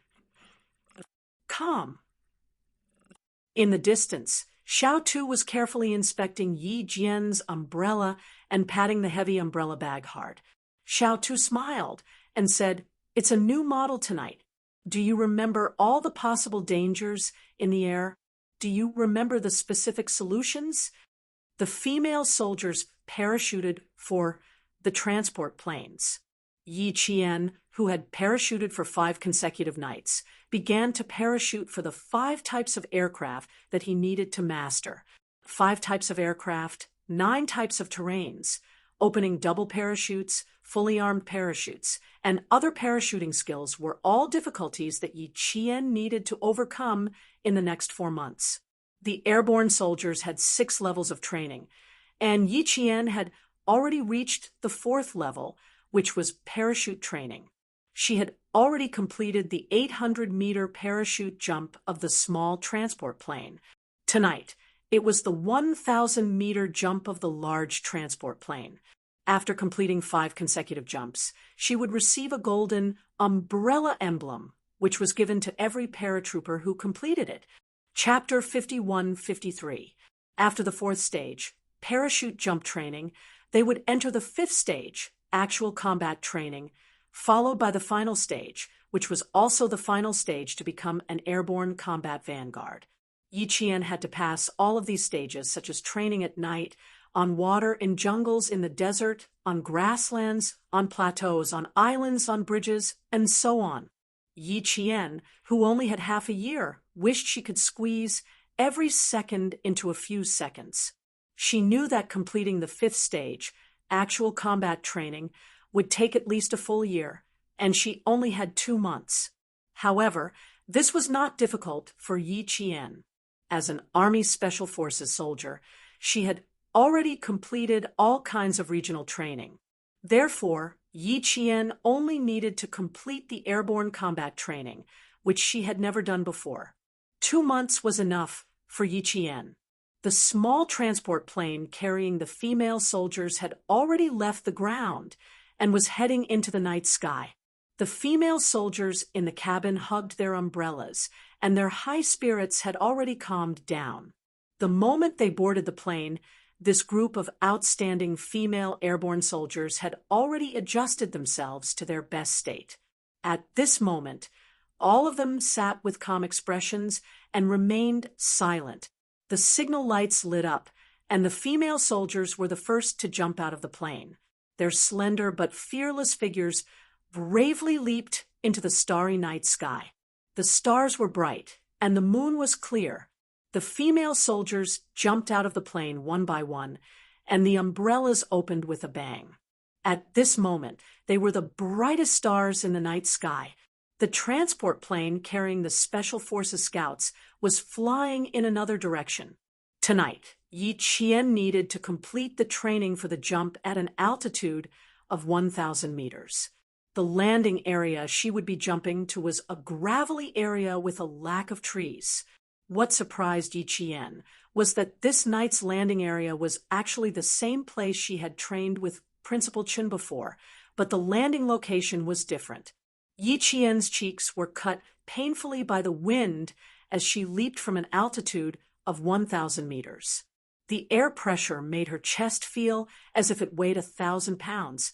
calm. In the distance, Xiao Tu was carefully inspecting Yi Jian's umbrella and patting the heavy umbrella bag hard. Xiao Tu smiled and said, "It's a new model tonight. Do you remember all the possible dangers in the air? Do you remember the specific solutions?" The female soldiers parachuted for the transport planes. Yi Qian, who had parachuted for 5 consecutive nights, began to parachute for the 5 types of aircraft that he needed to master. 5 types of aircraft, 9 types of terrains, opening double parachutes, fully armed parachutes, and other parachuting skills were all difficulties that Yi Qian needed to overcome in the next 4 months. The airborne soldiers had 6 levels of training, and Yi Qian had already reached the 4th level, which was parachute training. She had already completed the 800-meter parachute jump of the small transport plane. Tonight, it was the 1,000-meter jump of the large transport plane. After completing 5 consecutive jumps, she would receive a golden umbrella emblem, which was given to every paratrooper who completed it. Chapter 51-53. After the 4th stage, parachute jump training, they would enter the 5th stage, actual combat training, followed by the final stage, which was also the final stage to become an airborne combat vanguard. Yi Qian had to pass all of these stages, such as training at night, on water, in jungles, in the desert, on grasslands, on plateaus, on islands, on bridges, and so on. Yi Qian, who only had half a year, wished she could squeeze every second into a few seconds. She knew that completing the 5th stage, actual combat training, would take at least a full year, and she only had 2 months. However, this was not difficult for Yi Qian. As an Army Special Forces soldier, she had already completed all kinds of regional training. Therefore, Yi Qian only needed to complete the airborne combat training, which she had never done before. 2 months was enough for Yi Qian. The small transport plane carrying the female soldiers had already left the ground and was heading into the night sky. The female soldiers in the cabin hugged their umbrellas, and their high spirits had already calmed down. The moment they boarded the plane, this group of outstanding female airborne soldiers had already adjusted themselves to their best state. At this moment, all of them sat with calm expressions and remained silent. The signal lights lit up, and the female soldiers were the first to jump out of the plane. Their slender but fearless figures bravely leaped into the starry night sky. The stars were bright, and the moon was clear. The female soldiers jumped out of the plane one by one, and the umbrellas opened with a bang. At this moment, they were the brightest stars in the night sky. The transport plane carrying the Special Forces scouts was flying in another direction. Tonight, Yi Qian needed to complete the training for the jump at an altitude of 1,000 meters. The landing area she would be jumping to was a gravelly area with a lack of trees. What surprised Yi Qian was that this night's landing area was actually the same place she had trained with Principal Chen before, but the landing location was different. Yi Qian's cheeks were cut painfully by the wind as she leaped from an altitude of 1,000 meters. The air pressure made her chest feel as if it weighed 1,000 pounds,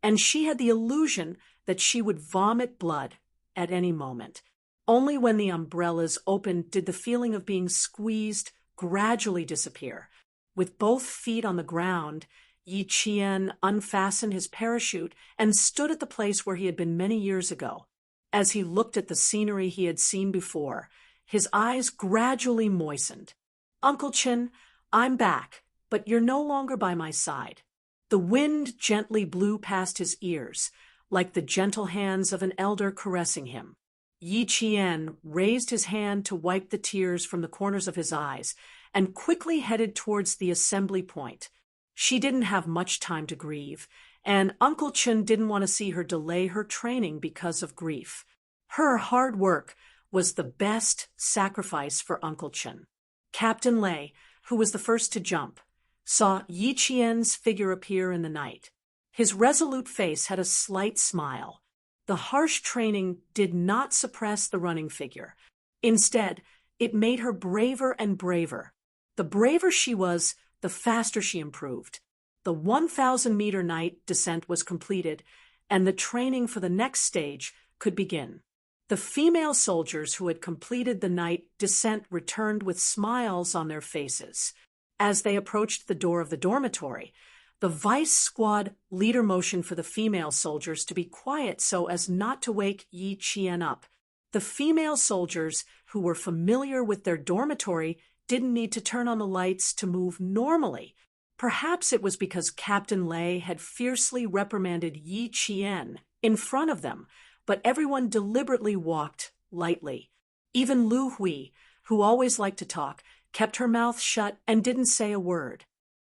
and she had the illusion that she would vomit blood at any moment. Only when the umbrellas opened did the feeling of being squeezed gradually disappear. With both feet on the ground, Yi Qian unfastened his parachute and stood at the place where he had been many years ago. As he looked at the scenery he had seen before, his eyes gradually moistened. "Uncle Chen, I'm back, but you're no longer by my side." The wind gently blew past his ears, like the gentle hands of an elder caressing him. Yi Qian raised his hand to wipe the tears from the corners of his eyes and quickly headed towards the assembly point. She didn't have much time to grieve, and Uncle Chen didn't want to see her delay her training because of grief. Her hard work was the best sacrifice for Uncle Chen. Captain Lei, who was the first to jump, saw Yi Qian's figure appear in the night. His resolute face had a slight smile. The harsh training did not suppress the running figure. Instead, it made her braver and braver. The braver she was, the faster she improved. The 1,000-meter night descent was completed, and the training for the next stage could begin. The female soldiers who had completed the night descent returned with smiles on their faces. As they approached the door of the dormitory, the vice squad leader motioned for the female soldiers to be quiet so as not to wake Yi Qian up. The female soldiers, who were familiar with their dormitory, didn't need to turn on the lights to move normally. Perhaps it was because Captain Lei had fiercely reprimanded Yi Qian in front of them, but everyone deliberately walked lightly. Even Lu Hui, who always liked to talk, kept her mouth shut and didn't say a word.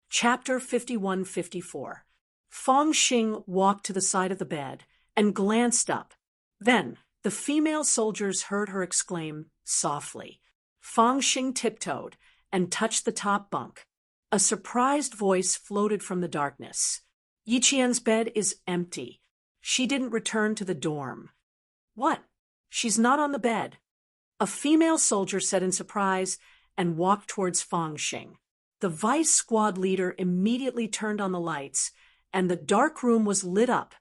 Chapter 51-54. Fang Xing walked to the side of the bed and glanced up. Then, the female soldiers heard her exclaim softly. Fang Xing tiptoed and touched the top bunk. A surprised voice floated from the darkness. Yi Qian's bed is empty. She didn't return to the dorm. What? She's not on the bed. A female soldier said in surprise and walked towards Fang Xing. The vice squad leader immediately turned on the lights, and the dark room was lit up.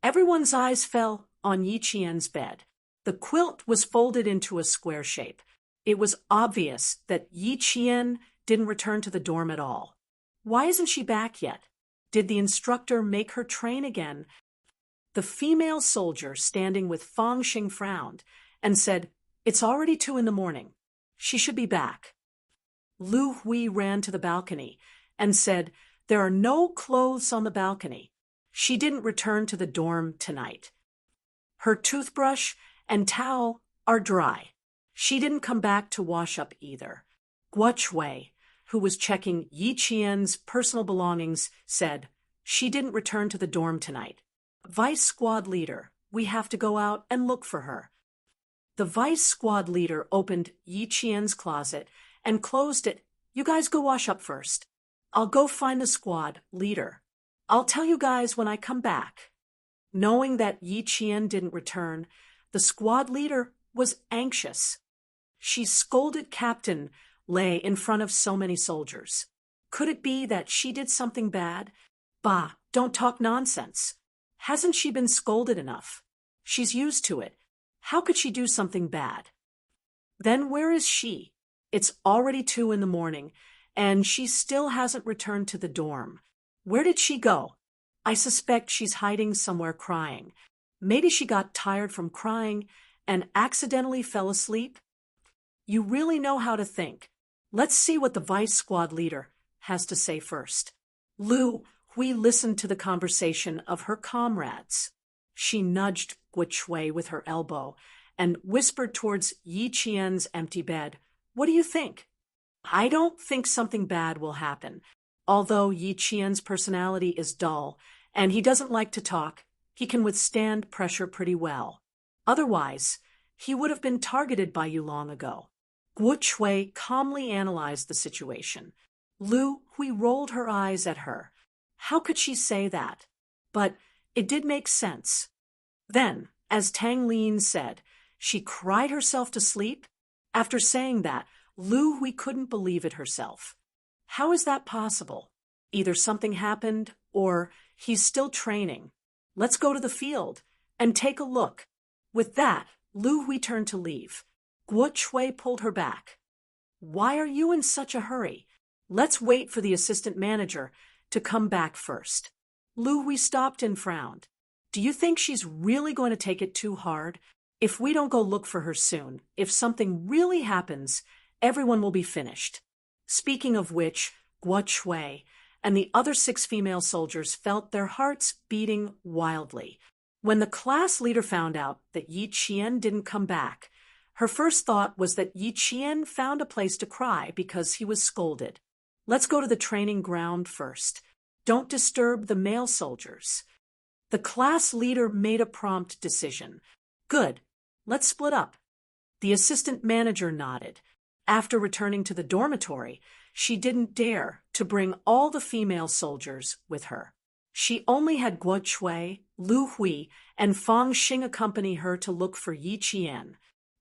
Everyone's eyes fell on Yi Qian's bed. The quilt was folded into a square shape. It was obvious that Yi Qian didn't return to the dorm at all. Why isn't she back yet? Did the instructor make her train again? The female soldier standing with Fang Xing frowned and said, "It's already 2 a.m. She should be back." Lu Hui ran to the balcony and said, "There are no clothes on the balcony. She didn't return to the dorm tonight. Her toothbrush and towel are dry. She didn't come back to wash up either." Guo Chui, who was checking Yi Qian's personal belongings, said, "She didn't return to the dorm tonight. Vice squad leader, we have to go out and look for her." The vice squad leader opened Yi Qian's closet and closed it. "You guys go wash up first. I'll go find the squad leader. I'll tell you guys when I come back." Knowing that Yi Qian didn't return, the squad leader was anxious. She scolded Captain Lei in front of so many soldiers. Could it be that she did something bad? Bah, don't talk nonsense. Hasn't she been scolded enough? She's used to it. How could she do something bad? Then where is she? It's already 2 a.m, and she still hasn't returned to the dorm. Where did she go? I suspect she's hiding somewhere crying. Maybe she got tired from crying and accidentally fell asleep. You really know how to think. Let's see what the vice squad leader has to say first. Lu Hui listened to the conversation of her comrades. She nudged Guo Chui with her elbow and whispered towards Yi Qian's empty bed, "What do you think?" "I don't think something bad will happen. Although Yi Qian's personality is dull and he doesn't like to talk, he can withstand pressure pretty well. Otherwise, he would have been targeted by you long ago." Guo Chui calmly analyzed the situation. Lu Hui rolled her eyes at her. How could she say that? But it did make sense. Then, as Tang Lin said, she cried herself to sleep. After saying that, Lu Hui couldn't believe it herself. How is that possible? Either something happened, or he's still training. Let's go to the field and take a look. With that, Lu Hui turned to leave. Guo Chui pulled her back. "Why are you in such a hurry? Let's wait for the assistant manager to come back first." Lu Hui stopped and frowned. "Do you think she's really going to take it too hard? If we don't go look for her soon, if something really happens, everyone will be finished." Speaking of which, Guo Chui and the other 6 female soldiers felt their hearts beating wildly. When the class leader found out that Yi Qian didn't come back, her first thought was that Yi Qian found a place to cry because he was scolded. "Let's go to the training ground first. Don't disturb the male soldiers." The class leader made a prompt decision. "Good. Let's split up." The assistant manager nodded. After returning to the dormitory, she didn't dare to bring all the female soldiers with her. She only had Guo Chui, Lu Hui, and Fang Xing accompany her to look for Yi Qian.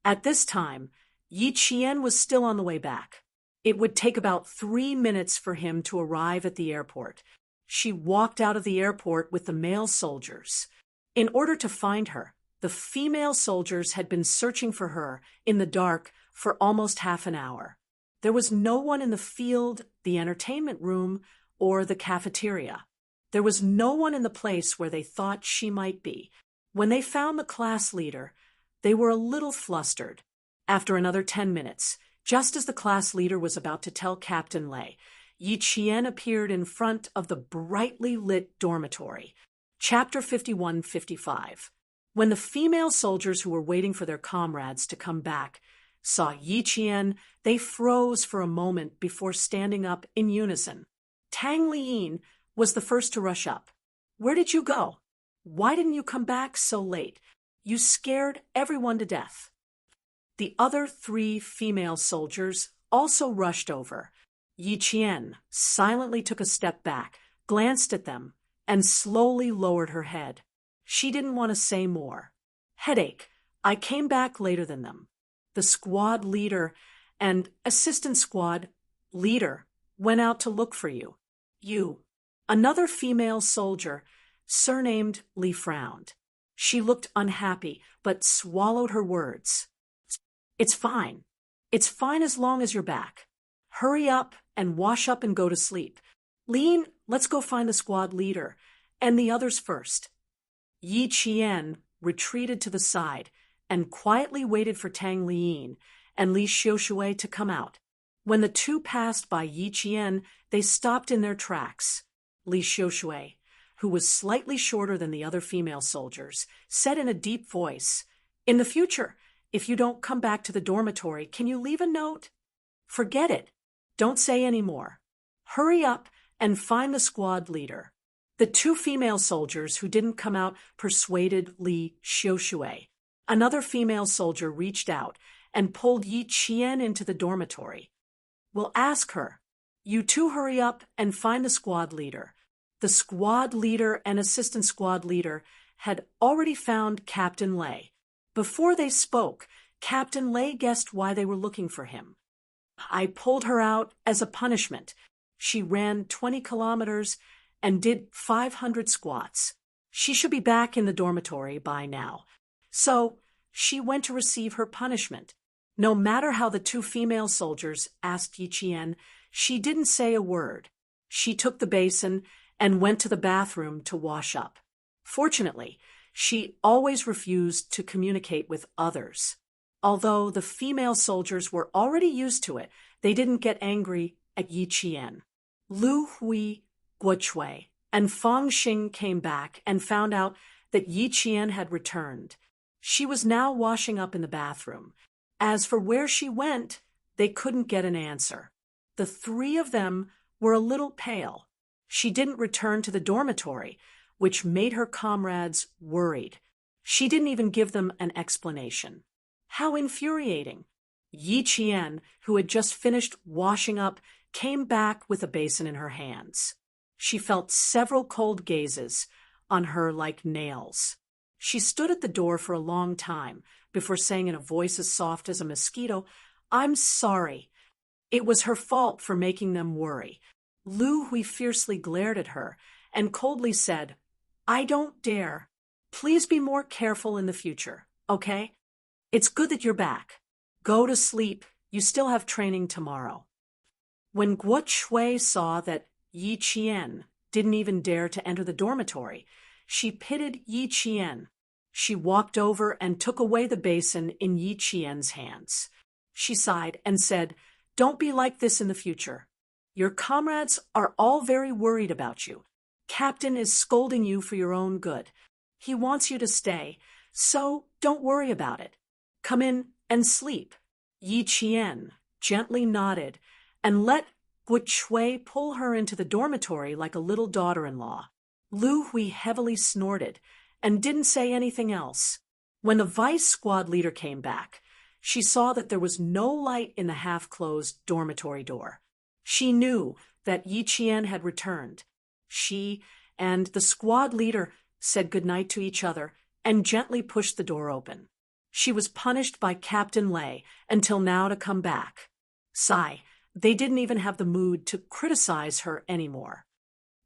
At this time, Yi Qian was still on the way back. It would take about 3 minutes for him to arrive at the airport. She walked out of the airport with the male soldiers. In order to find her, the female soldiers had been searching for her in the dark for almost half an hour. There was no one in the field, the entertainment room, or the cafeteria. There was no one in the place where they thought she might be. When they found the class leader, they were a little flustered. After another 10 minutes, just as the class leader was about to tell Captain Lei, Yi Qian appeared in front of the brightly lit dormitory. Chapter 51-55. When the female soldiers who were waiting for their comrades to come back saw Yi Qian, they froze for a moment before standing up in unison. Tang Liyin was the first to rush up. "Where did you go? Why didn't you come back so late? You scared everyone to death." The other 3 female soldiers also rushed over. Yi Qian silently took a step back, glanced at them, and slowly lowered her head. She didn't want to say more. "Headache. I came back later than them. The squad leader and assistant squad leader went out to look for you." "You." Another female soldier, surnamed Li, frowned. She looked unhappy, but swallowed her words. "It's fine. It's fine as long as you're back. Hurry up and wash up and go to sleep. Lin, let's go find the squad leader, and the others first." Yi Qian retreated to the side and quietly waited for Tang Liyin and Li Xiushui to come out. When the two passed by Yi Qian, they stopped in their tracks. Li Xiushui, who was slightly shorter than the other female soldiers, said in a deep voice, "In the future, if you don't come back to the dormitory, can you leave a note?" "Forget it. Don't say any more. Hurry up and find the squad leader." The 2 female soldiers who didn't come out persuaded Li Xiushui. Another female soldier reached out and pulled Yi Qian into the dormitory. "We'll ask her. You 2 hurry up and find the squad leader." The squad leader and assistant squad leader had already found Captain Lei. Before they spoke, Captain Lei guessed why they were looking for him. "I pulled her out as a punishment. She ran 20 kilometers and did 500 squats. She should be back in the dormitory by now. So she went to receive her punishment." No matter how the 2 female soldiers asked Yi Qian, she didn't say a word. She took the basin and went to the bathroom to wash up. Fortunately, she always refused to communicate with others. Although the female soldiers were already used to it, they didn't get angry at Yi Qian. Lu Hui, Guo Chui, and Fang Xing came back and found out that Yi Qian had returned. She was now washing up in the bathroom. As for where she went, they couldn't get an answer. The 3 of them were a little pale. She didn't return to the dormitory, which made her comrades worried. She didn't even give them an explanation. How infuriating! Yi Qian, who had just finished washing up, came back with a basin in her hands. She felt several cold gazes on her like nails. She stood at the door for a long time before saying in a voice as soft as a mosquito, "I'm sorry. It was her fault for making them worry." Lu Hui fiercely glared at her and coldly said, "I don't dare. Please be more careful in the future, okay? It's good that you're back. Go to sleep. You still have training tomorrow." When Guo Chui saw that Yi Qian didn't even dare to enter the dormitory, she pitied Yi Qian. She walked over and took away the basin in Yi Qian's hands. She sighed and said, "Don't be like this in the future. Your comrades are all very worried about you. Captain is scolding you for your own good. He wants you to stay, so don't worry about it. Come in and sleep." Yi Qian gently nodded and let Guo Chui pull her into the dormitory like a little daughter-in-law. Lu Hui heavily snorted and didn't say anything else. When the vice squad leader came back, she saw that there was no light in the half-closed dormitory door. She knew that Yi Qian had returned. She and the squad leader said goodnight to each other and gently pushed the door open. She was punished by Captain Lei until now to come back. Sigh, they didn't even have the mood to criticize her anymore.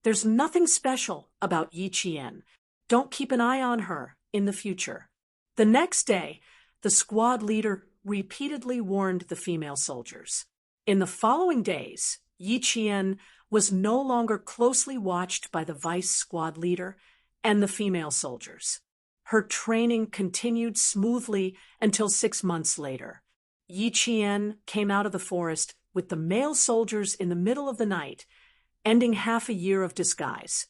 There's nothing special about Yi Qian. Don't keep an eye on her in the future. The next day, the squad leader repeatedly warned the female soldiers. In the following days, Yi Qian was no longer closely watched by the vice squad leader and the female soldiers. Her training continued smoothly until 6 months later. Yi Qian came out of the forest with the male soldiers in the middle of the night, ending half a year of disguise.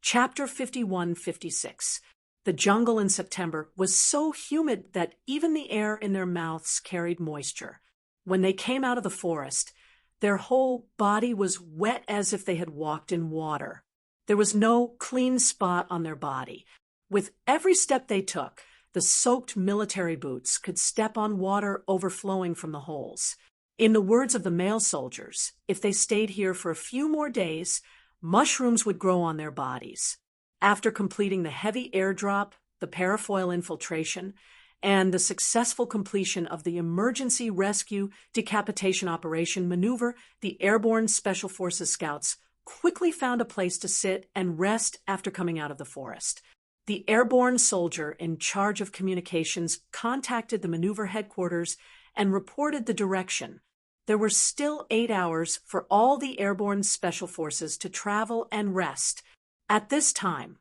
Chapter 51-56. The jungle in September was so humid that even the air in their mouths carried moisture. When they came out of the forest, their whole body was wet as if they had walked in water. There was no clean spot on their body. With every step they took, the soaked military boots could step on water overflowing from the holes. In the words of the male soldiers, if they stayed here for a few more days, mushrooms would grow on their bodies. After completing the heavy airdrop, the parafoil infiltration, and the successful completion of the emergency rescue decapitation operation maneuver, the Airborne Special Forces scouts quickly found a place to sit and rest after coming out of the forest. The airborne soldier in charge of communications contacted the maneuver headquarters and reported the direction. There were still 8 hours for all the airborne special forces to travel and rest. At this time,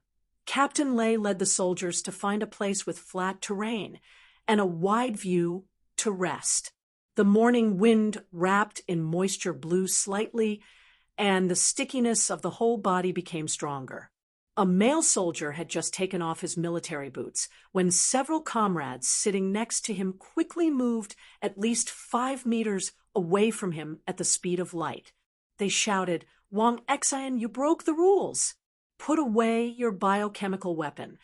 Captain Lei led the soldiers to find a place with flat terrain and a wide view to rest. The morning wind wrapped in moisture blew slightly, and the stickiness of the whole body became stronger. A male soldier had just taken off his military boots when several comrades sitting next to him quickly moved at least 5 meters away from him at the speed of light. They shouted, "Wang Xian, you broke the rules. Put away your biochemical weapon."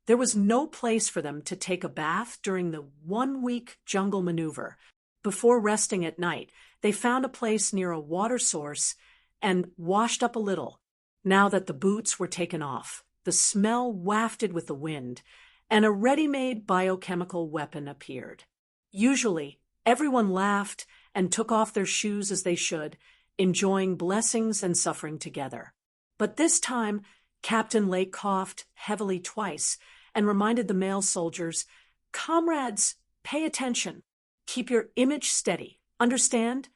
There was no place for them to take a bath during the 1-week jungle maneuver. Before resting at night, they found a place near a water source and washed up a little. Now that the boots were taken off, the smell wafted with the wind, and a ready-made biochemical weapon appeared. Usually, everyone laughed and took off their shoes as they should, enjoying blessings and suffering together. But this time, Captain Lei coughed heavily twice and reminded the male soldiers, "Comrades, pay attention. Keep your image steady. Understand?"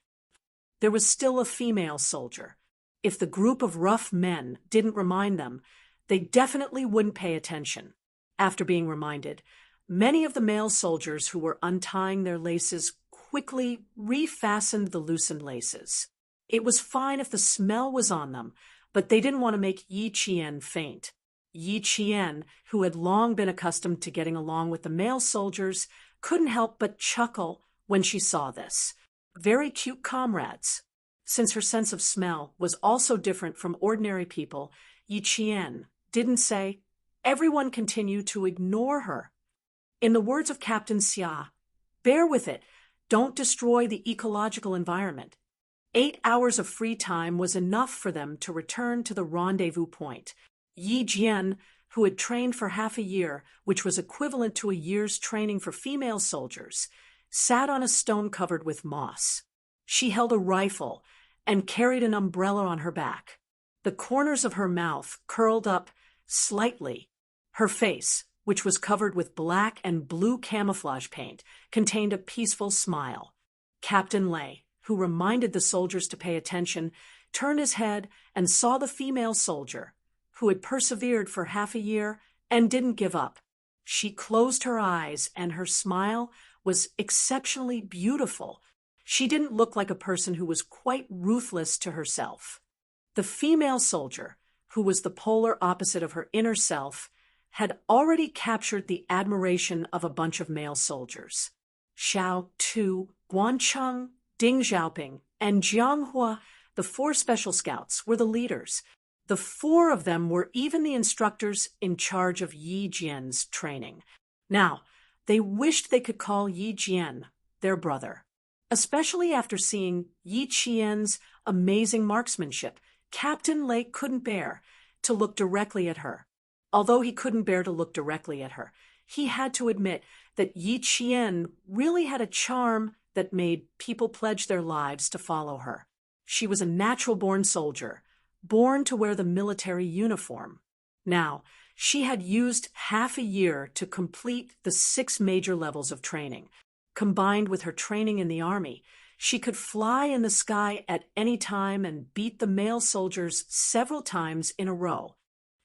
There was still a female soldier. If the group of rough men didn't remind them, they definitely wouldn't pay attention. After being reminded, many of the male soldiers who were untying their laces quickly refastened the loosened laces. It was fine if the smell was on them, but they didn't want to make Yi Qian faint. Yi Qian, who had long been accustomed to getting along with the male soldiers, couldn't help but chuckle when she saw this. Very cute comrades. Since her sense of smell was also different from ordinary people, Yi Qian didn't say, "Everyone continue to ignore her." In the words of Captain Xia, "Bear with it. Don't destroy the ecological environment." 8 hours of free time was enough for them to return to the rendezvous point. Yi Jian, who had trained for half a year, which was equivalent to a year's training for female soldiers, sat on a stone covered with moss. She held a rifle and carried an umbrella on her back. The corners of her mouth curled up slightly. Her face, which was covered with black and blue camouflage paint, contained a peaceful smile. Captain Lei, who reminded the soldiers to pay attention, turned his head and saw the female soldier, who had persevered for half a year and didn't give up. She closed her eyes, and her smile was exceptionally beautiful. She didn't look like a person who was quite ruthless to herself. The female soldier, who was the polar opposite of her inner self, had already captured the admiration of a bunch of male soldiers. Xiao Tu, Guancheng, Ding Xiaoping, and Jiang Hua, the 4 special scouts, were the leaders. The 4 of them were even the instructors in charge of Yi Jian's training. Now, they wished they could call Yi Jian their brother. Especially after seeing Yi Qian's amazing marksmanship, Captain Lei couldn't bear to look directly at her. Although he couldn't bear to look directly at her, he had to admit that Yi Qian really had a charm that made people pledge their lives to follow her. She was a natural-born soldier, born to wear the military uniform. Now, she had used half a year to complete the 6 major levels of training. Combined with her training in the army, she could fly in the sky at any time and beat the male soldiers several times in a row.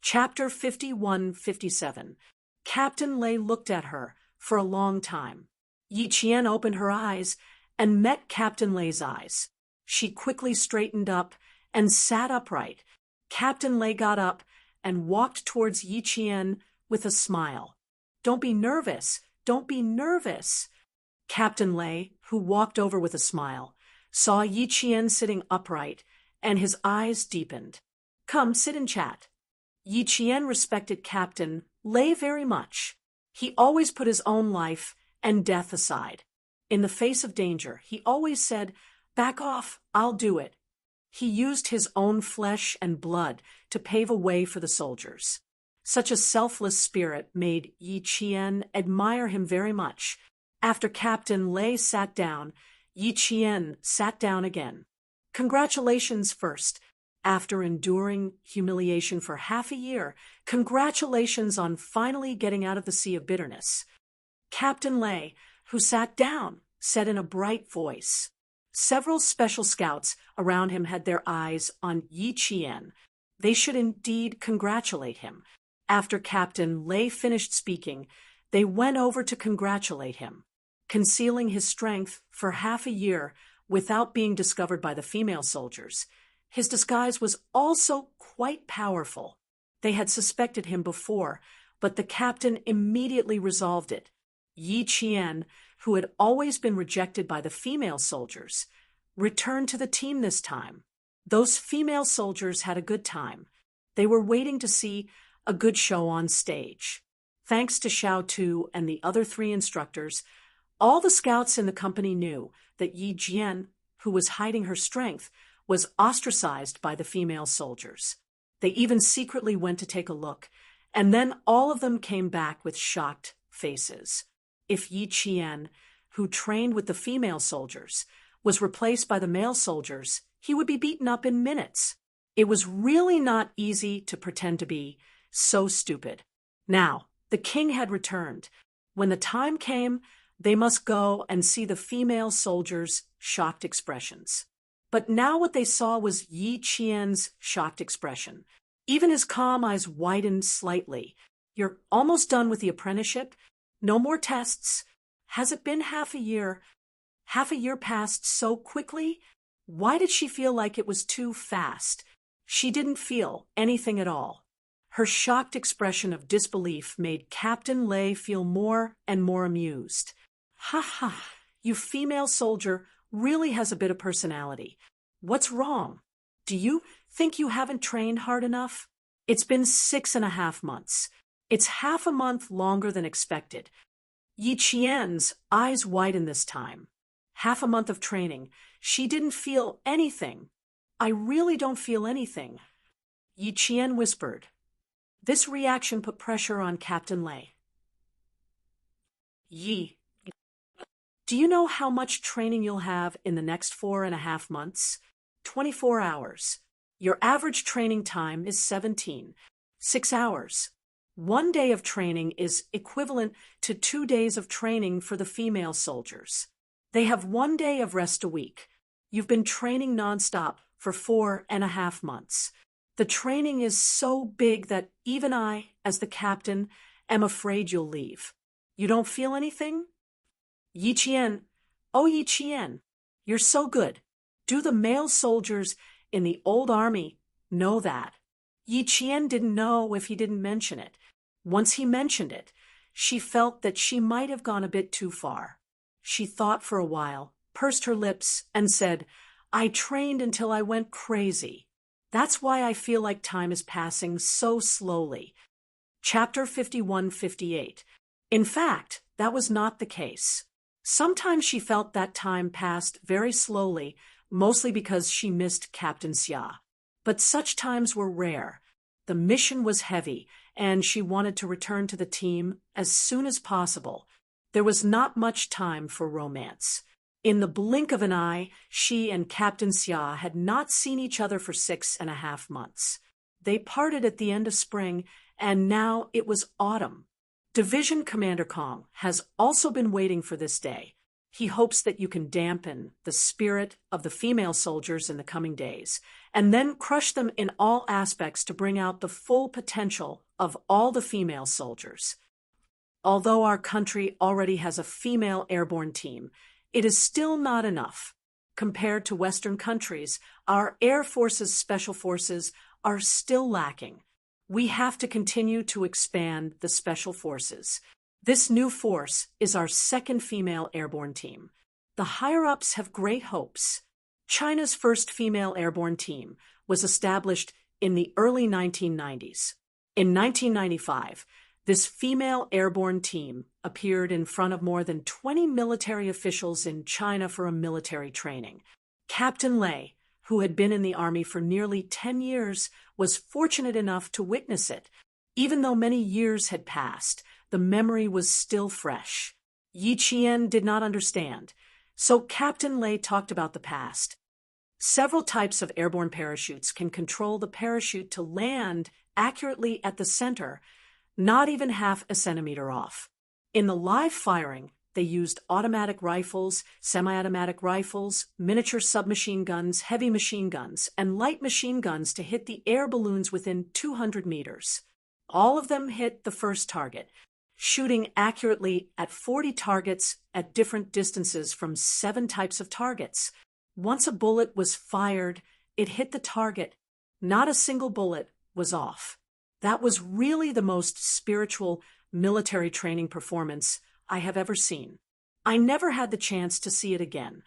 Chapter 51-57. Captain Lei looked at her for a long time. Yi Qian opened her eyes and met Captain Lei's eyes. She quickly straightened up and sat upright. Captain Lei got up and walked towards Yi Qian with a smile. "Don't be nervous. Don't be nervous." Captain Lei, who walked over with a smile, saw Yi Qian sitting upright, and his eyes deepened. "Come, sit and chat." Yi Qian respected Captain Lei very much. He always put his own life and death aside. In the face of danger, he always said, "Back off, I'll do it." He used his own flesh and blood to pave a way for the soldiers. Such a selfless spirit made Yi Qian admire him very much. After Captain Lei sat down, Yi Qian sat down again. "Congratulations first. After enduring humiliation for half a year, congratulations on finally getting out of the sea of bitterness." Captain Lei, who sat down, said in a bright voice. Several special scouts around him had their eyes on Yi Qian. They should indeed congratulate him. After Captain Lei finished speaking, they went over to congratulate him. Concealing his strength for half a year without being discovered by the female soldiers, his disguise was also quite powerful. They had suspected him before, but the captain immediately resolved it. Yi Qian, who had always been rejected by the female soldiers, returned to the team this time. Those female soldiers had a good time. They were waiting to see a good show on stage. Thanks to Xiao Tu and the other 3 instructors, all the scouts in the company knew that Yi Jian, who was hiding her strength, was ostracized by the female soldiers. They even secretly went to take a look, and then all of them came back with shocked faces. If Yi Qian, who trained with the female soldiers, was replaced by the male soldiers, he would be beaten up in minutes. It was really not easy to pretend to be so stupid. Now, the king had returned. When the time came, they must go and see the female soldiers' shocked expressions. But now what they saw was Yi Qian's shocked expression. Even his calm eyes widened slightly. "You're almost done with the apprenticeship? No more tests? Has it been half a year? Half a year passed so quickly? Why did she feel like it was too fast? She didn't feel anything at all." Her shocked expression of disbelief made Captain Lei feel more and more amused. "Ha ha, you female soldier really has a bit of personality. What's wrong? Do you think you haven't trained hard enough? It's been 6.5 months. It's half a month longer than expected." Yi Qian's eyes widened this time. Half a month of training. She didn't feel anything. "I really don't feel anything," Yi Qian whispered. This reaction put pressure on Captain Lei. "Yi, do you know how much training you'll have in the next 4.5 months? 24 hours. Your average training time is 6 hours. 1 day of training is equivalent to 2 days of training for the female soldiers. They have 1 day of rest a week. You've been training nonstop for 4.5 months. The training is so big that even I, as the captain, am afraid you'll leave. You don't feel anything?" Yi Qian, "Oh, Yi Qian, you're so good. Do the male soldiers in the old army know that?" Yi Qian didn't know if he didn't mention it. Once he mentioned it, she felt that she might have gone a bit too far. She thought for a while, pursed her lips, and said, "I trained until I went crazy. That's why I feel like time is passing so slowly." Chapter 51-58. In fact, that was not the case. Sometimes she felt that time passed very slowly, mostly because she missed Captain Xia. But such times were rare. The mission was heavy, and she wanted to return to the team as soon as possible. There was not much time for romance. In the blink of an eye, she and Captain Xia had not seen each other for 6.5 months. They parted at the end of spring, and now it was autumn. Division Commander Kong has also been waiting for this day. He hopes that you can dampen the spirit of the female soldiers in the coming days, and then crush them in all aspects to bring out the full potential of all the female soldiers. Although our country already has a female airborne team, it is still not enough. Compared to Western countries, our Air Force's special forces are still lacking. We have to continue to expand the Special Forces. This new force is our second female airborne team. The higher-ups have great hopes. China's first female airborne team was established in the early 1990s. In 1995, this female airborne team appeared in front of more than 20 military officials in China for a military training. Captain Lei, who had been in the Army for nearly 10 years, was fortunate enough to witness it. Even though many years had passed, the memory was still fresh. Yi Qian did not understand, so Captain Lei talked about the past. Several types of airborne parachutes can control the parachute to land accurately at the center, not even half a centimeter off. In the live firing, they used automatic rifles, semi-automatic rifles, miniature submachine guns, heavy machine guns, and light machine guns to hit the air balloons within 200 meters. All of them hit the first target, shooting accurately at 40 targets at different distances from 7 types of targets. Once a bullet was fired, it hit the target. Not a single bullet was off. That was really the most spiritual military training performance I have ever seen. I never had the chance to see it again.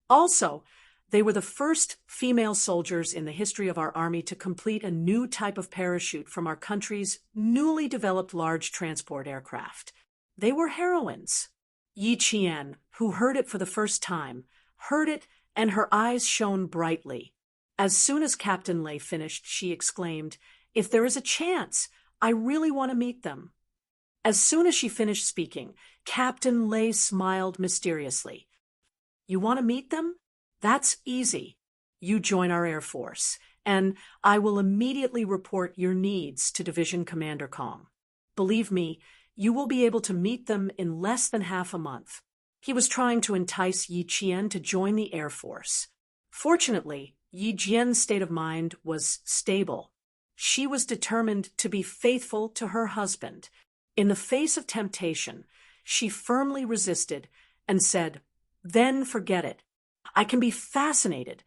Also, they were the first female soldiers in the history of our Army to complete a new type of parachute from our country's newly developed large transport aircraft. They were heroines. Yi Qian, who heard it for the first time, heard it and her eyes shone brightly. As soon as Captain Lei finished, she exclaimed, "If there is a chance, I really want to meet them." As soon as she finished speaking, Captain Lei smiled mysteriously. "You want to meet them? That's easy. You join our Air Force, and I will immediately report your needs to Division Commander Kong. Believe me, you will be able to meet them in less than half a month." He was trying to entice Yi Qian to join the Air Force. Fortunately, Yi Jian's state of mind was stable. She was determined to be faithful to her husband. In the face of temptation, she firmly resisted and said, "Then forget it. I can be fascinated."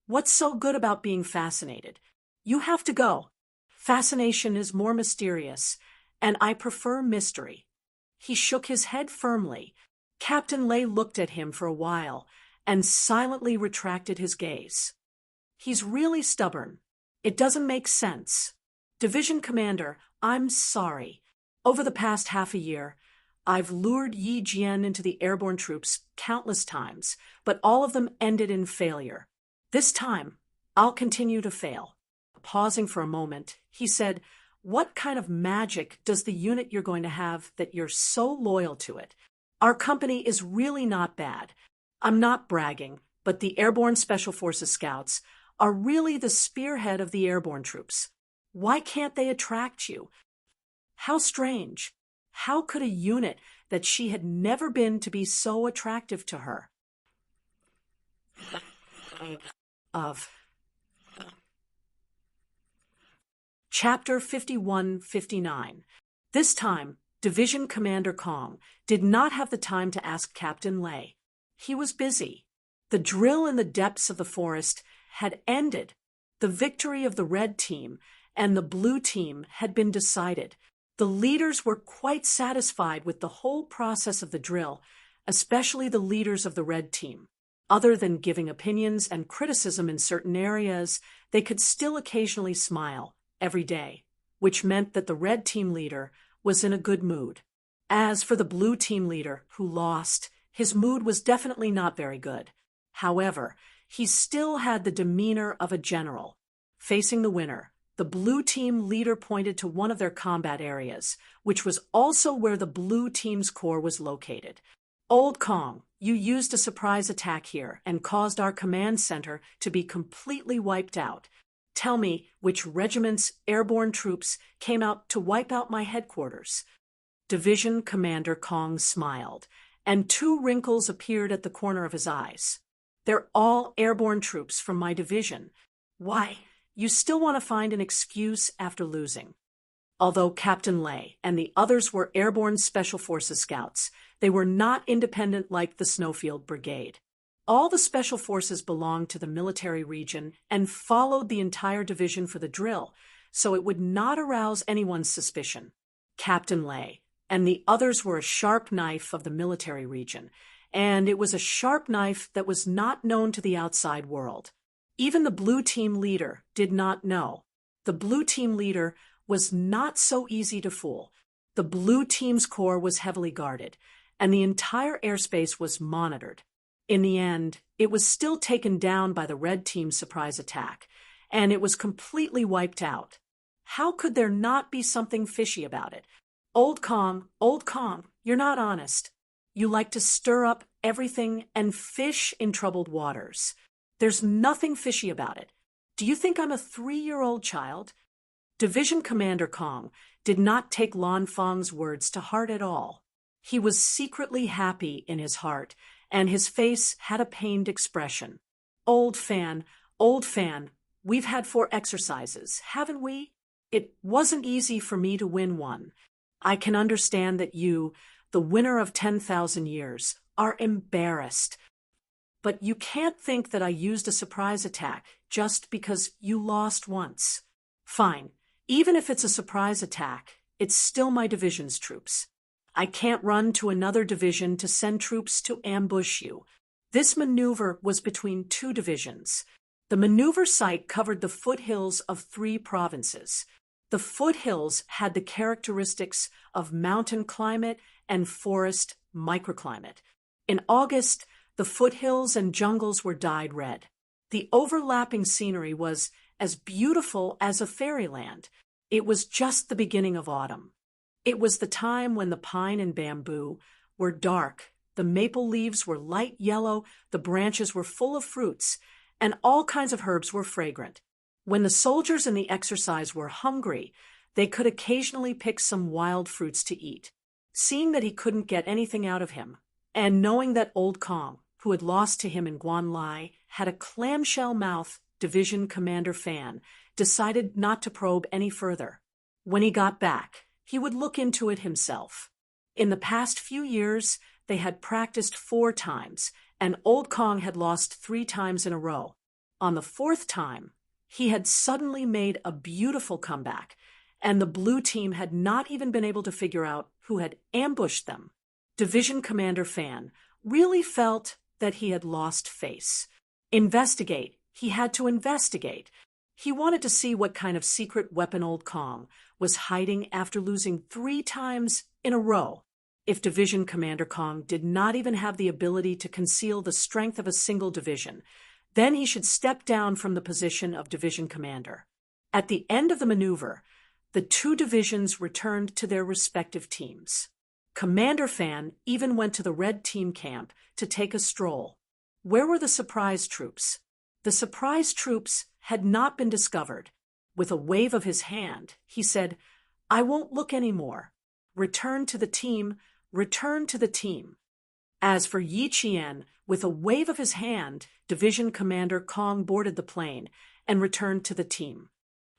"What's so good about being fascinated? You have to go. Fascination is more mysterious, and I prefer mystery." He shook his head firmly. Captain Lei looked at him for a while and silently retracted his gaze. "He's really stubborn. It doesn't make sense. Division Commander, I'm sorry. Over the past half a year, I've lured Yi Jian into the airborne troops countless times, but all of them ended in failure. This time, I'll continue to fail." Pausing for a moment, he said, "What kind of magic does the unit you're going to have that you're so loyal to it? Our company is really not bad. I'm not bragging, but the Airborne Special Forces Scouts are really the spearhead of the airborne troops. Why can't they attract you?" How strange. How could a unit that she had never been to be so attractive to her? Chapter 51-59. This time, Division Commander Kong did not have the time to ask Captain Lei. He was busy. The drill in the depths of the forest had ended. The victory of the red team and the blue team had been decided. The leaders were quite satisfied with the whole process of the drill, especially the leaders of the red team. Other than giving opinions and criticism in certain areas, they could still occasionally smile every day, which meant that the red team leader was in a good mood. As for the blue team leader, who lost, his mood was definitely not very good. However, he still had the demeanor of a general. Facing the winner, the blue team leader pointed to one of their combat areas, which was also where the blue team's corps was located. Old Kong, you used a surprise attack here and caused our command center to be completely wiped out. Tell me which regiment's airborne troops came out to wipe out my headquarters. Division Commander Kong smiled, and 2 wrinkles appeared at the corner of his eyes. They're all airborne troops from my division. Why, you still want to find an excuse after losing. Although Captain Lei and the others were airborne Special Forces scouts, they were not independent like the Snowfield Brigade. All the Special Forces belonged to the military region and followed the entire division for the drill, so it would not arouse anyone's suspicion. Captain Lei and the others were a sharp knife of the military region, and it was a sharp knife that was not known to the outside world. Even the blue team leader did not know. The blue team leader was not so easy to fool. The blue team's corps was heavily guarded, and the entire airspace was monitored. In the end, it was still taken down by the red team's surprise attack, and it was completely wiped out. How could there not be something fishy about it? Old Kong, you're not honest. You like to stir up everything and fish in troubled waters. There's nothing fishy about it. Do you think I'm a 3-year-old child? Division Commander Kong did not take Lan Fang's words to heart at all. He was secretly happy in his heart, and his face had a pained expression. Old fan, we've had 4 exercises, haven't we? It wasn't easy for me to win one. I can understand that you, the winner of 10,000 years, are embarrassed. But you can't think that I used a surprise attack just because you lost once. Fine, even if it's a surprise attack, it's still my division's troops. I can't run to another division to send troops to ambush you. This maneuver was between 2 divisions. The maneuver site covered the foothills of 3 provinces. The foothills had the characteristics of mountain climate and forest microclimate. In August, the foothills and jungles were dyed red. The overlapping scenery was as beautiful as a fairyland. It was just the beginning of autumn. It was the time when the pine and bamboo were dark, the maple leaves were light yellow, the branches were full of fruits, and all kinds of herbs were fragrant. When the soldiers in the exercise were hungry, they could occasionally pick some wild fruits to eat. Seeing that he couldn't get anything out of him, and knowing that Old Kong, who had lost to him in Guanlai, had a clamshell mouth, Division Commander Fan decided not to probe any further. When he got back, he would look into it himself. In the past few years, they had practiced 4 times, and Old Kong had lost 3 times in a row. On the 4th time, he had suddenly made a beautiful comeback, and the blue team had not even been able to figure out who had ambushed them. Division Commander Fan really felt that he had lost face. Investigate. He had to investigate. He wanted to see what kind of secret weapon Old Kong was hiding after losing 3 times in a row. If Division Commander Kong did not even have the ability to conceal the strength of a single division, then he should step down from the position of division commander. At the end of the maneuver, the 2 divisions returned to their respective teams. Commander Fan even went to the red team camp to take a stroll. Where were the surprise troops? The surprise troops had not been discovered. With a wave of his hand, he said, "I won't look any more. Return to the team, return to the team." As for Yi Qian, with a wave of his hand, Division Commander Kong boarded the plane and returned to the team.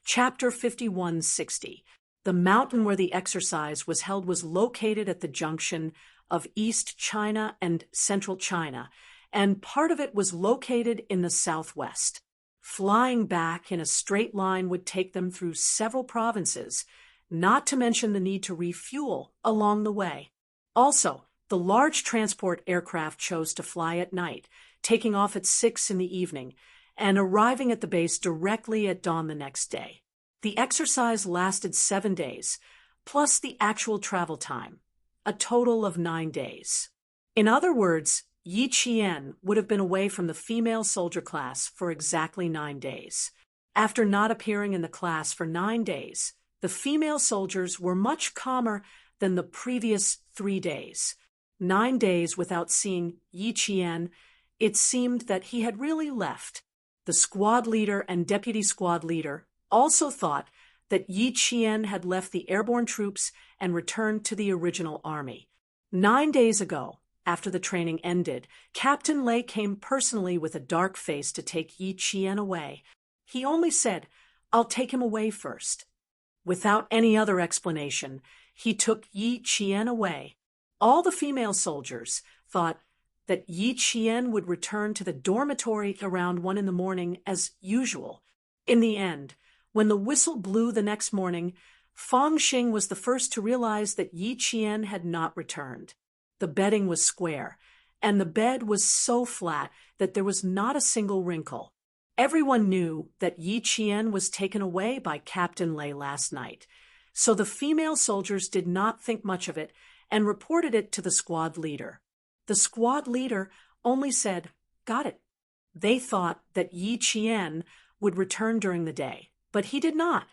Chapter 5160. The mountain where the exercise was held was located at the junction of East China and Central China, and part of it was located in the southwest. Flying back in a straight line would take them through several provinces, not to mention the need to refuel along the way. Also, the large transport aircraft chose to fly at night, taking off at 6 in the evening, and arriving at the base directly at dawn the next day. The exercise lasted 7 days, plus the actual travel time. a total of 9 days. In other words, Yi Qian would have been away from the female soldier class for exactly 9 days. After not appearing in the class for 9 days, the female soldiers were much calmer than the previous 3 days. 9 days without seeing Yi Qian, it seemed that he had really left. The squad leader and deputy squad leader also thought that Yi Qian had left the airborne troops and returned to the original army. 9 days ago, after the training ended, Captain Lei came personally with a dark face to take Yi Qian away. He only said, "I'll take him away first." Without any other explanation, he took Yi Qian away. All the female soldiers thought that Yi Qian would return to the dormitory around 1 in the morning as usual. In the end, when the whistle blew the next morning, Fang Xing was the first to realize that Yi Qian had not returned. The bedding was square, and the bed was so flat that there was not a single wrinkle. Everyone knew that Yi Qian was taken away by Captain Lei last night, so the female soldiers did not think much of it and reported it to the squad leader. The squad leader only said, "Got it." They thought that Yi Qian would return during the day, but he did not.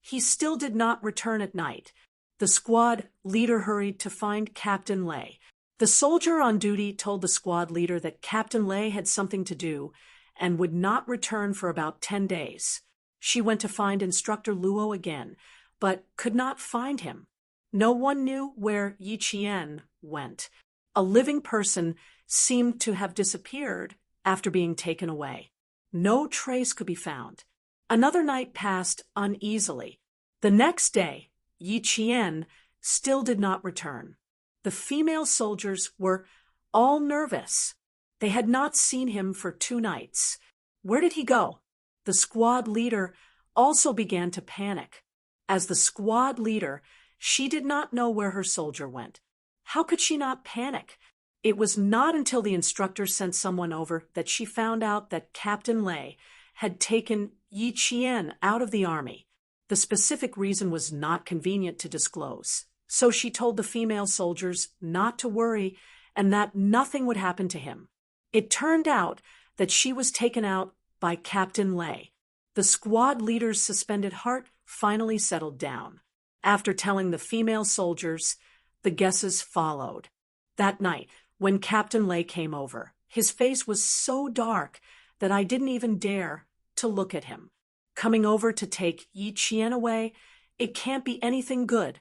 He still did not return at night. The squad leader hurried to find Captain Lei. The soldier on duty told the squad leader that Captain Lei had something to do and would not return for about 10 days. She went to find Instructor Luo again, but could not find him. No one knew where Yi Qian went. A living person seemed to have disappeared after being taken away. No trace could be found. Another night passed uneasily. The next day, Yi Qian still did not return. The female soldiers were all nervous. They had not seen him for 2 nights. Where did he go? The squad leader also began to panic. As the squad leader, she did not know where her soldier went. How could she not panic? It was not until the instructor sent someone over that she found out that Captain Lei had taken Yi Qian out of the army. The specific reason was not convenient to disclose, so she told the female soldiers not to worry and that nothing would happen to him. It turned out that she was taken out by Captain Lei. The squad leader's suspended heart finally settled down. After telling the female soldiers, the guesses followed. That night, when Captain Lei came over, his face was so dark that I didn't even dare to look at him. Coming over to take Yi Qian away, it can't be anything good.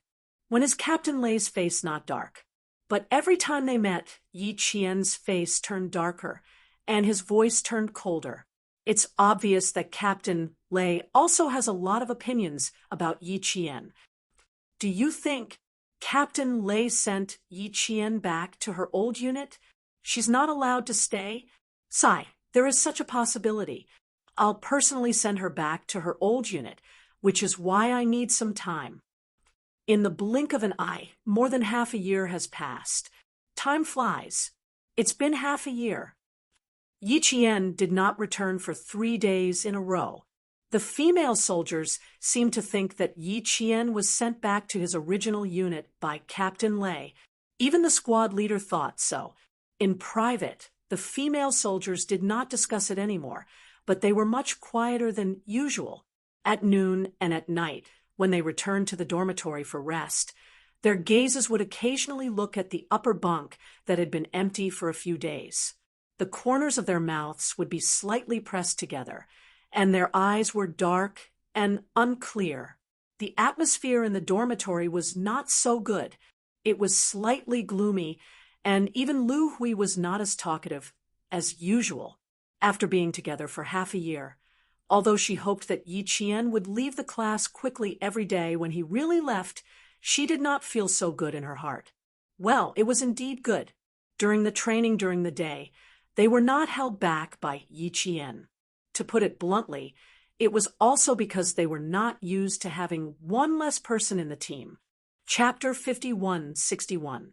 When is Captain Lei's face not dark? But every time they met, Yi Qian's face turned darker, and his voice turned colder. It's obvious that Captain Lei also has a lot of opinions about Yi Qian. Do you think Captain Lei sent Yi Qian back to her old unit? She's not allowed to stay? Sigh, there is such a possibility. I'll personally send her back to her old unit, which is why I need some time. In the blink of an eye, more than half a year has passed. Time flies. It's been half a year. Yi Qian did not return for 3 days in a row. The female soldiers seemed to think that Yi Qian was sent back to his original unit by Captain Lei. Even the squad leader thought so. In private, the female soldiers did not discuss it anymore, but they were much quieter than usual. At noon and at night, when they returned to the dormitory for rest, their gazes would occasionally look at the upper bunk that had been empty for a few days. The corners of their mouths would be slightly pressed together, and their eyes were dark and unclear. The atmosphere in the dormitory was not so good. It was slightly gloomy, and even Lu Hui was not as talkative as usual after being together for half a year. Although she hoped that Yi Qian would leave the class quickly every day when he really left, she did not feel so good in her heart. Well, it was indeed good. During the training during the day, they were not held back by Yi Qian. To put it bluntly, it was also because they were not used to having one less person in the team. Chapter 51-61.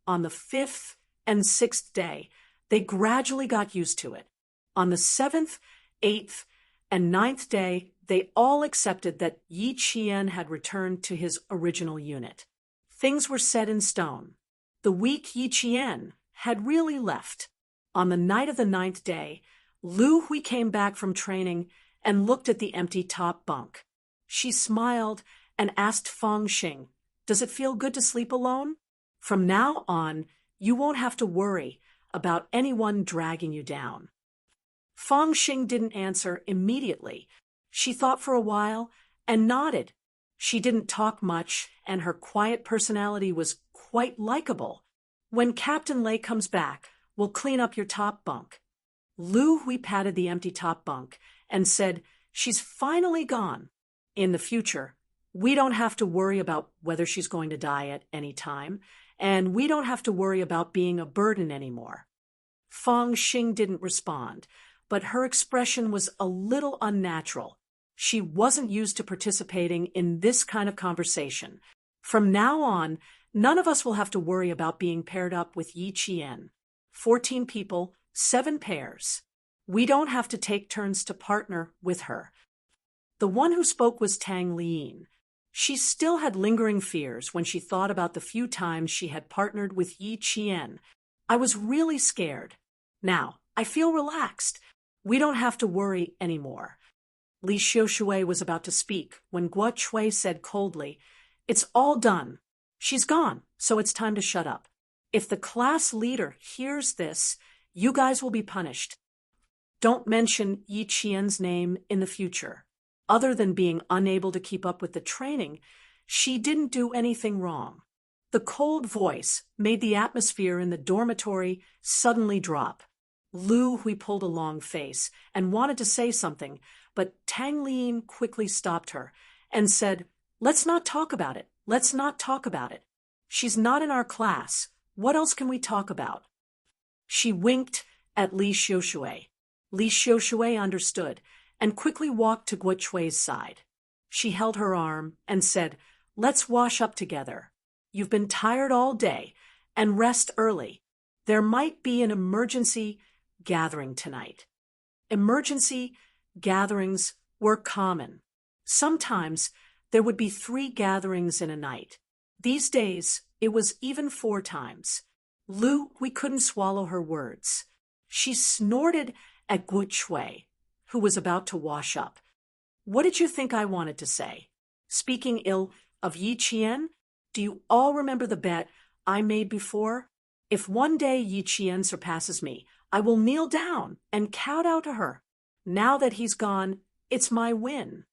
On the 5th and 6th day, they gradually got used to it. On the 7th, 8th, and 9th day, they all accepted that Yi Qian had returned to his original unit. Things were set in stone. The weak Yi Qian had really left. On the night of the 9th day, Lu Hui came back from training and looked at the empty top bunk. She smiled and asked Feng Xing, "Does it feel good to sleep alone? From now on, you won't have to worry about anyone dragging you down." Feng Xing didn't answer immediately. She thought for a while and nodded. She didn't talk much, and her quiet personality was quite likable. "When Captain Lei comes back, we'll clean up your top bunk." Lu Hui patted the empty top bunk and said, "She's finally gone. In the future, we don't have to worry about whether she's going to die at any time, and we don't have to worry about being a burden anymore." Feng Xing didn't respond, but her expression was a little unnatural. She wasn't used to participating in this kind of conversation. "From now on, none of us will have to worry about being paired up with Yi Qian. 14 people, 7 pairs. We don't have to take turns to partner with her." The one who spoke was Tang Liyin. She still had lingering fears when she thought about the few times she had partnered with Yi Qian. "I was really scared. Now, I feel relaxed. We don't have to worry anymore." Li Xiushui was about to speak when Guo Chui said coldly, "It's all done. She's gone, so it's time to shut up. If the class leader hears this, you guys will be punished. Don't mention Yi Qian's name in the future. Other than being unable to keep up with the training, she didn't do anything wrong." The cold voice made the atmosphere in the dormitory suddenly drop. Lu Hui pulled a long face and wanted to say something, but Tang Liyin quickly stopped her and said, "Let's not talk about it. Let's not talk about it. She's not in our class. What else can we talk about?" She winked at Li Xiushui. Li Xiushui understood and quickly walked to Guo Chui's side. She held her arm and said, "Let's wash up together. You've been tired all day, and rest early. There might be an emergency gathering tonight." Emergency gatherings were common. Sometimes there would be 3 gatherings in a night. These days, it was even 4 times. Lu Hui couldn't swallow her words. She snorted at Guo Chui, who was about to wash up. "What did you think I wanted to say? Speaking ill of Yi Qian? Do you all remember the bet I made before? If one day Yi Qian surpasses me, I will kneel down and kowtow to her. Now that he's gone, it's my win."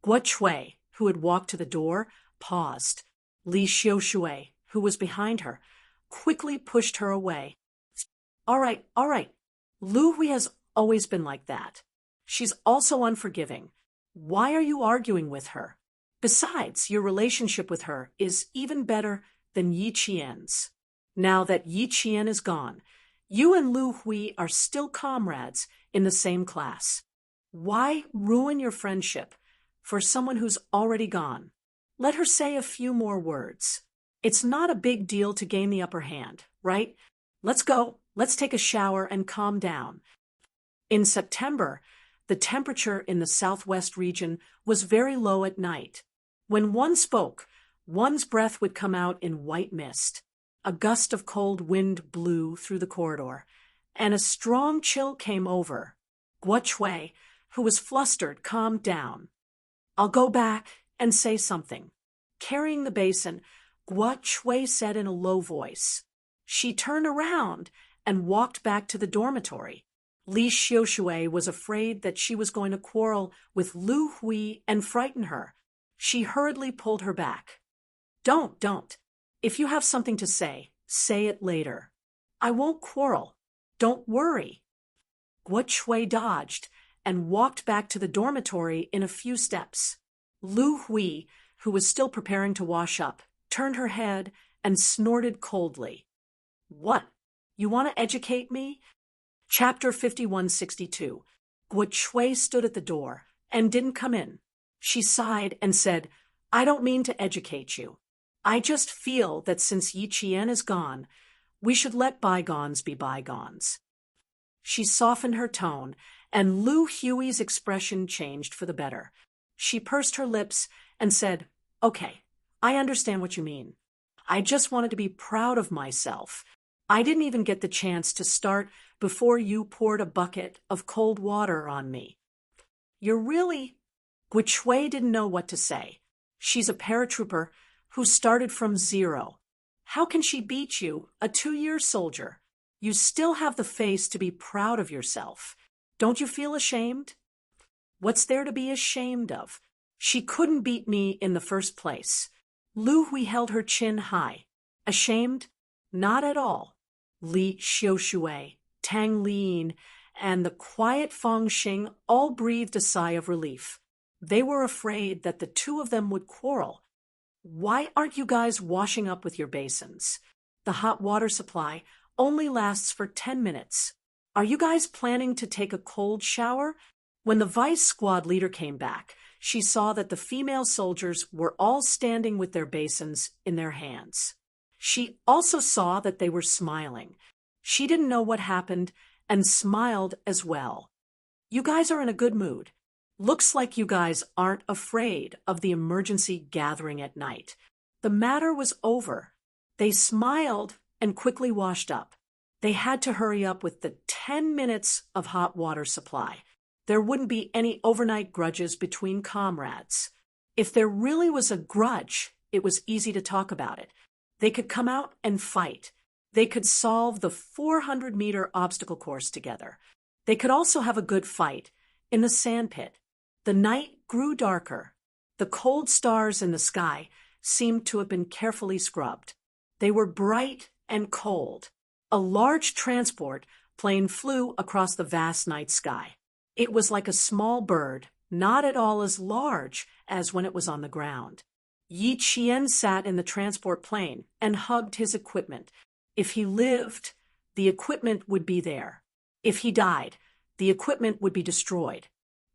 Guo Chui, who had walked to the door, paused. Li Xiushui, who was behind her, quickly pushed her away. All right. Lu Hui has always been like that. She's also unforgiving. Why are you arguing with her? Besides, your relationship with her is even better than Yi Qian's. Now that Yi Qian is gone, you and Lu Hui are still comrades in the same class. Why ruin your friendship for someone who's already gone? Let her say a few more words. It's not a big deal to gain the upper hand, right? Let's go. Let's take a shower and calm down. In September, the temperature in the southwest region was very low at night. When one spoke, one's breath would come out in white mist. A gust of cold wind blew through the corridor, and a strong chill came over. Guo Chui, who was flustered, calmed down. "I'll go back and say something." Carrying the basin, Guo Chui said in a low voice. She turned around and walked back to the dormitory. Li Xiushui was afraid that she was going to quarrel with Lu Hui and frighten her. She hurriedly pulled her back. Don't. If you have something to say it later. I won't quarrel. Don't worry." Guo Chui dodged and walked back to the dormitory in a few steps. Lu Hui, who was still preparing to wash up, turned her head and snorted coldly. "What? You want to educate me?" Chapter 5162. Guo Chui stood at the door and didn't come in. She sighed and said, "I don't mean to educate you. I just feel that since Yi Qian is gone, we should let bygones be bygones." She softened her tone, and Lu Hui's expression changed for the better. She pursed her lips and said, "Okay, I understand what you mean. I just wanted to be proud of myself. I didn't even get the chance to start before you poured a bucket of cold water on me. You're really... Guichue didn't know what to say. She's a paratrooper who started from zero. How can she beat you, a 2-year soldier? You still have the face to be proud of yourself. Don't you feel ashamed? What's there to be ashamed of? She couldn't beat me in the first place. Lu Hui held her chin high. Ashamed? Not at all. Li Xiaoshui, Tang Liyin, and the quiet Feng Xing all breathed a sigh of relief. They were afraid that the two of them would quarrel. Why aren't you guys washing up with your basins? The hot water supply only lasts for 10 minutes. Are you guys planning to take a cold shower? When the vice squad leader came back, she saw that the female soldiers were all standing with their basins in their hands. She also saw that they were smiling. She didn't know what happened and smiled as well. You guys are in a good mood. Looks like you guys aren't afraid of the emergency gathering at night. The matter was over. They smiled and quickly washed up. They had to hurry up with the 10 minutes of hot water supply. There wouldn't be any overnight grudges between comrades. If there really was a grudge, it was easy to talk about it. They could come out and fight. They could solve the 400-meter obstacle course together. They could also have a good fight in the sandpit. The night grew darker. The cold stars in the sky seemed to have been carefully scrubbed. They were bright and cold. A large transport plane flew across the vast night sky. It was like a small bird, not at all as large as when it was on the ground. Yi Qian sat in the transport plane and hugged his equipment. If he lived, the equipment would be there. If he died, the equipment would be destroyed.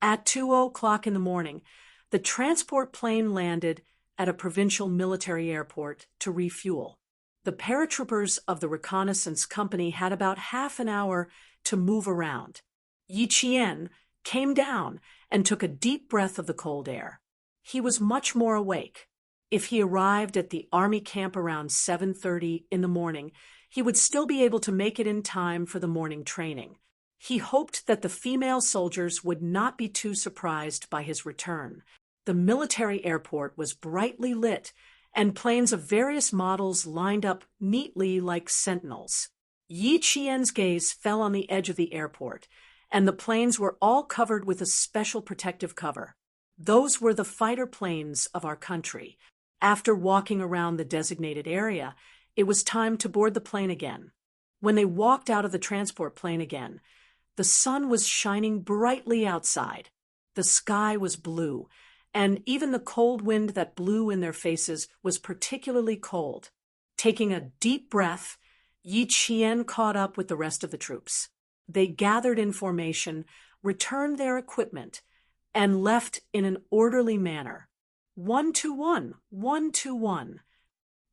At 2:00 in the morning, the transport plane landed at a provincial military airport to refuel. The paratroopers of the reconnaissance company had about half an hour to move around. Yi Qian came down and took a deep breath of the cold air. He was much more awake. If he arrived at the army camp around 7:30 in the morning, he would still be able to make it in time for the morning training. He hoped that the female soldiers would not be too surprised by his return. The military airport was brightly lit, and planes of various models lined up neatly like sentinels. Yi Qian's gaze fell on the edge of the airport, and the planes were all covered with a special protective cover. Those were the fighter planes of our country. After walking around the designated area, it was time to board the plane again. When they walked out of the transport plane again, the sun was shining brightly outside. The sky was blue, and even the cold wind that blew in their faces was particularly cold. Taking a deep breath, Yi Qian caught up with the rest of the troops. They gathered in formation, returned their equipment, and left in an orderly manner. 1-1, 1-1.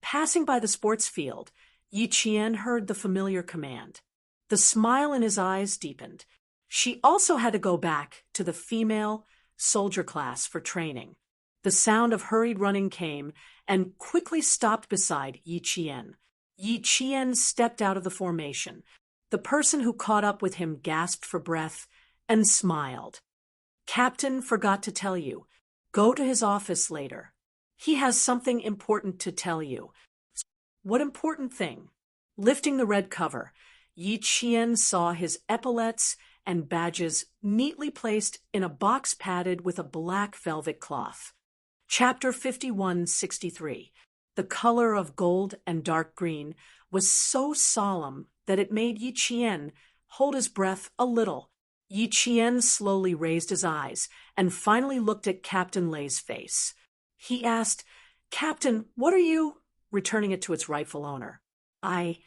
Passing by the sports field, Yi Qian heard the familiar command. The smile in his eyes deepened. She also had to go back to the female soldier class for training. The sound of hurried running came and quickly stopped beside Yi Qian. Yi Qian stepped out of the formation. The person who caught up with him gasped for breath and smiled. Captain forgot to tell you. Go to his office later. He has something important to tell you. What important thing? Lifting the red cover, Yi Qian saw his epaulettes and badges neatly placed in a box padded with a black velvet cloth. Chapter 5163. The color of gold and dark green was so solemn that it made Yi Qian hold his breath a little. Yi Qian slowly raised his eyes and finally looked at Captain Lei's face. He asked, "Captain, what are you?" returning it to its rightful owner. I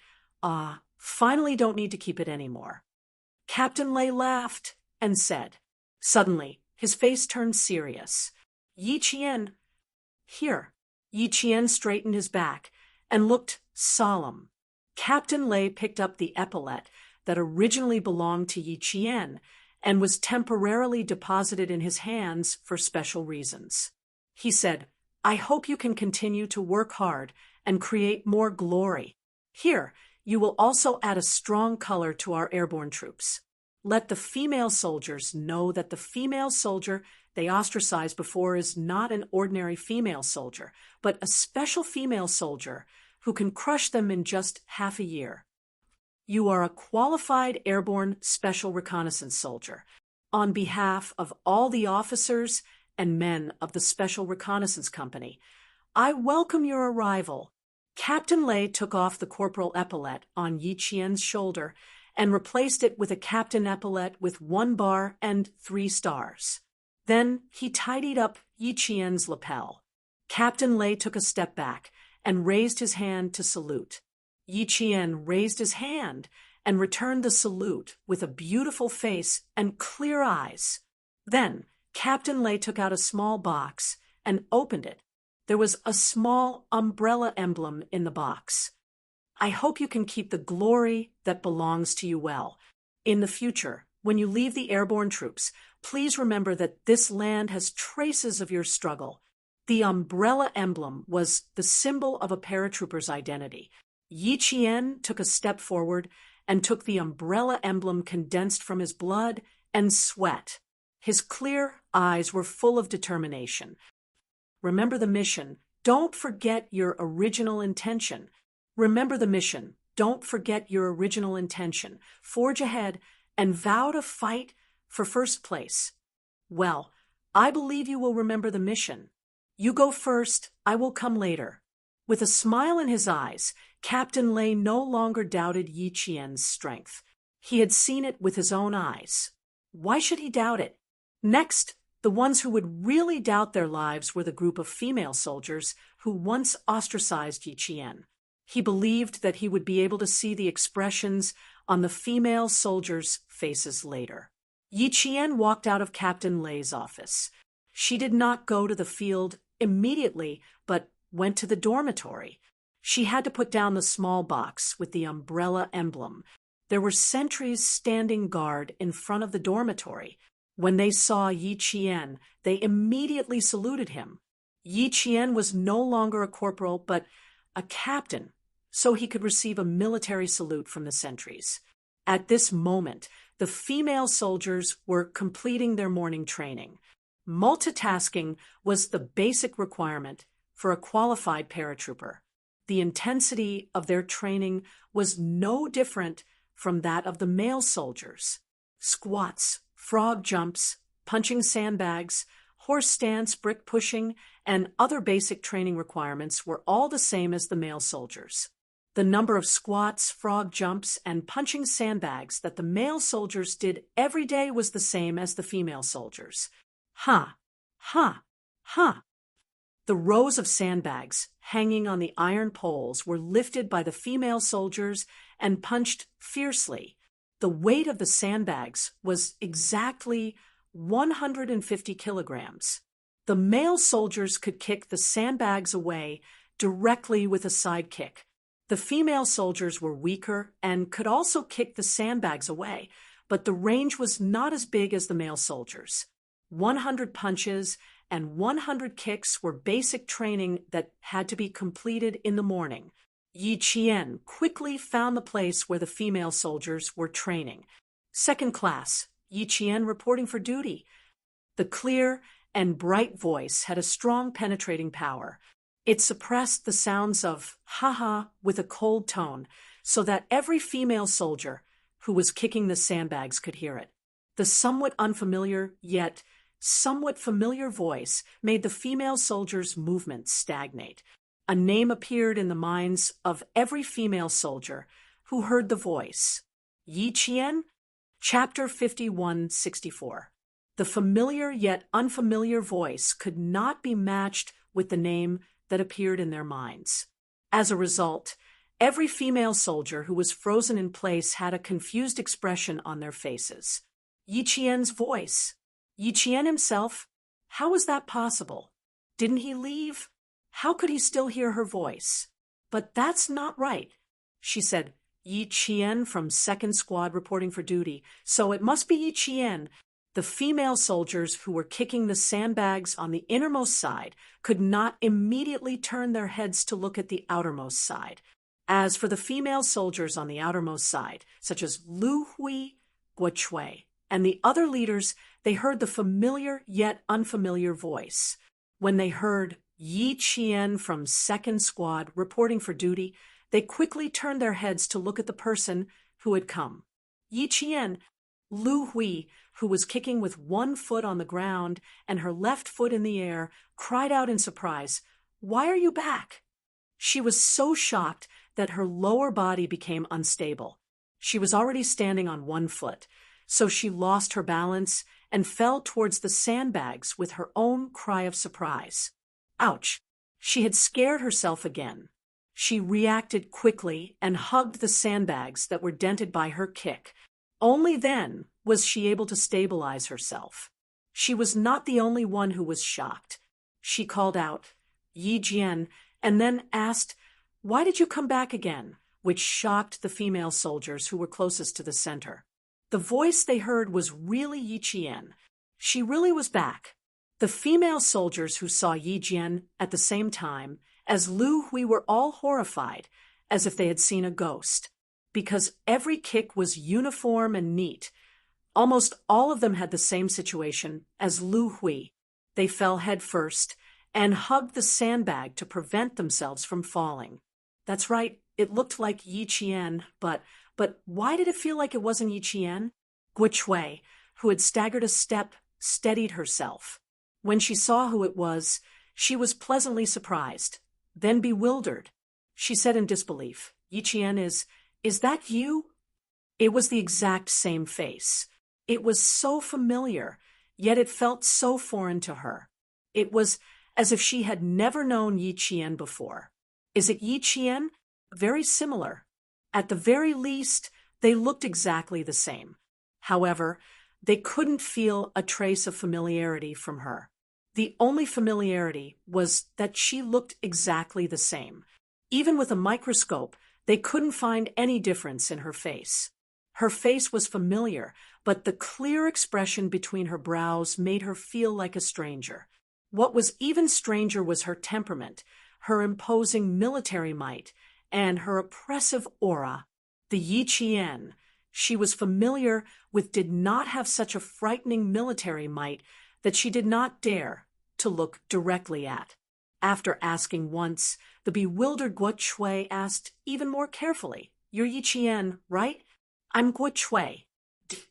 finally don't need to keep it anymore." Captain Lei laughed and said. Suddenly, his face turned serious. Yi Qian, here. Yi Qian straightened his back and looked solemn. Captain Lei picked up the epaulette that originally belonged to Yi Qian and was temporarily deposited in his hands for special reasons. He said, "I hope you can continue to work hard and create more glory. Here, you will also add a strong color to our airborne troops. Let the female soldiers know that the female soldier they ostracized before is not an ordinary female soldier, but a special female soldier who can crush them in just half a year. You are a qualified airborne special reconnaissance soldier. On behalf of all the officers and men of the Special Reconnaissance Company, I welcome your arrival. Captain Lei took off the corporal epaulette on Yi Qian's shoulder and replaced it with a captain epaulette with 1 bar and 3 stars. Then he tidied up Yi Qian's lapel. Captain Lei took a step back and raised his hand to salute. Yi Qian raised his hand and returned the salute with a beautiful face and clear eyes. Then Captain Lei took out a small box and opened it. There was a small umbrella emblem in the box. I hope you can keep the glory that belongs to you well. In the future, when you leave the airborne troops, please remember that this land has traces of your struggle. The umbrella emblem was the symbol of a paratrooper's identity. Yi Qian took a step forward and took the umbrella emblem condensed from his blood and sweat. His clear eyes were full of determination. Remember the mission. Don't forget your original intention. Remember the mission. Don't forget your original intention. Forge ahead and vow to fight for first place. Well, I believe you will remember the mission. You go first, I will come later. With a smile in his eyes, Captain Lei no longer doubted Yi Qian's strength. He had seen it with his own eyes. Why should he doubt it? Next, the ones who would really doubt their lives were the group of female soldiers who once ostracized Yi Qian. He believed that he would be able to see the expressions on the female soldiers' faces later. Yi Qian walked out of Captain Lei's office. She did not go to the field immediately, but went to the dormitory. She had to put down the small box with the umbrella emblem. There were sentries standing guard in front of the dormitory. When they saw Yi Qian, they immediately saluted him. Yi Qian was no longer a corporal, but a captain, so he could receive a military salute from the sentries. At this moment, the female soldiers were completing their morning training. Multitasking was the basic requirement for a qualified paratrooper. The intensity of their training was no different from that of the male soldiers. Squats, frog jumps, punching sandbags, horse stance, brick pushing, and other basic training requirements were all the same as the male soldiers. The number of squats, frog jumps, and punching sandbags that the male soldiers did every day was the same as the female soldiers. Ha! Ha! Ha! The rows of sandbags hanging on the iron poles were lifted by the female soldiers and punched fiercely. The weight of the sandbags was exactly 150 kilograms. The male soldiers could kick the sandbags away directly with a side kick. The female soldiers were weaker and could also kick the sandbags away, but the range was not as big as the male soldiers. 100 punches and 100 kicks were basic training that had to be completed in the morning. Yi Qian quickly found the place where the female soldiers were training. Second class, Yi Qian reporting for duty. The clear and bright voice had a strong penetrating power. It suppressed the sounds of ha-ha with a cold tone so that every female soldier who was kicking the sandbags could hear it. The somewhat unfamiliar, yet somewhat familiar voice made the female soldiers' movements stagnate. A name appeared in the minds of every female soldier who heard the voice. Yi Qian, Chapter 5164. The familiar yet unfamiliar voice could not be matched with the name that appeared in their minds. As a result, every female soldier who was frozen in place had a confused expression on their faces. Yi Qian's voice. Yi Qian himself? How was that possible? Didn't he leave? How could he still hear her voice? But that's not right, she said. Yi Qian from 2nd Squad reporting for duty. So it must be Yi Qian. The female soldiers who were kicking the sandbags on the innermost side could not immediately turn their heads to look at the outermost side. As for the female soldiers on the outermost side, such as Lu Hui, Guo Chui, and the other leaders, they heard the familiar yet unfamiliar voice. When they heard Yi Qian from 2nd Squad reporting for duty, they quickly turned their heads to look at the person who had come. Yi Qian, Lu Hui, who was kicking with one foot on the ground and her left foot in the air, cried out in surprise, "Why are you back?" She was so shocked that her lower body became unstable. She was already standing on one foot, so she lost her balance and fell towards the sandbags with her own cry of surprise. Ouch! She had scared herself again. She reacted quickly and hugged the sandbags that were dented by her kick. Only then was she able to stabilize herself. She was not the only one who was shocked. She called out, "Yi Jian," and then asked, "Why did you come back again?" which shocked the female soldiers who were closest to the center. The voice they heard was really Yi Qian. She really was back. The female soldiers who saw Yi Jian at the same time as Lu Hui were all horrified, as if they had seen a ghost. Because every kick was uniform and neat. Almost all of them had the same situation as Lu Hui. They fell head first and hugged the sandbag to prevent themselves from falling. That's right, it looked like Yi Qian, but why did it feel like it wasn't Yi Qian? Guo Chui, who had staggered a step, steadied herself. When she saw who it was, she was pleasantly surprised, then bewildered. She said in disbelief, "Yi Qian, is that you?" It was the exact same face. It was so familiar, yet it felt so foreign to her. It was as if she had never known Yi Qian before. Is it Yi Qian? Very similar. At the very least, they looked exactly the same. However, they couldn't feel a trace of familiarity from her. The only familiarity was that she looked exactly the same. Even with a microscope, they couldn't find any difference in her face. Her face was familiar, but the clear expression between her brows made her feel like a stranger. What was even stranger was her temperament, her imposing military might, and her oppressive aura. The Yi Qian she was familiar with did not have such a frightening military might that she did not dare to look directly at. After asking once, the bewildered Guo Chui asked even more carefully, "You're Yi Qian, right?" "I'm Guo Chui.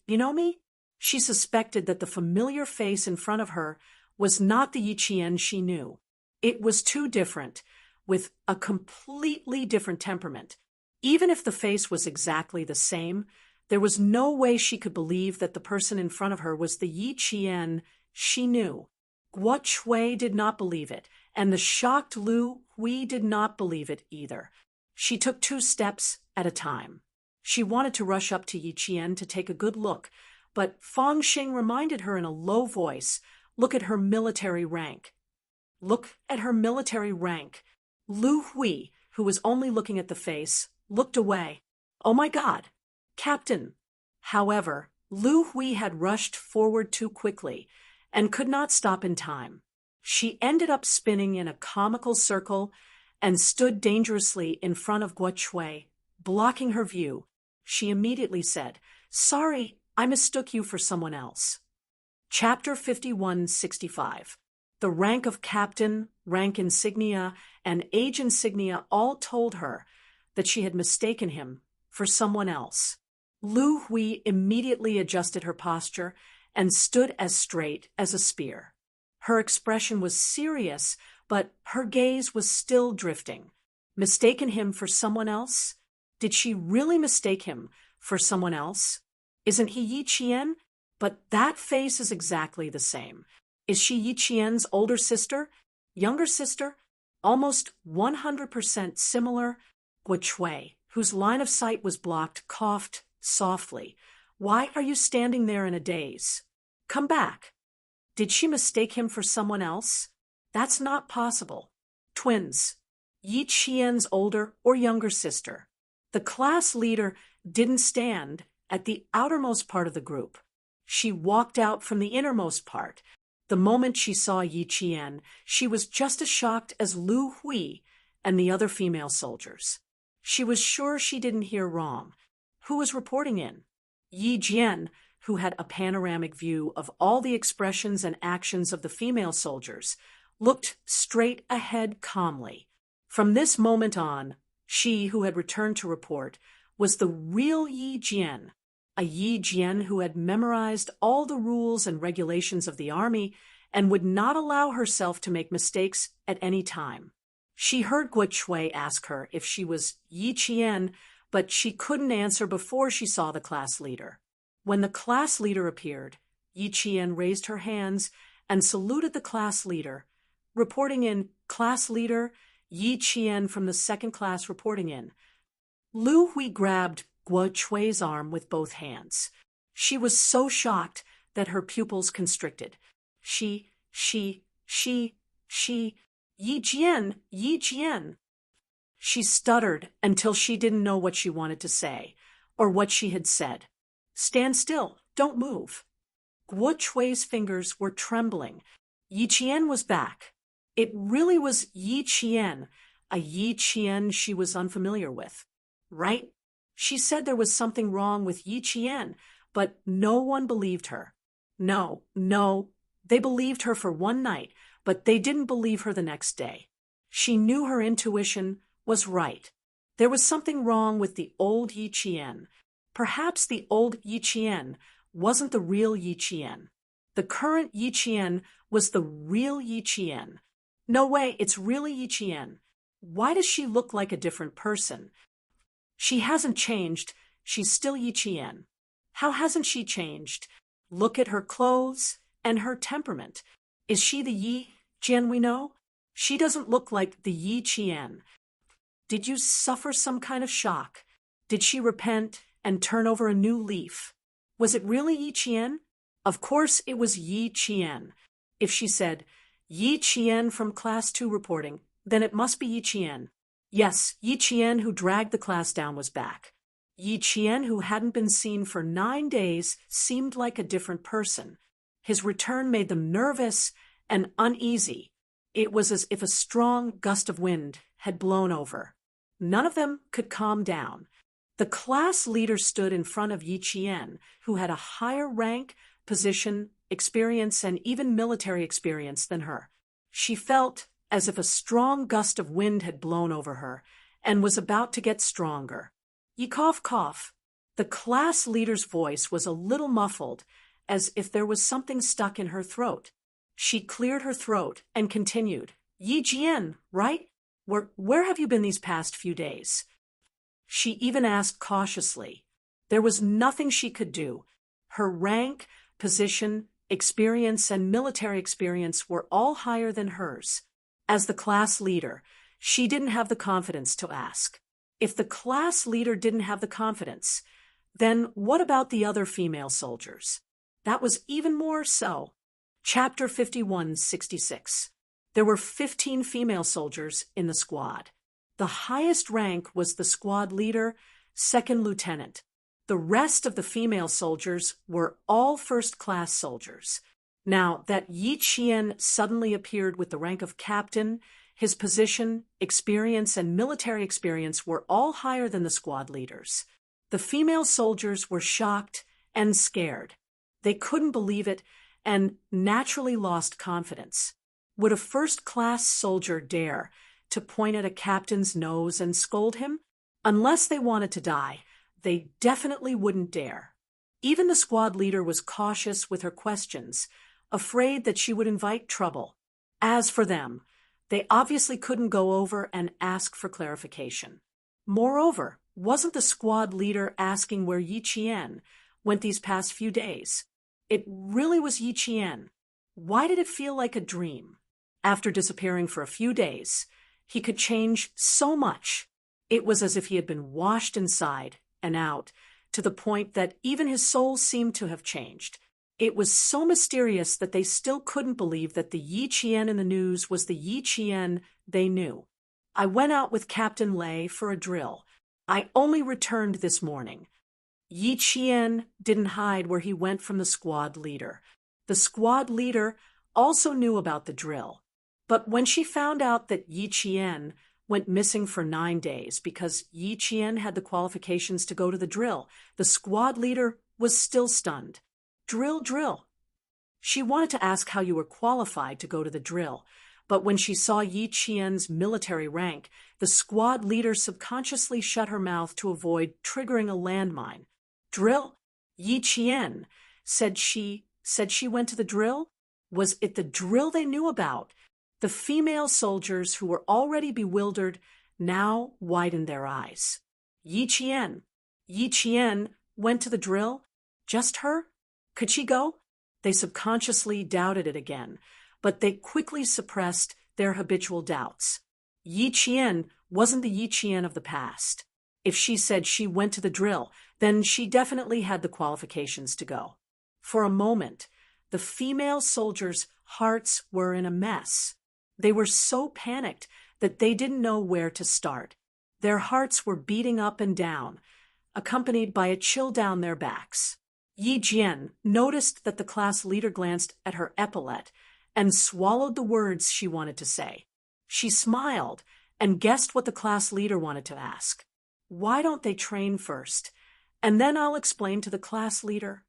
You know me?" She suspected that the familiar face in front of her was not the Yi Qian she knew. It was too different, with a completely different temperament. Even if the face was exactly the same, there was no way she could believe that the person in front of her was the Yi Qian she knew. Guo Chui did not believe it, and the shocked Lu Hui did not believe it either. She took 2 steps at a time. She wanted to rush up to Yi Qian to take a good look, but Fang Xing reminded her in a low voice, "Look at her military rank." Look at her military rank. Lu Hui, who was only looking at the face, looked away. "Oh my God, Captain!" However, Lu Hui had rushed forward too quickly and could not stop in time. She ended up spinning in a comical circle and stood dangerously in front of Guo Chui, blocking her view. She immediately said, "Sorry, I mistook you for someone else." Chapter 5165. The rank of captain, rank insignia, and age insignia all told her that she had mistaken him for someone else. Lu Hui immediately adjusted her posture and stood as straight as a spear. Her expression was serious, but her gaze was still drifting. Mistaken him for someone else? Did she really mistake him for someone else? Isn't he Yi Qian? But that face is exactly the same. Is she Yi Qian's older sister? Younger sister? Almost 100% similar? Guo Chui, whose line of sight was blocked, coughed softly. "Why are you standing there in a daze? Come back." Did she mistake him for someone else? That's not possible. Twins. Yi Qian's older or younger sister. The class leader didn't stand at the outermost part of the group. She walked out from the innermost part. The moment she saw Yi Qian, she was just as shocked as Lu Hui and the other female soldiers. She was sure she didn't hear wrong. Who was reporting in? Yi Jian, who had a panoramic view of all the expressions and actions of the female soldiers, looked straight ahead calmly. From this moment on, she, who had returned to report, was the real Yi Jian, a Yi Jian who had memorized all the rules and regulations of the army and would not allow herself to make mistakes at any time. She heard Guo Chui ask her if she was Yi Qian, but she couldn't answer before she saw the class leader. When the class leader appeared, Yi Qian raised her hands and saluted the class leader, reporting in, "Class leader, Yi Qian from the second class reporting in." Lu Hui grabbed Guo Chui's arm with both hands. She was so shocked that her pupils constricted. She, Yi Jian, Yi Jian. She stuttered until she didn't know what she wanted to say, or what she had said. "Stand still, don't move." Guo Chui's fingers were trembling. Yi Qian was back. It really was Yi Qian, a Yi Qian she was unfamiliar with. Right? She said there was something wrong with Yi Qian, but no one believed her. No, they believed her for one night, but they didn't believe her the next day. She knew her intuition was right. There was something wrong with the old Yi Qian. Perhaps the old Yi Qian wasn't the real Yi Qian. The current Yi Qian was the real Yi Qian. No way, it's really Yi Qian. Why does she look like a different person? She hasn't changed. She's still Yi Qian. How hasn't she changed? Look at her clothes and her temperament. Is she the Yi Jian we know? She doesn't look like the Yi Qian. Did you suffer some kind of shock? Did she repent and turn over a new leaf? Was it really Yi Qian? Of course it was Yi Qian. If she said, "Yi Qian from Class 2 reporting," then it must be Yi Qian. Yes, Yi Qian who dragged the class down was back. Yi Qian, who hadn't been seen for 9 days, seemed like a different person. His return made them nervous and uneasy. It was as if a strong gust of wind had blown over. None of them could calm down. The class leader stood in front of Yi Qian, who had a higher rank, position, experience, and even military experience than her. She felt as if a strong gust of wind had blown over her and was about to get stronger. Yi cough. The class leader's voice was a little muffled, as if there was something stuck in her throat. She cleared her throat and continued, "Yi Jian, right? Where have you been these past few days?" She even asked cautiously. There was nothing she could do. Her rank, position, experience, and military experience were all higher than hers. As the class leader, she didn't have the confidence to ask. If the class leader didn't have the confidence, then what about the other female soldiers? That was even more so. Chapter 5166. There were 15 female soldiers in the squad. The highest rank was the squad leader, second lieutenant. The rest of the female soldiers were all first-class soldiers. Now, that Yi Qian suddenly appeared with the rank of captain, his position, experience, and military experience were all higher than the squad leaders. The female soldiers were shocked and scared. They couldn't believe it and naturally lost confidence. Would a first-class soldier dare to point at a captain's nose and scold him? Unless they wanted to die, they definitely wouldn't dare. Even the squad leader was cautious with her questions, afraid that she would invite trouble. As for them, they obviously couldn't go over and ask for clarification. Moreover, wasn't the squad leader asking where Yi Qian went these past few days? It really was Yi Qian. Why did it feel like a dream? After disappearing for a few days, he could change so much. It was as if he had been washed inside and out, to the point that even his soul seemed to have changed. It was so mysterious that they still couldn't believe that the Yi Qian in the news was the Yi Qian they knew. "I went out with Captain Lei for a drill. I only returned this morning." Yi Qian didn't hide where he went from the squad leader. The squad leader also knew about the drill. But when she found out that Yi Qian went missing for 9 days because Yi Qian had the qualifications to go to the drill, the squad leader was still stunned. Drill. She wanted to ask how you were qualified to go to the drill, but when she saw Yi Qian's military rank, the squad leader subconsciously shut her mouth to avoid triggering a landmine. Drill? Yi Qian said she went to the drill? Was it the drill they knew about? The female soldiers, who were already bewildered, now widened their eyes. Yi Qian went to the drill? Just her? Could she go? They subconsciously doubted it again, but they quickly suppressed their habitual doubts. Yi Qian wasn't the Yi Qian of the past. If she said she went to the drill, then she definitely had the qualifications to go. For a moment, the female soldiers' hearts were in a mess. They were so panicked that they didn't know where to start. Their hearts were beating up and down, accompanied by a chill down their backs. Yi Jian noticed that the class leader glanced at her epaulette and swallowed the words she wanted to say. She smiled and guessed what the class leader wanted to ask. Why don't they train first? And then I'll explain to the class leader.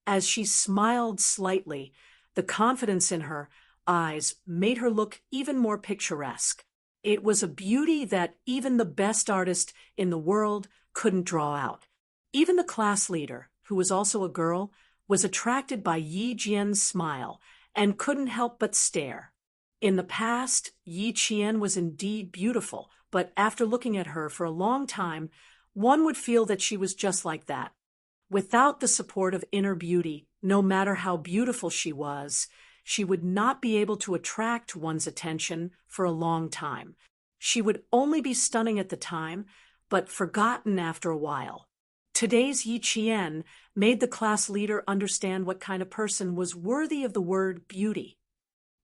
As she smiled slightly, the confidence in her eyes made her look even more picturesque. It was a beauty that even the best artist in the world couldn't draw out. Even the class leader, who was also a girl, was attracted by Yi Jian's smile and couldn't help but stare. In the past, Yi Qian was indeed beautiful, but after looking at her for a long time, one would feel that she was just like that. Without the support of inner beauty, no matter how beautiful she was, she would not be able to attract one's attention for a long time. She would only be stunning at the time, but forgotten after a while. Today's Yi Qian made the class leader understand what kind of person was worthy of the word beauty.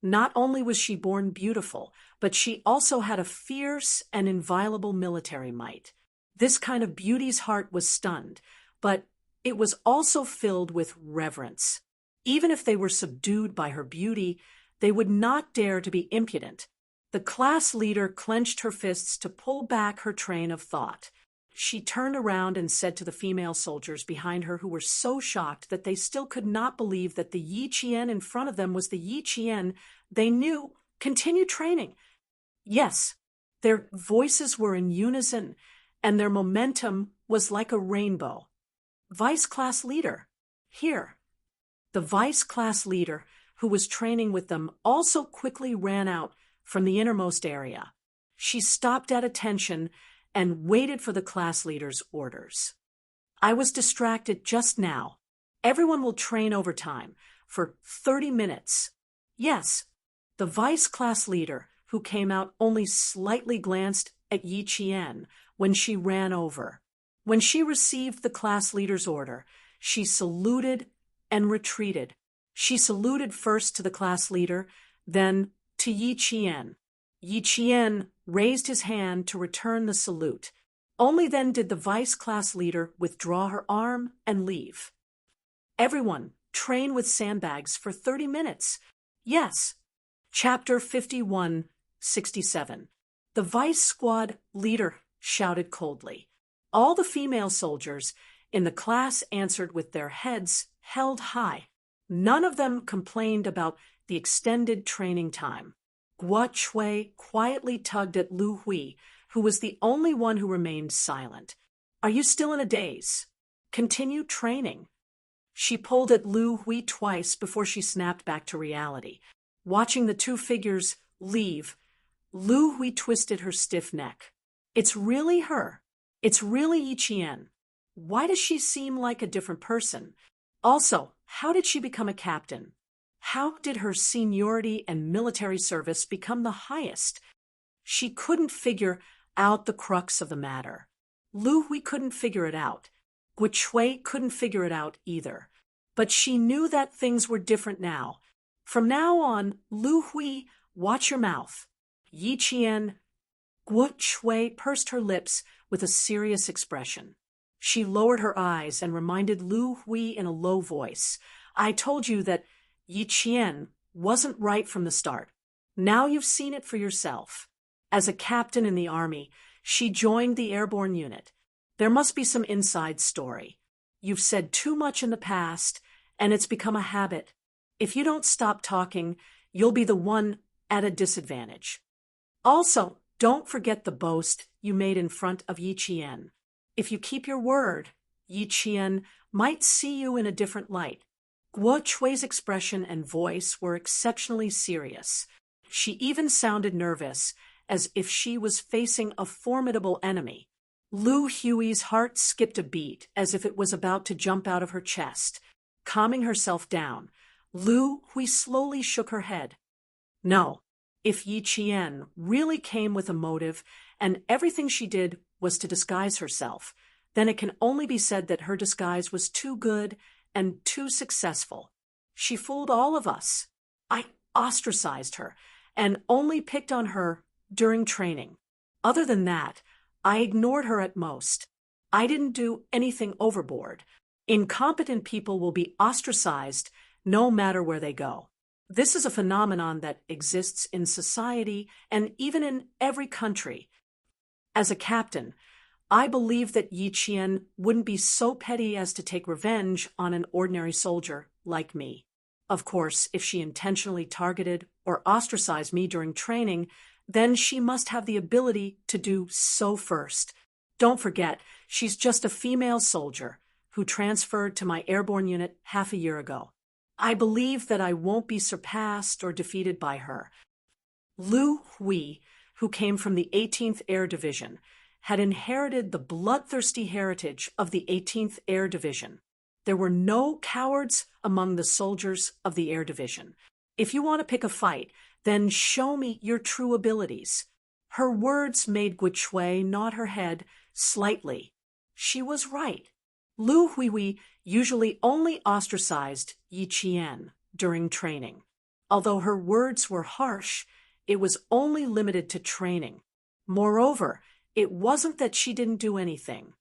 Not only was she born beautiful, but she also had a fierce and inviolable military might. This kind of beauty's heart was stunned, but it was also filled with reverence. Even if they were subdued by her beauty, they would not dare to be impudent. The class leader clenched her fists to pull back her train of thought. She turned around and said to the female soldiers behind her, who were so shocked that they still could not believe that the Yi Qian in front of them was the Yi Qian they knew, continue training. Yes, their voices were in unison, and their momentum was like a rainbow. Vice class leader, here. The vice class leader, who was training with them, also quickly ran out from the innermost area. She stopped at attention and waited for the class leader's orders. I was distracted just now. Everyone will train overtime for 30 minutes. Yes, the vice class leader, who came out, only slightly glanced at Yi Qian when she ran over. When she received the class leader's order, she saluted and retreated. She saluted first to the class leader, then to Yi Qian. Yi Qian raised his hand to return the salute. Only then did the vice class leader withdraw her arm and leave. Everyone, train with sandbags for 30 minutes. Yes. Chapter 51-67. The vice squad leader shouted coldly. All the female soldiers in the class answered with their heads held high. None of them complained about the extended training time. Guo Chui quietly tugged at Lu Hui, who was the only one who remained silent. Are you still in a daze? Continue training. She pulled at Lu Hui twice before she snapped back to reality. Watching the two figures leave, Lu Hui twisted her stiff neck. It's really her. It's really Yi Qian. Why does she seem like a different person? Also, how did she become a captain? How did her seniority and military service become the highest? She couldn't figure out the crux of the matter. Lu Hui couldn't figure it out. Guo Chui couldn't figure it out either. But she knew that things were different now. From now on, Lu Hui, watch your mouth. Yi Qian. Guo Chui pursed her lips with a serious expression. She lowered her eyes and reminded Lu Hui in a low voice, "I told you that Yi Qian wasn't right from the start. Now you've seen it for yourself." As a captain in the army, she joined the airborne unit. "There must be some inside story. You've said too much in the past, and it's become a habit. If you don't stop talking, you'll be the one at a disadvantage. Also, don't forget the boast you made in front of Yi Qian. If you keep your word, Yi Qian might see you in a different light." Guo Chui's expression and voice were exceptionally serious. She even sounded nervous, as if she was facing a formidable enemy. Lu Hui's heart skipped a beat, as if it was about to jump out of her chest. Calming herself down, Lu Hui slowly shook her head. No, if Yi Qian really came with a motive, and everything she did was to disguise herself, then it can only be said that her disguise was too good and too successful. She fooled all of us. I ostracized her, and only picked on her during training. Other than that, I ignored her at most. I didn't do anything overboard. Incompetent people will be ostracized no matter where they go. This is a phenomenon that exists in society and even in every country. As a captain, I believe that Yi Qian wouldn't be so petty as to take revenge on an ordinary soldier like me. Of course, if she intentionally targeted or ostracized me during training, then she must have the ability to do so first. Don't forget, she's just a female soldier who transferred to my airborne unit half a year ago. I believe that I won't be surpassed or defeated by her. Lu Hui, who came from the 18th Air Division, had inherited the bloodthirsty heritage of the 18th Air Division. There were no cowards among the soldiers of the Air Division. If you want to pick a fight, then show me your true abilities. Her words made Guo Chui nod her head slightly. She was right. Lu Hui usually only ostracized Yi Qian during training. Although her words were harsh, it was only limited to training. Moreover, it wasn't that she didn't do anything.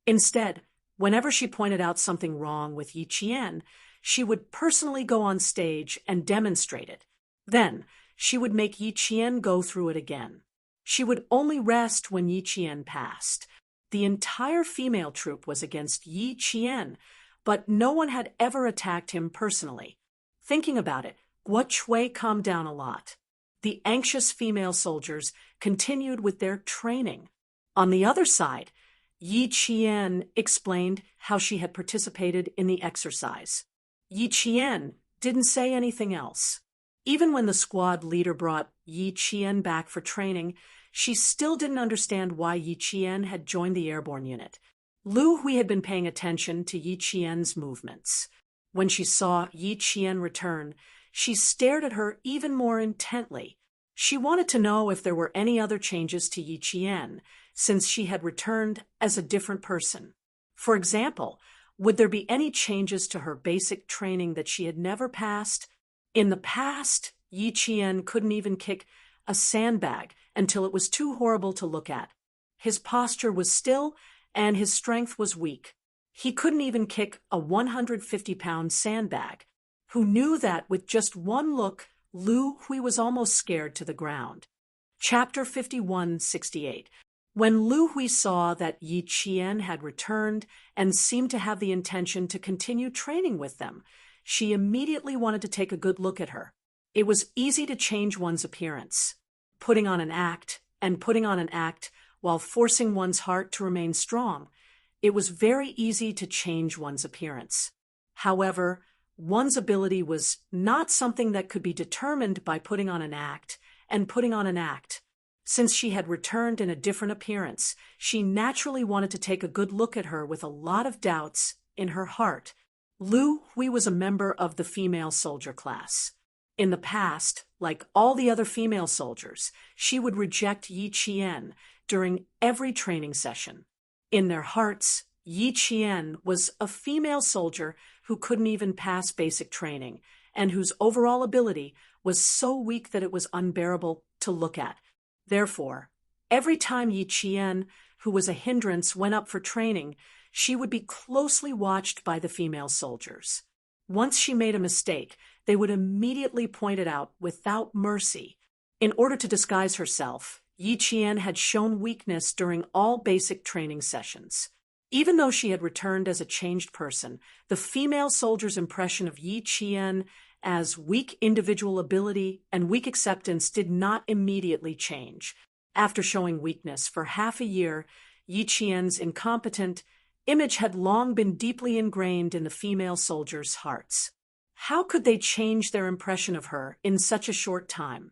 Instead, whenever she pointed out something wrong with Yi Qian, she would personally go on stage and demonstrate it. Then, she would make Yi Qian go through it again. She would only rest when Yi Qian passed. The entire female troop was against Yi Qian, but no one had ever attacked him personally. Thinking about it, Guo Chui calmed down a lot. The anxious female soldiers continued with their training. On the other side, Yi Qian explained how she had participated in the exercise. Yi Qian didn't say anything else. Even when the squad leader brought Yi Qian back for training, she still didn't understand why Yi Qian had joined the airborne unit. Lu Hui had been paying attention to Yi Qian's movements. When she saw Yi Qian return, she stared at her even more intently. She wanted to know if there were any other changes to Yi Qian, since she had returned as a different person. For example, would there be any changes to her basic training that she had never passed? In the past, Yi Qian couldn't even kick a sandbag until it was too horrible to look at. His posture was still, and his strength was weak. He couldn't even kick a 150-pound sandbag. Who knew that with just one look, Lu Hui was almost scared to the ground. Chapter 51-68. When Lu Hui saw that Yi Qian had returned and seemed to have the intention to continue training with them, she immediately wanted to take a good look at her. It was easy to change one's appearance. Putting on an act while forcing one's heart to remain strong. It was very easy to change one's appearance. However, one's ability was not something that could be determined by putting on an act. Since she had returned in a different appearance, she naturally wanted to take a good look at her with a lot of doubts in her heart. Lu Hui was a member of the female soldier class. In the past, like all the other female soldiers, she would reject Yi Qian during every training session. In their hearts, Yi Qian was a female soldier who couldn't even pass basic training, and whose overall ability was so weak that it was unbearable to look at. Therefore, every time Yi Qian, who was a hindrance, went up for training, she would be closely watched by the female soldiers. Once she made a mistake, they would immediately point it out without mercy. In order to disguise herself, Yi Qian had shown weakness during all basic training sessions. Even though she had returned as a changed person, the female soldiers' impression of Yi Qian as weak individual ability and weak acceptance did not immediately change. After showing weakness for half a year, Yi Qian's incompetent image had long been deeply ingrained in the female soldiers' hearts. How could they change their impression of her in such a short time?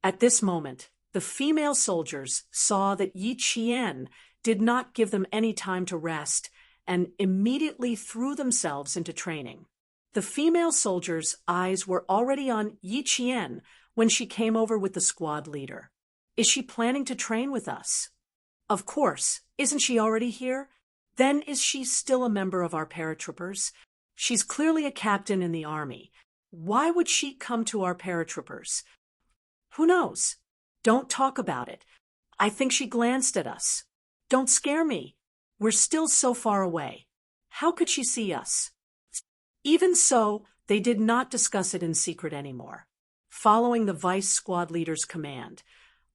At this moment, the female soldiers saw that Yi Qian did not give them any time to rest and immediately threw themselves into training. The female soldiers' eyes were already on Yi Qian when she came over with the squad leader. Is she planning to train with us? Of course. Isn't she already here? Then is she still a member of our paratroopers? She's clearly a captain in the army. Why would she come to our paratroopers? Who knows? Don't talk about it. I think she glanced at us. Don't scare me. We're still so far away. How could she see us? Even so, they did not discuss it in secret anymore. Following the vice squad leader's command,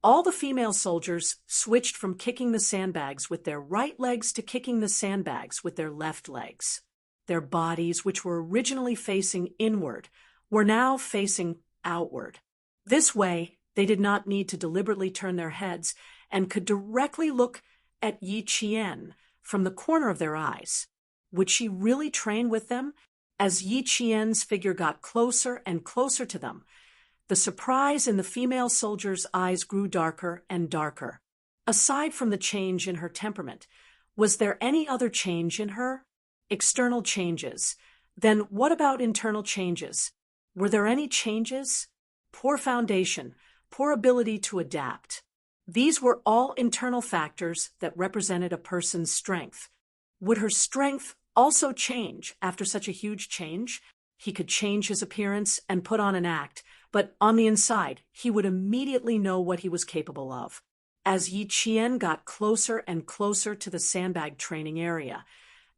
all the female soldiers switched from kicking the sandbags with their right legs to kicking the sandbags with their left legs. Their bodies, which were originally facing inward, were now facing outward. This way, they did not need to deliberately turn their heads and could directly look at Yi Qian from the corner of their eyes. Would she really train with them? As Yi Qian's figure got closer and closer to them, the surprise in the female soldier's eyes grew darker and darker. Aside from the change in her temperament, was there any other change in her? External changes. Then what about internal changes? Were there any changes? Poor foundation, poor ability to adapt. These were all internal factors that represented a person's strength. Would her strength also change after such a huge change? He could change his appearance and put on an act, but on the inside, he would immediately know what he was capable of. As Yi Qian got closer and closer to the sandbag training area,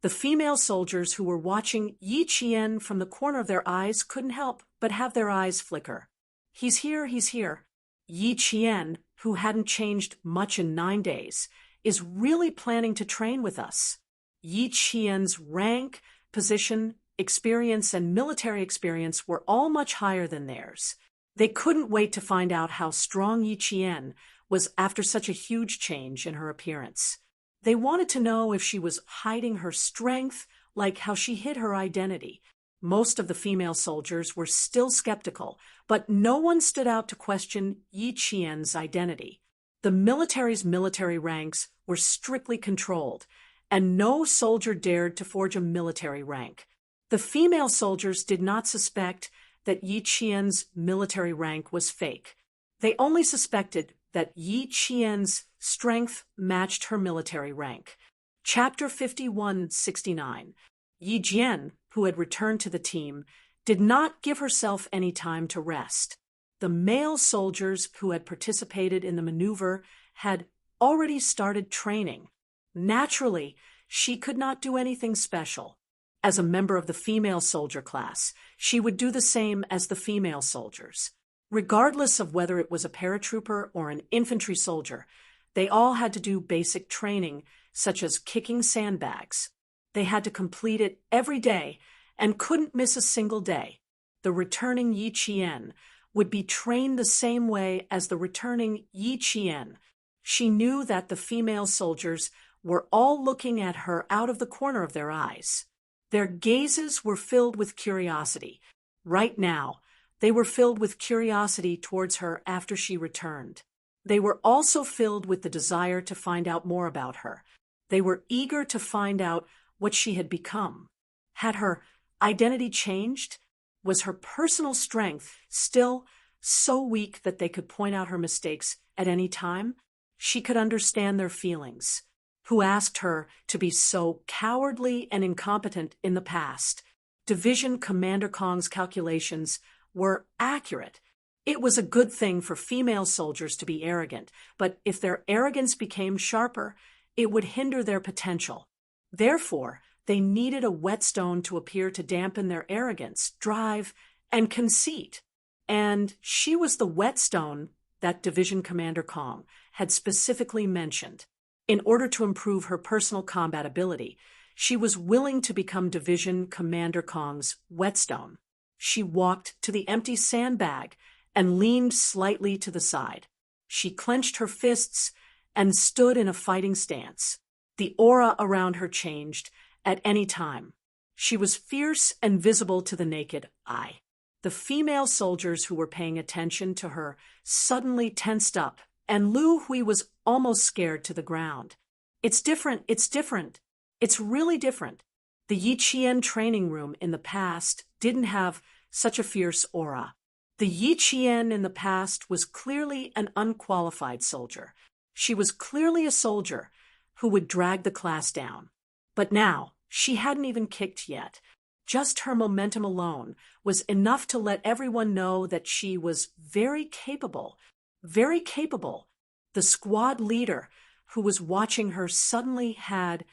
the female soldiers who were watching Yi Qian from the corner of their eyes couldn't help but have their eyes flicker. He's here, he's here. Yi Qian, who hadn't changed much in 9 days, is really planning to train with us. Yi Qian's rank, position, experience, and military experience were all much higher than theirs. They couldn't wait to find out how strong Yi Qian was after such a huge change in her appearance. They wanted to know if she was hiding her strength, like how she hid her identity. Most of the female soldiers were still skeptical, but no one stood out to question Yi Qian's identity. The military's military ranks were strictly controlled, and no soldier dared to forge a military rank. The female soldiers did not suspect that Yi Qian's military rank was fake. They only suspected that Yi Qian's strength matched her military rank. Chapter 5169. Yi Jian, who had returned to the team, did not give herself any time to rest. The male soldiers who had participated in the maneuver had already started training. Naturally, she could not do anything special. As a member of the female soldier class, she would do the same as the female soldiers. Regardless of whether it was a paratrooper or an infantry soldier, they all had to do basic training, such as kicking sandbags. They had to complete it every day and couldn't miss a single day. The returning Yi Qian would be trained the same way as the returning Yi Qian. She knew that the female soldiers were all looking at her out of the corner of their eyes. Their gazes were filled with curiosity. Right now, they were filled with curiosity towards her after she returned. They were also filled with the desire to find out more about her. They were eager to find out what she had become. Had her identity changed? Was her personal strength still so weak that they could point out her mistakes at any time? She could understand their feelings. Who asked her to be so cowardly and incompetent in the past? Division Commander Kong's calculations were accurate. It was a good thing for female soldiers to be arrogant, but if their arrogance became sharper, it would hinder their potential. Therefore, they needed a whetstone to appear to dampen their arrogance, drive, and conceit. And she was the whetstone that Division Commander Kong had specifically mentioned. In order to improve her personal combat ability, she was willing to become Division Commander Kong's whetstone. She walked to the empty sandbag and leaned slightly to the side. She clenched her fists and stood in a fighting stance. The aura around her changed at any time. She was fierce and visible to the naked eye. The female soldiers who were paying attention to her suddenly tensed up, and Lu Hui was almost scared to the ground. It's different, it's different. It's really different. The Yi Qian training room in the past didn't have such a fierce aura. The Yi Qian in the past was clearly an unqualified soldier. She was clearly a soldier who would drag the class down. But now, she hadn't even kicked yet. Just her momentum alone was enough to let everyone know that she was very capable, very capable. The squad leader who was watching her suddenly had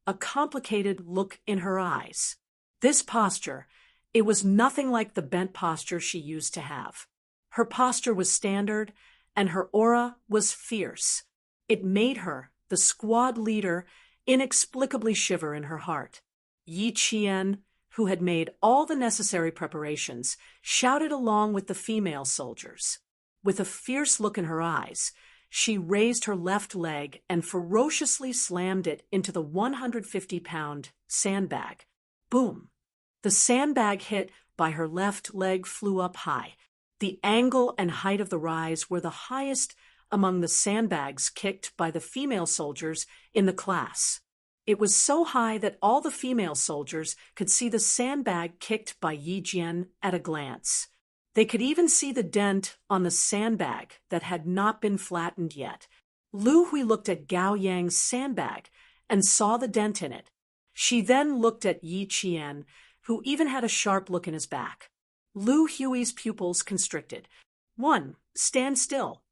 a complicated look in her eyes. This posture, it was nothing like the bent posture she used to have. Her posture was standard, and her aura was fierce. It made her, the squad leader, inexplicably shiver in her heart. Yi Qian, who had made all the necessary preparations, shouted along with the female soldiers. With a fierce look in her eyes, she raised her left leg and ferociously slammed it into the 150-pound sandbag. Boom! The sandbag hit by her left leg flew up high. The angle and height of the rise were the highest among the sandbags kicked by the female soldiers in the class. It was so high that all the female soldiers could see the sandbag kicked by Yi Jian at a glance. They could even see the dent on the sandbag that had not been flattened yet. Lu Hui looked at Gao Yang's sandbag and saw the dent in it. She then looked at Yi Qian, who even had a sharp look in his back. Lu Hui's pupils constricted. 1. Stand still.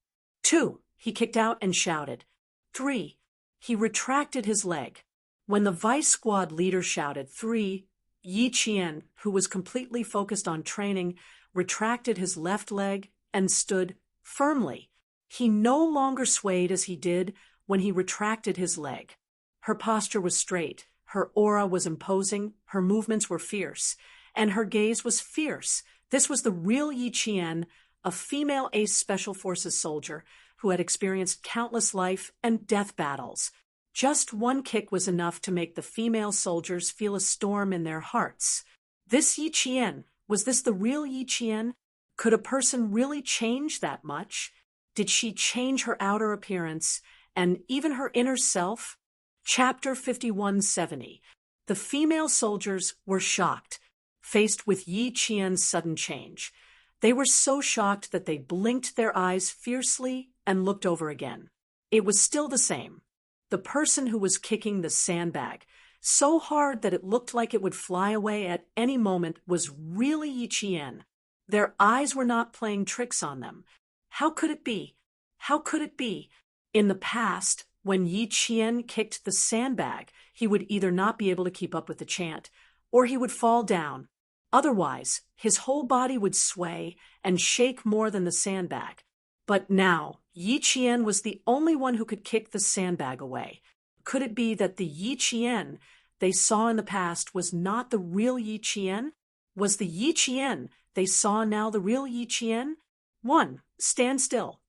2. He kicked out and shouted. 3. He retracted his leg. When the vice squad leader shouted 3, Yi Qian, who was completely focused on training, retracted his left leg and stood firmly. He no longer swayed as he did when he retracted his leg. Her posture was straight, her aura was imposing, her movements were fierce, and her gaze was fierce. This was the real Yi Qian, a female ace special forces soldier who had experienced countless life and death battles. Just one kick was enough to make the female soldiers feel a storm in their hearts. This Yi Qian, was this the real Yi Qian? Could a person really change that much? Did she change her outer appearance and even her inner self? Chapter 5170. The female soldiers were shocked, faced with Yi Qian's sudden change. They were so shocked that they blinked their eyes fiercely and looked over again. It was still the same. The person who was kicking the sandbag so hard that it looked like it would fly away at any moment was really Yi Qian. Their eyes were not playing tricks on them. How could it be? How could it be? In the past, when Yi Qian kicked the sandbag, he would either not be able to keep up with the chant, or he would fall down. Otherwise, his whole body would sway and shake more than the sandbag. But now, Yi Qian was the only one who could kick the sandbag away. Could it be that the Yi Qian they saw in the past was not the real Yi Qian? Was the Yi Qian they saw now the real Yi Qian? 1. Stand still.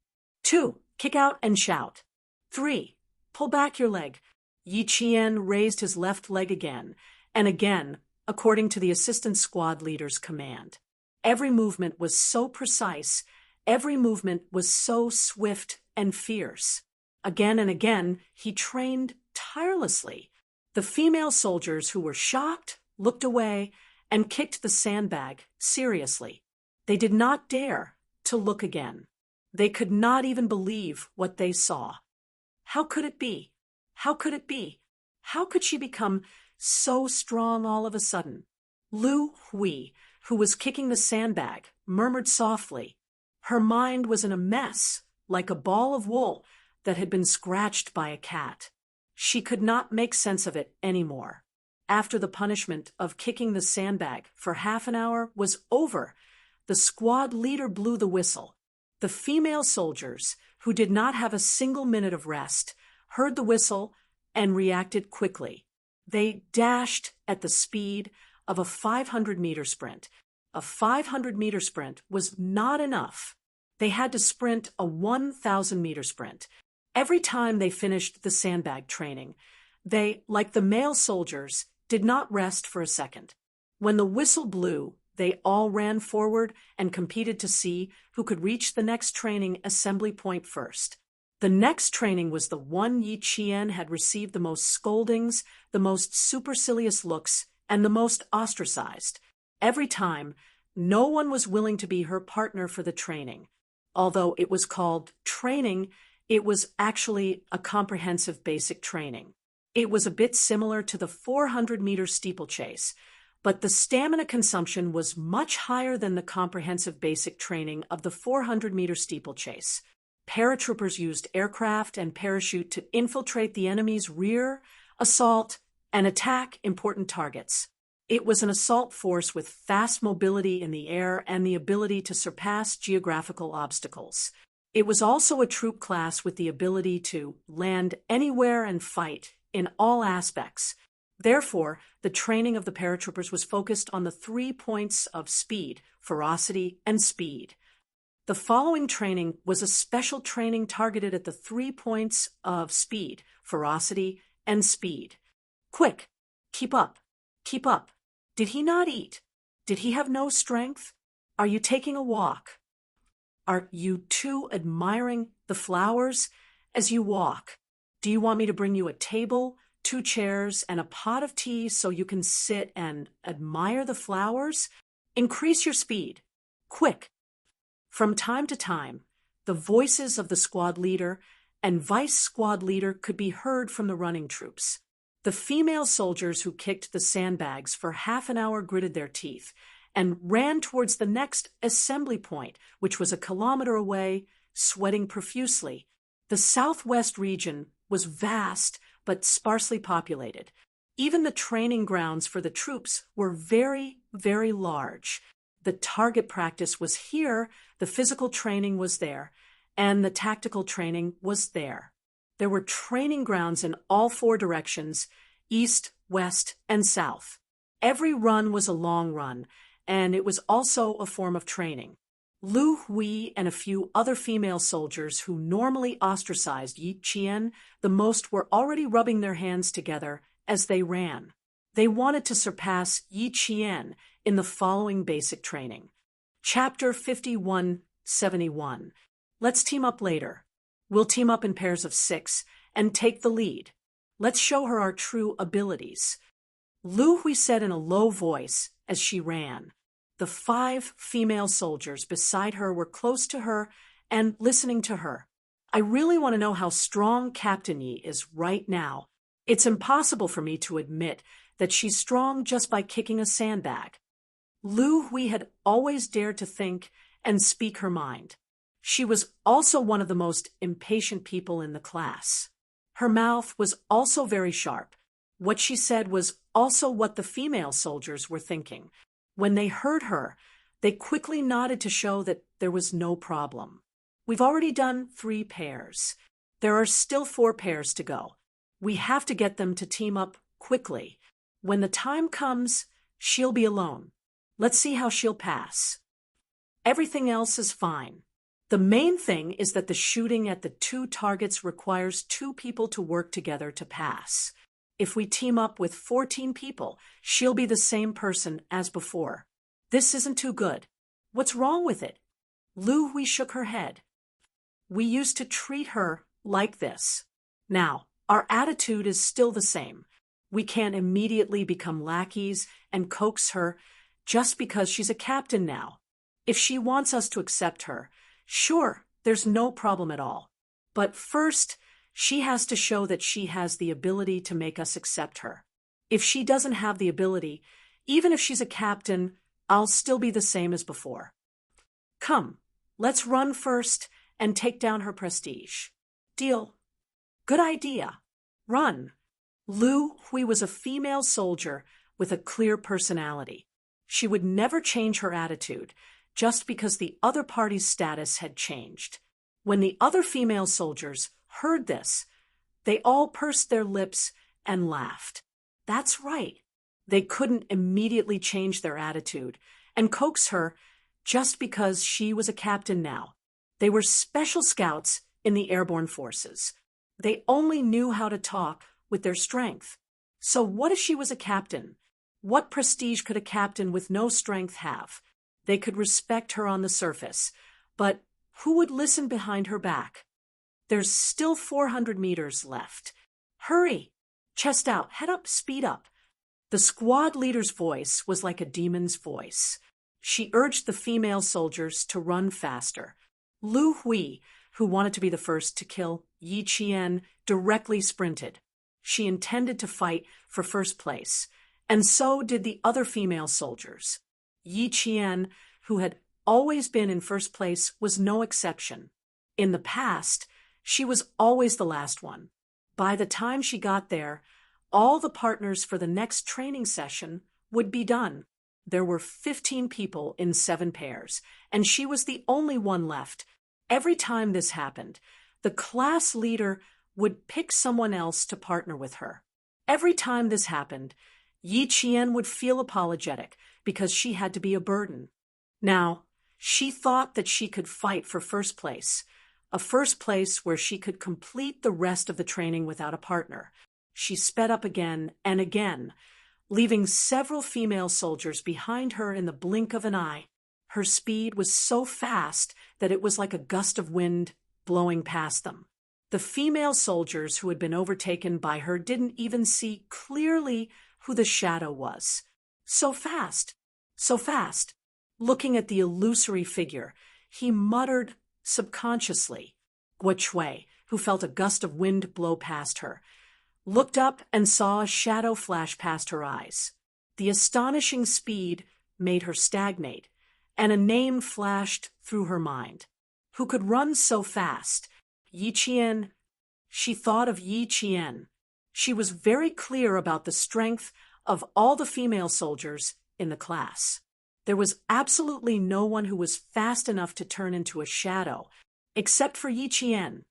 2. Kick out and shout. 3. Pull back your leg. Yi Qian raised his left leg again, and again, according to the assistant squad leader's command. Every movement was so precise, every movement was so swift and fierce. Again and again, he trained tirelessly. The female soldiers who were shocked looked away and kicked the sandbag seriously. They did not dare to look again. They could not even believe what they saw. How could it be? How could it be? How could she become so strong all of a sudden? Lu Hui, who was kicking the sandbag, murmured softly. Her mind was in a mess, like a ball of wool that had been scratched by a cat. She could not make sense of it anymore. After the punishment of kicking the sandbag for half an hour was over, the squad leader blew the whistle. The female soldiers, who did not have a single minute of rest, heard the whistle and reacted quickly. They dashed at the speed of a 500-meter sprint. A 500-meter sprint was not enough. They had to sprint a 1,000-meter sprint. Every time they finished the sandbag training, they, like the male soldiers, did not rest for a second. When the whistle blew, they all ran forward and competed to see who could reach the next training assembly point first. The next training was the one Yi Qian had received the most scoldings, the most supercilious looks, and the most ostracized. Every time, no one was willing to be her partner for the training. Although it was called training, it was actually a comprehensive basic training. It was a bit similar to the 400-meter steeplechase, but the stamina consumption was much higher than the comprehensive basic training of the 400-meter steeplechase. Paratroopers used aircraft and parachute to infiltrate the enemy's rear, assault, and attack important targets. It was an assault force with fast mobility in the air and the ability to surpass geographical obstacles. It was also a troop class with the ability to land anywhere and fight in all aspects. Therefore, the training of the paratroopers was focused on the 3 points of speed, ferocity, and speed. The following training was a special training targeted at the 3 points of speed, ferocity, and speed. Quick! Keep up! Keep up! Did he not eat? Did he have no strength? Are you taking a walk? Are you too admiring the flowers as you walk? Do you want me to bring you a table, 2 chairs, and a pot of tea so you can sit and admire the flowers? Increase your speed. Quick! From time to time, the voices of the squad leader and vice squad leader could be heard from the running troops. The female soldiers who kicked the sandbags for half an hour gritted their teeth and ran towards the next assembly point, which was a kilometer away, sweating profusely. The southwest region was vast but sparsely populated. Even the training grounds for the troops were very, very large. The target practice was here, the physical training was there, and the tactical training was there. There were training grounds in all 4 directions, east, west, and south. Every run was a long run, and it was also a form of training. Lu Hui and a few other female soldiers who normally ostracized Yi Qian the most were already rubbing their hands together as they ran. They wanted to surpass Yi Qian in the following basic training. Chapter 5171. Let's team up later. We'll team up in pairs of 6 and take the lead. Let's show her our true abilities. Lu Hui said in a low voice as she ran. The 5 female soldiers beside her were close to her and listening to her. I really want to know how strong Captain Yi is right now. It's impossible for me to admit that she's strong just by kicking a sandbag. Lu Hui had always dared to think and speak her mind. She was also one of the most impatient people in the class. Her mouth was also very sharp. What she said was also what the female soldiers were thinking. When they heard her, they quickly nodded to show that there was no problem. We've already done 3 pairs. There are still 4 pairs to go. We have to get them to team up quickly. When the time comes, she'll be alone. Let's see how she'll pass. Everything else is fine. The main thing is that the shooting at the 2 targets requires 2 people to work together to pass. If we team up with 14 people, she'll be the same person as before. This isn't too good. What's wrong with it? Lu Hui shook her head. We used to treat her like this. Now, our attitude is still the same. We can't immediately become lackeys and coax her just because she's a captain now. If she wants us to accept her, sure, there's no problem at all. But first, she has to show that she has the ability to make us accept her. If she doesn't have the ability, even if she's a captain, I'll still be the same as before. Come, let's run first and take down her prestige. Deal. Good idea. Run. Lu Hui was a female soldier with a clear personality. She would never change her attitude just because the other party's status had changed. When the other female soldiers heard this, they all pursed their lips and laughed. That's right. They couldn't immediately change their attitude and coax her just because she was a captain now. They were special scouts in the airborne forces. They only knew how to talk with their strength. So what if she was a captain? What prestige could a captain with no strength have? They could respect her on the surface, but who would listen behind her back? There's still 400 meters left. Hurry! Chest out, head up, speed up. The squad leader's voice was like a demon's voice. She urged the female soldiers to run faster. Lu Hui, who wanted to be the first to kill Yi Qian, directly sprinted. She intended to fight for first place, and so did the other female soldiers. Yi Qian, who had always been in first place, was no exception. In the past, she was always the last one. By the time she got there, all the partners for the next training session would be done. There were 15 people in 7 pairs, and she was the only one left. Every time this happened, the class leader would pick someone else to partner with her. Every time this happened, Yi Qian would feel apologetic because she had to be a burden. Now, she thought that she could fight for first place, a first place where she could complete the rest of the training without a partner. She sped up again and again, leaving several female soldiers behind her in the blink of an eye. Her speed was so fast that it was like a gust of wind blowing past them. The female soldiers who had been overtaken by her didn't even see clearly who the shadow was. So fast, so fast. Looking at the illusory figure, he muttered subconsciously. Guo Chui, who felt a gust of wind blow past her, looked up and saw a shadow flash past her eyes. The astonishing speed made her stagnate, and a name flashed through her mind. Who could run so fast? Yi Qian. She thought of Yi Qian. She was very clear about the strength of all the female soldiers in the class. There was absolutely no one who was fast enough to turn into a shadow, except for Yi Qian.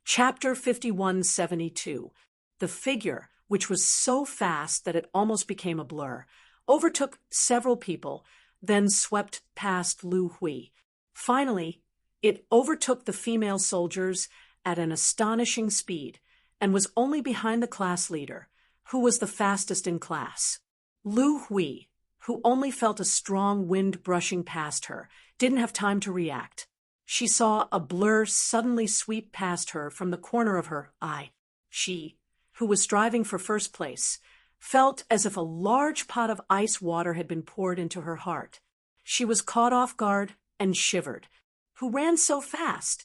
Chapter 5172. The figure, which was so fast that it almost became a blur, overtook several people, then swept past Lu Hui. Finally, it overtook the female soldiers at an astonishing speed and was only behind the class leader, who was the fastest in class. Lu Hui, who only felt a strong wind brushing past her, didn't have time to react. She saw a blur suddenly sweep past her from the corner of her eye. She, who was striving for first place, felt as if a large pot of ice water had been poured into her heart. She was caught off guard and shivered. Who ran so fast?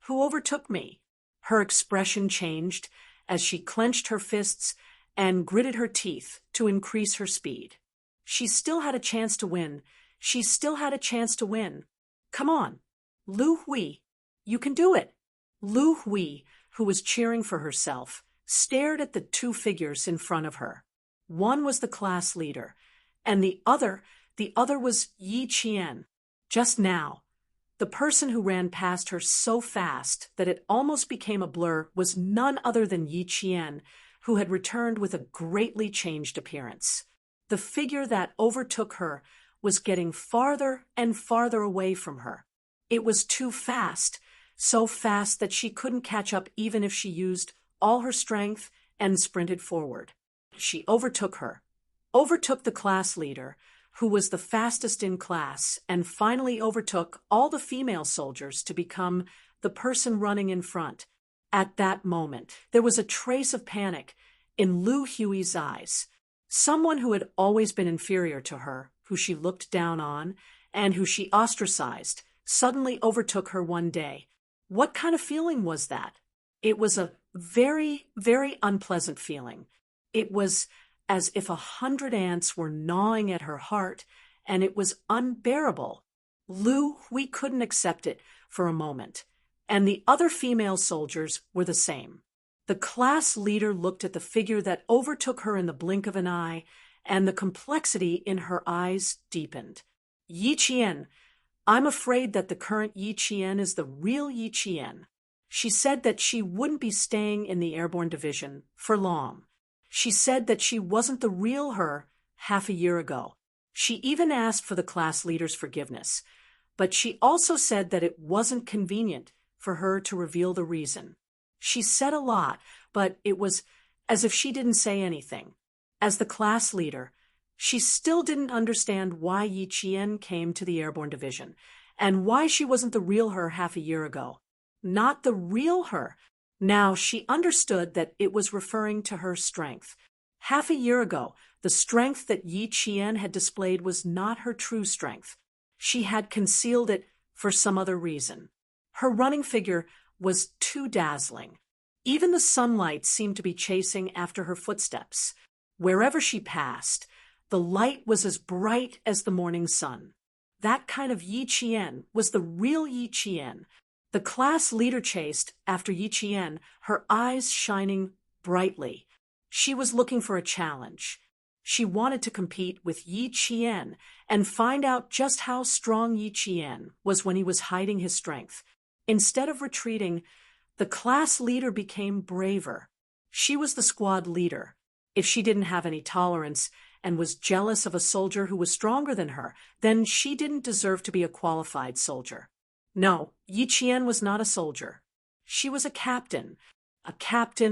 Who overtook me? Her expression changed as she clenched her fists and gritted her teeth to increase her speed. She still had a chance to win. She still had a chance to win. Come on, Lu Hui, you can do it. Lu Hui, who was cheering for herself, stared at the 2 figures in front of her. One was the class leader, and the other was Yi Qian. Just now, the person who ran past her so fast that it almost became a blur was none other than Yi Qian, who had returned with a greatly changed appearance. The figure that overtook her was getting farther and farther away from her. It was too fast, so fast that she couldn't catch up even if she used all her strength and sprinted forward. She overtook her, overtook the class leader, who was the fastest in class, and finally overtook all the female soldiers to become the person running in front. At that moment, there was a trace of panic in Lu Hui's eyes. Someone who had always been inferior to her, who she looked down on, and who she ostracized, suddenly overtook her one day. What kind of feeling was that? It was a very, very unpleasant feeling. It was as if 100 ants were gnawing at her heart, and it was unbearable. Lu Hui couldn't accept it for a moment, and the other female soldiers were the same. The class leader looked at the figure that overtook her in the blink of an eye, and the complexity in her eyes deepened. Yi Qian, I'm afraid that the current Yi Qian is the real Yi Qian. She said that she wouldn't be staying in the airborne division for long. She said that she wasn't the real her half a year ago. She even asked for the class leader's forgiveness, but she also said that it wasn't convenient for her to reveal the reason. She said a lot, but it was as if she didn't say anything. As the class leader, she still didn't understand why Yi Qian came to the airborne division, and why she wasn't the real her half a year ago. Not the real her. Now she understood that it was referring to her strength. Half a year ago, the strength that Yi Qian had displayed was not her true strength. She had concealed it for some other reason. Her running figure was too dazzling. Even the sunlight seemed to be chasing after her footsteps. Wherever she passed, the light was as bright as the morning sun. That kind of Yi Qian was the real Yi Qian. The class leader chased after Yi Qian, her eyes shining brightly. She was looking for a challenge. She wanted to compete with Yi Qian and find out just how strong Yi Qian was when he was hiding his strength. Instead of retreating, the class leader became braver. She was the squad leader. If she didn't have any tolerance and was jealous of a soldier who was stronger than her, then she didn't deserve to be a qualified soldier. No, Yi Qian was not a soldier. She was a captain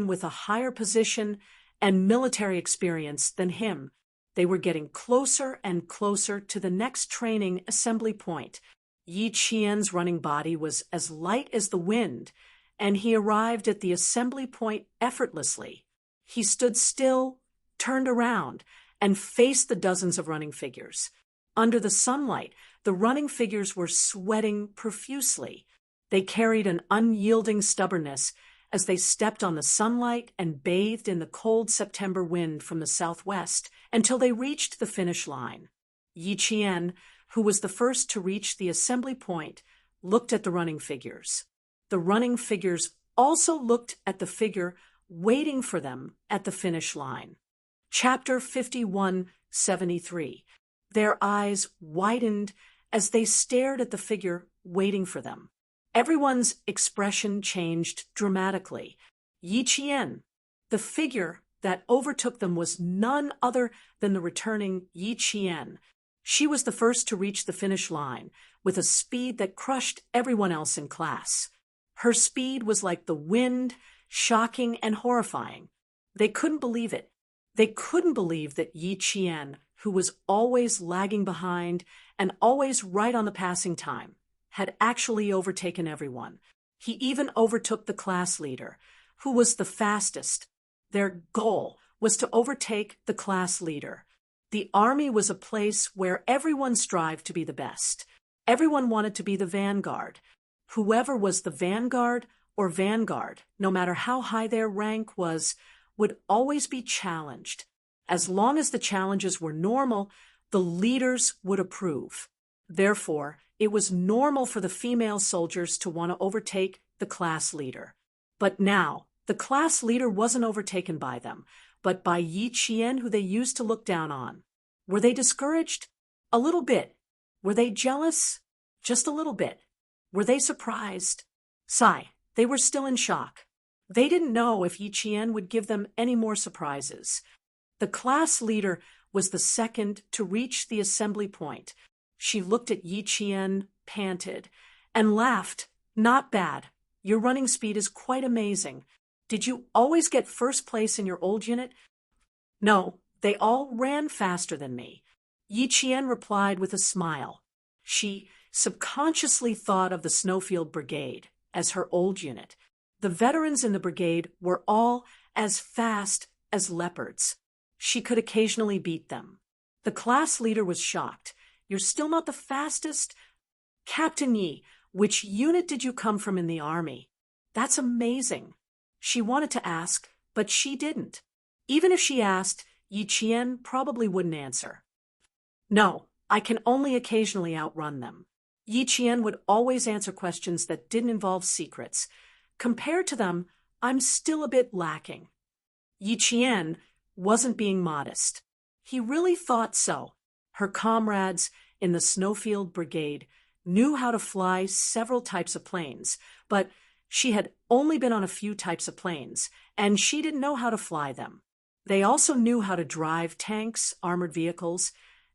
with a higher position and military experience than him. They were getting closer and closer to the next training assembly point. Yi Qian's running body was as light as the wind, and he arrived at the assembly point effortlessly. He stood still, turned around, and faced the dozens of running figures. Under the sunlight, the running figures were sweating profusely. They carried an unyielding stubbornness as they stepped on the sunlight and bathed in the cold September wind from the southwest until they reached the finish line. Yi Qian, who was the first to reach the assembly point, looked at the running figures. The running figures also looked at the figure waiting for them at the finish line. Chapter 5173. Their eyes widened as they stared at the figure waiting for them. Everyone's expression changed dramatically. Yi Qian, the figure that overtook them, was none other than the returning Yi Qian. She was the first to reach the finish line with a speed that crushed everyone else in class. Her speed was like the wind, shocking and horrifying. They couldn't believe it. They couldn't believe that Yi Qian, who was always lagging behind and always right on the passing time, had actually overtaken everyone. He even overtook the class leader, who was the fastest. Their goal was to overtake the class leader. The army was a place where everyone strived to be the best. Everyone wanted to be the vanguard. Whoever was the vanguard or vanguard, no matter how high their rank was, would always be challenged. As long as the challenges were normal, the leaders would approve. Therefore, it was normal for the female soldiers to want to overtake the class leader. But now, the class leader wasn't overtaken by them, but by Yi Qian, who they used to look down on. Were they discouraged? A little bit. Were they jealous? Just a little bit. Were they surprised? Sigh, they were still in shock. They didn't know if Yi Qian would give them any more surprises. The class leader was the second to reach the assembly point. She looked at Yi Qian, panted, and laughed. Not bad. Your running speed is quite amazing. Did you always get first place in your old unit? No, they all ran faster than me. Yi Qian replied with a smile. She subconsciously thought of the Snowfield Brigade as her old unit. The veterans in the brigade were all as fast as leopards. She could occasionally beat them. The class leader was shocked. You're still not the fastest? Captain Yi, which unit did you come from in the army? That's amazing. She wanted to ask, but she didn't. Even if she asked, Yi Qian probably wouldn't answer. No, I can only occasionally outrun them. Yi Qian would always answer questions that didn't involve secrets. Compared to them, I'm still a bit lacking. Yi Qian wasn't being modest. He really thought so. Her comrades in the Snowfield Brigade knew how to fly several types of planes, but she had only been on a few types of planes, and she didn't know how to fly them. They also knew how to drive tanks, armored vehicles,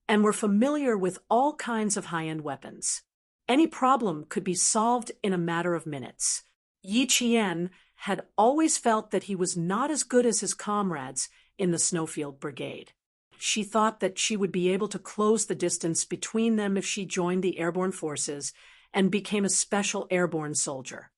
and were familiar with all kinds of high-end weapons. Any problem could be solved in a matter of minutes. Yi Qian had always felt that he was not as good as his comrades in the Snowfield Brigade. She thought that she would be able to close the distance between them if she joined the airborne forces and became a special airborne soldier.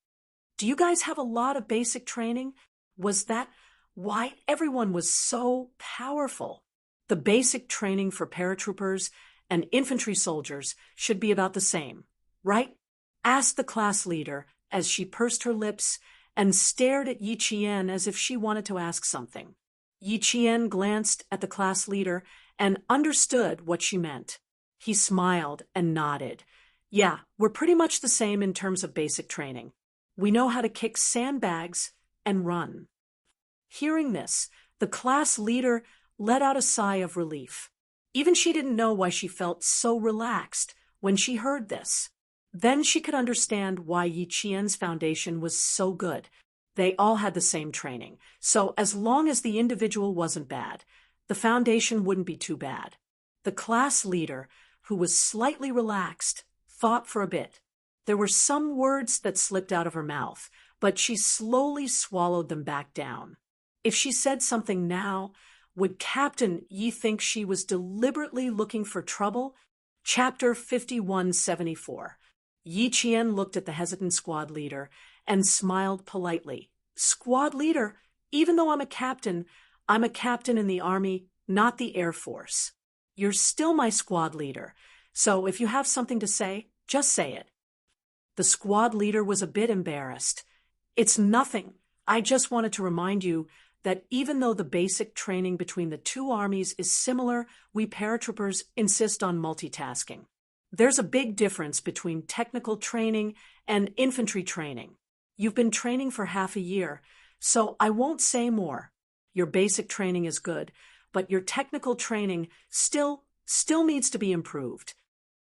Do you guys have a lot of basic training? Was that why everyone was so powerful? The basic training for paratroopers and infantry soldiers should be about the same, right? Asked the class leader as she pursed her lips and stared at Yi Qian as if she wanted to ask something. Yi Qian glanced at the class leader and understood what she meant. He smiled and nodded. Yeah, we're pretty much the same in terms of basic training. We know how to kick sandbags and run. Hearing this, the class leader let out a sigh of relief. Even she didn't know why she felt so relaxed when she heard this. Then she could understand why Yi Qian's foundation was so good. They all had the same training, so as long as the individual wasn't bad, the foundation wouldn't be too bad. The class leader, who was slightly relaxed, thought for a bit. There were some words that slipped out of her mouth, but she slowly swallowed them back down. If she said something now, would Captain Yi think she was deliberately looking for trouble? Chapter 5174. Yi Qian looked at the hesitant squad leader and smiled politely. Squad leader, even though I'm a captain in the Army, not the Air Force. You're still my squad leader, so if you have something to say, just say it. The squad leader was a bit embarrassed. It's nothing. I just wanted to remind you that even though the basic training between the two armies is similar, we paratroopers insist on multitasking. There's a big difference between technical training and infantry training. You've been training for half a year, so I won't say more. Your basic training is good, but your technical training still needs to be improved.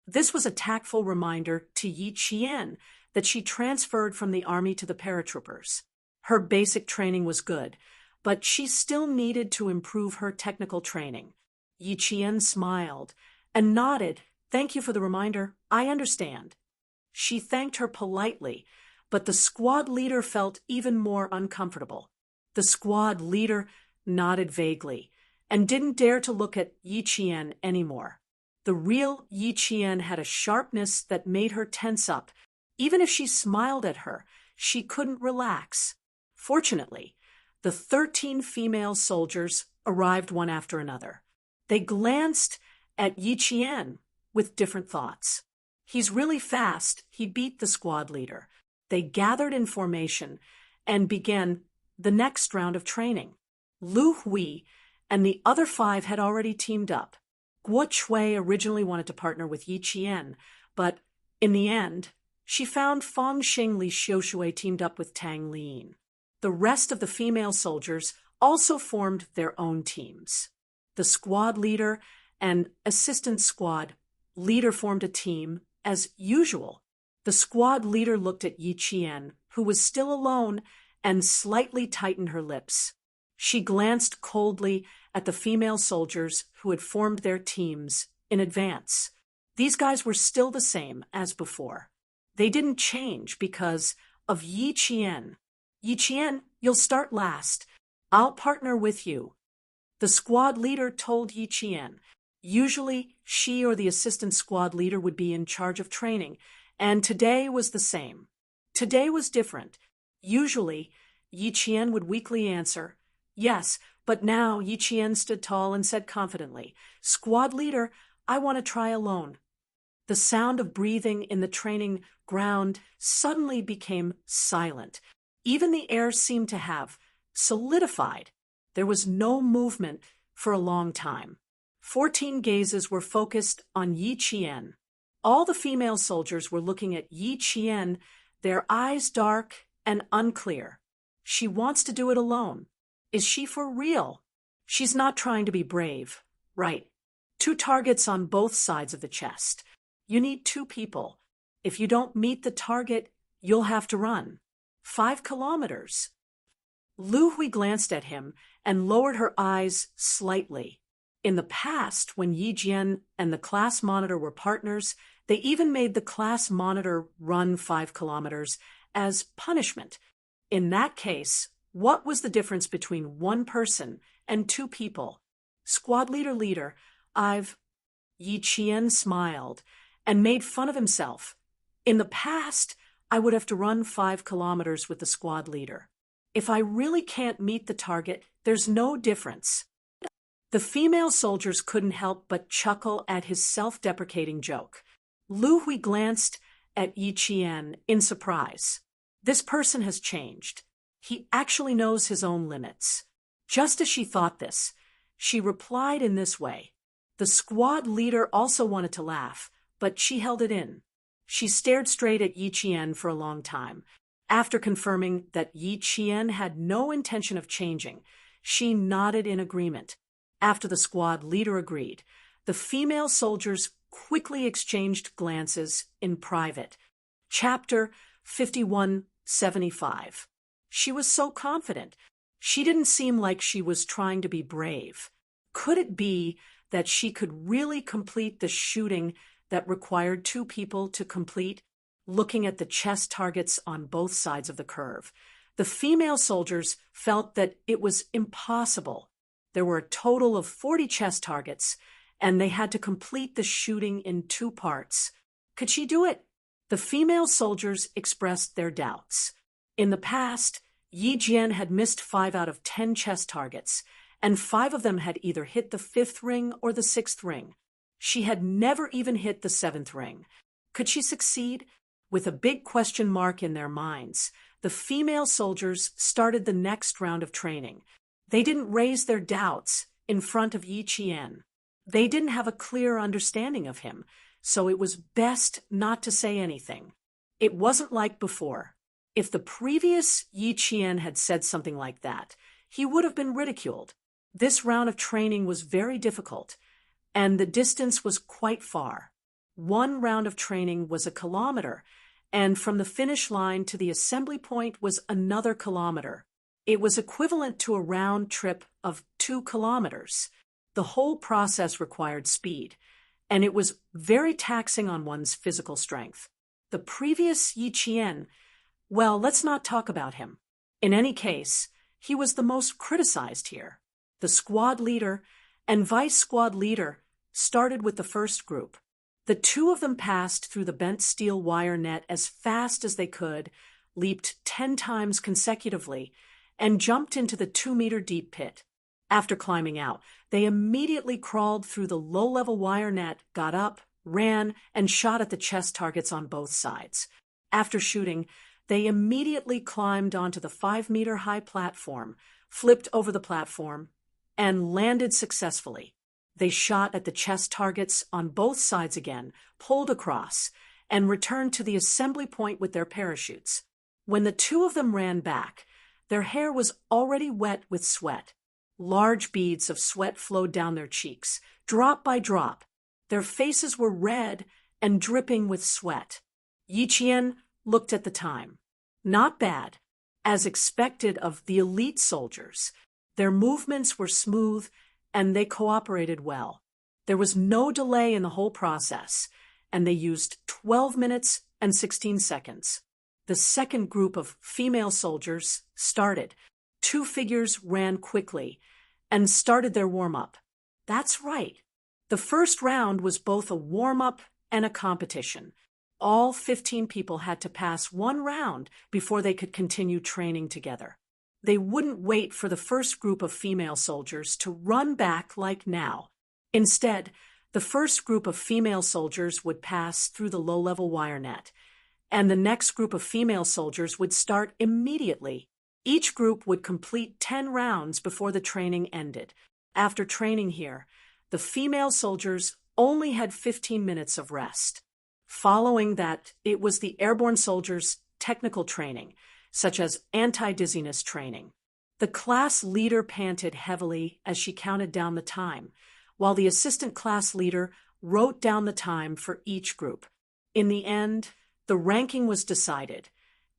This was a tactful reminder to Yi Qian that she transferred from the army to the paratroopers. Her basic training was good, but she still needed to improve her technical training. Yi Qian smiled and nodded. Thank you for the reminder. I understand. She thanked her politely, but the squad leader felt even more uncomfortable. The squad leader nodded vaguely and didn't dare to look at Yi Qian anymore. The real Yi Qian had a sharpness that made her tense up. Even if she smiled at her, she couldn't relax. Fortunately, the 13 female soldiers arrived one after another. They glanced at Yi Qian with different thoughts. He's really fast. He beat the squad leader. They gathered in formation and began the next round of training. Lu Hui and the other 5 had already teamed up. Guo Chui originally wanted to partner with Yi Qian, but in the end, she found Fang Xing Li Xiushui teamed up with Tang Lin. The rest of the female soldiers also formed their own teams. The squad leader and assistant squad leader formed a team as usual. The squad leader looked at Yi Qian, who was still alone, and slightly tightened her lips. She glanced coldly at the female soldiers who had formed their teams in advance. These guys were still the same as before. They didn't change because of Yi Qian. Yi Qian, you'll start last. I'll partner with you. The squad leader told Yi Qian. Usually, she or the assistant squad leader would be in charge of training, and today was the same. Today was different. Usually, Yi Qian would weakly answer, yes, but now Yi Qian stood tall and said confidently, Squad leader, I want to try alone. The sound of breathing in the training ground suddenly became silent. Even the air seemed to have solidified. There was no movement for a long time. 14 gazes were focused on Yi Qian. All the female soldiers were looking at Yi Qian, their eyes dark and unclear. She wants to do it alone. Is she for real? She's not trying to be brave. Right. 2 targets on both sides of the chest. You need 2 people. If you don't meet the target, you'll have to run. 5 kilometers. Lu Hui glanced at him and lowered her eyes slightly. In the past, when Yi Jian and the class monitor were partners, they even made the class monitor run 5 kilometers as punishment. In that case, what was the difference between 1 person and 2 people? Squad leader, Yi Qian smiled and made fun of himself. In the past, I would have to run 5 kilometers with the squad leader. If I really can't meet the target, there's no difference. The female soldiers couldn't help but chuckle at his self-deprecating joke. Lu Hui glanced at Yi Qian in surprise. This person has changed. He actually knows his own limits. Just as she thought this, she replied in this way. The squad leader also wanted to laugh, but she held it in. She stared straight at Yi Qian for a long time. After confirming that Yi Qian had no intention of changing, she nodded in agreement. After the squad leader agreed, the female soldiers quickly exchanged glances in private. Chapter 5175. She was so confident. She didn't seem like she was trying to be brave. Could it be that she could really complete the shooting that required 2 people to complete? Looking at the chest targets on both sides of the curve, the female soldiers felt that it was impossible. There were a total of 40 chest targets, and they had to complete the shooting in 2 parts. Could she do it? The female soldiers expressed their doubts. In the past, Yi Jian had missed 5 out of 10 chest targets, and 5 of them had either hit the 5th ring or the 6th ring. She had never even hit the 7th ring. Could she succeed? With a big question mark in their minds, the female soldiers started the next round of training. They didn't raise their doubts in front of Yi Qian. They didn't have a clear understanding of him, so it was best not to say anything. It wasn't like before. If the previous Yi Qian had said something like that, he would have been ridiculed. This round of training was very difficult, and the distance was quite far. 1 round of training was a kilometer, and from the finish line to the assembly point was another kilometer. It was equivalent to a round trip of 2 kilometers. The whole process required speed, and it was very taxing on one's physical strength. The previous Yi Qian, well, let's not talk about him. In any case, he was the most criticized here. The squad leader and vice squad leader started with the first group. The 2 of them passed through the bent steel wire net as fast as they could, leaped 10 times consecutively, and jumped into the 2-meter deep pit. After climbing out, they immediately crawled through the low-level wire net, got up, ran, and shot at the chest targets on both sides. After shooting, they immediately climbed onto the 5-meter high platform, flipped over the platform, and landed successfully. They shot at the chest targets on both sides again, pulled across, and returned to the assembly point with their parachutes. When the 2 of them ran back, their hair was already wet with sweat. Large beads of sweat flowed down their cheeks, drop by drop. Their faces were red and dripping with sweat. Yi Qian looked at the time. Not bad. As expected of the elite soldiers, their movements were smooth and they cooperated well. There was no delay in the whole process, and they used 12 minutes and 16 seconds. The second group of female soldiers started. 2 figures ran quickly and started their warm-up. That's right. The first round was both a warm-up and a competition. All 15 people had to pass 1 round before they could continue training together. They wouldn't wait for the first group of female soldiers to run back like now. Instead, the first group of female soldiers would pass through the low-level wire net, and the next group of female soldiers would start immediately. Each group would complete 10 rounds before the training ended. After training here, the female soldiers only had 15 minutes of rest. Following that, it was the airborne soldiers' technical training. such as anti-dizziness training. The class leader panted heavily as she counted down the time, while the assistant class leader wrote down the time for each group. In the end, the ranking was decided,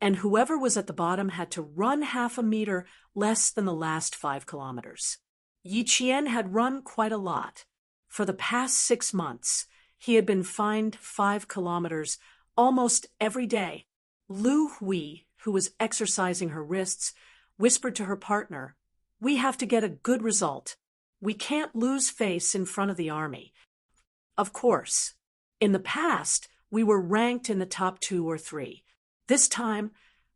and whoever was at the bottom had to run half a meter less than the last 5 kilometers. Yi Qian had run quite a lot. For the past 6 months, he had been fined 5 kilometers almost every day. Lu Hui, who was exercising her wrists, whispered to her partner, "We have to get a good result. We can't lose face in front of the army." Of course, in the past, we were ranked in the top 2 or 3. This time,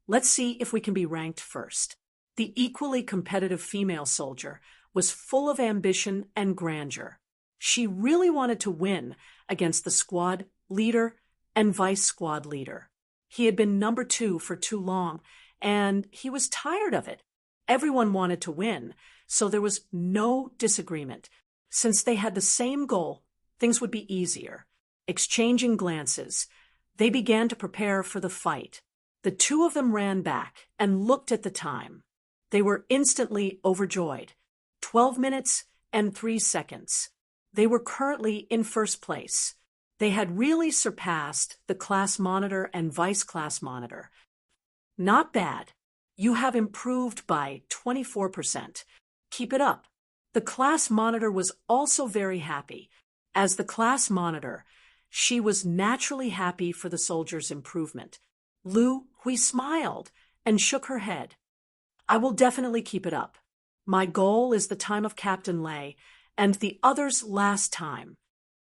let's see if we can be ranked first. The equally competitive female soldier was full of ambition and grandeur. She really wanted to win against the squad leader and vice squad leader. He had been number 2 for too long, and he was tired of it. Everyone wanted to win, so there was no disagreement. Since they had the same goal, things would be easier. Exchanging glances, they began to prepare for the fight. The 2 of them ran back and looked at the time. They were instantly overjoyed. 12 minutes and 3 seconds. They were currently in first place. They had really surpassed the class monitor and vice class monitor. Not bad. You have improved by 24%. Keep it up. The class monitor was also very happy. As the class monitor, she was naturally happy for the soldier's improvement. Lu Hui smiled and shook her head. "I will definitely keep it up. My goal is the time of Captain Lei and the other's last time."